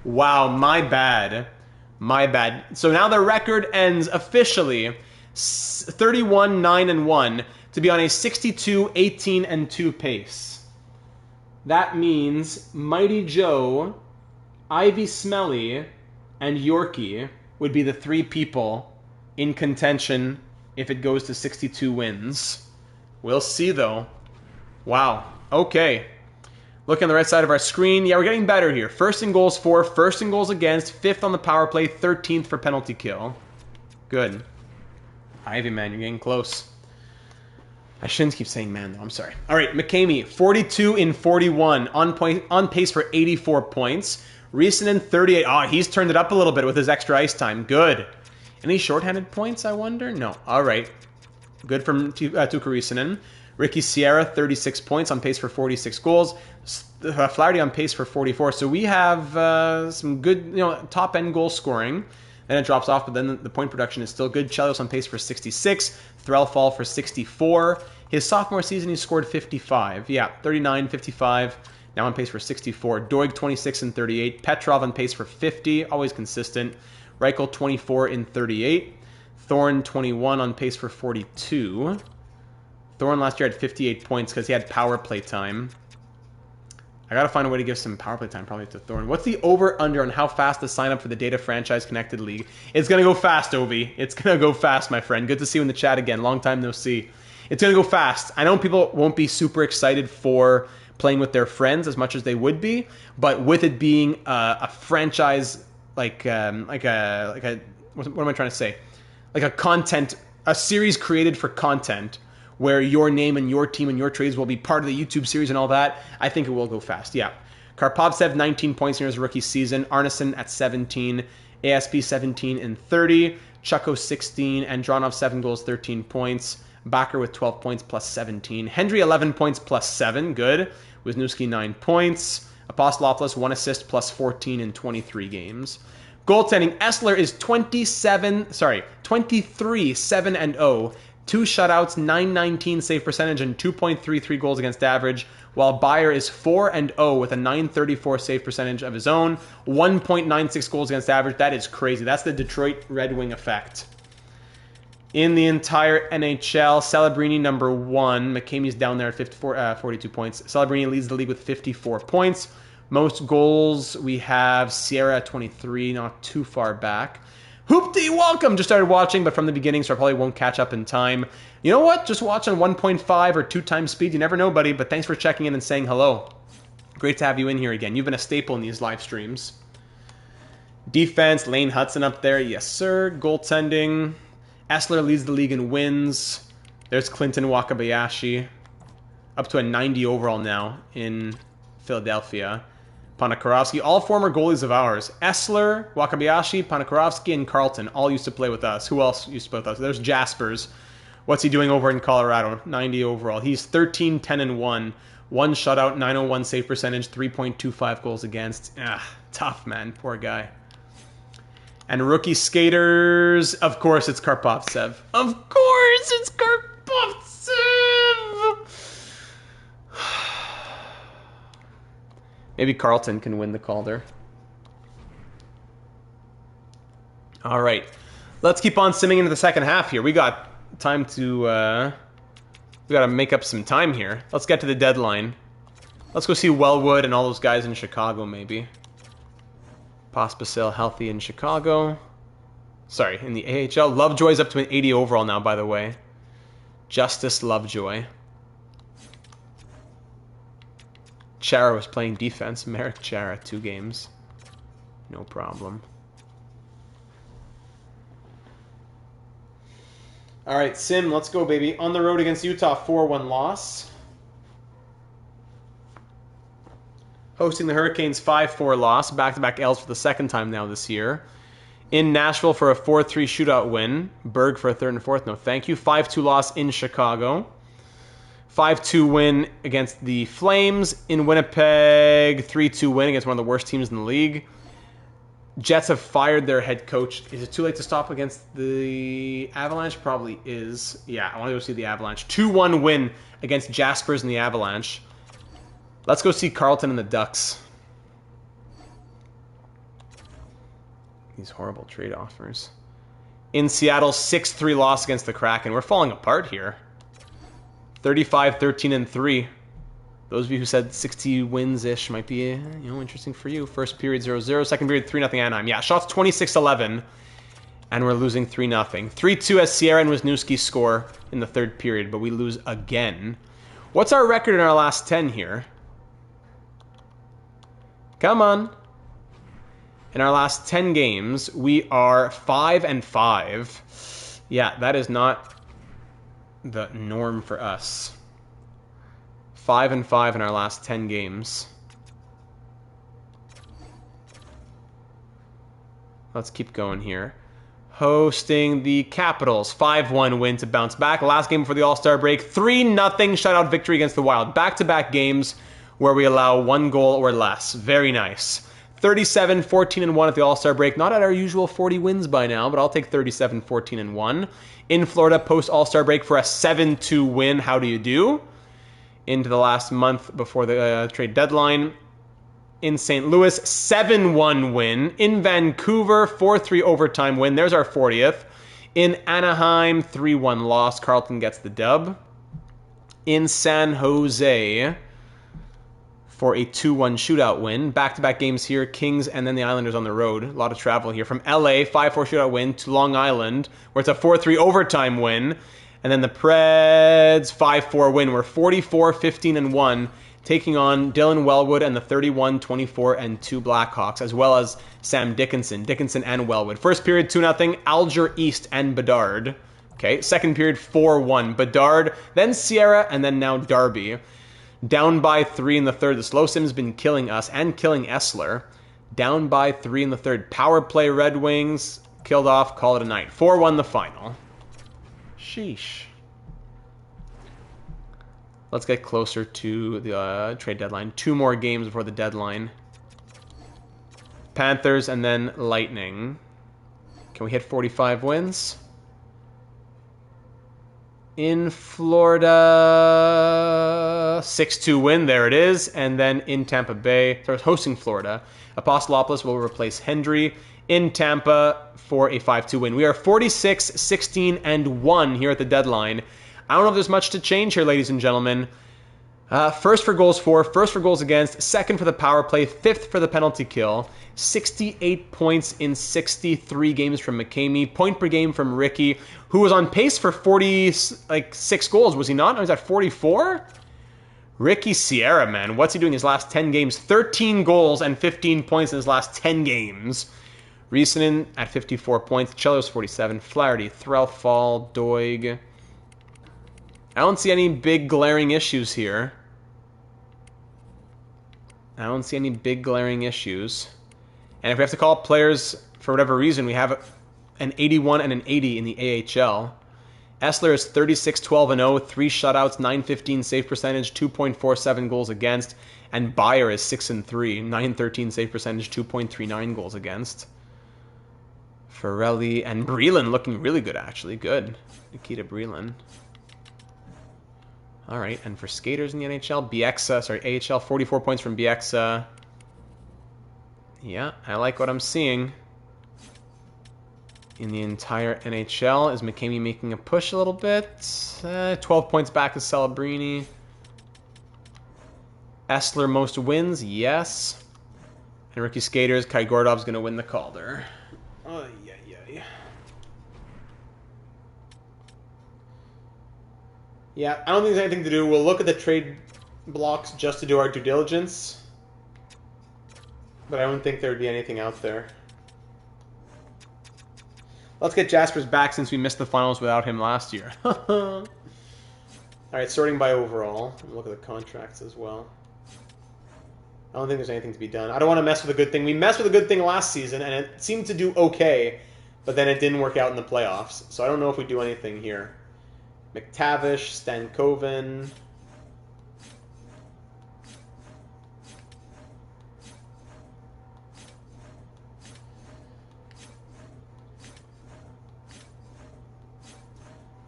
Wow, my bad. My bad. So now the record ends officially 31-9-1 to be on a 62-18-2 pace. That means Mighty Joe, Ivy Smelly, and Yorkie would be the 3 people in contention if it goes to 62 wins. We'll see, though. Wow. Okay. Look on the right side of our screen. Yeah, we're getting better here. First in goals for, first in goals against, 5th on the power play, 13th for penalty kill. Good. Ivy, man, you're getting close. I shouldn't keep saying man, though. I'm sorry. All right, McCamey, 42 in 41, on pace for 84 points. Rissanen, 38. Oh, he's turned it up a little bit with his extra ice time. Good. Any shorthanded points, I wonder? No. All right. Good from Tuukka Rissanen. Ricky Sierra, 36 points, on pace for 46 goals. Flaherty on pace for 44. So we have some good, top-end goal scoring. Then it drops off, but then the point production is still good. Chelios on pace for 66. Threlfall for 64. His sophomore season, he scored 55. Yeah, 39, 55. Now on pace for 64. Doig, 26 and 38. Petrov on pace for 50. Always consistent. Reichel, 24 in 38. Thorne, 21 on pace for 42. Thorne last year had 58 points because he had power play time. I gotta find a way to give some power play time probably to Thorne. What's the over-under on how fast to sign up for the Data Franchise Connected League? It's gonna go fast, Ovi. It's gonna go fast, my friend. Good to see you in the chat again. Long time no see. It's gonna go fast. I know people won't be super excited for playing with their friends as much as they would be, but with it being a franchise, what am I trying to say? Like a series created for content, where your name and your team and your trades will be part of the YouTube series and all that, I think it will go fast, yeah. Karpovtsev, 19 points in his rookie season. Arneson at 17. ASP, 17 and 30. Chucko, 16. Andronov, 7 goals, 13 points. Bakker with 12 points plus 17. Hendry 11 points plus 7. Good. Wisniewski 9 points. Apostolopoulos 1 assist plus 14 in 23 games. Goaltending, Essler is 23, 7-0. 2 shutouts, 919 save percentage, and 2.33 goals against average, while Bayer is 4-0 with a 934 save percentage of his own, 1.96 goals against average. That is crazy. That's the Detroit Red Wing effect. In the entire NHL, Celebrini number 1. McCamey's down there at 42 points. Celebrini leads the league with 54 points. Most goals, we have Sierra at 23, not too far back. Hoopty, welcome! Just started watching, but from the beginning, so I probably won't catch up in time. You know what? Just watch on 1.5 or 2 times speed. You never know, buddy, but thanks for checking in and saying hello. Great to have you in here again. You've been a staple in these live streams. Defense, Lane Hudson up there. Yes, sir. Goaltending. Essler leads the league in wins. There's Clinton Wakabayashi. Up to a 90 overall now in Philadelphia. Ponikarovsky, all former goalies of ours. Essler, Wakabayashi, Ponikarovsky, and Carlton all used to play with us. Who else used to play with us? There's Jaspers. What's he doing over in Colorado? 90 overall. He's 13, 10, and 1. 1 shutout, 901 save percentage, 3.25 goals against. Tough, man. Poor guy. And rookie skaters, of course, it's Karpovtsev. Of course, it's Karpovtsev! Maybe Carlton can win the Calder. All right. Let's keep on simming into the second half here. We got time to... we got to make up some time here. Let's get to the deadline. Let's go see Wellwood and all those guys in Chicago, maybe. Pospisil healthy in Chicago. Sorry, in the AHL. Lovejoy's up to an 80 overall now, by the way. Justice Lovejoy. Chara was playing defense. Merrick Chara, 2 games. No problem. All right, Sim, let's go, baby. On the road against Utah, 4-1 loss. Hosting the Hurricanes, 5-4 loss. Back-to-back L's for the second time now this year. In Nashville for a 4-3 shootout win. Berg for a 3rd and 4th. No, thank you. 5-2 loss in Chicago. 5-2 win against the Flames. In Winnipeg, 3-2 win against one of the worst teams in the league. Jets have fired their head coach. Is it too late to stop against the Avalanche? Probably is. Yeah, I want to go see the Avalanche. 2-1 win against Jaspers and the Avalanche. Let's go see Carlton and the Ducks. These horrible trade offers. In Seattle, 6-3 loss against the Kraken. We're falling apart here. 35-13-3. Those of you who said 60 wins-ish might be, interesting for you. First period 0-0. Second period 3-0 Anaheim. Yeah, shots 26-11. And we're losing 3-0. 3-2 as Sierra and Wisniewski score in the 3rd period, but we lose again. What's our record in our last 10 here? Come on. In our last 10 games, we are 5-5. Yeah, that is not the norm for us. 5-5 in our last 10 games. Let's keep going here. Hosting the Capitals. 5-1 win to bounce back. Last game before the All-Star break. 3-0 shutout victory against the Wild. Back-to-back games where we allow 1 goal or less. Very nice. 37-14-1 at the All-Star break. Not at our usual 40 wins by now, but I'll take 37-14-1. In Florida, post-All-Star break for a 7-2 win. How do you do? Into the last month before the trade deadline. In St. Louis, 7-1 win. In Vancouver, 4-3 overtime win. There's our 40th. In Anaheim, 3-1 loss. Carlton gets the dub. In San Jose, for a 2-1 shootout win. Back-to-back games here, Kings and then the Islanders on the road. A lot of travel here. From LA, 5-4 shootout win to Long Island, where it's a 4-3 overtime win. And then the Preds, 5-4 win. We're 44-15-1, taking on Dylan Wellwood and the 31-24-2 Blackhawks, as well as Sam Dickinson and Wellwood. First period, 2-0, Alger East and Bedard. Okay, second period, 4-1. Bedard, then Sierra, and then now Darby. Down by 3 in the 3rd. The slow sim's been killing us and killing Essler. Down by 3 in the 3rd. Power play Red Wings. Killed off. Call it a night. 4-1 the final. Sheesh. Let's get closer to the trade deadline. 2 more games before the deadline. Panthers and then Lightning. Can we hit 45 wins? In Florida, 6-2 win. There it is. And then in Tampa Bay, so it's hosting Florida. Apostolopoulos will replace Hendry in Tampa for a 5-2 win. We are 46, 16, and 1 here at the deadline. I don't know if there's much to change here, ladies and gentlemen. First for goals for, first for goals against, second for the power play, fifth for the penalty kill. 68 points in 63 games from McCamey. Point per game from Ricky, who was on pace for 46 goals, was he not? Or was that 44? Ricky Sierra, man. What's he doing his last 10 games? 13 goals and 15 points in his last 10 games. Riisanen at 54 points. Cello's 47. Flaherty, Threlfall, Doig. I don't see any big glaring issues here. I don't see any big glaring issues. And if we have to call up players for whatever reason, we have an 81 and an 80 in the AHL. Essler is 36-12-0, 3 shutouts, 915 save percentage, 2.47 goals against. And Bayer is 6-3, 913 save percentage, 2.39 goals against. Ferrelli and Breland looking really good, actually. Good. Nikita Breland. All right, and for skaters in the NHL, AHL, 44 points from Bieksa. Yeah, I like what I'm seeing. In the entire NHL, is McCamey making a push a little bit? 12 points back to Celebrini. Essler most wins, yes. And rookie skaters, Kai Gordov's going to win the Calder. Oh, yeah. Yeah, I don't think there's anything to do. We'll look at the trade blocks just to do our due diligence. But I don't think there would be anything out there. Let's get Jaspers back since we missed the finals without him last year. All right, sorting by overall. Look at the contracts as well. I don't think there's anything to be done. I don't want to mess with a good thing. We messed with a good thing last season, and it seemed to do okay, but then it didn't work out in the playoffs. So I don't know if we do anything here. McTavish, Stankoven.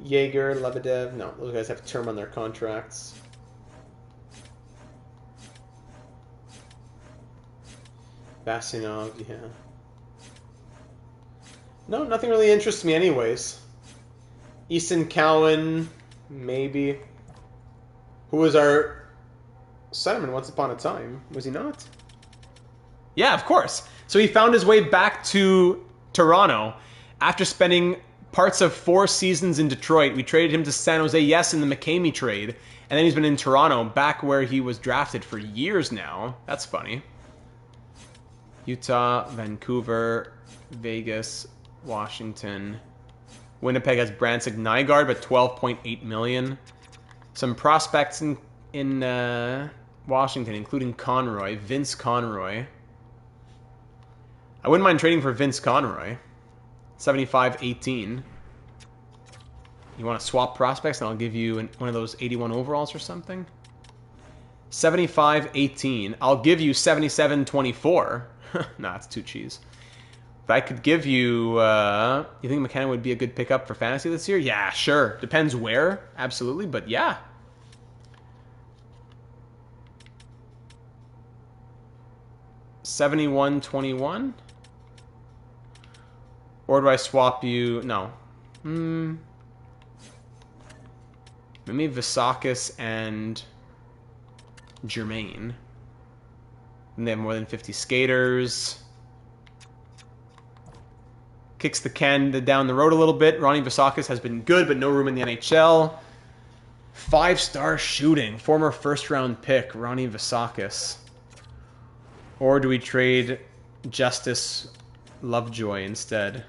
Jaeger, Lebedev. No, those guys have term on their contracts. Vasinov, yeah. No, nothing really interests me anyways. Easton Cowan, maybe. Who was our centerman once upon a time? Was he not? Yeah, of course. So he found his way back to Toronto after spending parts of 4 seasons in Detroit. We traded him to San Jose, yes, in the McCamey trade. And then he's been in Toronto, back where he was drafted for years now. That's funny. Utah, Vancouver, Vegas, Washington. Winnipeg has Bransick Nygaard, but 12.8 million. Some prospects in Washington, including Conroy, Vince Conroy. I wouldn't mind trading for Vince Conroy. 75-18. You want to swap prospects, and I'll give you one of those 81 overalls or something? 75-18. I'll give you 77-24. Nah, it's too cheese. But I could give you... you think McKenna would be a good pickup for fantasy this year? Yeah, sure. Depends where. Absolutely, but yeah. $71-21. Or do I swap you? No. Maybe Visakis and Germain. And they have more than 50 skaters. Kicks the can down the road a little bit. Ronnie Visakis has been good, but no room in the NHL. 5-star shooting. Former first-round pick, Ronnie Visakis. Or do we trade Justice Lovejoy instead?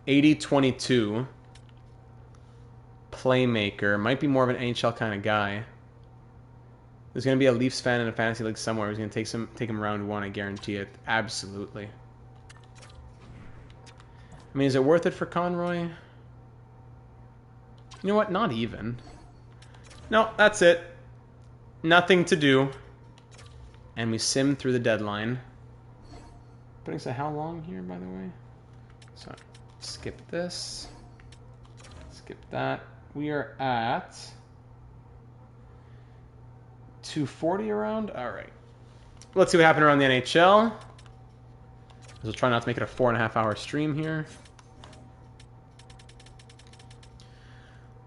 80-22. Playmaker. Might be more of an NHL kind of guy. There's going to be a Leafs fan in a fantasy league somewhere who's going to take him round 1, I guarantee it. Absolutely. I mean, is it worth it for Conroy? You know what? Not even. No, that's it. Nothing to do. And we sim through the deadline. Putting us at how long here, by the way? So, skip this. Skip that. We are at 2:40 around. All right. Let's see what happened around the NHL. We'll try not to make it a 4.5-hour stream here.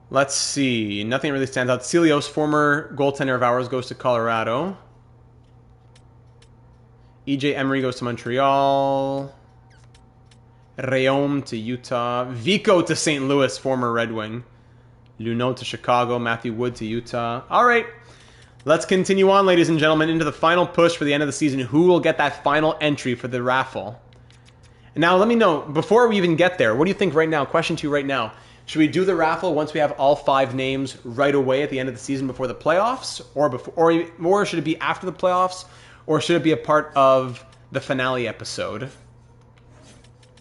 Let's see. Nothing really stands out. Celios, former goaltender of ours, goes to Colorado. EJ Emery goes to Montreal. Rayom to Utah. Vico to St. Louis, former Red Wing. Luneau to Chicago. Matthew Wood to Utah. All right. Let's continue on, ladies and gentlemen, into the final push for the end of the season. Who will get that final entry for the raffle? Now, let me know, before we even get there, what do you think right now? Question 2 right now. Should we do the raffle once we have all 5 names right away at the end of the season before the playoffs? Or should it be after the playoffs? Or should it be a part of the finale episode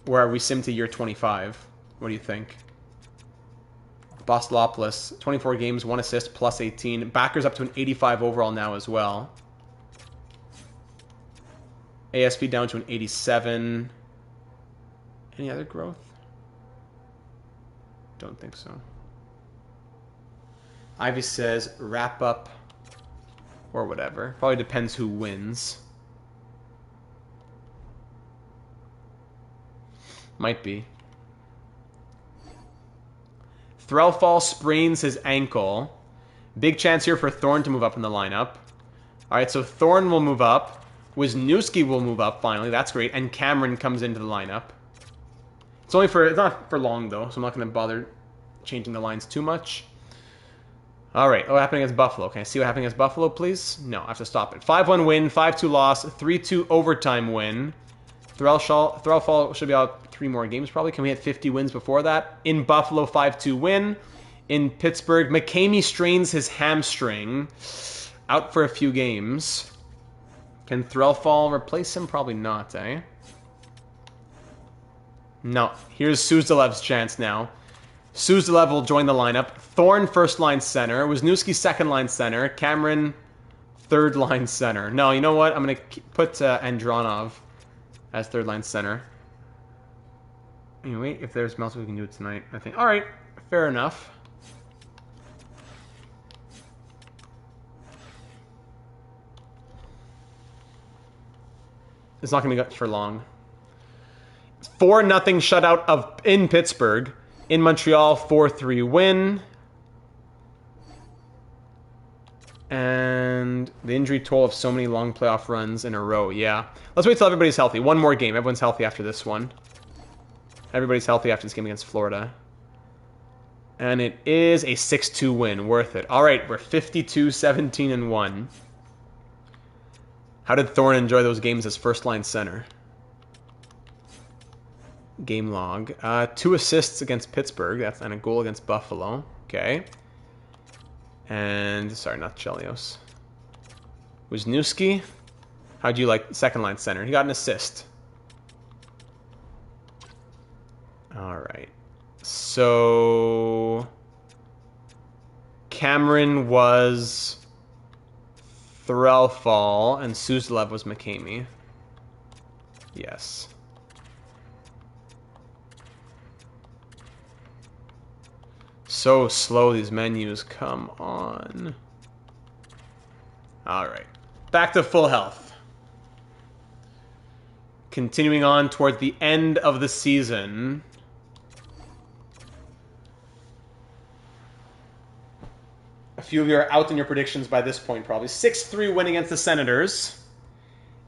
where we sim to year 25? What do you think? Bostolopoulos, 24 games, 1 assist, plus 18. Backer's up to an 85 overall now as well. ASP down to an 87. Any other growth? Don't think so. Ivy says wrap up or whatever. Probably depends who wins. Might be. Threlfall sprains his ankle. Big chance here for Thorne to move up in the lineup. All right, so Thorne will move up. Wisniewski will move up finally. That's great. And Cameron comes into the lineup. It's not for long though, so I'm not going to bother changing the lines too much. All right, what happened against Buffalo? Can I see what happened against Buffalo, please? No, I have to stop it. 5-1 win, 5-2 loss, 3-2 overtime win. Threlfall should be out 3 more games probably. Can we hit 50 wins before that? In Buffalo, 5-2 win. In Pittsburgh, McCamey strains his hamstring. Out for a few games. Can Threlfall replace him? Probably not, eh? No. Here's Suzdalev's chance now. Suzdalev will join the lineup. Thorne, first-line center. Wisniewski, second-line center. Cameron, third-line center. No, you know what? I'm going to put Andronov as third-line center. Anyway, if there's else we can do it tonight, I think. All right, fair enough. It's not going to be for long. 4-0 shutout in Pittsburgh. In Montreal, 4-3 win. And the injury toll of so many long playoff runs in a row. Yeah. Let's wait till everybody's healthy. One more game. Everyone's healthy after this one. Everybody's healthy after this game against Florida. And it is a 6-2 win. Worth it. All right, we're 52-17-1. How did Thorne enjoy those games as first-line center? Game log. 2 assists against Pittsburgh. And a goal against Buffalo. Okay. And, sorry, not Chelios. Wisniewski. How'd you like second-line center? He got an assist. All right. So, Cameron was Threlfall, and Suzdalev was McCamey. Yes. So slow, these menus. Come on. All right. Back to full health. Continuing on toward the end of the season. A few of you are out in your predictions by this point, probably. 6-3 win against the Senators.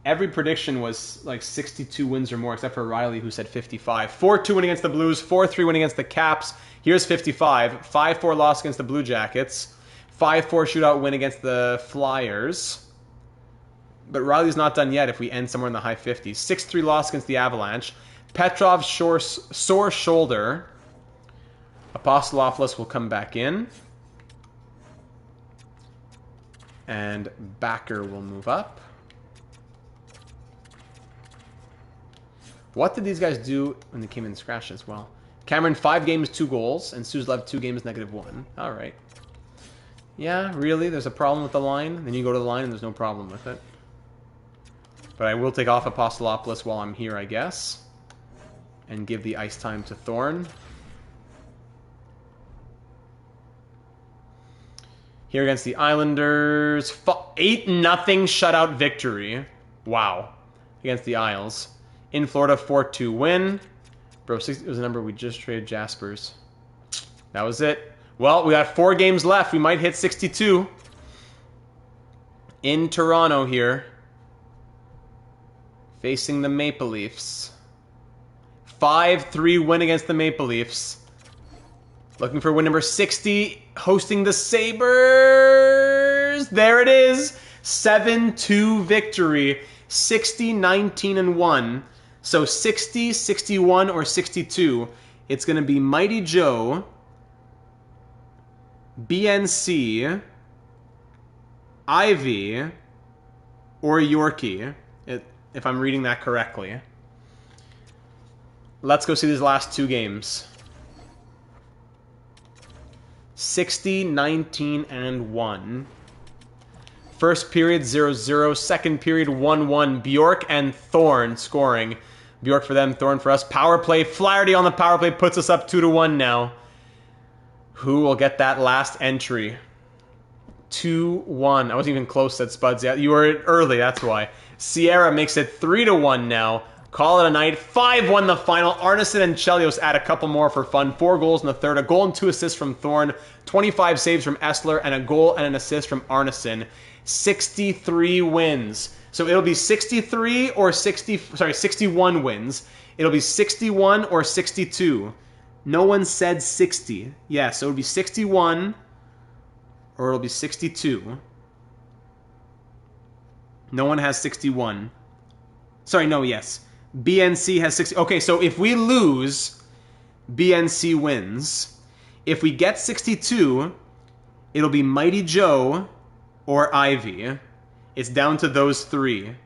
Every prediction was like 62 wins or more, except for Riley, who said 55. 4-2 win against the Blues. 4-3 win against the Caps. Here's 55. 5-4 loss against the Blue Jackets. 5-4 shootout win against the Flyers. But Riley's not done yet if we end somewhere in the high 50s. 6-3 loss against the Avalanche. Petrov's sore shoulder. Apostolopoulos will come back in. And Backer will move up. What did these guys do when they came in scratched as well? Cameron, 5 games, 2 goals, and Suzev, 2 games, -1. All right. Yeah, really? There's a problem with the line? Then you go to the line and there's no problem with it. But I will take off Apostolopoulos while I'm here, I guess. And give the ice time to Thorne. Here against the Islanders. 8-0 shutout victory. Wow. Against the Isles. In Florida, 4-2 win. Bro, 60 was the number we just traded Jaspers. That was it. Well, we got 4 games left. We might hit 62. In Toronto here. Facing the Maple Leafs. 5-3 win against the Maple Leafs. Looking for win number 60. Hosting the Sabres. There it is. 7-2 victory. 60, 19, and 1. So 60, 61, or 62. It's going to be Mighty Joe, BNC, Ivy, or Yorkie, if I'm reading that correctly. Let's go see these last 2 games. 60, 19, and 1. First period, 0-0. Second period, 1-1. Bjork and Thorne scoring. Bjork for them, Thorne for us. Power play. Flaherty on the power play puts us up 2-1 now. Who will get that last entry? 2-1. I wasn't even close, said Spuds. Yeah, you were early, that's why. Sierra makes it 3-1 now. Call it a night. 5-1 the final. Arneson and Chelios add a couple more for fun. 4 goals in the third. A goal and 2 assists from Thorne. 25 saves from Essler. And a goal and an assist from Arneson. 63 wins. So it'll be 63 or 61 wins. It'll be 61 or 62. No one said 60. Yeah, so it'll be 61 or it'll be 62. No one has 61. Sorry, no, yes. BNC has 60. Okay, so if we lose, BNC wins. If we get 62, it'll be Mighty Joe or Ivy. It's down to those 3.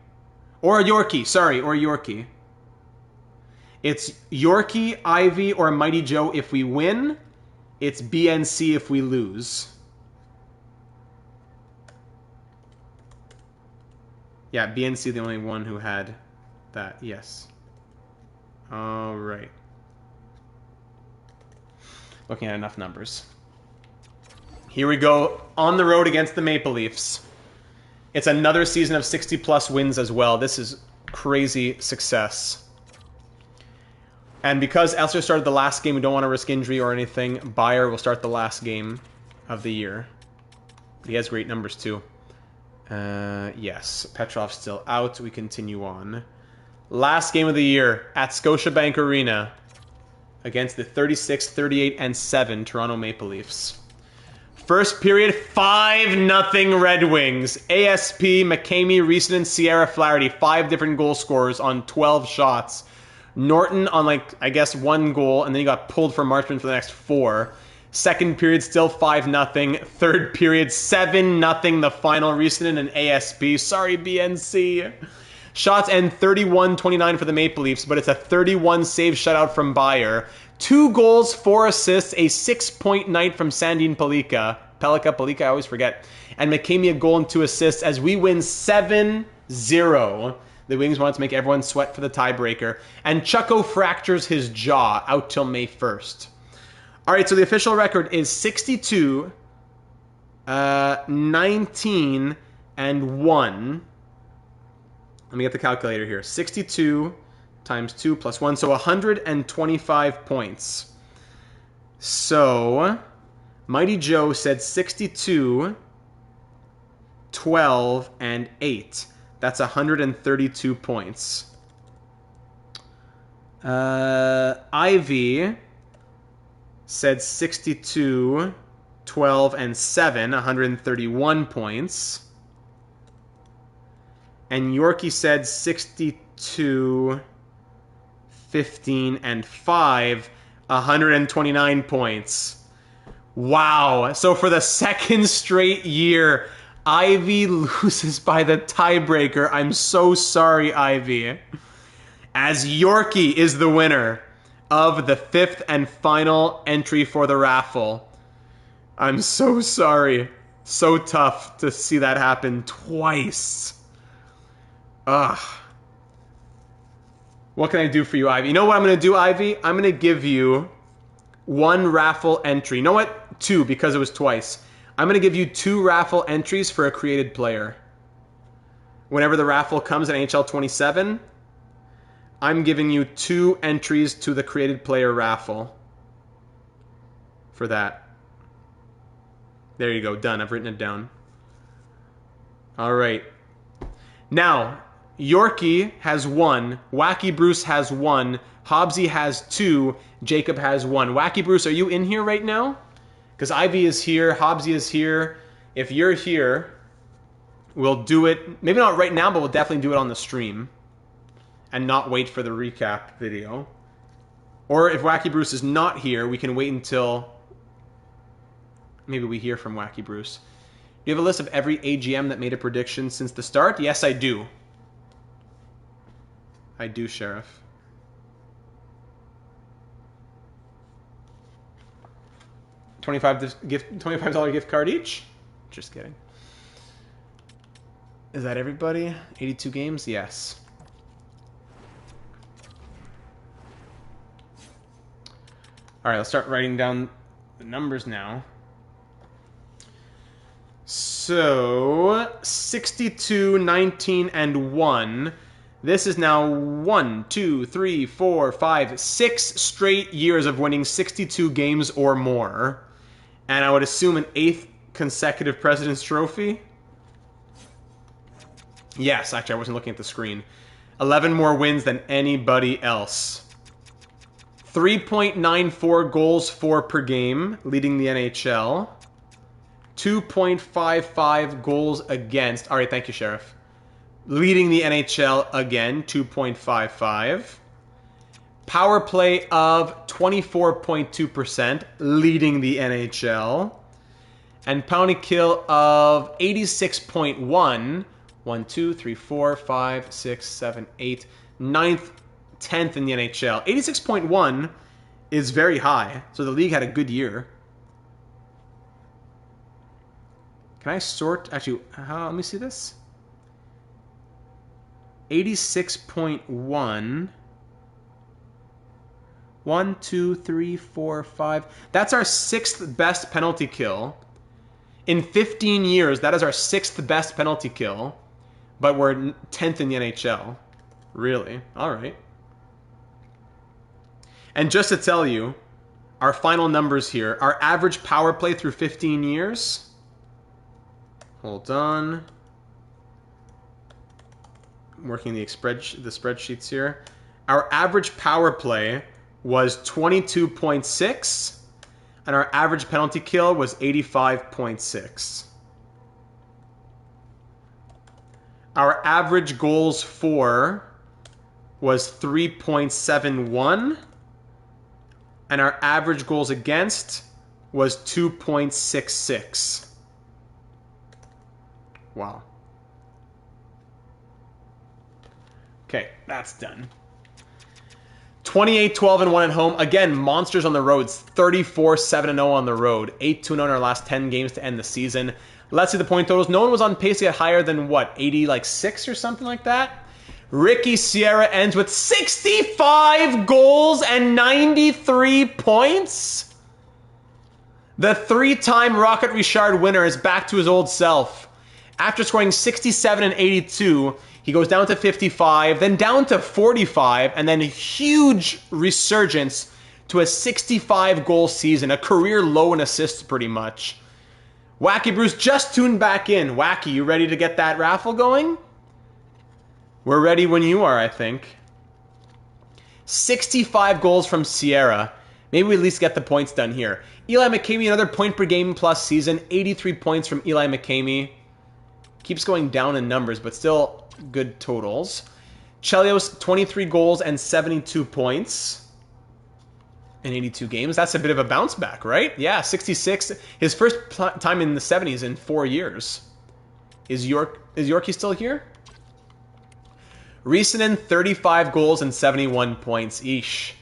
Or Yorkie, sorry, or Yorkie. It's Yorkie, Ivy, or Mighty Joe if we win. It's BNC if we lose. Yeah, BNC the only one who had that, yes. All right. Looking at enough numbers. Here we go, on the road against the Maple Leafs. It's another season of 60-plus wins as well. This is crazy success. And because Elster started the last game, we don't want to risk injury or anything. Bayer will start the last game of the year. He has great numbers, too. Yes, Petrov's still out. We continue on. Last game of the year at Scotiabank Arena against the 36, 38, and 7 Toronto Maple Leafs. First period, 5-0 Red Wings. ASP, McCamey, Reeson, and Sierra Flaherty, 5 different goal scorers on 12 shots. Norton on, I guess, 1 goal, and then he got pulled for Marchman for the next 4. Second period, still 5-0. Third period, 7-0 the final. Reeson and ASP. Sorry, BNC. Shots end 31-29 for the Maple Leafs, but it's a 31 save shutout from Bayer. 2 goals, 4 assists, a 6-point night from Sandin Pellikka, I always forget. And McCamey a goal and 2 assists as we win 7-0. The Wings wanted to make everyone sweat for the tiebreaker. And Chucko fractures his jaw out till May 1st. All right, so the official record is 62, 19, and 1. Let me get the calculator here. 62 times 2 plus 1, so 125 points. So, Mighty Joe said 62, 12, and 8. That's 132 points. Ivy said 62, 12, and 7, 131 points. And Yorkie said 62, 15, and 5, 129 points. Wow. So for the second straight year, Ivy loses by the tiebreaker. I'm so sorry, Ivy. As Yorkie is the winner of the 5th and final entry for the raffle. I'm so sorry. So tough to see that happen twice. Ugh. What can I do for you, Ivy? You know what I'm going to do, Ivy? I'm going to give you 1 raffle entry. You know what? 2, because it was twice. I'm going to give you 2 raffle entries for a created player. Whenever the raffle comes in NHL 27, I'm giving you 2 entries to the created player raffle for that. There you go. Done. I've written it down. All right. Now, Yorkie has 1. Wacky Bruce has 1. Hobbsy has 2. Jacob has 1. Wacky Bruce, are you in here right now? Because Ivy is here. Hobbsy is here. If you're here, we'll do it. Maybe not right now, but we'll definitely do it on the stream. And not wait for the recap video. Or if Wacky Bruce is not here, we can wait until maybe we hear from Wacky Bruce. Do you have a list of every AGM that made a prediction since the start? Yes, I do. I do, Sheriff. $25 gift card each? Just kidding. Is that everybody? 82 games? Yes. All right, let's start writing down the numbers now. So, 62, 19, and 1. This is now 1, 2, 3, 4, 5, 6 straight years of winning 62 games or more. And I would assume an 8th consecutive President's Trophy. Yes, actually, I wasn't looking at the screen. 11 more wins than anybody else. 3.94 goals for per game, leading the NHL. 2.55 goals against. All right, thank you, Sheriff. Leading the NHL again, 2.55. Power play of 24.2%, leading the NHL. And penalty kill of 86.1. 1, 2, 3, 4, 5, 6, 7, 8. 9th, 10th in the NHL. 86.1 is very high, so the league had a good year. Can I sort? Actually, let me see this. 86.1. 1, 2, 3, 4, 5. That's our 6th best penalty kill. In 15 years, that is our 6th best penalty kill. But we're 10th in the NHL. Really? All right. And just to tell you, our final numbers here. Our average power play through 15 years. Hold on. I'm working the spreadsheets here. Our average power play was 22.6, and our average penalty kill was 85.6. Our average goals for was 3.71, and our average goals against was 2.66. Wow. Okay, that's done. 28, 12, and 1 at home. Again, monsters on the roads. 34, 7, and 0 on the road. 8, 2, and 0 in our last 10 games to end the season. Let's see the point totals. No one was on pace to get higher than, what, 86 or something like that? Ricky Sierra ends with 65 goals and 93 points? The 3-time Rocket Richard winner is back to his old self. After scoring 67 and 82, he goes down to 55, then down to 45, and then a huge resurgence to a 65-goal season, a career low in assists pretty much. Wacky Bruce just tuned back in. Wacky, you ready to get that raffle going? We're ready when you are, I think. 65 goals from Sierra. Maybe we at least get the points done here. Eli McCamey, another point per game plus season. 83 points from Eli McCamey. Keeps going down in numbers, but still good totals. Chelios, 23 goals and 72 points in 82 games. That's a bit of a bounce back, right? Yeah, 66. His first time in the 70s in 4 years. Is Yorkie still here? Risanen, 35 goals and 71 points. Eesh.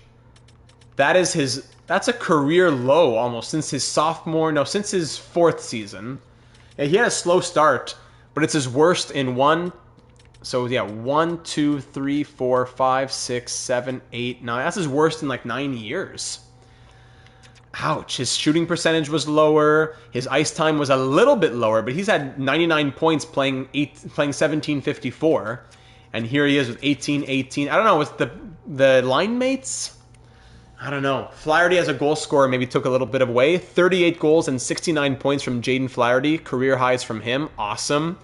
That's a career low almost since his since his fourth season. Yeah, he had a slow start, but it's his worst in one. So yeah, 1, 2, 3, 4, 5, 6, 7, 8, 9. That's his worst in like 9 years. Ouch. His shooting percentage was lower. His ice time was a little bit lower, but he's had 99 points playing 1754. And here he is with 18-18. I don't know, with the line mates? I don't know. Flaherty as a goal scorer maybe took a little bit away. 38 goals and 69 points from Jaden Flaherty. Career highs from him. Awesome.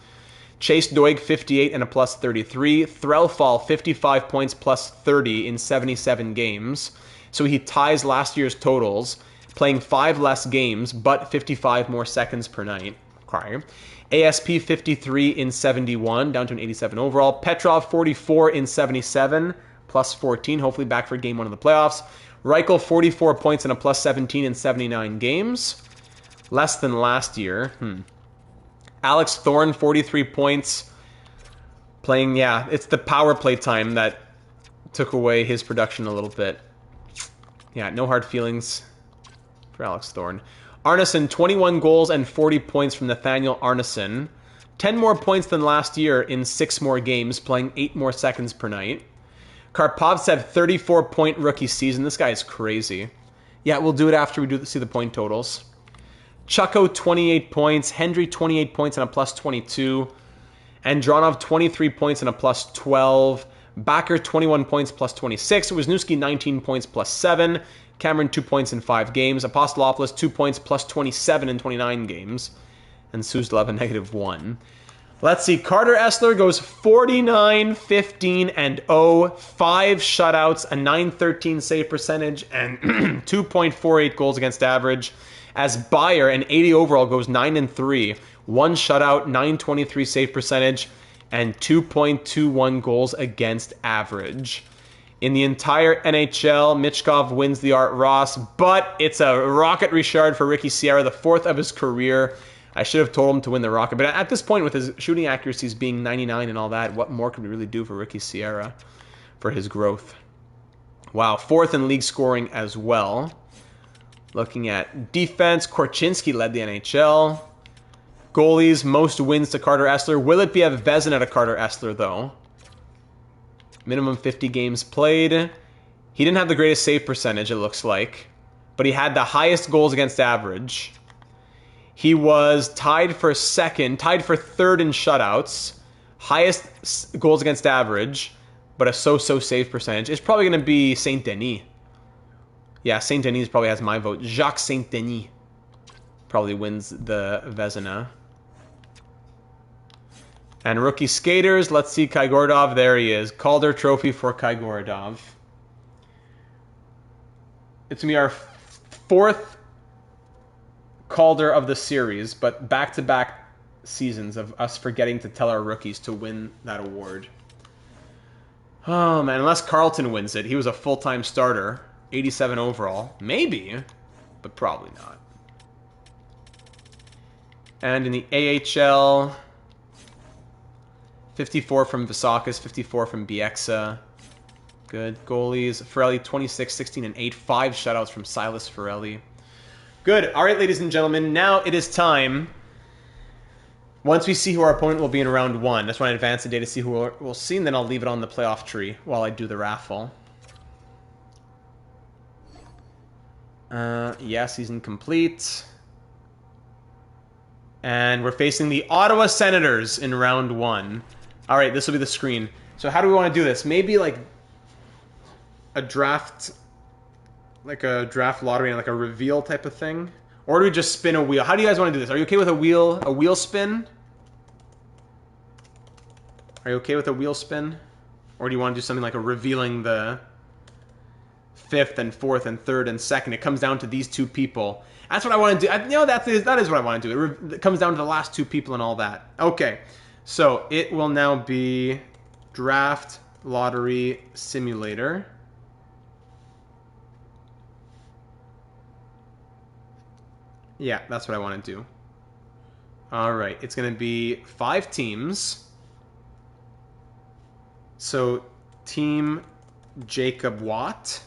Chase Doig, 58 and a plus 33. Threlfall, 55 points plus 30 in 77 games. So he ties last year's totals, playing 5 less games, but 55 more seconds per night. Okay. ASP, 53 in 71, down to an 87 overall. Petrov, 44 in 77, plus 14, hopefully back for game 1 of the playoffs. Reichel, 44 points and a plus 17 in 79 games. Less than last year. Alex Thorne, 43 points. Playing, yeah, it's the power play time that took away his production a little bit. Yeah, no hard feelings for Alex Thorne. Arneson, 21 goals and 40 points from Nathaniel Arneson. 10 more points than last year in 6 more games, playing 8 more seconds per night. Karpovtsev, 34-point rookie season. This guy is crazy. Yeah, we'll do it after we see the point totals. Chucko, 28 points. Hendry, 28 points and a plus 22. Andronov, 23 points and a plus 12. Backer, 21 points plus 26. Wisniewski, 19 points plus 7. Cameron, 2 points in 5 games. Apostolopoulos, 2 points plus 27 in 29 games. And Suzdalev, a negative 1. Let's see. Carter Essler goes 49, 15, and 0. 5 shutouts, a 913 save percentage, and 2.48 goals against average. As Bayer, an 80 overall, goes 9 and 3. 1 shutout, 923 save percentage, and 2.21 goals against average. In the entire NHL, Michkov wins the Art Ross, but it's a Rocket Richard for Ricky Sierra, the 4th of his career. I should have told him to win the Rocket, but at this point, with his shooting accuracies being 99 and all that, what more could we really do for Ricky Sierra for his growth? Wow, 4th in league scoring as well. Looking at defense, Korchinski led the NHL. Goalies, most wins to Carter Essler. Will it be a Vezina to Carter Essler, though? Minimum 50 games played. He didn't have the greatest save percentage, it looks like, but he had the highest goals against average. He was tied for 3rd in shutouts, highest goals against average, but a so-so save percentage. It's probably going to be Saint Denis. Yeah, Saint Denis probably has my vote. Jacques Saint Denis probably wins the Vezina. And rookie skaters, let's see Kaigorodov. There he is. Calder trophy for Kaigorodov. It's going to be our 4th Calder of the series, but back-to-back seasons of us forgetting to tell our rookies to win that award. Oh, man, unless Carlton wins it. He was a full-time starter. 87 overall. Maybe, but probably not. And in the AHL, 54 from Visakis, 54 from Bieksa. Good. Goalies, Ferrelli, 26, 16, and 8. 5 shutouts from Silas Ferrelli. Good. All right, ladies and gentlemen, now it is time. Once we see who our opponent will be in round 1, I just want to advance the day to see who we'll see, and then I'll leave it on the playoff tree while I do the raffle. Yeah, season complete. And we're facing the Ottawa Senators in round 1. All right, this will be the screen. So how do we want to do this? Maybe like a draft lottery and like a reveal type of thing? Or do we just spin a wheel? How do you guys want to do this? Are you okay with a wheel spin? Are you okay with a wheel spin? Or do you want to do something like a revealing the 5th and 4th and 3rd and 2nd? It comes down to these 2 people. That's what I want to do. That is what I want to do. It comes down to the last 2 people and all that. Okay, so it will now be Draft Lottery Simulator. Yeah, that's what I want to do. All right, it's going to be 5 teams. So, Team Jacob Watt.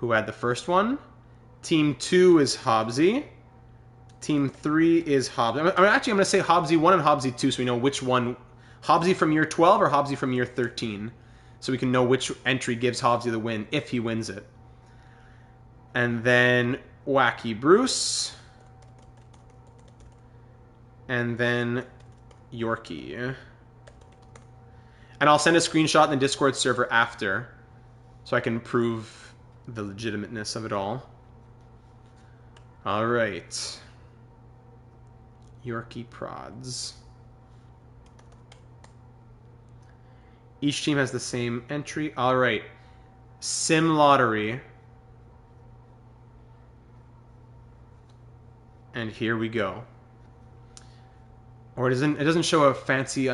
who had the first one. Team 2 is Hobbsy. Team 3 is Hobbsy. I'm going to say Hobbsy 1 and Hobbsy 2 so we know which one. Hobbsy from year 12 or Hobbsy from year 13. So we can know which entry gives Hobbsy the win if he wins it. And then Wacky Bruce. And then Yorkie. And I'll send a screenshot in the Discord server after so I can prove the legitimateness of it all. All right. Yorkie Prods. Each team has the same entry. All right. Sim Lottery. And here we go. Or it doesn't show a fancy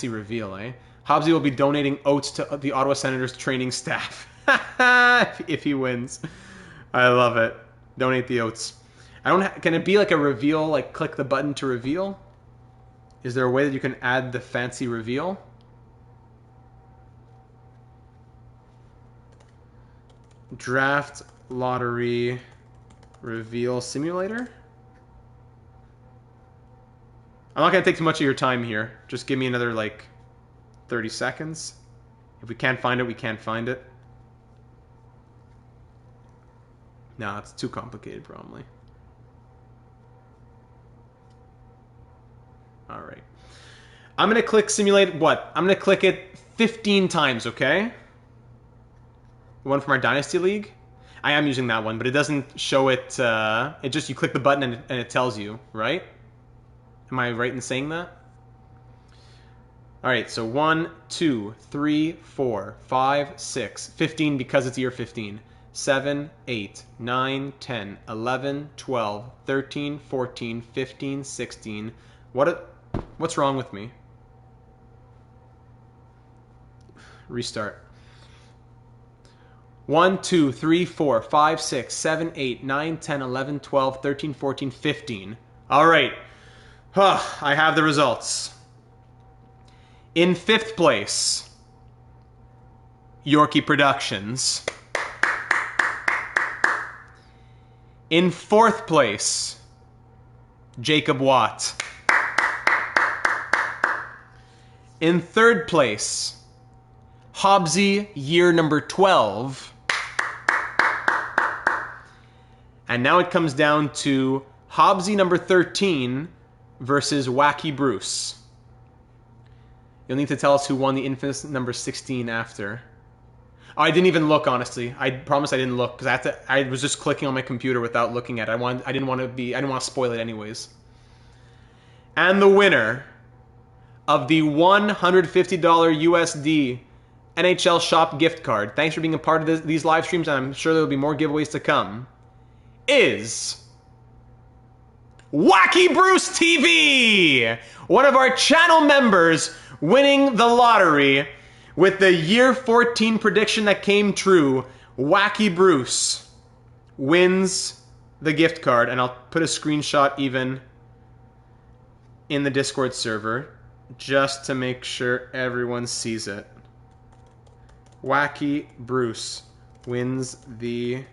reveal, eh? Hobbsy will be donating oats to the Ottawa Senators training staff if he wins. I love it. Donate the oats. Can it be like a reveal? Like click the button to reveal? Is there a way that you can add the fancy reveal? Draft lottery reveal simulator. I'm not going to take too much of your time here. Just give me another, like, 30 seconds. If we can't find it, we can't find it. No, it's too complicated, probably. All right. I'm going to click simulate what? I'm going to click it 15 times, okay? The one from our Dynasty League. I am using that one, but it doesn't show it. It just, you click the button and it tells you, right? Am I right in saying that? All right, so 1, 2, 3, 4, 5, 6, 15 because it's year 15. 7, 8, 9, 10, 11, 12, 13, 14, 15, 16. What's wrong with me? Restart. 1, 2, 3, 4, 5, 6, 7, 8, 9, 10, 11, 12, 13, 14, 15. All right. I have the results. In 5th place, Yorkie Productions. In 4th place, Jacob Watt. In 3rd place, Hobbsy year number 12. And now it comes down to Hobbsy number 13 versus Wacky Bruce. You'll need to tell us who won the infamous number 16 after. Oh, I didn't even look, honestly. I promise I didn't look because I was just clicking on my computer without looking at it. I didn't want to spoil it anyways. And the winner of the $150 USD NHL Shop gift card, thanks for being a part of these live streams, and I'm sure there will be more giveaways to come, is Wacky Bruce TV, one of our channel members winning the lottery with the year 14 prediction that came true. Wacky Bruce wins the gift card, and I'll put a screenshot even in the Discord server just to make sure everyone sees it. Wacky Bruce wins the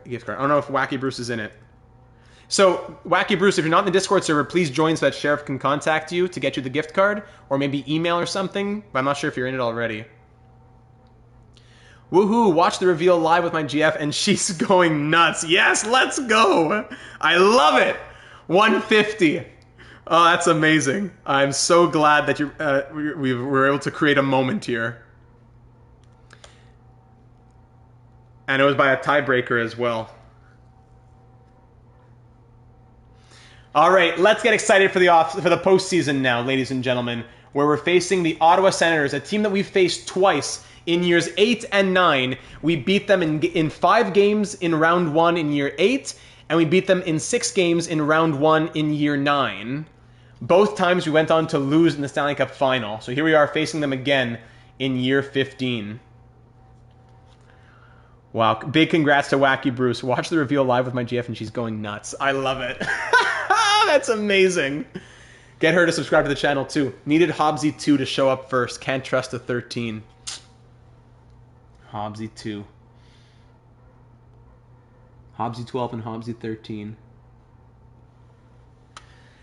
gift card. I don't know if Wacky Bruce is in it. So, Wacky Bruce, if you're not in the Discord server, please join so that Sheriff can contact you to get you the gift card, or maybe email or something, but I'm not sure if you're in it already. Woohoo, watch the reveal live with my GF, and she's going nuts. Yes, let's go. I love it. 150. Oh, that's amazing. I'm so glad that we were able to create a moment here. And it was by a tiebreaker as well. All right, let's get excited for the postseason now, ladies and gentlemen, where we're facing the Ottawa Senators, a team that we've faced twice in years 8 and 9. We beat them in 5 games in round 1 in year 8, and we beat them in 6 games in round 1 in year 9. Both times we went on to lose in the Stanley Cup final. So here we are facing them again in year 15. Wow, big congrats to Wacky Bruce. Watch the reveal live with my GF and she's going nuts. I love it. That's amazing. Get her to subscribe to the channel too. Needed Hobbsy 2 to show up first. Can't trust the 13. Hobbsy 2. Hobbsy 12 and Hobbsy 13.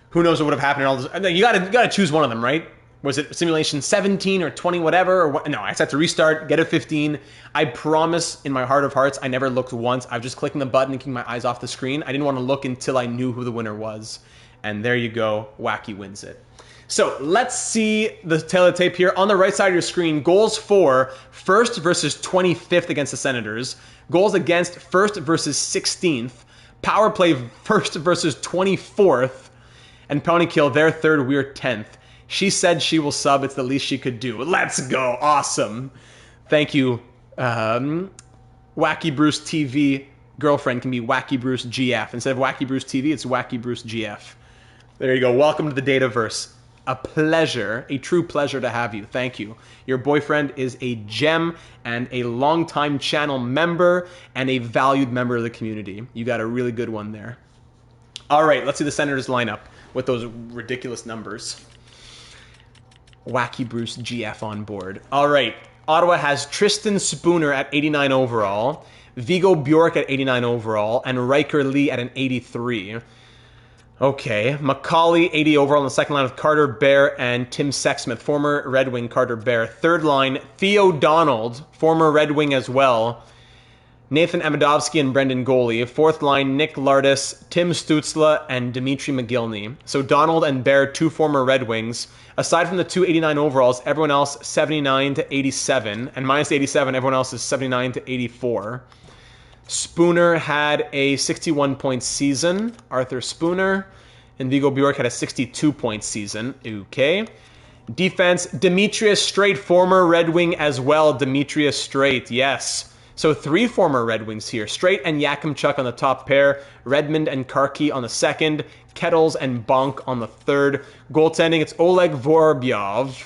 Who knows what would have happened in all this? You gotta choose one of them, right? Was it simulation 17 or 20, whatever? Or what? No, I just had to restart, get a 15. I promise in my heart of hearts, I never looked once. I was just clicking the button and keeping my eyes off the screen. I didn't want to look until I knew who the winner was. And there you go, Wacky wins it. So let's see the tail of the tape here. On the right side of your screen, goals for first versus 25th against the Senators. Goals against first versus 16th. Power play first versus 24th. And penalty kill, they're third, we're 10th. She said she will sub. It's the least she could do. Let's go. Awesome. Thank you. Wacky Bruce TV girlfriend can be Wacky Bruce GF. Instead of Wacky Bruce TV, it's Wacky Bruce GF. There you go. Welcome to the Dataverse. A pleasure, a true pleasure to have you. Thank you. Your boyfriend is a gem and a longtime channel member and a valued member of the community. You got a really good one there. All right, let's see the Senators lineup with those ridiculous numbers. Wacky Bruce GF on board. All right, Ottawa has Tristan Spooner at 89 overall, Vigo Bjork at 89 overall, and Riker Lee at an 83. Okay, Macaulay 80 overall on the second line with Carter Bear and Tim Sexsmith, former Red Wing Carter Bear. Third line, Theo Donald, former Red Wing as well. Nathan Amidovsky and Brendan Goalie. Fourth line, Nick Lardis, Tim Stutzla, and Dimitri McGillney. So Donald and Bear, two former Red Wings. Aside from the 289 overalls, everyone else 79 to 87. And minus 87, everyone else is 79 to 84. Spooner had a 61-point season. Arthur Spooner. And Vigo Bjork had a 62-point season. Okay. Defense, Demetrius Straight, former Red Wing as well. Demetrius Straight, yes. So three former Red Wings here. Straight and Yakimchuk on the top pair. Redmond and Karki on the second. Kettles and Bonk on the third. Goaltending, it's Oleg Vorobyov,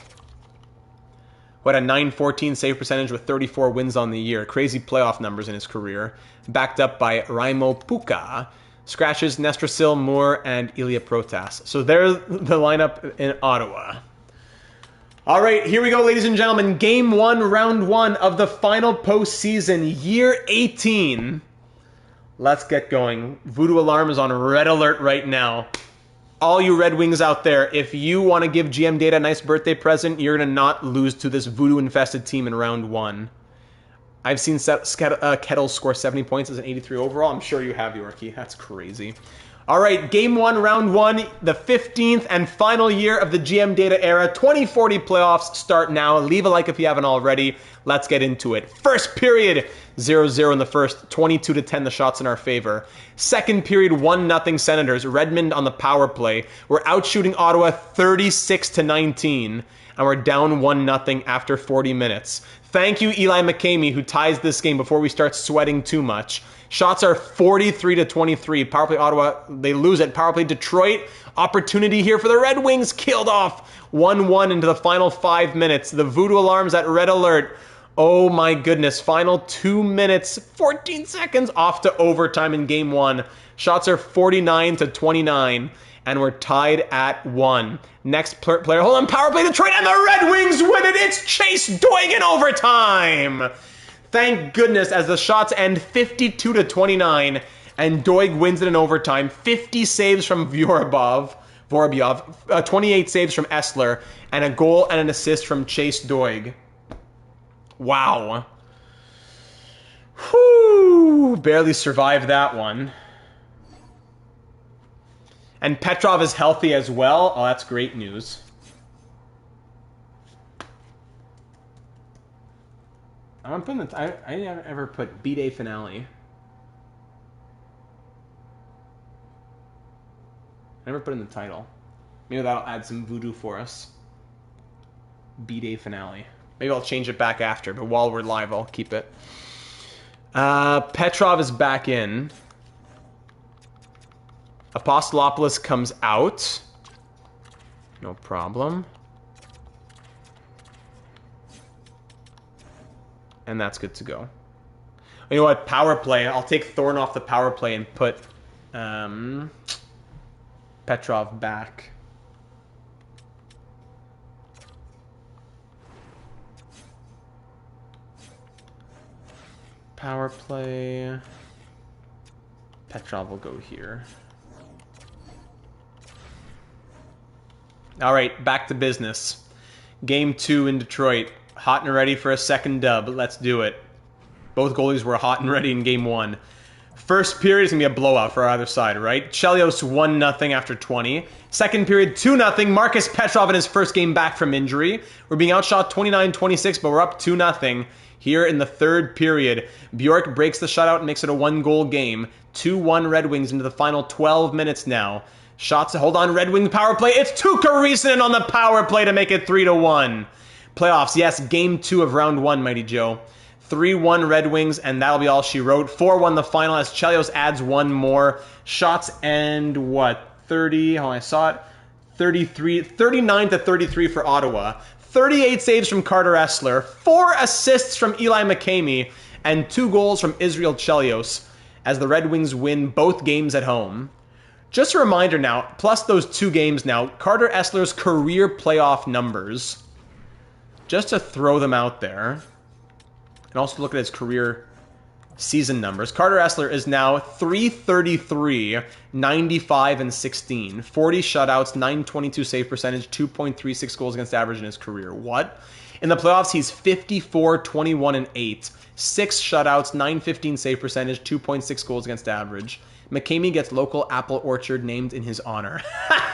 who had a .914 save percentage with 34 wins on the year. Crazy playoff numbers in his career. Backed up by Raimo Puka. Scratches, Nestrasil, Moore, and Ilya Protas. So there's the lineup in Ottawa. All right, here we go, ladies and gentlemen. Game 1, round 1 of the final postseason, year 18. Let's get going. Voodoo Alarm is on red alert right now. All you Red Wings out there, if you want to give GM Data a nice birthday present, you're going to not lose to this voodoo-infested team in round 1. I've seen Kettles score 70 points as an 83 overall. I'm sure you have, Yorkie. That's crazy. All right, Game 1, Round 1, the 15th and final year of the GM Data era. 2040 playoffs start now. Leave a like if you haven't already. Let's get into it. First period, 0-0 in the first, 22-10 the shots in our favor. Second period, 1-0 Senators. Redmond on the power play. We're outshooting Ottawa 36-19, and we're down 1-0 after 40 minutes. Thank you, Eli McCamey, who ties this game before we start sweating too much. Shots are 43-23. Power play Ottawa, they lose it. Power play Detroit, opportunity here for the Red Wings, killed off 1-1 into the final 5 minutes. The Voodoo Alarm's at red alert. Oh my goodness, final 2 minutes, 14 seconds off to overtime in game 1. Shots are 49-29, and we're tied at 1. Next player, hold on, power play Detroit, and the Red Wings win it. It's Chase Doig in overtime. Thank goodness, as the shots end 52-29, and Doig wins it in overtime. 50 saves from Vorobyov, 28 saves from Essler, and a goal and an assist from Chase Doig. Wow. Whew, barely survived that one. And Petrov is healthy as well. Oh, that's great news. I'm putting I didn't ever put B-Day finale. I never put in the title. Maybe that'll add some voodoo for us. B-Day finale. Maybe I'll change it back after, but while we're live, I'll keep it. Petrov is back in. Apostolopoulos comes out. No problem. And that's good to go. You know what? Power play. I'll take Thorne off the power play and put Petrov back. Power play. Petrov will go here. All right, back to business. Game 2 in Detroit. Hot and ready for a second dub. Let's do it. Both goalies were hot and ready in Game 1. First period is going to be a blowout for either side, right? Chelios 1-0 after 20. Second period, 2-0. Marcus Petrov in his first game back from injury. We're being outshot 29-26, but we're up 2-0. Here in the third period, Bjork breaks the shutout and makes it a 1-goal game. 2-1 Red Wings into the final 12 minutes now. Shots, hold on, Red Wings power play. It's Tuukka Riisanen on the power play to make it 3-1. Playoffs, yes, Game 2 of Round 1, Mighty Joe. 3-1 Red Wings, and that'll be all she wrote. 4-1 the final as Chelios adds one more. Shots and what? 30, oh, I saw it. 39-33 for Ottawa. 38 saves from Carter Essler. 4 assists from Eli McCamey. And 2 goals from Israel Chelios as the Red Wings win both games at home. Just a reminder now, plus those 2 games now, Carter Essler's career playoff numbers. Just to throw them out there. And also look at his career season numbers. Carter Essler is now .333, 95 and 16, 40 shutouts, 922 save percentage, 2.36 goals against average in his career. What? In the playoffs, he's 54, 21 and 8, 6 shutouts, 915 save percentage, 2.6 goals against average. McCamey gets local apple orchard named in his honor.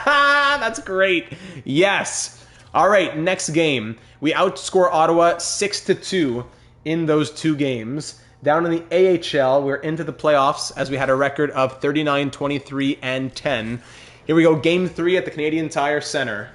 That's great. Yes. All right, next game. We outscore Ottawa 6-2 in those 2 games. Down in the AHL, we're into the playoffs as we had a record of 39, 23, and 10. Here we go, Game 3 at the Canadian Tire Center.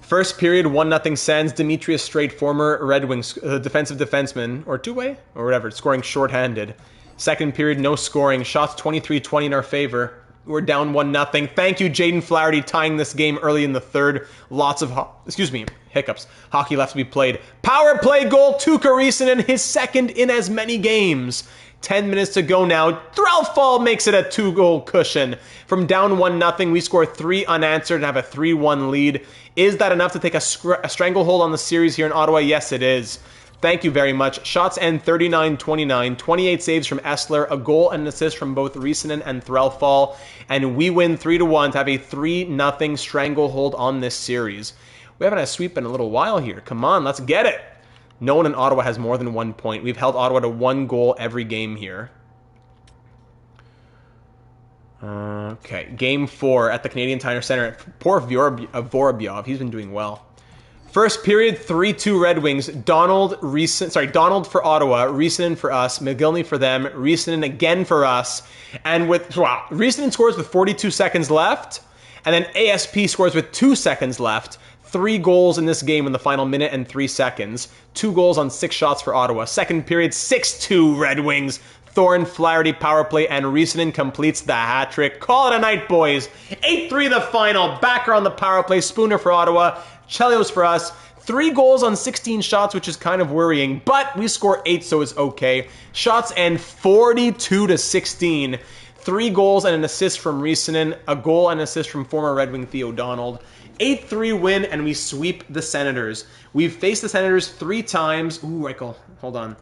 First period, 1-0 Sens. Demetrius Straight, former Red Wings defensive defenseman, or two-way, or whatever, scoring shorthanded. Second period, no scoring. Shots 23-20 in our favor. We're down 1-0. Thank you, Jaden Flaherty, tying this game early in the third. Lots of, hiccups. Hockey left to be played. Power play goal, Tuukka Riisanen, his second in as many games. 10 minutes to go now. Threlfall makes it a 2-goal cushion. From down 1-0, we score 3 unanswered and have a 3-1 lead. Is that enough to take a stranglehold on the series here in Ottawa? Yes, it is. Thank you very much. Shots end 39-29, 28 saves from Essler, a goal and an assist from both Riisanen and Threlfall, and we win 3-1 to have a 3-0 stranglehold on this series. We haven't had a sweep in a little while here. Come on, let's get it. No one in Ottawa has more than 1 point. We've held Ottawa to 1 goal every game here. Okay, Game 4 at the Canadian Tire Center. Poor Vorobyov, he's been doing well. First period, 3-2 Red Wings. Donald for Ottawa, Riisanen for us, McGillney for them, Riisanen again for us. And Riisanen scores with 42 seconds left, and then ASP scores with 2 seconds left. 3 goals in this game in the final minute and 3 seconds. 2 goals on 6 shots for Ottawa. Second period, 6-2 Red Wings. Thorne, Flaherty power play, and Riisanen completes the hat trick. Call it a night, boys. 8-3 the final. Backer on the power play. Spooner for Ottawa. Chelios for us. 3 goals on 16 shots, which is kind of worrying, but we score 8, so it's okay. Shots end 42-16. 3 goals and an assist from Riisanen. A goal and assist from former Red Wing Theo Donald. 8-3 win, and we sweep the Senators. We've faced the Senators 3 times. Ooh, Reichel, hold on.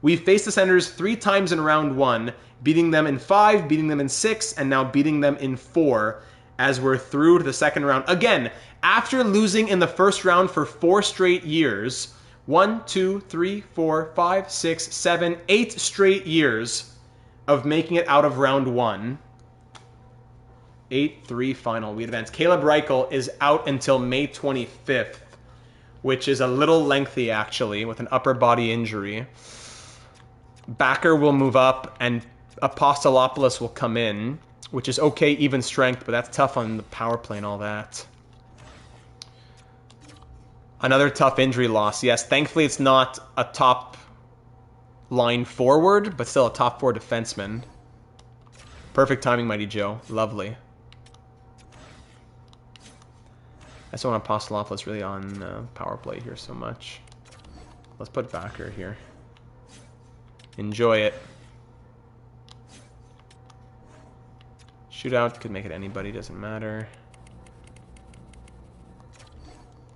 We've faced the Senators 3 times in round 1, beating them in 5, beating them in 6, and now beating them in 4 as we're through to the second round. Again, after losing in the first round for 4 straight years, 1, 2, 3, 4, 5, 6, 7, 8 straight years of making it out of round 1. 8-3 final. We advance. Caleb Reichel is out until May 25th, which is a little lengthy, actually, with an upper body injury. Backer will move up, and Apostolopoulos will come in, which is okay, even strength, but that's tough on the power play and all that. Another tough injury loss. Yes, thankfully it's not a top line forward, but still a top 4 defenseman. Perfect timing, Mighty Joe. Lovely. I just don't want Apostolopoulos really on power play here so much. Let's put Backer here. Enjoy it. Shootout, could make it anybody, doesn't matter.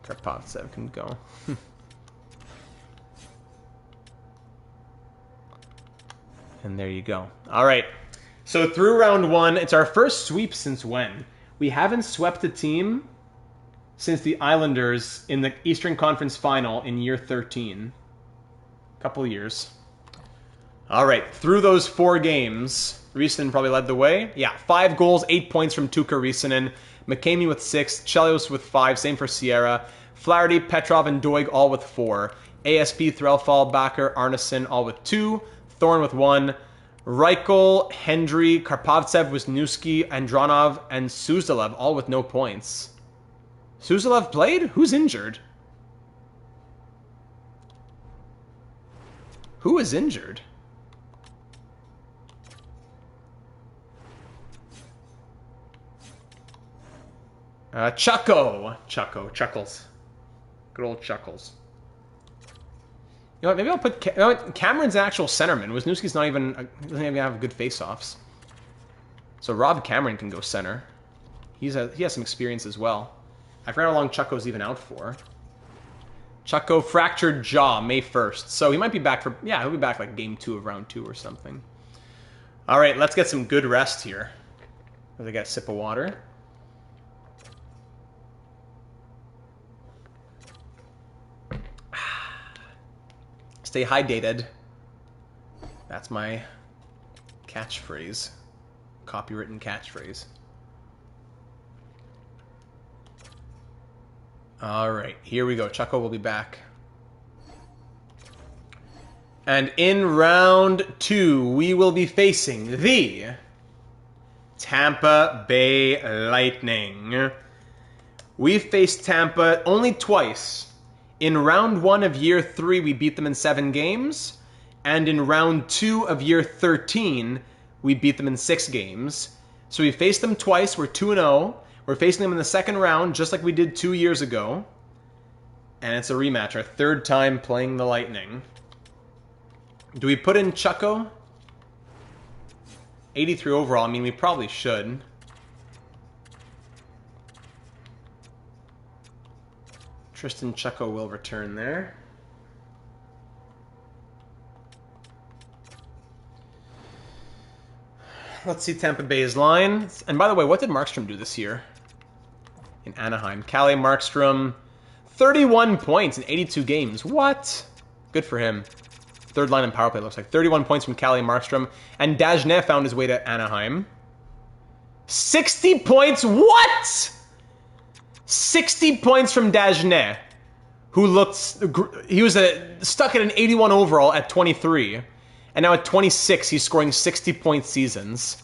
Karpovtsev can go. And there you go. All right. So through round one, it's our first sweep since when? We haven't swept a team since the Islanders in the Eastern Conference Final in year 13. Couple years. All right. Through those 4 games, Risanen probably led the way. Yeah, 5 goals, 8 points from Tuukka Risanen. McCamey with 6. Chelios with 5. Same for Sierra. Flaherty, Petrov, and Doig all with 4. ASP, Threlfall, Bakker, Arneson all with 2. Thorne with 1. Reichel, Hendry, Karpovtsev, Wisniewski, Andronov, and Suzdalev all with no points. Suzdalev played? Who's injured? Who is injured? Chuckles. Good old Chuckles. You know what, maybe I'll put... Cameron's an actual centerman. Wisniewski's not even... doesn't even have good face-offs. So Rob Cameron can go center. He has some experience as well. I forgot how long Chucko's even out for. Chucko fractured jaw, May 1st. So he might be back for... Yeah, he'll be back like game 2 of round 2 or something. All right, let's get some good rest here. As I get a sip of water. Stay hydrated. That's my catchphrase. Copywritten catchphrase. All right, here we go. Chucko will be back. And in round 2, we will be facing the Tampa Bay Lightning. We've faced Tampa only twice. In round 1 of year 3, we beat them in 7 games. And in round 2 of year 13, we beat them in 6 games. So we faced them twice. We're 2-0. We're facing them in the second round, just like we did 2 years ago. And it's a rematch, our 3rd time playing the Lightning. Do we put in Chucko? 83 overall. I mean, we probably should. Tristan Chucko will return there. Let's see Tampa Bay's line. And by the way, what did Markstrom do this year in Anaheim? Kalle Markstrom, 31 points in 82 games. What? Good for him. 3rd line in power play, looks like. 31 points from Kalle Markstrom. And Dagenet found his way to Anaheim. 60 points? What? 60 points from Dagenet, who looked... He was stuck at an 81 overall at 23. And now at 26, he's scoring 60-point seasons.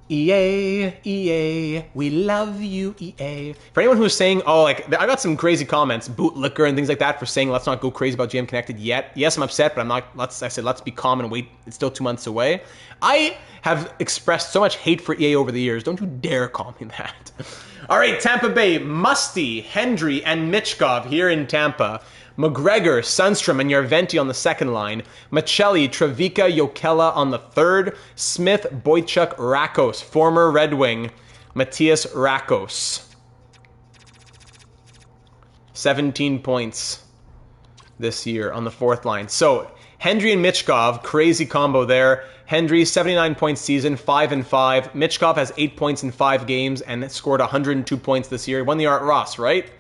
EA, we love you, EA. For anyone who's saying, oh, like, I got some crazy comments, bootlicker and things like that, for saying let's not go crazy about GM Connected yet. Yes, I'm upset, but I'm not, I said let's be calm and wait. It's still 2 months away. I have expressed so much hate for EA over the years. Don't you dare call me that. All right, Tampa Bay, Musty, Hendry, and Michkov here in Tampa. McGregor, Sundstrom, and Yarventi on the second line. Machelli, Trevica, Jokela on the third. Smith, Boychuk, Rakos, former Red Wing. Matthias Rakos. 17 points this year on the fourth line. So, Hendry and Michkov, crazy combo there. Hendry, 79-point season, 5-5. Michkov has 8 points in 5 games and scored 102 points this year. He won the Art Ross, right?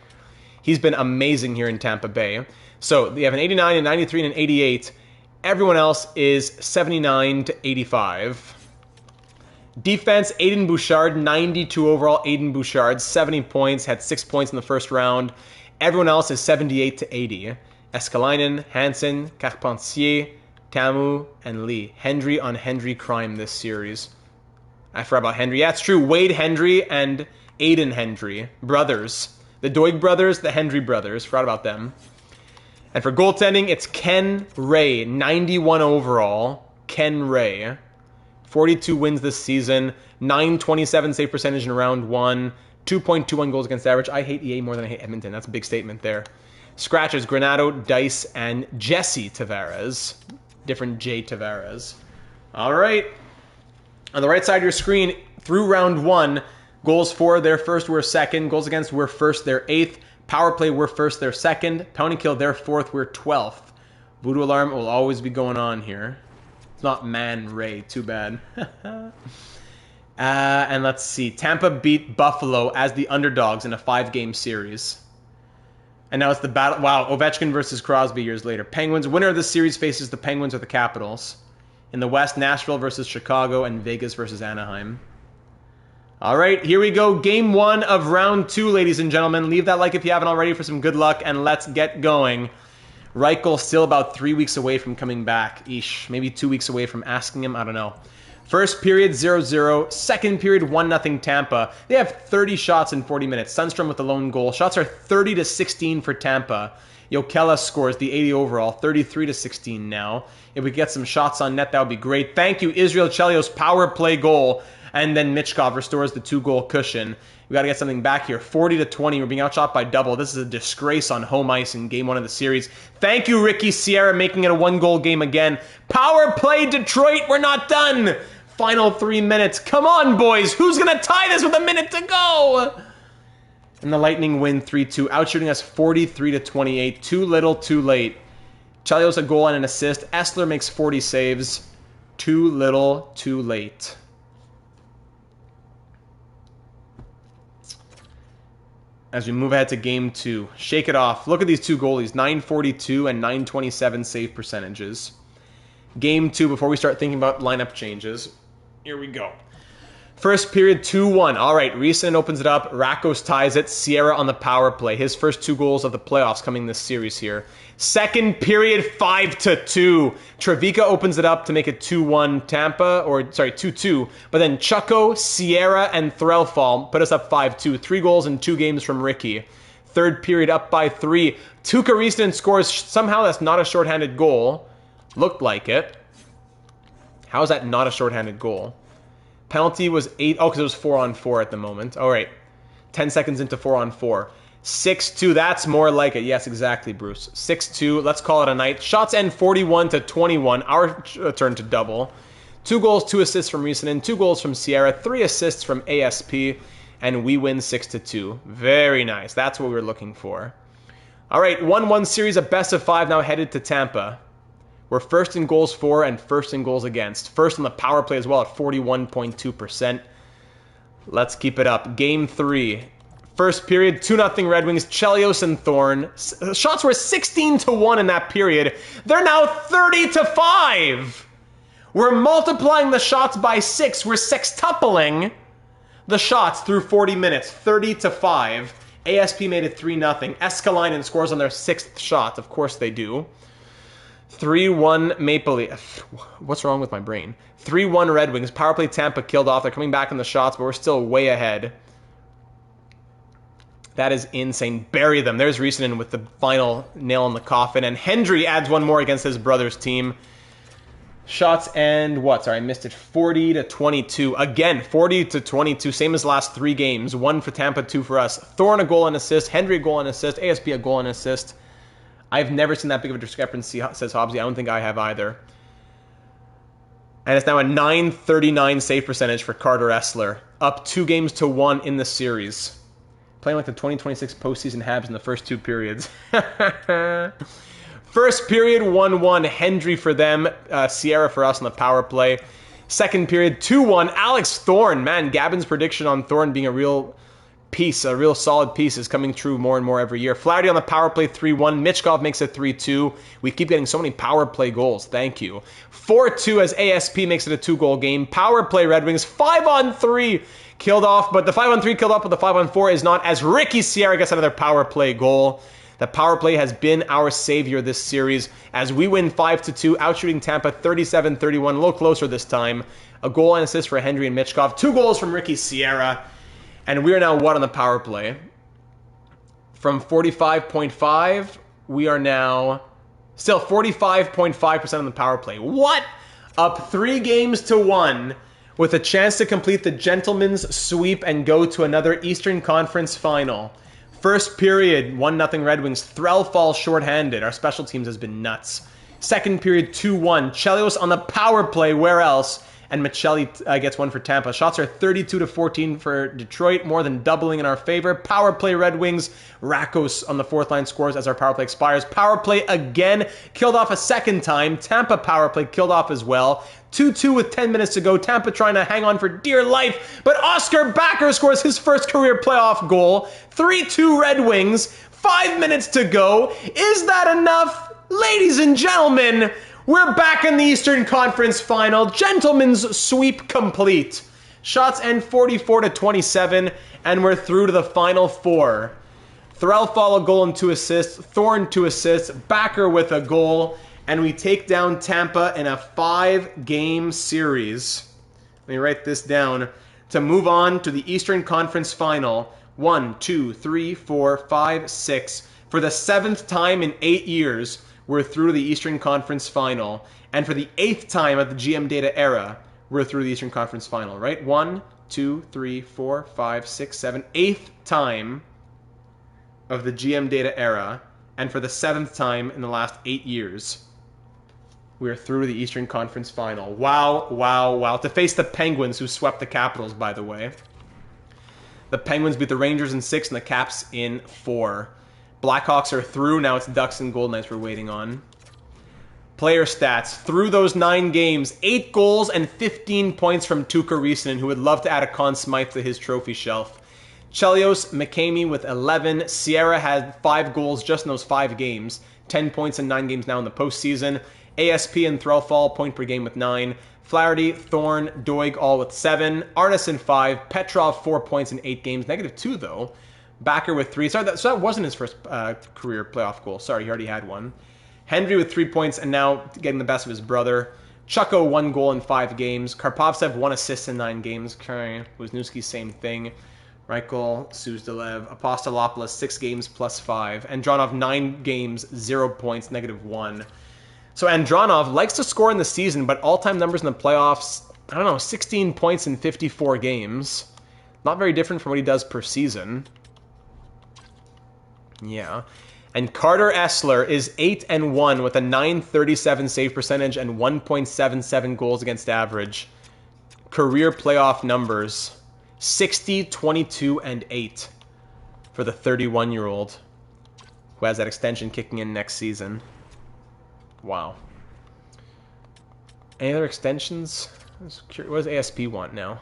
He's been amazing here in Tampa Bay. So they have an 89, a 93, and an 88. Everyone else is 79 to 85. Defense, Aiden Bouchard, 92 overall. Aiden Bouchard, 70 points, had 6 points in the first round. Everyone else is 78 to 80. Escalainen, Hansen, Carpentier, Tamu, and Lee. Hendry on Hendry crime this series. I forgot about Hendry. Yeah, it's true. Wade Hendry and Aiden Hendry, brothers. The Doig brothers, the Hendry brothers. Forgot about them. And for goaltending, it's Ken Ray, 91 overall. Ken Ray. 42 wins this season. 927 save percentage in round 1. 2.21 goals against average. I hate EA more than I hate Edmonton. That's a big statement there. Scratches, Granato, Dice, and Jesse Tavares. Different J Tavares. All right. On the right side of your screen, through round 1, goals for, their first, we're second. Goals against, we're first, they're 8th. Power play, we're first, they're second. Pounding kill, they're 4th, we're 12th. Voodoo alarm will always be going on here. It's not Man Ray. Too bad. And let's see. Tampa beat Buffalo as the underdogs in a 5-game series. And now it's the battle. Wow, Ovechkin versus Crosby years later. Penguins. Winner of this series faces the Penguins or the Capitals. In the West, Nashville versus Chicago and Vegas versus Anaheim. All right, here we go. Game 1 of round 2, ladies and gentlemen. Leave that like if you haven't already for some good luck, and let's get going. Reichel still about 3 weeks away from coming back. Eesh, maybe 2 weeks away from asking him. I don't know. First period, 0-0. Second period, 1-0 Tampa. They have 30 shots in 40 minutes. Sundstrom with the lone goal. Shots are 30-16 for Tampa. Jokela scores the 80 overall, 33-16 now. If we get some shots on net, that would be great. Thank you, Israel Chelios' power play goal. And then Michkov restores the 2-goal cushion. We got to get something back here. 40-20. We're being outshot by double. This is a disgrace on home ice in Game 1 of the series. Thank you, Ricky Sierra, making it a 1-goal game again. Power play, Detroit. We're not done. Final 3 minutes. Come on, boys. Who's going to tie this with a minute to go? And the Lightning win 3-2, outshooting us 43-28. Too little, too late. Chelios a goal and an assist. Essler makes 40 saves. Too little, too late. As we move ahead to Game 2. Shake it off. Look at these two goalies. 942 and 927 save percentages. Game 2, before we start thinking about lineup changes. Here we go. First period, 2-1. All right, Riessen opens it up. Rakos ties it. Sierra on the power play. His first 2 goals of the playoffs coming this series here. Second period, 5-2. Trevica opens it up to make it 2-1 Tampa, or sorry, 2-2. But then Chucko, Sierra, and Threlfall put us up 5-2. 3 goals in 2 games from Ricky. Third period, up by 3. Tuukka Riessen scores. Somehow that's not a shorthanded goal. Looked like it. How is that not a shorthanded goal? Penalty was 8. Oh, because it was 4-on-4 at the moment. All right. 10 seconds into 4-on-4. 6-2. That's more like it. Yes, exactly, Bruce. 6-2. Let's call it a night. Shots end 41-21. Our turn to double. 2 goals, 2 assists from Riessen, 2 goals from Sierra, 3 assists from ASP, and we win 6-2. Very nice. That's what we were looking for. All right, 1-1 series, a best of 5 now headed to Tampa. We're first in goals for and first in goals against. First on the power play as well at 41.2%. Let's keep it up. Game 3. First period, 2-0 Red Wings. Chelios and Thorne. Shots were 16-1 in that period. They're now 30-5. We're multiplying the shots by 6. We're sextupling the shots through 40 minutes. 30-5. ASP made it 3-0. Eskalainen scores on their 6th shot. Of course they do. 3-1 Maple Leafs. What's wrong with my brain? 3-1 Red Wings. Power play Tampa killed off. They're coming back in the shots, but we're still way ahead. That is insane. Bury them. There's Riessen with the final nail in the coffin. And Hendry adds 1 more against his brother's team. Shots and what? Sorry, I missed it. 40-22. Again, 40-22. Same as the last 3 games. 1 for Tampa, 2 for us. Thorne a goal and assist. Hendry a goal and assist. ASP a goal and assist. I've never seen that big of a discrepancy, says Hobbsy. I don't think I have either. And it's now a .939 save percentage for Carter Essler. Up 2-1 in the series. Playing like the 2026 postseason Habs in the first 2 periods. First period, 1-1. Hendry for them. Sierra for us on the power play. Second period, 2-1. Alex Thorne. Man, Gabin's prediction on Thorne being a real piece, a real solid piece, is coming true more and more every year. Flaherty on the power play, 3-1. Michkov makes it 3-2. We keep getting so many power play goals. Thank you. 4-2 as ASP makes it a 2-goal game. Power play Red Wings, 5-on-3 killed off, but the 5-on-3 killed off, but the 5-on-4 is not, as Ricky Sierra gets another power play goal. The power play has been our savior this series as we win 5-2, outshooting Tampa 37-31, a little closer this time. A goal and assist for Hendry and Michkov. 2 goals from Ricky Sierra. And we are now what on the power play? From 45.5, we are now still 45.5% on the power play. What? Up 3-1 with a chance to complete the gentleman's sweep and go to another Eastern Conference final. First period, 1-0 Red Wings. Threlfall shorthanded. Our special teams has been nuts. Second period, 2-1. Chelios on the power play. Where else? and Michelli gets one for Tampa. Shots are 32-14 for Detroit, more than doubling in our favor. Power play Red Wings. Rakos on the fourth line scores as our power play expires. Power play again, killed off a second time. Tampa power play killed off as well. 2-2 with 10 minutes to go. Tampa trying to hang on for dear life, but Oscar Backer scores his first career playoff goal. 3-2 Red Wings. 5 minutes to go. Is that enough? Ladies and gentlemen, we're back in the Eastern Conference Final. Gentlemen's sweep complete. Shots end 44-27, and we're through to the Final Four. Threlfall a goal and 2 assists. Thorne 2 assists. Backer with a goal. And we take down Tampa in a 5-game series. Let me write this down. To move on to the Eastern Conference Final. 1, 2, 3, 4, 5, 6. For the 7th time in 8 years, we're through to the Eastern Conference Final. And for the 8th time of the GM Data era, we're through the Eastern Conference Final, right? 1, 2, 3, 4, 5, 6, 7. 8th time of the GM Data era. And for the 7th time in the last 8 years, we're through to the Eastern Conference Final. Wow, wow, wow. To face the Penguins, who swept the Capitals, by the way. The Penguins beat the Rangers in 6 and the Caps in 4. Blackhawks are through. Now it's Ducks and Golden Knights we're waiting on. Player stats. Through those 9 games, 8 goals and 15 points from Tuukka Riisanen, who would love to add a Conn Smythe to his trophy shelf. Chelios McCamey with 11. Sierra had 5 goals just in those 5 games. 10 points in 9 games now in the postseason. ASP and Threlfall, point per game with 9. Flaherty, Thorne, Doig all with 7. Arneson 5. Petrov 4 points in 8 games. -2 though. Backer with 3. Sorry, so that wasn't his first career playoff goal. Sorry, he already had one. Hendry with 3 points and now getting the best of his brother. Chucko 1 goal in 5 games. Karpovtsev 1 assist in 9 games. Wisniewski same thing. Reichel, Suzdalev, Apostolopoulos 6 games plus 5. Andronov 9 games, 0 points, -1. So Andronov likes to score in the season, but all-time numbers in the playoffs, I don't know, 16 points in 54 games. Not very different from what he does per season. Yeah. And Carter Essler is 8-1 with a .937 save percentage and 1.77 goals against average. Career playoff numbers, 60, 22, and 8 for the 31-year-old who has that extension kicking in next season. Wow. Any other extensions? What does ASP want now?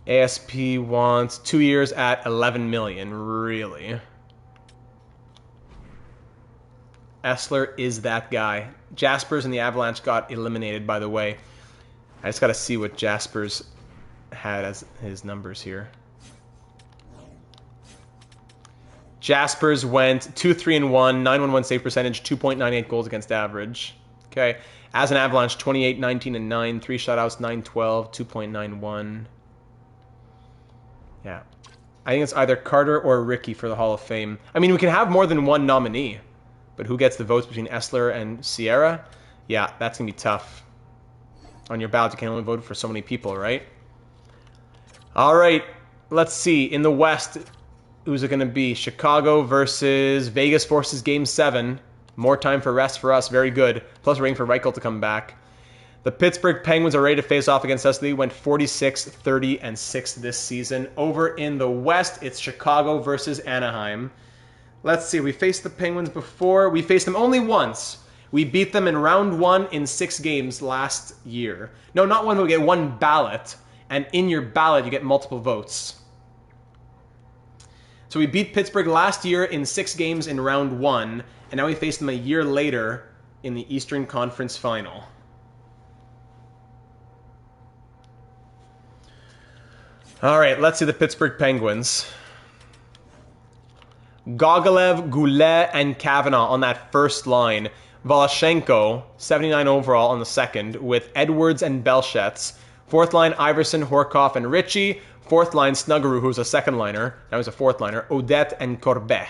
ASP wants 2 years at 11 million. Really? Essler is that guy. Jaspers and the Avalanche got eliminated, by the way. I just got to see what Jaspers had as his numbers here. Jaspers went 2-3-1, 911 save percentage, 2.98 goals against average. Okay. As an Avalanche, 28, 19, and 9, 3 shutouts, 9-12, 2.91. Yeah. I think it's either Carter or Ricky for the Hall of Fame. I mean, we can have more than one nominee, but who gets the votes between Essler and Sierra? Yeah, that's going to be tough. On your ballot, you can only vote for so many people, right? All right. Let's see. In the West, who's it going to be? Chicago versus Vegas forces Game 7. More time for rest for us. Very good. Plus, we're waiting for Reichel to come back. The Pittsburgh Penguins are ready to face off against us. They went 46, 30, and 6 this season. Over in the West, it's Chicago versus Anaheim. Let's see. We faced the Penguins before. We faced them only once. We beat them in round 1 in 6 games last year. No, not one. We get one ballot. And in your ballot, you get multiple votes. So we beat Pittsburgh last year in 6 games in round 1, and now we face them a year later in the Eastern Conference Final. All right, let's see the Pittsburgh Penguins. Gogolev, Goulet, and Kavanaugh on that first line. Voloshenko, 79 overall on the second, with Edwards and Belshets. Fourth line, Iverson, Horkoff, and Ritchie. Fourth line, Snuggerud, who's a second liner. Now he's a fourth liner. Odette and Corbet.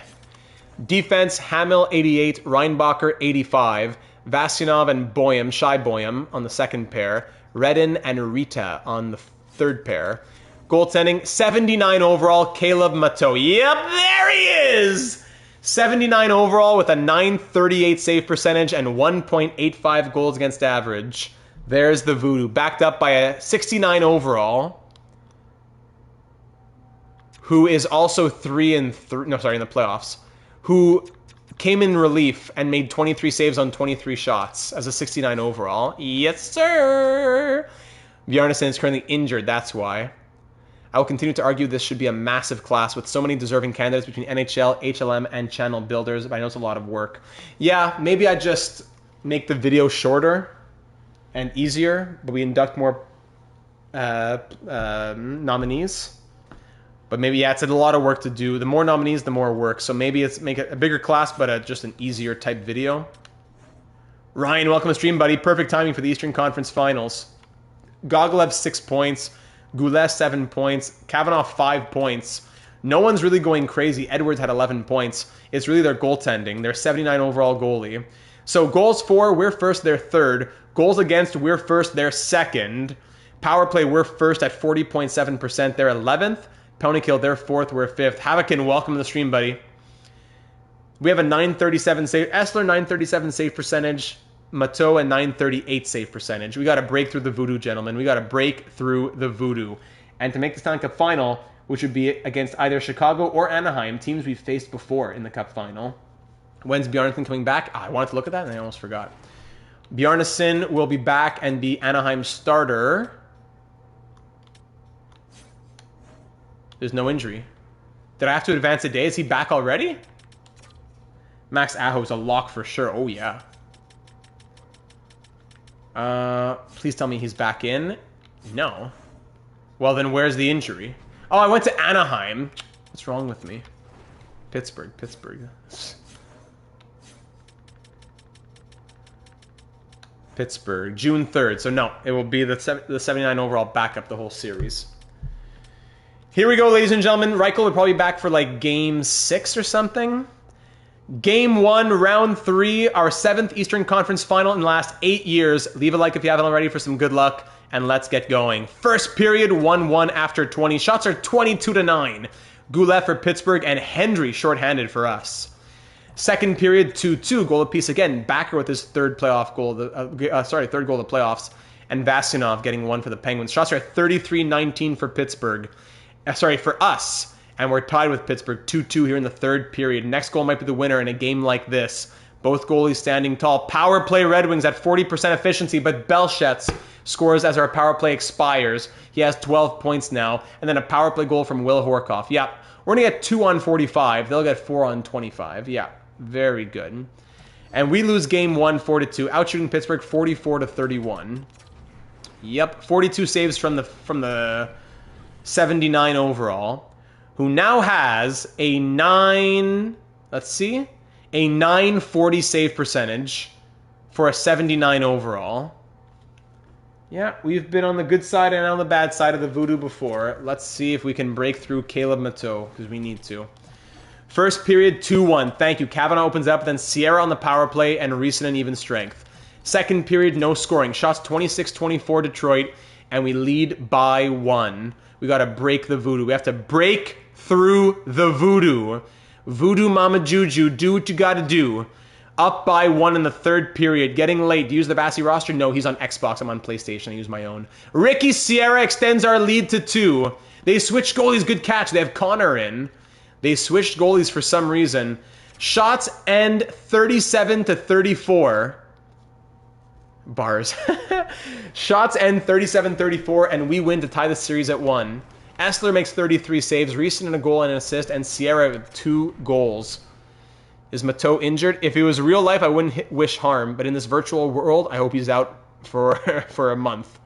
Defense, Hamill, 88. Reinbacher, 85. Vasilyev and Boyum, Shai Boyum on the second pair. Redden and Rita on the third pair. Goaltending, 79 overall, Caleb Matteau. Yep, there he is! 79 overall with a 938 save percentage and 1.85 goals against average. There's the Voodoo, backed up by a 69 overall, who is also 3-3. No, sorry, in the playoffs. Who came in relief and made 23 saves on 23 shots as a 69 overall. Yes, sir. Bjarnason is currently injured. That's why. I will continue to argue this should be a massive class with so many deserving candidates between NHL, HLM, and channel builders, but I know it's a lot of work. Yeah, maybe I just make the video shorter and easier, but we induct more nominees. But maybe, yeah, it's a lot of work to do. The more nominees, the more work. So maybe it's make it a bigger class, but just an easier type video. Ryan, welcome to stream, buddy. Perfect timing for the Eastern Conference Finals. Gogolev 6 points. Goulet 7 points, Kavanaugh 5 points. No one's really going crazy. Edwards had 11 points. It's really their goaltending. They're 79 overall goalie. So goals for, we're first, they're third. Goals against, we're first, they're second. Power play, we're first at 40.7%. They're 11th. Penalty kill, they're fourth, we're fifth. Havokin, welcome to the stream, buddy. We have a 937 save. Essler, 937 save percentage. Mateau, a 938 save percentage. We got to break through the Voodoo, gentlemen. We got to break through the Voodoo. And to make the Stanley Cup final, which would be against either Chicago or Anaheim, teams we've faced before in the Cup final. When's Bjarnason coming back? I wanted to look at that and I almost forgot. Bjarnason will be back and be Anaheim's starter. There's no injury. Did I have to advance a day? Is he back already? Max Aho's a lock for sure. Oh, yeah. Please tell me he's back in. No. Well, then where's the injury? Oh, I went to Anaheim. What's wrong with me? Pittsburgh. June 3rd. So no, it will be the 79 overall backup the whole series. Here we go, ladies and gentlemen. Reichel will probably be back for like game 6 or something. Game 1, round 3, our 7th Eastern Conference final in the last 8 years. Leave a like if you haven't already for some good luck, and let's get going. First period, 1-1 after 20. Shots are 22-9. Goulet for Pittsburgh and Hendry shorthanded for us. Second period, 2-2, goal apiece again. Backer with his third playoff goal, third goal of the playoffs, and Vasilyev getting one for the Penguins. Shots are 33-19 for Pittsburgh. For us. And we're tied with Pittsburgh 2-2 here in the third period. Next goal might be the winner in a game like this. Both goalies standing tall. Power play Red Wings at 40% efficiency, but Belchetz scores as our power play expires. He has 12 points now. And then a power play goal from Will Horkoff. Yeah, we're going to get 2 on 45. They'll get 4 on 25. Yeah, very good. And we lose game 1 4-2. Outshooting Pittsburgh 44-31. Yep, 42 saves from the 79 overall. Who now has a 940 save percentage for a 79 overall. Yeah, we've been on the good side and on the bad side of the Voodoo before. Let's see if we can break through Caleb Mateau, because we need to. First period, 2-1. Thank you. Kavanaugh opens up, then Sierra on the power play, and Riesen in even strength. Second period, no scoring. Shots 26-24 Detroit, and we lead by 1. We got to break the Voodoo. We have to break through the Voodoo. Voodoo Mama Juju, do what you gotta do. Up by 1 in the third period. Getting late. Do you use the Bassey roster? No, he's on Xbox. I'm on PlayStation. I use my own. Ricky Sierra extends our lead to 2. They switched goalies. Good catch. They have Connor in. They switched goalies for some reason. Shots end 37-34. Bars. Shots end 37-34, and we win to tie the series at 1. Essler makes 33 saves, Riesen in a goal and an assist, and Sierra with 2 goals. Is Mateau injured? If it was real life, I wouldn't wish harm, but in this virtual world, I hope he's out for a month.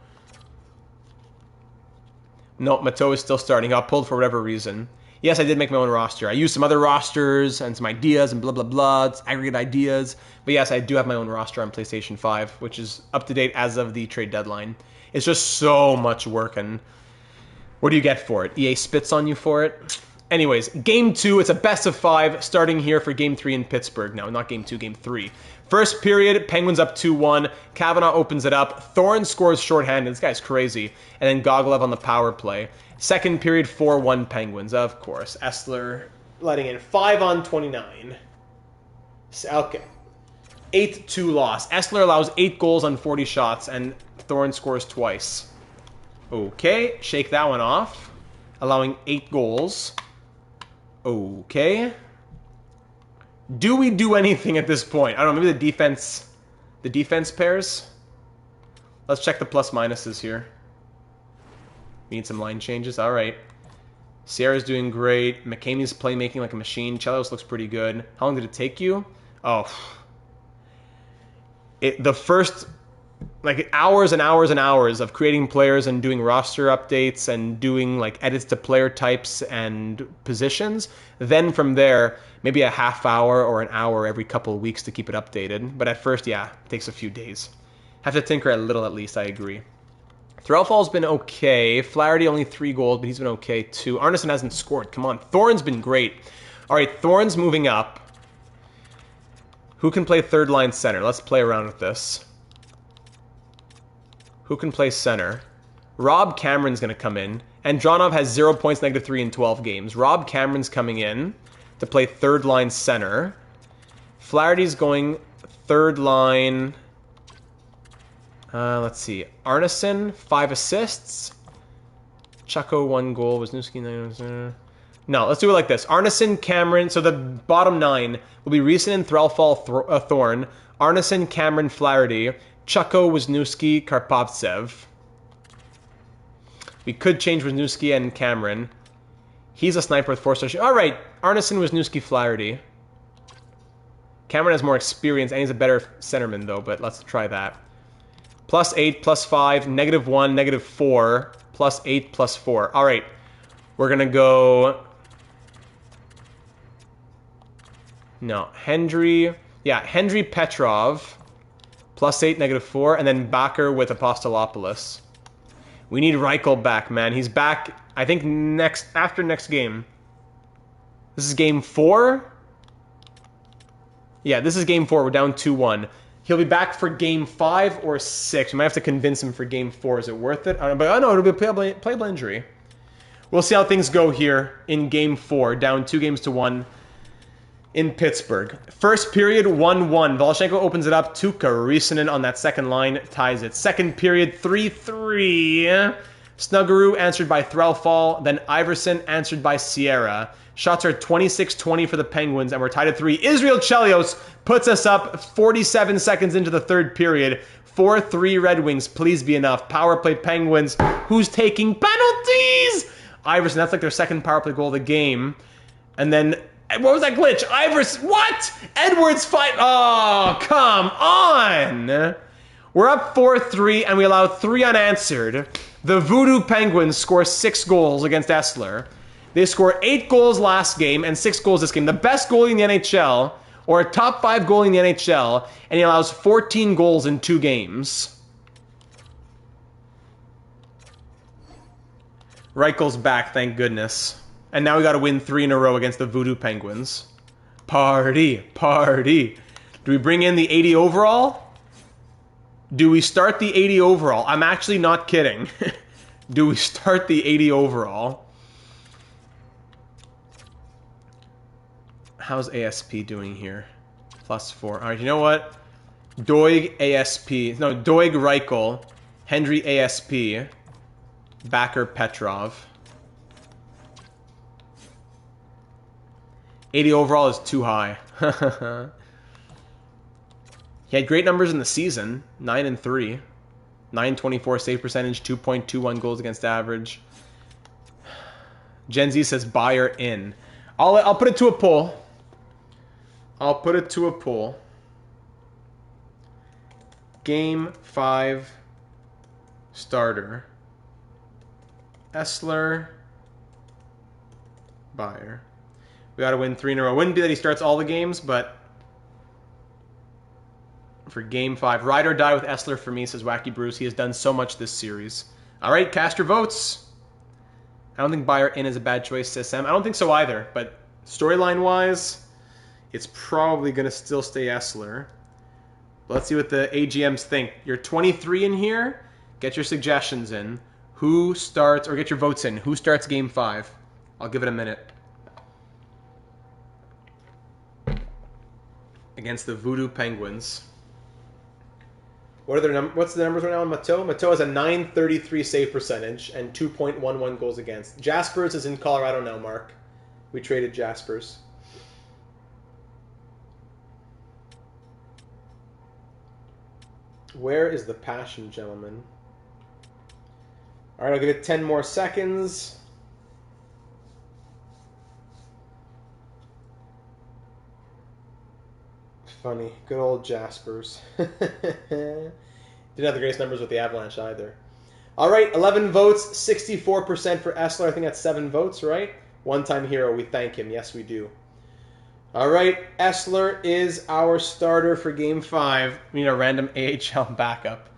No, Mateau is still starting. Got pulled for whatever reason. Yes, I did make my own roster. I used some other rosters and some ideas and blah, blah, blah. It's aggregate ideas. But yes, I do have my own roster on PlayStation 5, which is up to date as of the trade deadline. It's just so much work, and what do you get for it? EA spits on you for it? Anyways, game 2, it's a best of 5 starting here for game 3 in Pittsburgh. No, not game 2, game 3. First period, Penguins up 2-1. Kavanaugh opens it up. Thorne scores shorthanded. This guy's crazy. And then Gogolev on the power play. Second period, 4-1 Penguins, of course. Essler letting in 5 on 29. Okay. 8-2 loss. Essler allows 8 goals on 40 shots, and Thorn scores twice. Okay, shake that one off. Allowing 8 goals. Okay. Do we do anything at this point? I don't know, maybe the defense pairs? Let's check the plus minuses here. We need some line changes. All right. Sierra's doing great. McCamey's playmaking like a machine. Chelos looks pretty good. How long did it take you? Oh. The first, like, hours and hours and hours of creating players and doing roster updates and doing, like, edits to player types and positions. Then from there, maybe a half hour or an hour every couple of weeks to keep it updated. But at first, yeah, it takes a few days. Have to tinker a little at least, I agree. Threlfall's been okay. Flaherty only 3 goals, but he's been okay too. Arneson hasn't scored. Come on. Thorn's been great. All right, Thorn's moving up. Who can play third line center? Let's play around with this. Who can play center? Rob Cameron's going to come in. Andronov has 0 points, -3 in 12 games. Rob Cameron's coming in to play third line center. Flaherty's going third line... let's see. Arneson, 5 assists. Chucko, 1 goal. Wisniewski, 9... No, let's do it like this. Arneson, Cameron. So the bottom 9 will be Riisanen, Threlfall, Thorn. Arneson, Cameron, Flaherty. Chucko, Wisniewski, Karpovtsev. We could change Wisniewski and Cameron. He's a sniper with 4 stars. All right. Arneson, Wisniewski, Flaherty. Cameron has more experience, and he's a better centerman, though, but let's try that. +8, +5, -1, -4, +8, +4. All right, we're going to go... No, Hendry... Yeah, Hendry Petrov, +8, -4, and then Bakker with Apostolopoulos. We need Reichel back, man. He's back, I think, after next game. This is game 4? Yeah, this is game 4. We're down 2-1. He'll be back for game 5 or 6. We might have to convince him for game 4. Is it worth it? I don't know, but no, it'll be a playable injury. We'll see how things go here in game 4, down 2-1 in Pittsburgh. First period, 1-1. Voloshenko opens it up. Tuukka Riisanen on that second line ties it. Second period, 3-3. Snuggerud answered by Threlfall. Then Iverson answered by Sierra. Shots are 26-20 for the Penguins, and we're tied at 3. Israel Chelios puts us up 47 seconds into the third period. 4-3 Red Wings, please be enough. Power play Penguins. Who's taking penalties? Iverson, that's like their second power play goal of the game. And then, what was that glitch? Iverson, what? Edwards fight. Oh, come on. We're up 4-3, and we allow 3 unanswered. The Voodoo Penguins score 6 goals against Essler. They scored 8 goals last game and 6 goals this game. The best goalie in the NHL, or a top 5 goalie in the NHL, and he allows 14 goals in 2 games. Reichel's back, thank goodness. And now we got to win 3 in a row against the Voodoo Penguins. Party, party. Do we bring in the 80 overall? Do we start the 80 overall? I'm actually not kidding. Do we start the 80 overall? How's ASP doing here? +4. All right, you know what? Doig, ASP. No, Doig, Reichel. Hendry, ASP. Bakker, Petrov. 80 overall is too high. He had great numbers in the season. 9-3. 924 save percentage. 2.21 goals against average. Gen Z says buyer in. I'll put it to a poll. I'll put it to a poll. Game 5 starter. Essler. Buyer. We got to win 3 in a row. Wouldn't be that he starts all the games, but for game 5. Ride or die with Essler for me, says Wacky Bruce. He has done so much this series. All right, cast your votes. I don't think buyer in is a bad choice, says Sam. I don't think so either, but storyline-wise, it's probably going to still stay Essler. Let's see what the AGMs think. You're 23 in here. Get your suggestions in. Who starts, or get your votes in. Who starts game 5? I'll give it a minute. against the Voodoo Penguins. What's the numbers right now on Mateau? Mateau has a .933 save percentage and 2.11 goals against. Jaspers is in Colorado now, Mark. We traded Jaspers. Where is the passion, gentlemen? All right, I'll give it 10 more seconds. Funny. Good old Jaspers. Didn't have the greatest numbers with the Avalanche either. All right, 11 votes, 64% for Essler. I think that's 7 votes, right? One-time hero. We thank him. Yes, we do. All right, Essler is our starter for Game 5. We need a random AHL backup.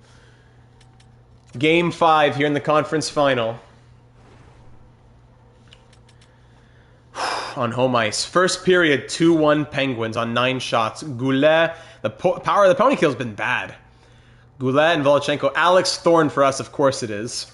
Game 5 here in the conference final. On home ice. First period, 2-1 Penguins on 9 shots. Goulet, the power of the penalty kill has been bad. Goulet and Volchenko. Alex Thorne for us, of course it is.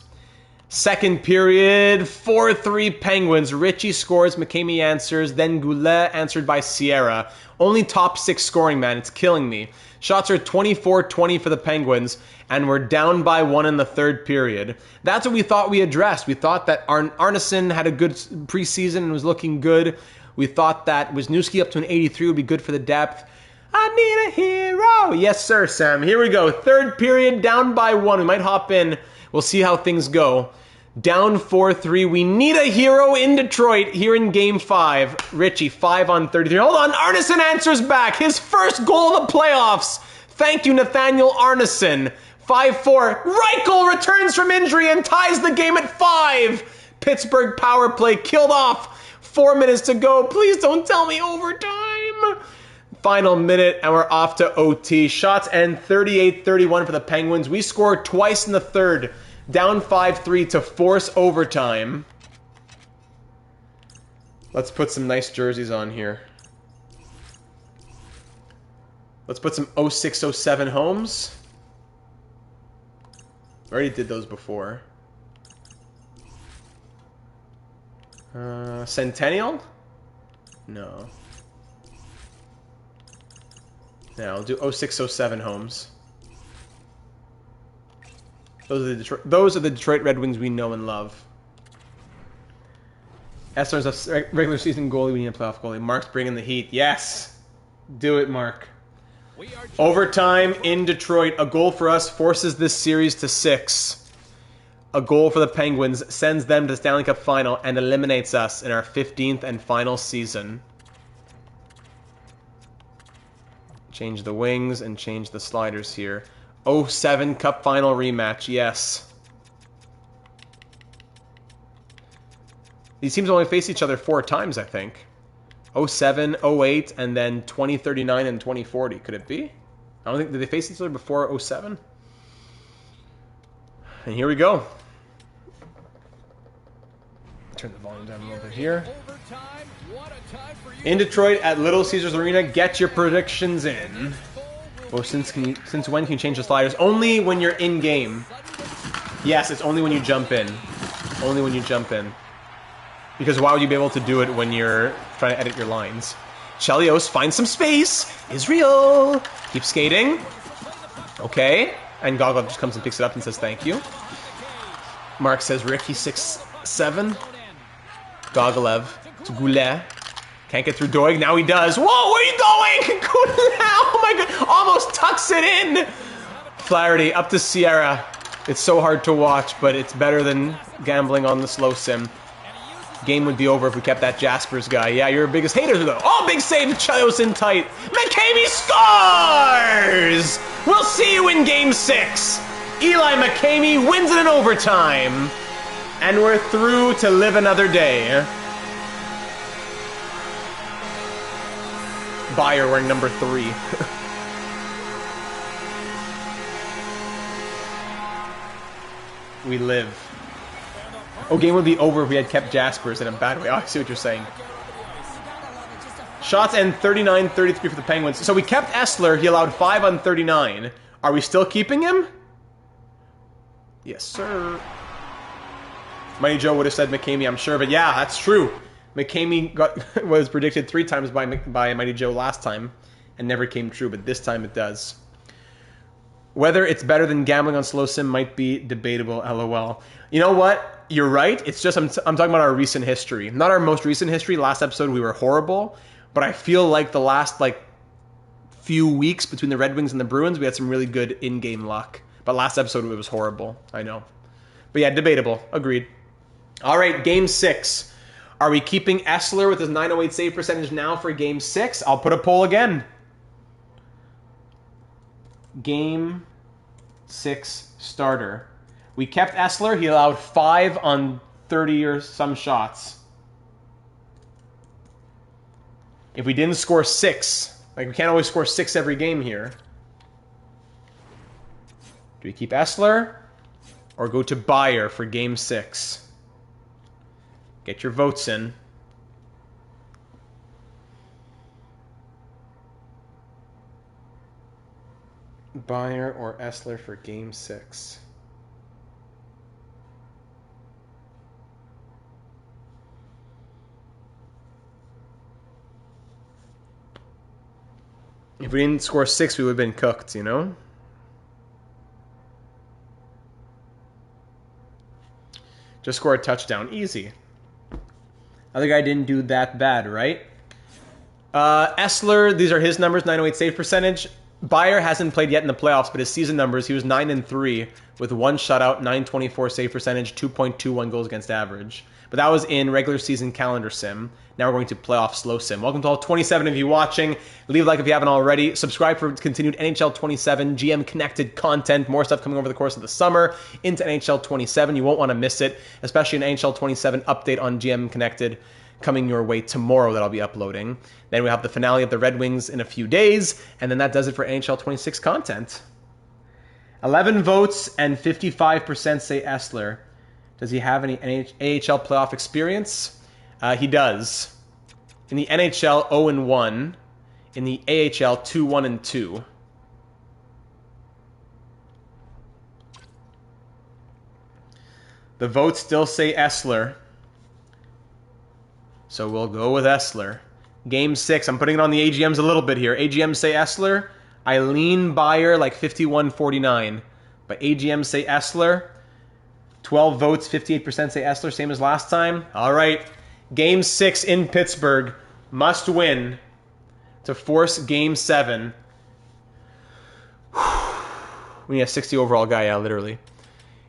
Second period, 4-3 Penguins. Richie scores, McCamey answers, then Goulet answered by Sierra. Only top 6 scoring, man. It's killing me. Shots are 24-20 for the Penguins, and we're down by 1 in the third period. That's what we thought we addressed. We thought that Arneson had a good preseason and was looking good. We thought that Wisniewski up to an 83 would be good for the depth. I need a hero. Yes, sir, Sam. Here we go. Third period, down by 1. We might hop in. We'll see how things go. Down 4-3. We need a hero in Detroit here in Game 5. Richie, 5 on 33. Hold on. Arneson answers back. His first goal of the playoffs. Thank you, Nathaniel Arneson. 5-4. Reichel returns from injury and ties the game at 5. Pittsburgh power play killed off. 4 minutes to go. Please don't tell me overtime. Final minute, and we're off to OT. Shots and 38-31 for the Penguins. We scored twice in the third. Down 5-3 to force overtime. Let's put some nice jerseys on here. Let's put some 06-07 homes. Already did those before. Centennial? No. Yeah, I'll do 06-07 homes. Those are the Detroit Red Wings we know and love. Essler's a regular season goalie. We need a playoff goalie. Mark's bringing the heat. Yes! Do it, Mark. Overtime in Detroit. A goal for us forces this series to 6. A goal for the Penguins sends them to the Stanley Cup final and eliminates us in our 15th and final season. Change the wings and change the sliders here. 07 Cup Final rematch, yes. These teams only face each other 4 times, I think. 07, 08, and then 2039 and 2040. Could it be? I don't think... Did they face each other before 07? And here we go. Turn the volume down a little bit here. In Detroit at Little Caesars Arena, get your predictions in. Well, since when can you change the sliders? Only when you're in game. Yes, it's only when you jump in. Only when you jump in. Because why would you be able to do it when you're trying to edit your lines? Chelios finds some space. Israel. Keep skating. Okay. And Gogol just comes and picks it up and says thank you. Mark says Ricky 6-7. Gogolev to Goulet. Can't get through Doig. Now he does. Whoa, where are you going? Oh my god. Almost tucks it in. Flaherty up to Sierra. It's so hard to watch, but it's better than gambling on the slow sim. Game would be over if we kept that Jaspers guy. Yeah, you're our biggest hater though. Oh, big save. Chelios in tight. McCamey scores! We'll see you in Game 6. Eli McCamey wins it in overtime. And we're through to live another day. Buyer wearing number 3. We live. Oh, game would be over if we had kept Jaspers in a bad way. Oh, I see what you're saying. Shots and 39-33 for the Penguins. So we kept Essler. He allowed 5 on 39. Are we still keeping him? Yes, sir. Mighty Joe would have said McCamey, I'm sure. But yeah, that's true. McCamey was predicted 3 times by Mighty Joe last time, and never came true, but this time it does. Whether it's better than gambling on slow sim might be debatable, lol. You know what? You're right. It's just I'm talking about our recent history. Not our most recent history. Last episode we were horrible, but I feel like the last few weeks between the Red Wings and the Bruins, we had some really good in-game luck. But last episode it was horrible. I know. But yeah, debatable. Agreed. All right, Game 6. Are we keeping Essler with his .908 save percentage now for Game 6? I'll put a poll again. Game 6 starter. We kept Essler. He allowed 5 on 30 or some shots. If we didn't score 6, we can't always score 6 every game here. Do we keep Essler or go to Bayer for Game 6? Get your votes in. Bayer or Essler for Game 6? If we didn't score 6, we would have been cooked, you know? Just score a touchdown. Easy. Other guy didn't do that bad, right? Essler, these are his numbers, .908 save percentage. Bayer hasn't played yet in the playoffs, but his season numbers, he was 9-3 with 1 shutout, .924 save percentage, 2.21 goals against average. But that was in regular season calendar sim. Now we're going to playoff slow sim. Welcome to all 27 of you watching. Leave a like if you haven't already. Subscribe for continued NHL 27 GM connected content. More stuff coming over the course of the summer into NHL 27. You won't want to miss it, especially an NHL 27 update on GM connected coming your way tomorrow that I'll be uploading. Then we have the finale of the Red Wings in a few days, and then that does it for NHL 26 content. 11 votes and 55% say Essler. Does he have any AHL playoff experience? He does. In the NHL, 0-1. In the AHL, 2-1-2. The votes still say Essler. So we'll go with Essler. Game 6. I'm putting it on the AGMs a little bit here. AGMs say Essler. I lean Bayer 51-49. But AGMs say Essler. 12 votes, 58% say Essler, same as last time. All right. Game 6 in Pittsburgh. Must win to force Game 7. We need a 60 overall guy, yeah, literally.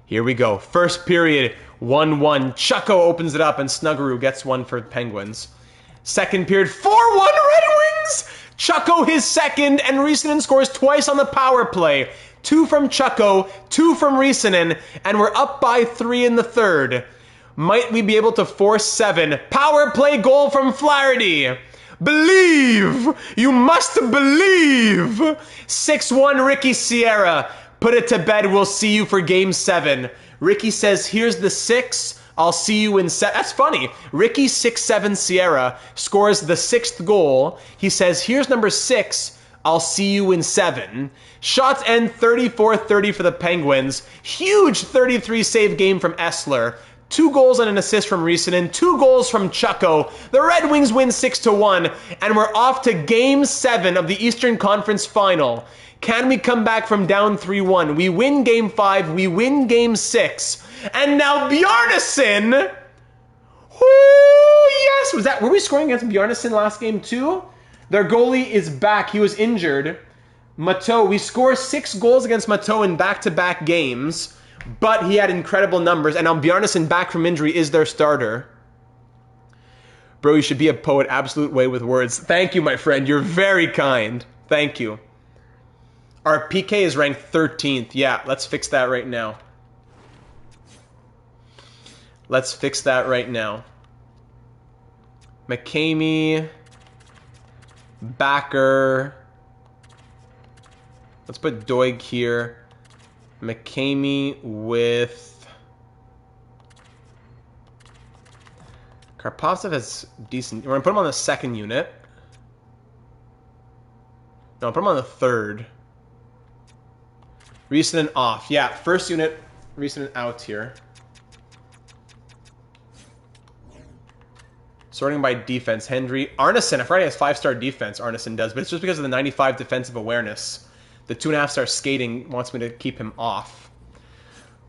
Here we go. First period, 1-1. Chucko opens it up, and Snuggeroo gets one for Penguins. Second period, 4-1 Red Wings! Chucko his second, and Riisanen scores twice on the power play. 2 from Chucko, 2 from Riisanen, and we're up by 3 in the third. Might we be able to force 7? Power play goal from Flaherty. Believe! You must believe! 6-1 Ricky Sierra. Put it to bed, we'll see you for Game 7. Ricky says, here's the 6, I'll see you in 7. That's funny. Ricky 6-7 Sierra scores the 6th goal. He says, here's number 6, I'll see you in 7. Shots end 34-30 for the Penguins. Huge 33 save game from Essler. 2 goals and an assist from Riisanen. 2 goals from Chucko. The Red Wings win 6-1, and we're off to Game 7 of the Eastern Conference Final. Can we come back from down 3-1? We win Game 5. We win Game 6. And now Bjarnason. Yes! Were we scoring against Bjarnason last game too? Their goalie is back. He was injured. Matteau. We score 6 goals against Matteau in back-to-back games. But he had incredible numbers. And now Bjarnason, back from injury, is their starter. Bro, you should be a poet. Absolute way with words. Thank you, my friend. You're very kind. Thank you. Our PK is ranked 13th. Yeah, let's fix that right now. Let's fix that right now. McCamey. Backer. Let's put Doig here. McCamey with... Karpovtsev has decent... We're going to put him on the second unit. No, put him on the third. Riisanen off. Yeah, first unit, Riisanen out here. Sorting by defense, Hendry. Arneson, I forgot he has 5-star defense, Arneson does, but it's just because of the 95 defensive awareness. The 2.5-star skating wants me to keep him off.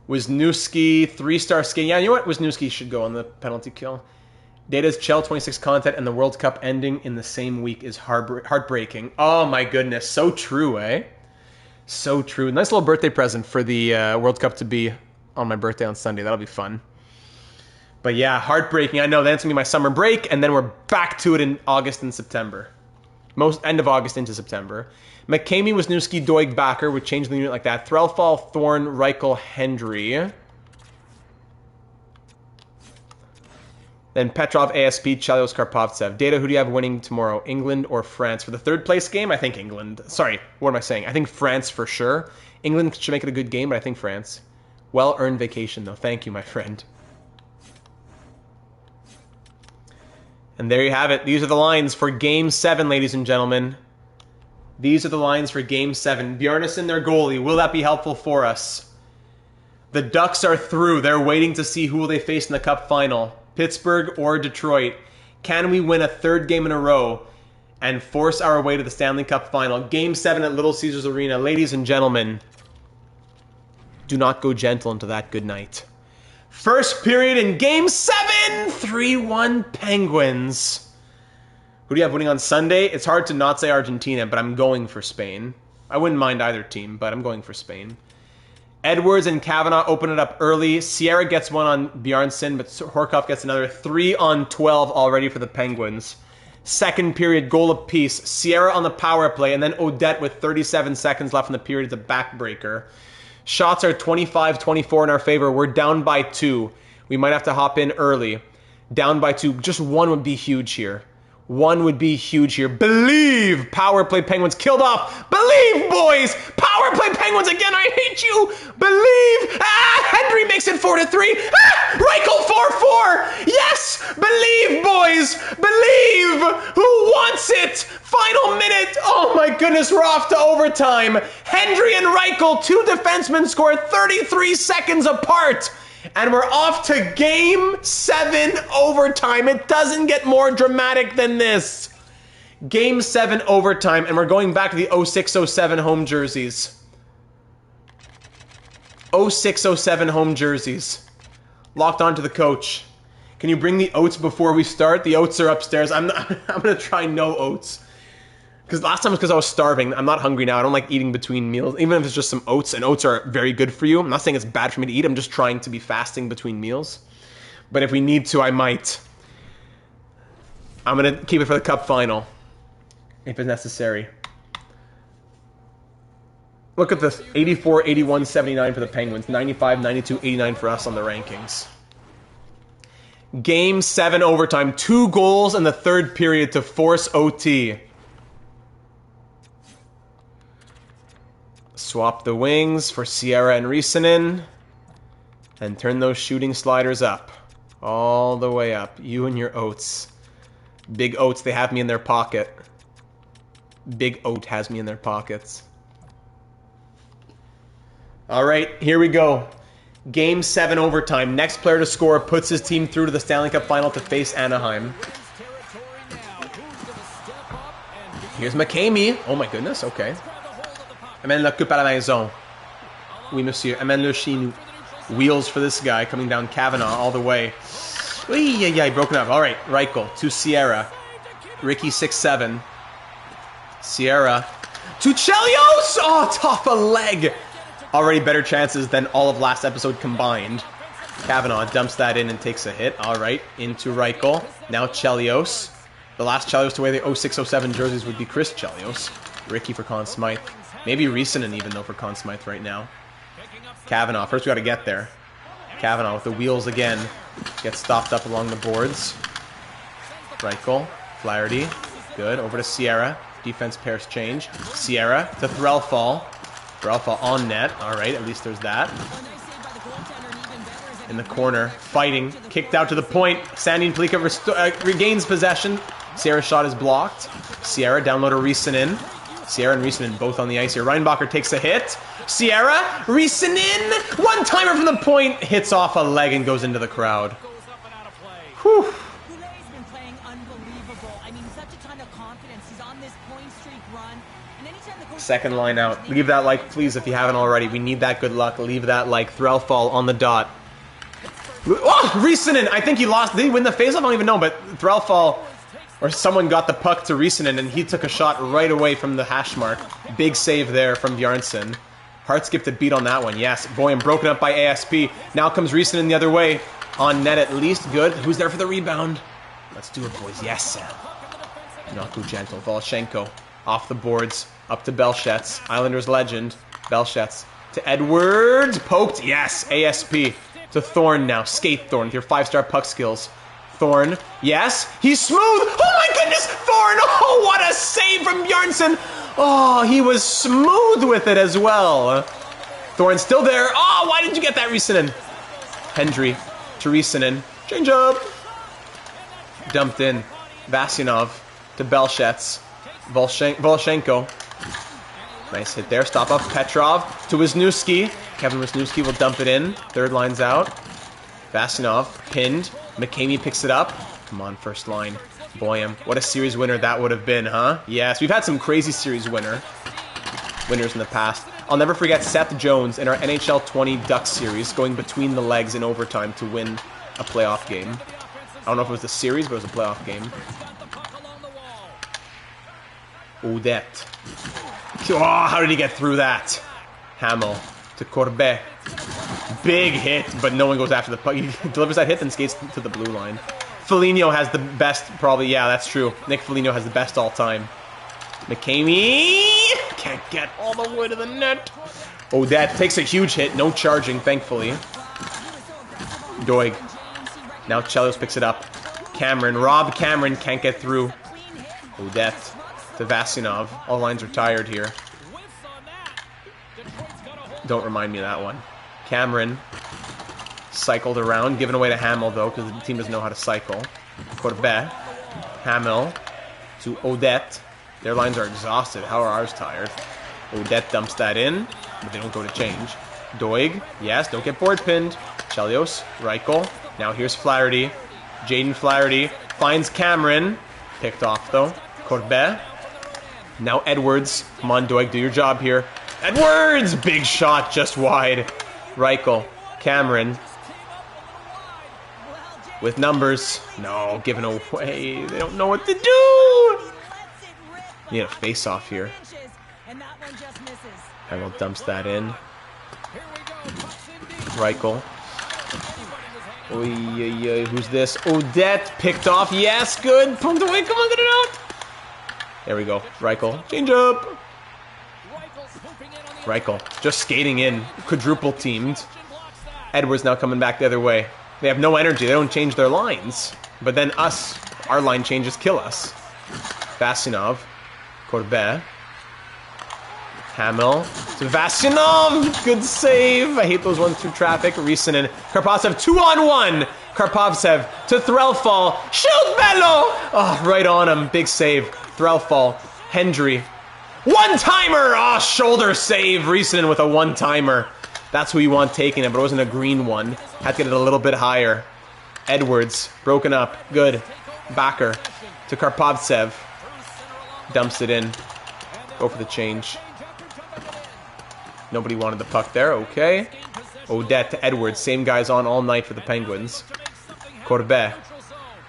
Wisniewski, 3-star skating. Yeah, you know what? Wisniewski should go on the penalty kill. Data's Chell 26 content and the World Cup ending in the same week is heartbreaking. Oh my goodness, so true, eh? So true. Nice little birthday present for the World Cup to be on my birthday on Sunday. That'll be fun. But yeah, heartbreaking. I know, that's going to be my summer break, and then we're back to it in August and September. End of August into September. McCamey, Wisniewski, Doig, Backer would change the unit like that. Threlfall, Thorn, Reichel, Hendry. Then Petrov, ASP, Chelios, Karpovtsev. Data, who do you have winning tomorrow? England or France? For the third place game, I think England. Sorry, what am I saying? I think France for sure. England should make it a good game, but I think France. Well-earned vacation, though. Thank you, my friend. And there you have it. These are the lines for Game 7, ladies and gentlemen. These are the lines for Game 7. Bjarnason, their goalie. Will that be helpful for us? The Ducks are through. They're waiting to see who will they face in the Cup final. Pittsburgh or Detroit. Can we win a third game in a row and force our way to the Stanley Cup final? Game 7 at Little Caesars Arena. Ladies and gentlemen, do not go gentle into that good night. First period in Game 7, 3-1 Penguins. Who do you have winning on Sunday? It's hard to not say Argentina, but I'm going for Spain. I wouldn't mind either team, but I'm going for Spain. Edwards and Kavanaugh open it up early. Sierra gets one on Bjarnason, but Horkoff gets another. 3 on 12 already for the Penguins. Second period, goal apiece. Sierra on the power play, and then Odette with 37 seconds left in the period is a backbreaker. Shots are 25-24 in our favor. We're down by 2. We might have to hop in early. Down by 2. Just 1 would be huge here. 1 would be huge here. Believe! Power play Penguins killed off. Believe, boys! Power play Penguins again. I hate you. Believe! Hendry makes it 4-3. Reichel 4-4. Yes! Believe, boys! Believe! Who wants it? Final minute. Oh my goodness, we're off to overtime. Hendry and Reichel, 2 defensemen, score 33 seconds apart. And we're off to Game 7 overtime. It doesn't get more dramatic than this. Game 7 overtime, and we're going back to the 06-07 home jerseys. 06-07 home jerseys. Locked on to the coach. Can you bring the oats before we start? The oats are upstairs. I'm going to try no oats. Because last time was because I was starving. I'm not hungry now. I don't like eating between meals, even if it's just some oats. And oats are very good for you. I'm not saying it's bad for me to eat. I'm just trying to be fasting between meals. But if we need to, I might. I'm going to keep it for the Cup final, if it's necessary. Look at this. 84, 81, 79 for the Penguins. 95, 92, 89 for us on the rankings. Game 7 overtime. 2 goals in the third period to force OT. Swap the wings for Sierra and Risanen. And turn those shooting sliders up. All the way up. You and your oats. Big Oats, they have me in their pocket. Big Oat has me in their pockets. Alright, here we go. Game 7 overtime. Next player to score puts his team through to the Stanley Cup final to face Anaheim. Here's McCamey. Oh my goodness, okay. Amène la coupe à la maison. Oui, monsieur. Amène le chez nous. Wheels for this guy coming down Kavanaugh all the way. Yeah, broken up. All right, Reichel to Sierra. Ricky 6-7. Sierra to Chelios. Oh, top a leg. Already better chances than all of last episode combined. Kavanaugh dumps that in and takes a hit. All right, into Reichel. Now Chelios. The last Chelios to wear the 06-07 jerseys would be Chris Chelios. Ricky for Conn Smythe. Maybe Risanen even though for Conn Smythe right now. Kavanaugh. First we got to get there. Kavanaugh with the wheels again. Gets stopped up along the boards. Reichel. Flaherty. Good. Over to Sierra. Defense pairs change. Sierra to Threlfall. Threlfall on net. Alright, at least there's that. In the corner. Fighting. Kicked out to the point. Sandin Pelika regains possession. Sierra's shot is blocked. Sierra down low to Risanen. Sierra and Risanen both on the ice here. Reinbacher takes a hit. Sierra, Risanen, one-timer from the point, hits off a leg and goes into the crowd. Whew. Second line out. Leave that like, please, if you haven't already. We need that good luck. Leave that like. Threlfall on the dot. Oh, Risanen! I think he lost. Did he win the faceoff? I don't even know, but Threlfall, or someone got the puck to Risanen, and he took a shot right away from the hash mark. Big save there from Bjarnason. Hart skipped a beat on that one, yes. Boy, and broken up by ASP. Now comes Risanen the other way. On net at least. Good. Who's there for the rebound? Let's do it, boys. Yes, Sam. Not too gentle. Volchenko off the boards. Up to Belshets. Islanders legend. Belshets to Edwards. Poked. Yes. ASP to Thorne now. Skate Thorne with your 5-star puck skills. Thorne. Yes. He's smooth. Oh my goodness. Thorne. Oh, what a save from Bjarnason. Oh, he was smooth with it as well. Thorne's still there. Oh, why did you get that, Risanen? Hendry to Risanen. Change up. Dumped in. Vasilov to Belshets. Volchenko. Nice hit there. Stop up. Petrov to Wisniewski. Kevin Wisniewski will dump it in. Third line's out. Vasilov pinned. McCamey picks it up. Come on, first line. Boyum. What a series winner that would have been, huh? Yes, we've had some crazy series winners in the past. I'll never forget Seth Jones in our NHL 20 Ducks series going between the legs in overtime to win a playoff game. I don't know if it was the series, but it was a playoff game. Odette. Oh, how did he get through that? Hamel to Corbet. Big hit, but no one goes after the puck. He delivers that hit and skates to the blue line. Foligno has the best, probably. Yeah, that's true. Nick Foligno has the best all time. McCamey can't get all the way to the net. Odette takes a huge hit. No charging, thankfully. Doig. Now Chelios picks it up. Cameron. Rob Cameron can't get through. Odette to Vasilov. All lines are tired here. Don't remind me of that one. Cameron cycled around, given away to Hamel though, because the team doesn't know how to cycle. Corbet. Hamel to Odette. Their lines are exhausted. How are ours tired? Odette dumps that in, but they don't go to change. Doig. Yes, don't get board pinned. Chelios. Reichel. Now here's Flaherty. Jaden Flaherty finds Cameron. Picked off though. Corbet. Now Edwards. Come on, Doig, do your job here. Edwards! Big shot, just wide. Reichel. Cameron. With numbers. No, given away. They don't know what to do. Need a face-off here. Hamel dumps that in. Reichel. Who's this? Odette picked off. Yes, good. Pumped away. Come on, get it out. There we go. Reichel. Change up. Reichel just skating in. Quadruple teamed. Edwards now coming back the other way. They have no energy. They don't change their lines. But then our line changes kill us. Vasilov. Corbet. Hamel to Vasilov. Good save. I hate those ones through traffic. Risanen. Karpovtsev 2-on-1. Karpovtsev to Threlfall. Shoot, Bello! Oh, right on him. Big save. Threlfall. Hendry. One-timer! Oh, shoulder save. Risanen with a one-timer. That's who you want taking it, but it wasn't a green one. Had to get it a little bit higher. Edwards. Broken up. Good. Backer to Karpovtsev. Dumps it in. Go for the change. Nobody wanted the puck there. Okay. Odette to Edwards. Same guys on all night for the Penguins. Corbet.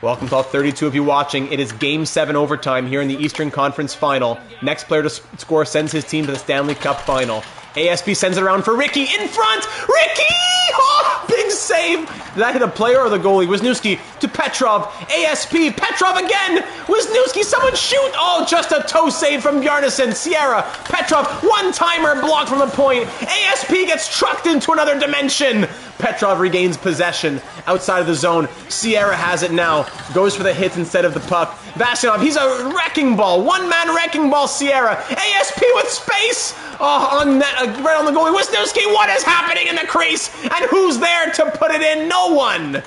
Welcome to all 32 of you watching. It is Game 7 overtime here in the Eastern Conference Final. Next player to score sends his team to the Stanley Cup Final. ASP sends it around for Ricky. In front! Ricky! Oh, big save! Did that hit a player or the goalie? Wisniewski to Petrov. ASP. Petrov again! Wisniewski, someone shoot! Oh, just a toe save from Bjarnason. Sierra. Petrov. One-timer blocked from the point. ASP gets trucked into another dimension. Petrov regains possession outside of the zone. Sierra has it now. Goes for the hit instead of the puck. Vasilov, he's a wrecking ball. One-man wrecking ball, Sierra. ASP with space. Oh, on net, right on the goalie. Wisniewski, what is happening in the crease? And who's there to put it in? No one.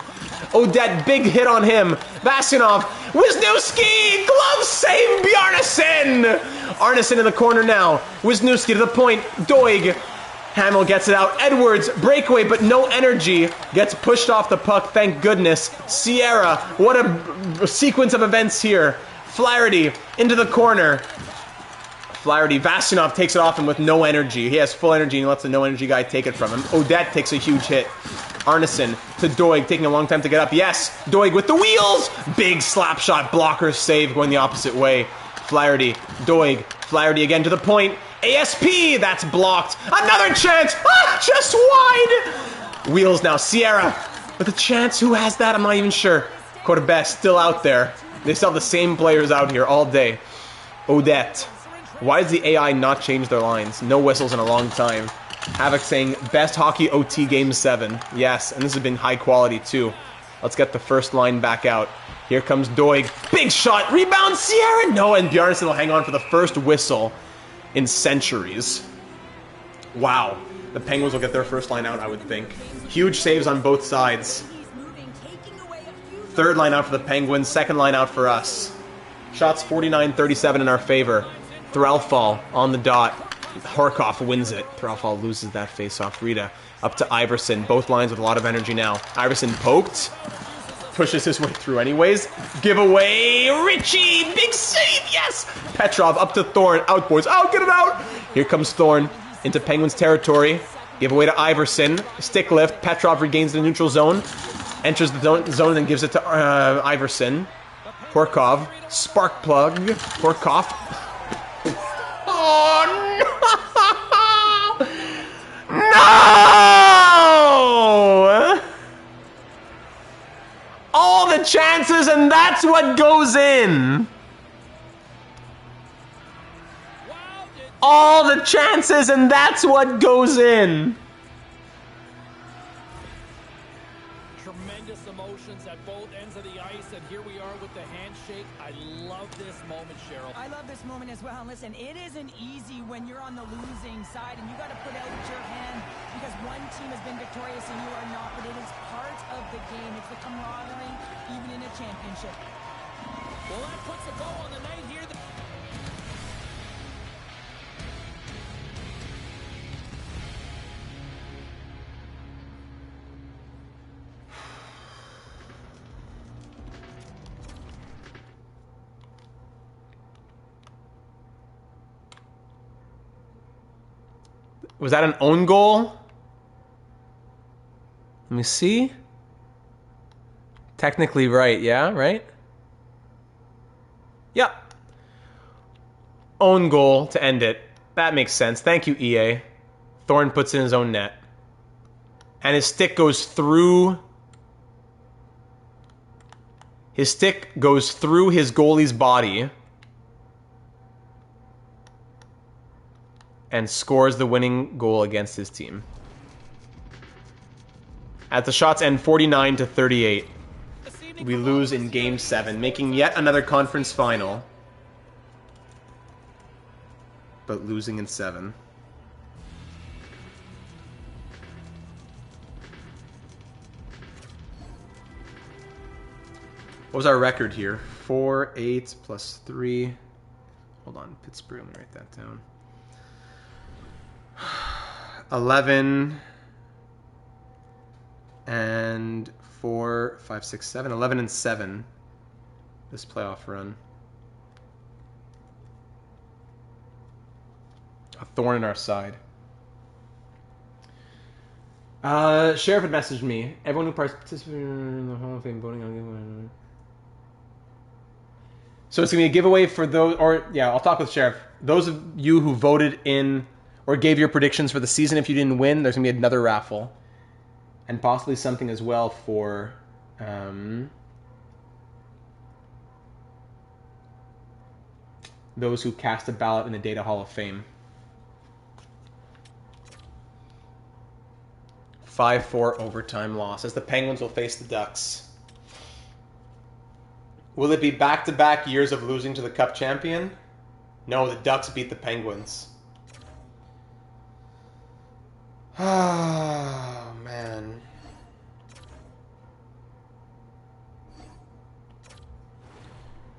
Odette, big hit on him. Vasilov, Wisniewski, glove save, Bjarnason. Arneson in the corner now. Wisniewski to the point. Doig. Hamel gets it out. Edwards, breakaway, but no energy. Gets pushed off the puck, thank goodness. Sierra, what a sequence of events here. Flaherty into the corner. Flaherty, Vasinov takes it off him with no energy. He has full energy and he lets the no energy guy take it from him. Odette takes a huge hit. Arneson to Doig, taking a long time to get up. Yes, Doig with the wheels! Big slap shot, blocker save going the opposite way. Flaherty, Doig, Flaherty again to the point. ASP, that's blocked. Another chance! Ah, just wide! Wheels now, Sierra with a chance. Who has that? I'm not even sure. Corbett still out there. They still have the same players out here all day. Odette. Why does the AI not change their lines? No whistles in a long time. Havoc saying, best hockey OT game 7. Yes, and this has been high quality too. Let's get the first line back out. Here comes Doig. Big shot. Rebound, Sierra. No, and Bjarnason will hang on for the first whistle in centuries. Wow. The Penguins will get their first line out, I would think. Huge saves on both sides. Third line out for the Penguins. Second line out for us. Shots 49-37 in our favor. Threlfall on the dot. Horkoff wins it. Threlfall loses that face-off. Rita up to Iverson. Both lines with a lot of energy now. Iverson poked. Pushes his way through anyways. Giveaway. Richie. Big save. Yes. Petrov up to Thorne. Out, boys. Out. Get it out. Here comes Thorne into Penguins territory. Giveaway to Iverson. Stick lift. Petrov regains the neutral zone. Enters the zone and gives it to Iverson. Horkov. Spark plug. Horkoff. Oh, no! No! All the chances, and that's what goes in. All the chances, and that's what goes in. Tremendous emotions at both ends of the ice, and here we are with the handshake. I love this moment, Cheryl. I love this moment as well. Listen, it isn't easy when you're on the losing side and you got to put out your hand because one team has been victorious and you are not, but it is part of the game. It's the camaraderie, even in a championship. Well, that puts a goal on the night here. Was that an own goal? Let me see. Technically right, yeah, right? Yep. Own goal to end it. That makes sense. Thank you, EA. Thorne puts it in his own net. And his stick goes through... His stick goes through his goalie's body and scores the winning goal against his team. As the shots end 49-38, we lose in Game 7, making yet another conference final, but losing in 7. What was our record here? 4-8 plus 3. Hold on, Pittsburgh, let me write that down. 11 and 4, 5, 6, 7. 11 and 7 this playoff run. A thorn in our side. Sheriff had messaged me. Everyone who participated in the Hall of Fame voting on... So it's going to be a giveaway for those... Or, yeah, I'll talk with Sheriff. Those of you who voted in... or gave your predictions for the season. If you didn't win, there's going to be another raffle. And possibly something as well for... those who cast a ballot in the Data Hall of Fame. 5-4 overtime loss as the Penguins will face the Ducks. Will it be back-to-back years of losing to the Cup champion? No, the Ducks beat the Penguins. Oh, man.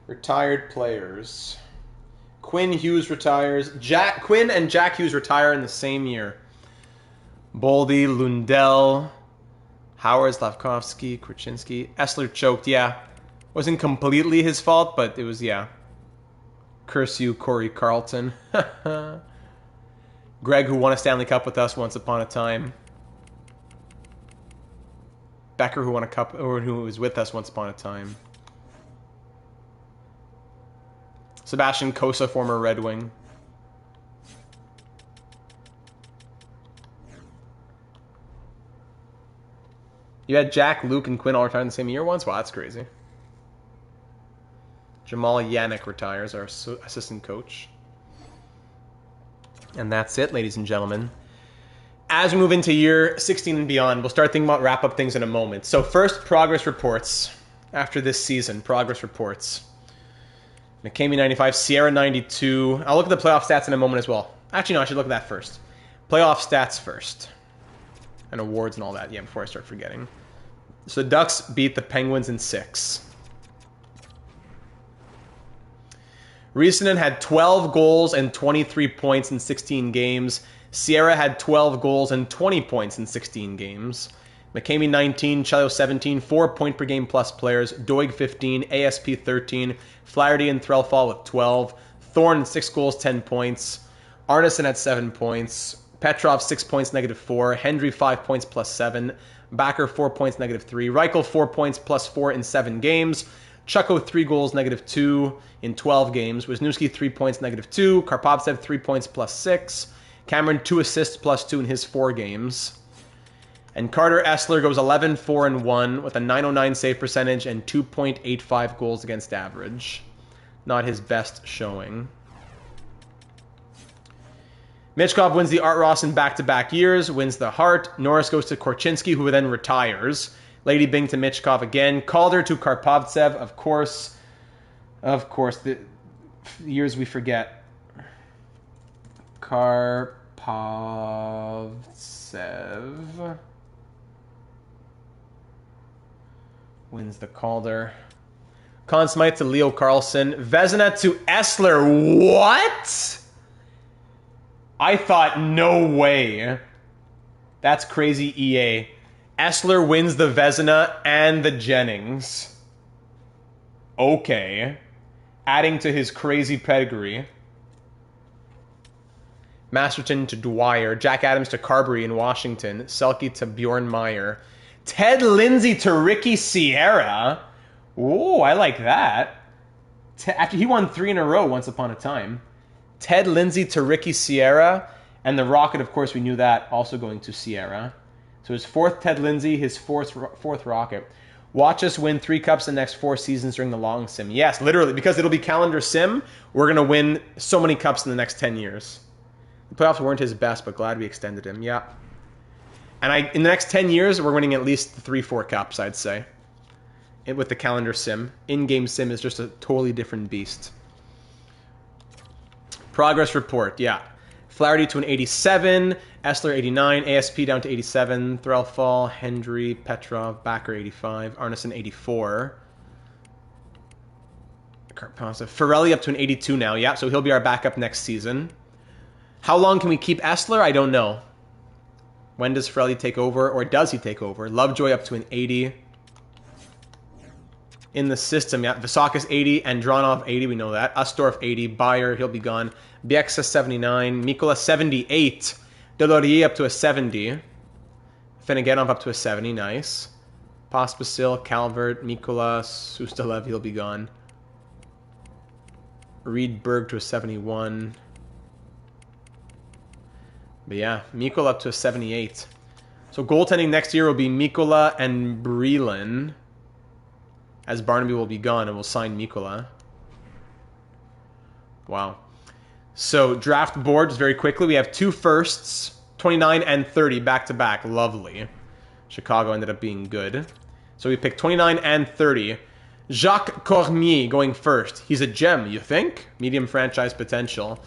Retired players. Quinn Hughes retires. Quinn and Jack Hughes retire in the same year. Boldy, Lundell, Howard, Slavkovsky, Krasinski. Essler choked, yeah. Wasn't completely his fault, but it was, yeah. Curse you, Corey Carlton. Greg, who won a Stanley Cup with us once upon a time. Becker, who won a cup, or who was with us once upon a time. Sebastian Cossa, former Red Wing. You had Jack, Luke, and Quinn all retired in the same year once? Wow, that's crazy. Jamal Yannick retires, our assistant coach. And that's it, ladies and gentlemen. As we move into year 16 and beyond, we'll start thinking about wrap-up things in a moment. So first, progress reports. After this season, progress reports. McCamey 95, Sierra 92. I'll look at the playoff stats in a moment as well. Actually, no, I should look at that first. Playoff stats first. And awards and all that, yeah, before I start forgetting. So the Ducks beat the Penguins in 6. Riisanen had 12 goals and 23 points in 16 games. Sierra had 12 goals and 20 points in 16 games. McCamey 19, Chelio 17, 4 point per game plus players. Doig 15, ASP 13, Flaherty and Threlfall with 12. Thorne 6 goals, 10 points. Arneson had 7 points. Petrov 6 points, -4. Hendry 5 points plus 7. Backer 4 points, -3. Reichel 4 points plus 4 in 7 games. Chucko 3 goals, -2 in 12 games. Wisniewski 3 points, -2. Karpovtsev 3 points plus 6. Cameron 2 assists plus 2 in his 4 games. And Carter Essler goes 11-4-1 with a .909 save percentage and 2.85 goals against average. Not his best showing. Michkov wins the Art Ross in back-to-back years, wins the Hart. Norris goes to Korchinski, who then retires. Lady Bing to Michkov again. Calder to Karpovtsev, of course. Of course, the years we forget. Karpovtsev wins the Calder. Conn Smythe to Leo Carlson. Vezina to Essler. What? I thought, no way. That's crazy, EA. Essler wins the Vezina and the Jennings. Okay. Adding to his crazy pedigree. Masterton to Dwyer. Jack Adams to Carberry in Washington. Selke to Bjorn Meyer. Ted Lindsay to Ricky Sierra. Ooh, I like that. After he won 3 in a row once upon a time. Ted Lindsay to Ricky Sierra. And the Rocket, of course, we knew that, also going to Sierra. So his 4th Ted Lindsay, his 4th Rocket. Watch us win 3 cups in the next 4 seasons during the long sim. Yes, literally, because it'll be calendar sim. We're going to win so many cups in the next 10 years. The playoffs weren't his best, but glad we extended him. Yeah. And in the next 10 years, we're winning at least 3-4 cups, I'd say. With the calendar sim. In-game sim is just a totally different beast. Progress report, yeah. Flaherty to an 87, Essler 89, ASP down to 87, Threlfall, Hendry, Petrov, Backer 85, Arneson 84. Ferrelli up to an 82 now, yeah, so he'll be our backup next season. How long can we keep Essler? I don't know. When does Ferrelli take over, or does he take over? Lovejoy up to an 80. In the system, yeah, Vasakis 80, Andronov 80, we know that. Ustorf 80, Bayer, he'll be gone. Bieksa 79, Mikola 78, Delorier up to a 70, Fenegenov up to a 70, nice. Pospisil, Calvert, Mikola, Sustalev, he'll be gone. Reed Berg to a 71. But yeah, Mikola up to a 78. So goaltending next year will be Mikola and Breland, as Barnaby will be gone and we'll sign Mikola. Wow. So draft board, just very quickly, we have 2 firsts, 29 and 30 back-to-back. Lovely. Chicago ended up being good. So we picked 29 and 30. Jacques Cormier going first. He's a gem, you think? Medium franchise potential.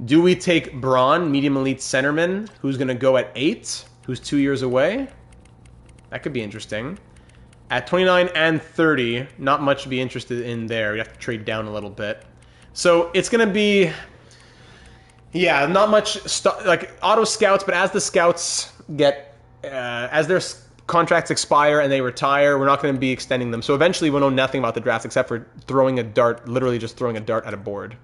Do we take Braun, medium elite centerman, who's going to go at 8, who's 2 years away? That could be interesting. At 29 and 30, not much to be interested in there. We have to trade down a little bit. So it's going to be, yeah, not much like auto scouts, but as the scouts get, as their contracts expire and they retire, we're not going to be extending them. So eventually we'll know nothing about the draft except for throwing a dart, literally just throwing a dart at a board.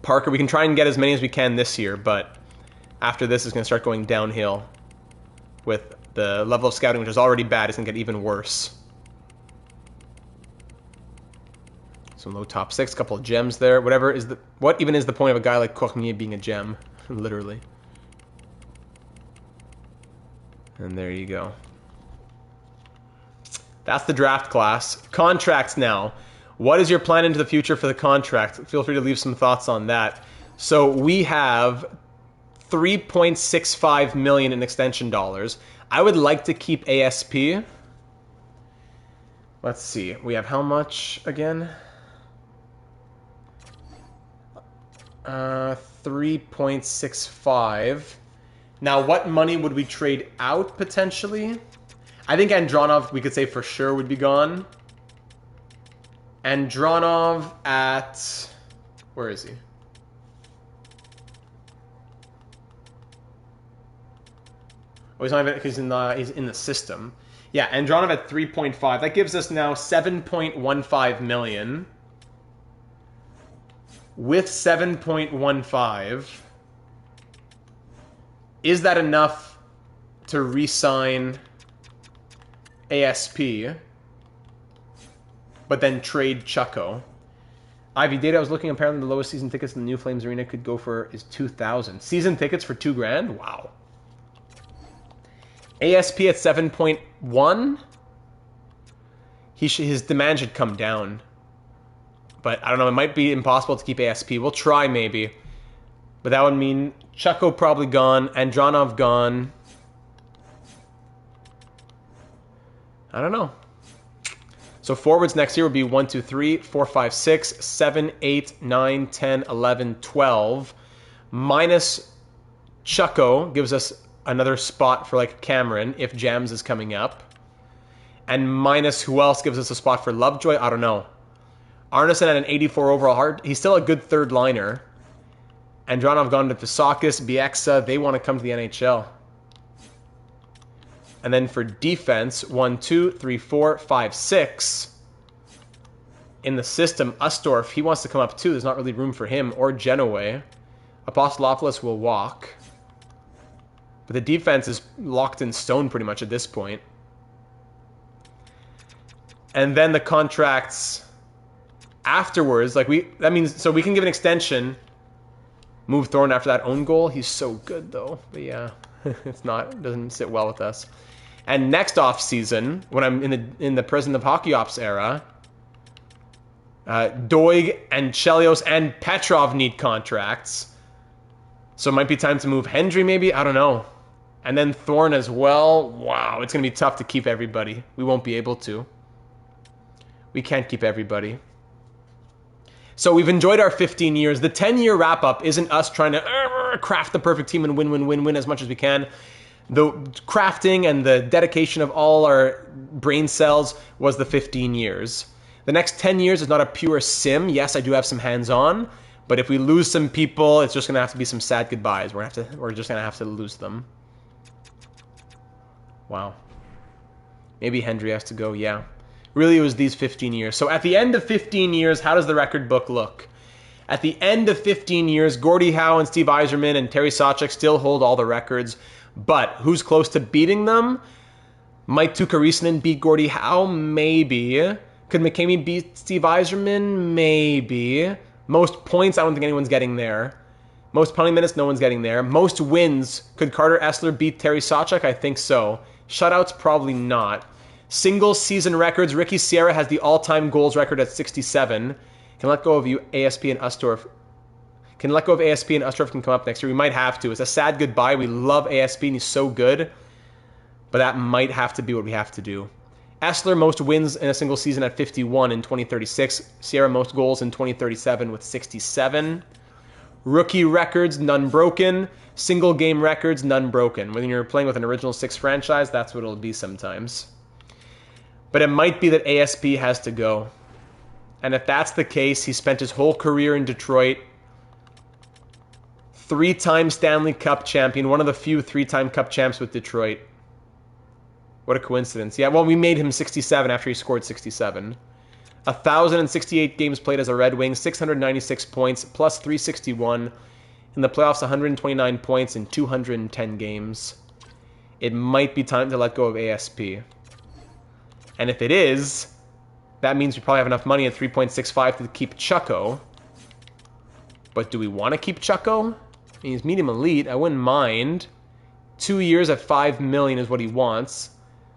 Parker, we can try and get as many as we can this year, but after this is going to start going downhill with the level of scouting, which is already bad. It's going to get even worse. Some low top 6, couple of gems there. What even is the point of a guy like Cormier being a gem? Literally. And there you go. That's the draft class. Contracts now. What is your plan into the future for the contract? Feel free to leave some thoughts on that. So we have $3.65 million in extension dollars. I would like to keep ASP. Let's see. We have how much again? 3.65. Now, what money would we trade out potentially? I think Andronov, we could say for sure, would be gone. Andronov at... Where is he? Oh, he's not even... He's in the system. Yeah, Andronov at 3.5. That gives us now 7.15 million. With 7.15... Is that enough to re-sign ASP, but then trade Chucko? Ivy Data, I was looking, apparently the lowest season tickets in the New Flames Arena could go for is 2,000. Season tickets for $2,000? Wow. ASP at 7.1? His demand should come down. But I don't know, it might be impossible to keep ASP. We'll try maybe. But that would mean Chucko probably gone, Andronov gone. I don't know. So forwards next year would be 1, 2, 3, 4, 5, 6, 7, 8, 9, 10, 11, 12. Minus Chucko gives us another spot for like Cameron if Jams is coming up. And minus who else gives us a spot for Lovejoy? I don't know. Arneson at an 84 overall heart. He's still a good third liner. Andronov gone to Fisakis, Bieksa. They want to come to the NHL. And then for defense, 1, 2, 3, 4, 5, 6. In the system, Ustorf, he wants to come up too. There's not really room for him or Genoa. Apostolopoulos will walk. But the defense is locked in stone pretty much at this point. And then the contracts afterwards, like that means, so we can give an extension. Move Thorne after that own goal. He's so good though. But yeah, it doesn't sit well with us. And next off season, when I'm in the President of Hockey Ops era, Doig and Chelios and Petrov need contracts. So it might be time to move Hendry maybe. I don't know. And then Thorne as well. Wow, it's gonna be tough to keep everybody. We won't be able to. We can't keep everybody. So we've enjoyed our 15 years. The 10-year wrap-up isn't us trying to craft the perfect team and win as much as we can. The crafting and the dedication of all our brain cells was the 15 years. The next 10 years is not a pure sim. Yes, I do have some hands-on, but if we lose some people, it's just going to have to be some sad goodbyes. We're just going to have to lose them. Wow. Maybe Hendry has to go, yeah. Really, it was these 15 years. So at the end of 15 years, how does the record book look? At the end of 15 years, Gordie Howe and Steve Yzerman and Terry Sawchuk still hold all the records. But who's close to beating them? Might Tuukka Risanen beat Gordie Howe? Maybe. Could McKamey beat Steve Yzerman? Maybe. Most points, I don't think anyone's getting there. Most penalty minutes, no one's getting there. Most wins, could Carter Essler beat Terry Sawchuk? I think so. Shutouts, probably not. Single season records, Ricky Sierra has the all-time goals record at 67. Can let go of you, ASP and Ustorf. Can let go of ASP and Ustorf can come up next year. We might have to. It's a sad goodbye. We love ASP and he's so good. But that might have to be what we have to do. Essler, most wins in a single season at 51 in 2036. Sierra, most goals in 2037 with 67. Rookie records, none broken. Single game records, none broken. When you're playing with an original 6 franchise, that's what it'll be sometimes. But it might be that ASP has to go. And if that's the case, he spent his whole career in Detroit. 3-time Stanley Cup champion, one of the few 3-time Cup champs with Detroit. What a coincidence. Yeah, well, we made him 67 after he scored 67. 1,068 games played as a Red Wing, 696 points, plus 361. In the playoffs, 129 points in 210 games. It might be time to let go of ASP. And if it is, that means we probably have enough money at 3.65 to keep Chucko. But do we want to keep Chucko? I mean, he's medium elite. I wouldn't mind. 2 years at $5 million is what he wants.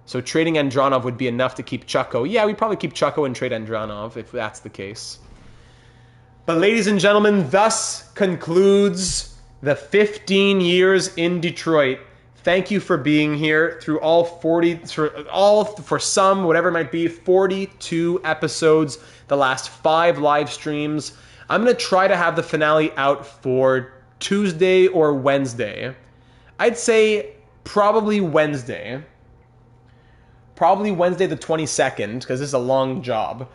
So trading Andronov would be enough to keep Chucko. Yeah, we'd probably keep Chucko and trade Andronov if that's the case. But ladies and gentlemen, thus concludes the 15 years in Detroit. Thank you for being here through all 40, for some, whatever it might be, 42 episodes, the last 5 live streams. I'm going to try to have the finale out for Tuesday or Wednesday. I'd say probably Wednesday. Probably Wednesday the 22nd, because this is a long job.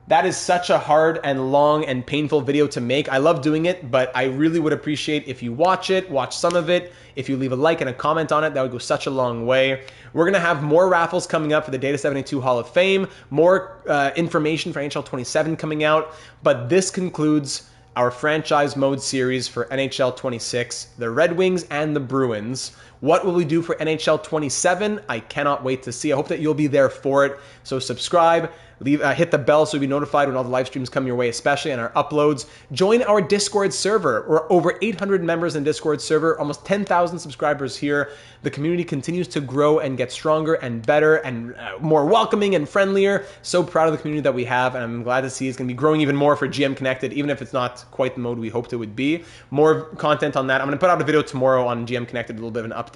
That is such a hard and long and painful video to make. I love doing it, but I really would appreciate if you watch it, watch some of it. If you leave a like and a comment on it, that would go such a long way. We're going to have more raffles coming up for the Data 72 Hall of Fame, more information for NHL 27 coming out, but this concludes our franchise mode series for NHL 26, the Red Wings and the Bruins. What will we do for NHL 27? I cannot wait to see. I hope that you'll be there for it. So subscribe, hit the bell so you'll be notified when all the live streams come your way, especially on our uploads. Join our Discord server. We're over 800 members in Discord server, almost 10,000 subscribers here. The community continues to grow and get stronger and better and more welcoming and friendlier. So proud of the community that we have, and I'm glad to see it's going to be growing even more for GM Connected, even if it's not quite the mode we hoped it would be. More content on that. I'm going to put out a video tomorrow on GM Connected, a little bit of an update.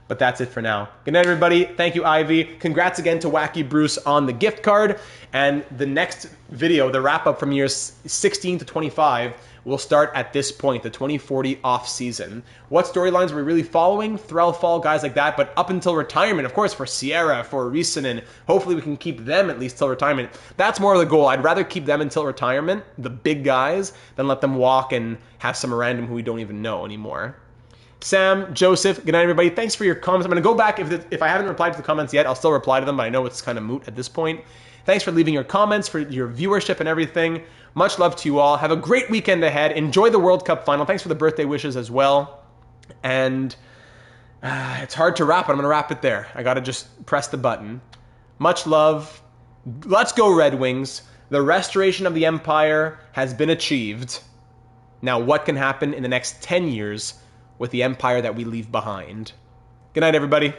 But that's it for now. Good night, everybody. Thank you, Ivy. Congrats again to Wacky Bruce on the gift card. And the next video, the wrap-up from years 16 to 25, will start at this point, the 2040 off-season. What storylines are we really following? Threlfall, guys like that. But up until retirement, of course, for Sierra, for Risanen, hopefully we can keep them at least till retirement. That's more of the goal. I'd rather keep them until retirement, the big guys, than let them walk and have some random who we don't even know anymore. Sam, Joseph, good night, everybody. Thanks for your comments. I'm going to go back. If I haven't replied to the comments yet, I'll still reply to them, but I know it's kind of moot at this point. Thanks for leaving your comments, for your viewership and everything. Much love to you all. Have a great weekend ahead. Enjoy the World Cup final. Thanks for the birthday wishes as well. And it's hard to wrap, but I'm going to wrap it there. I got to just press the button. Much love. Let's go, Red Wings. The restoration of the Empire has been achieved. Now, what can happen in the next 10 years with the empire that we leave behind? Good night, everybody.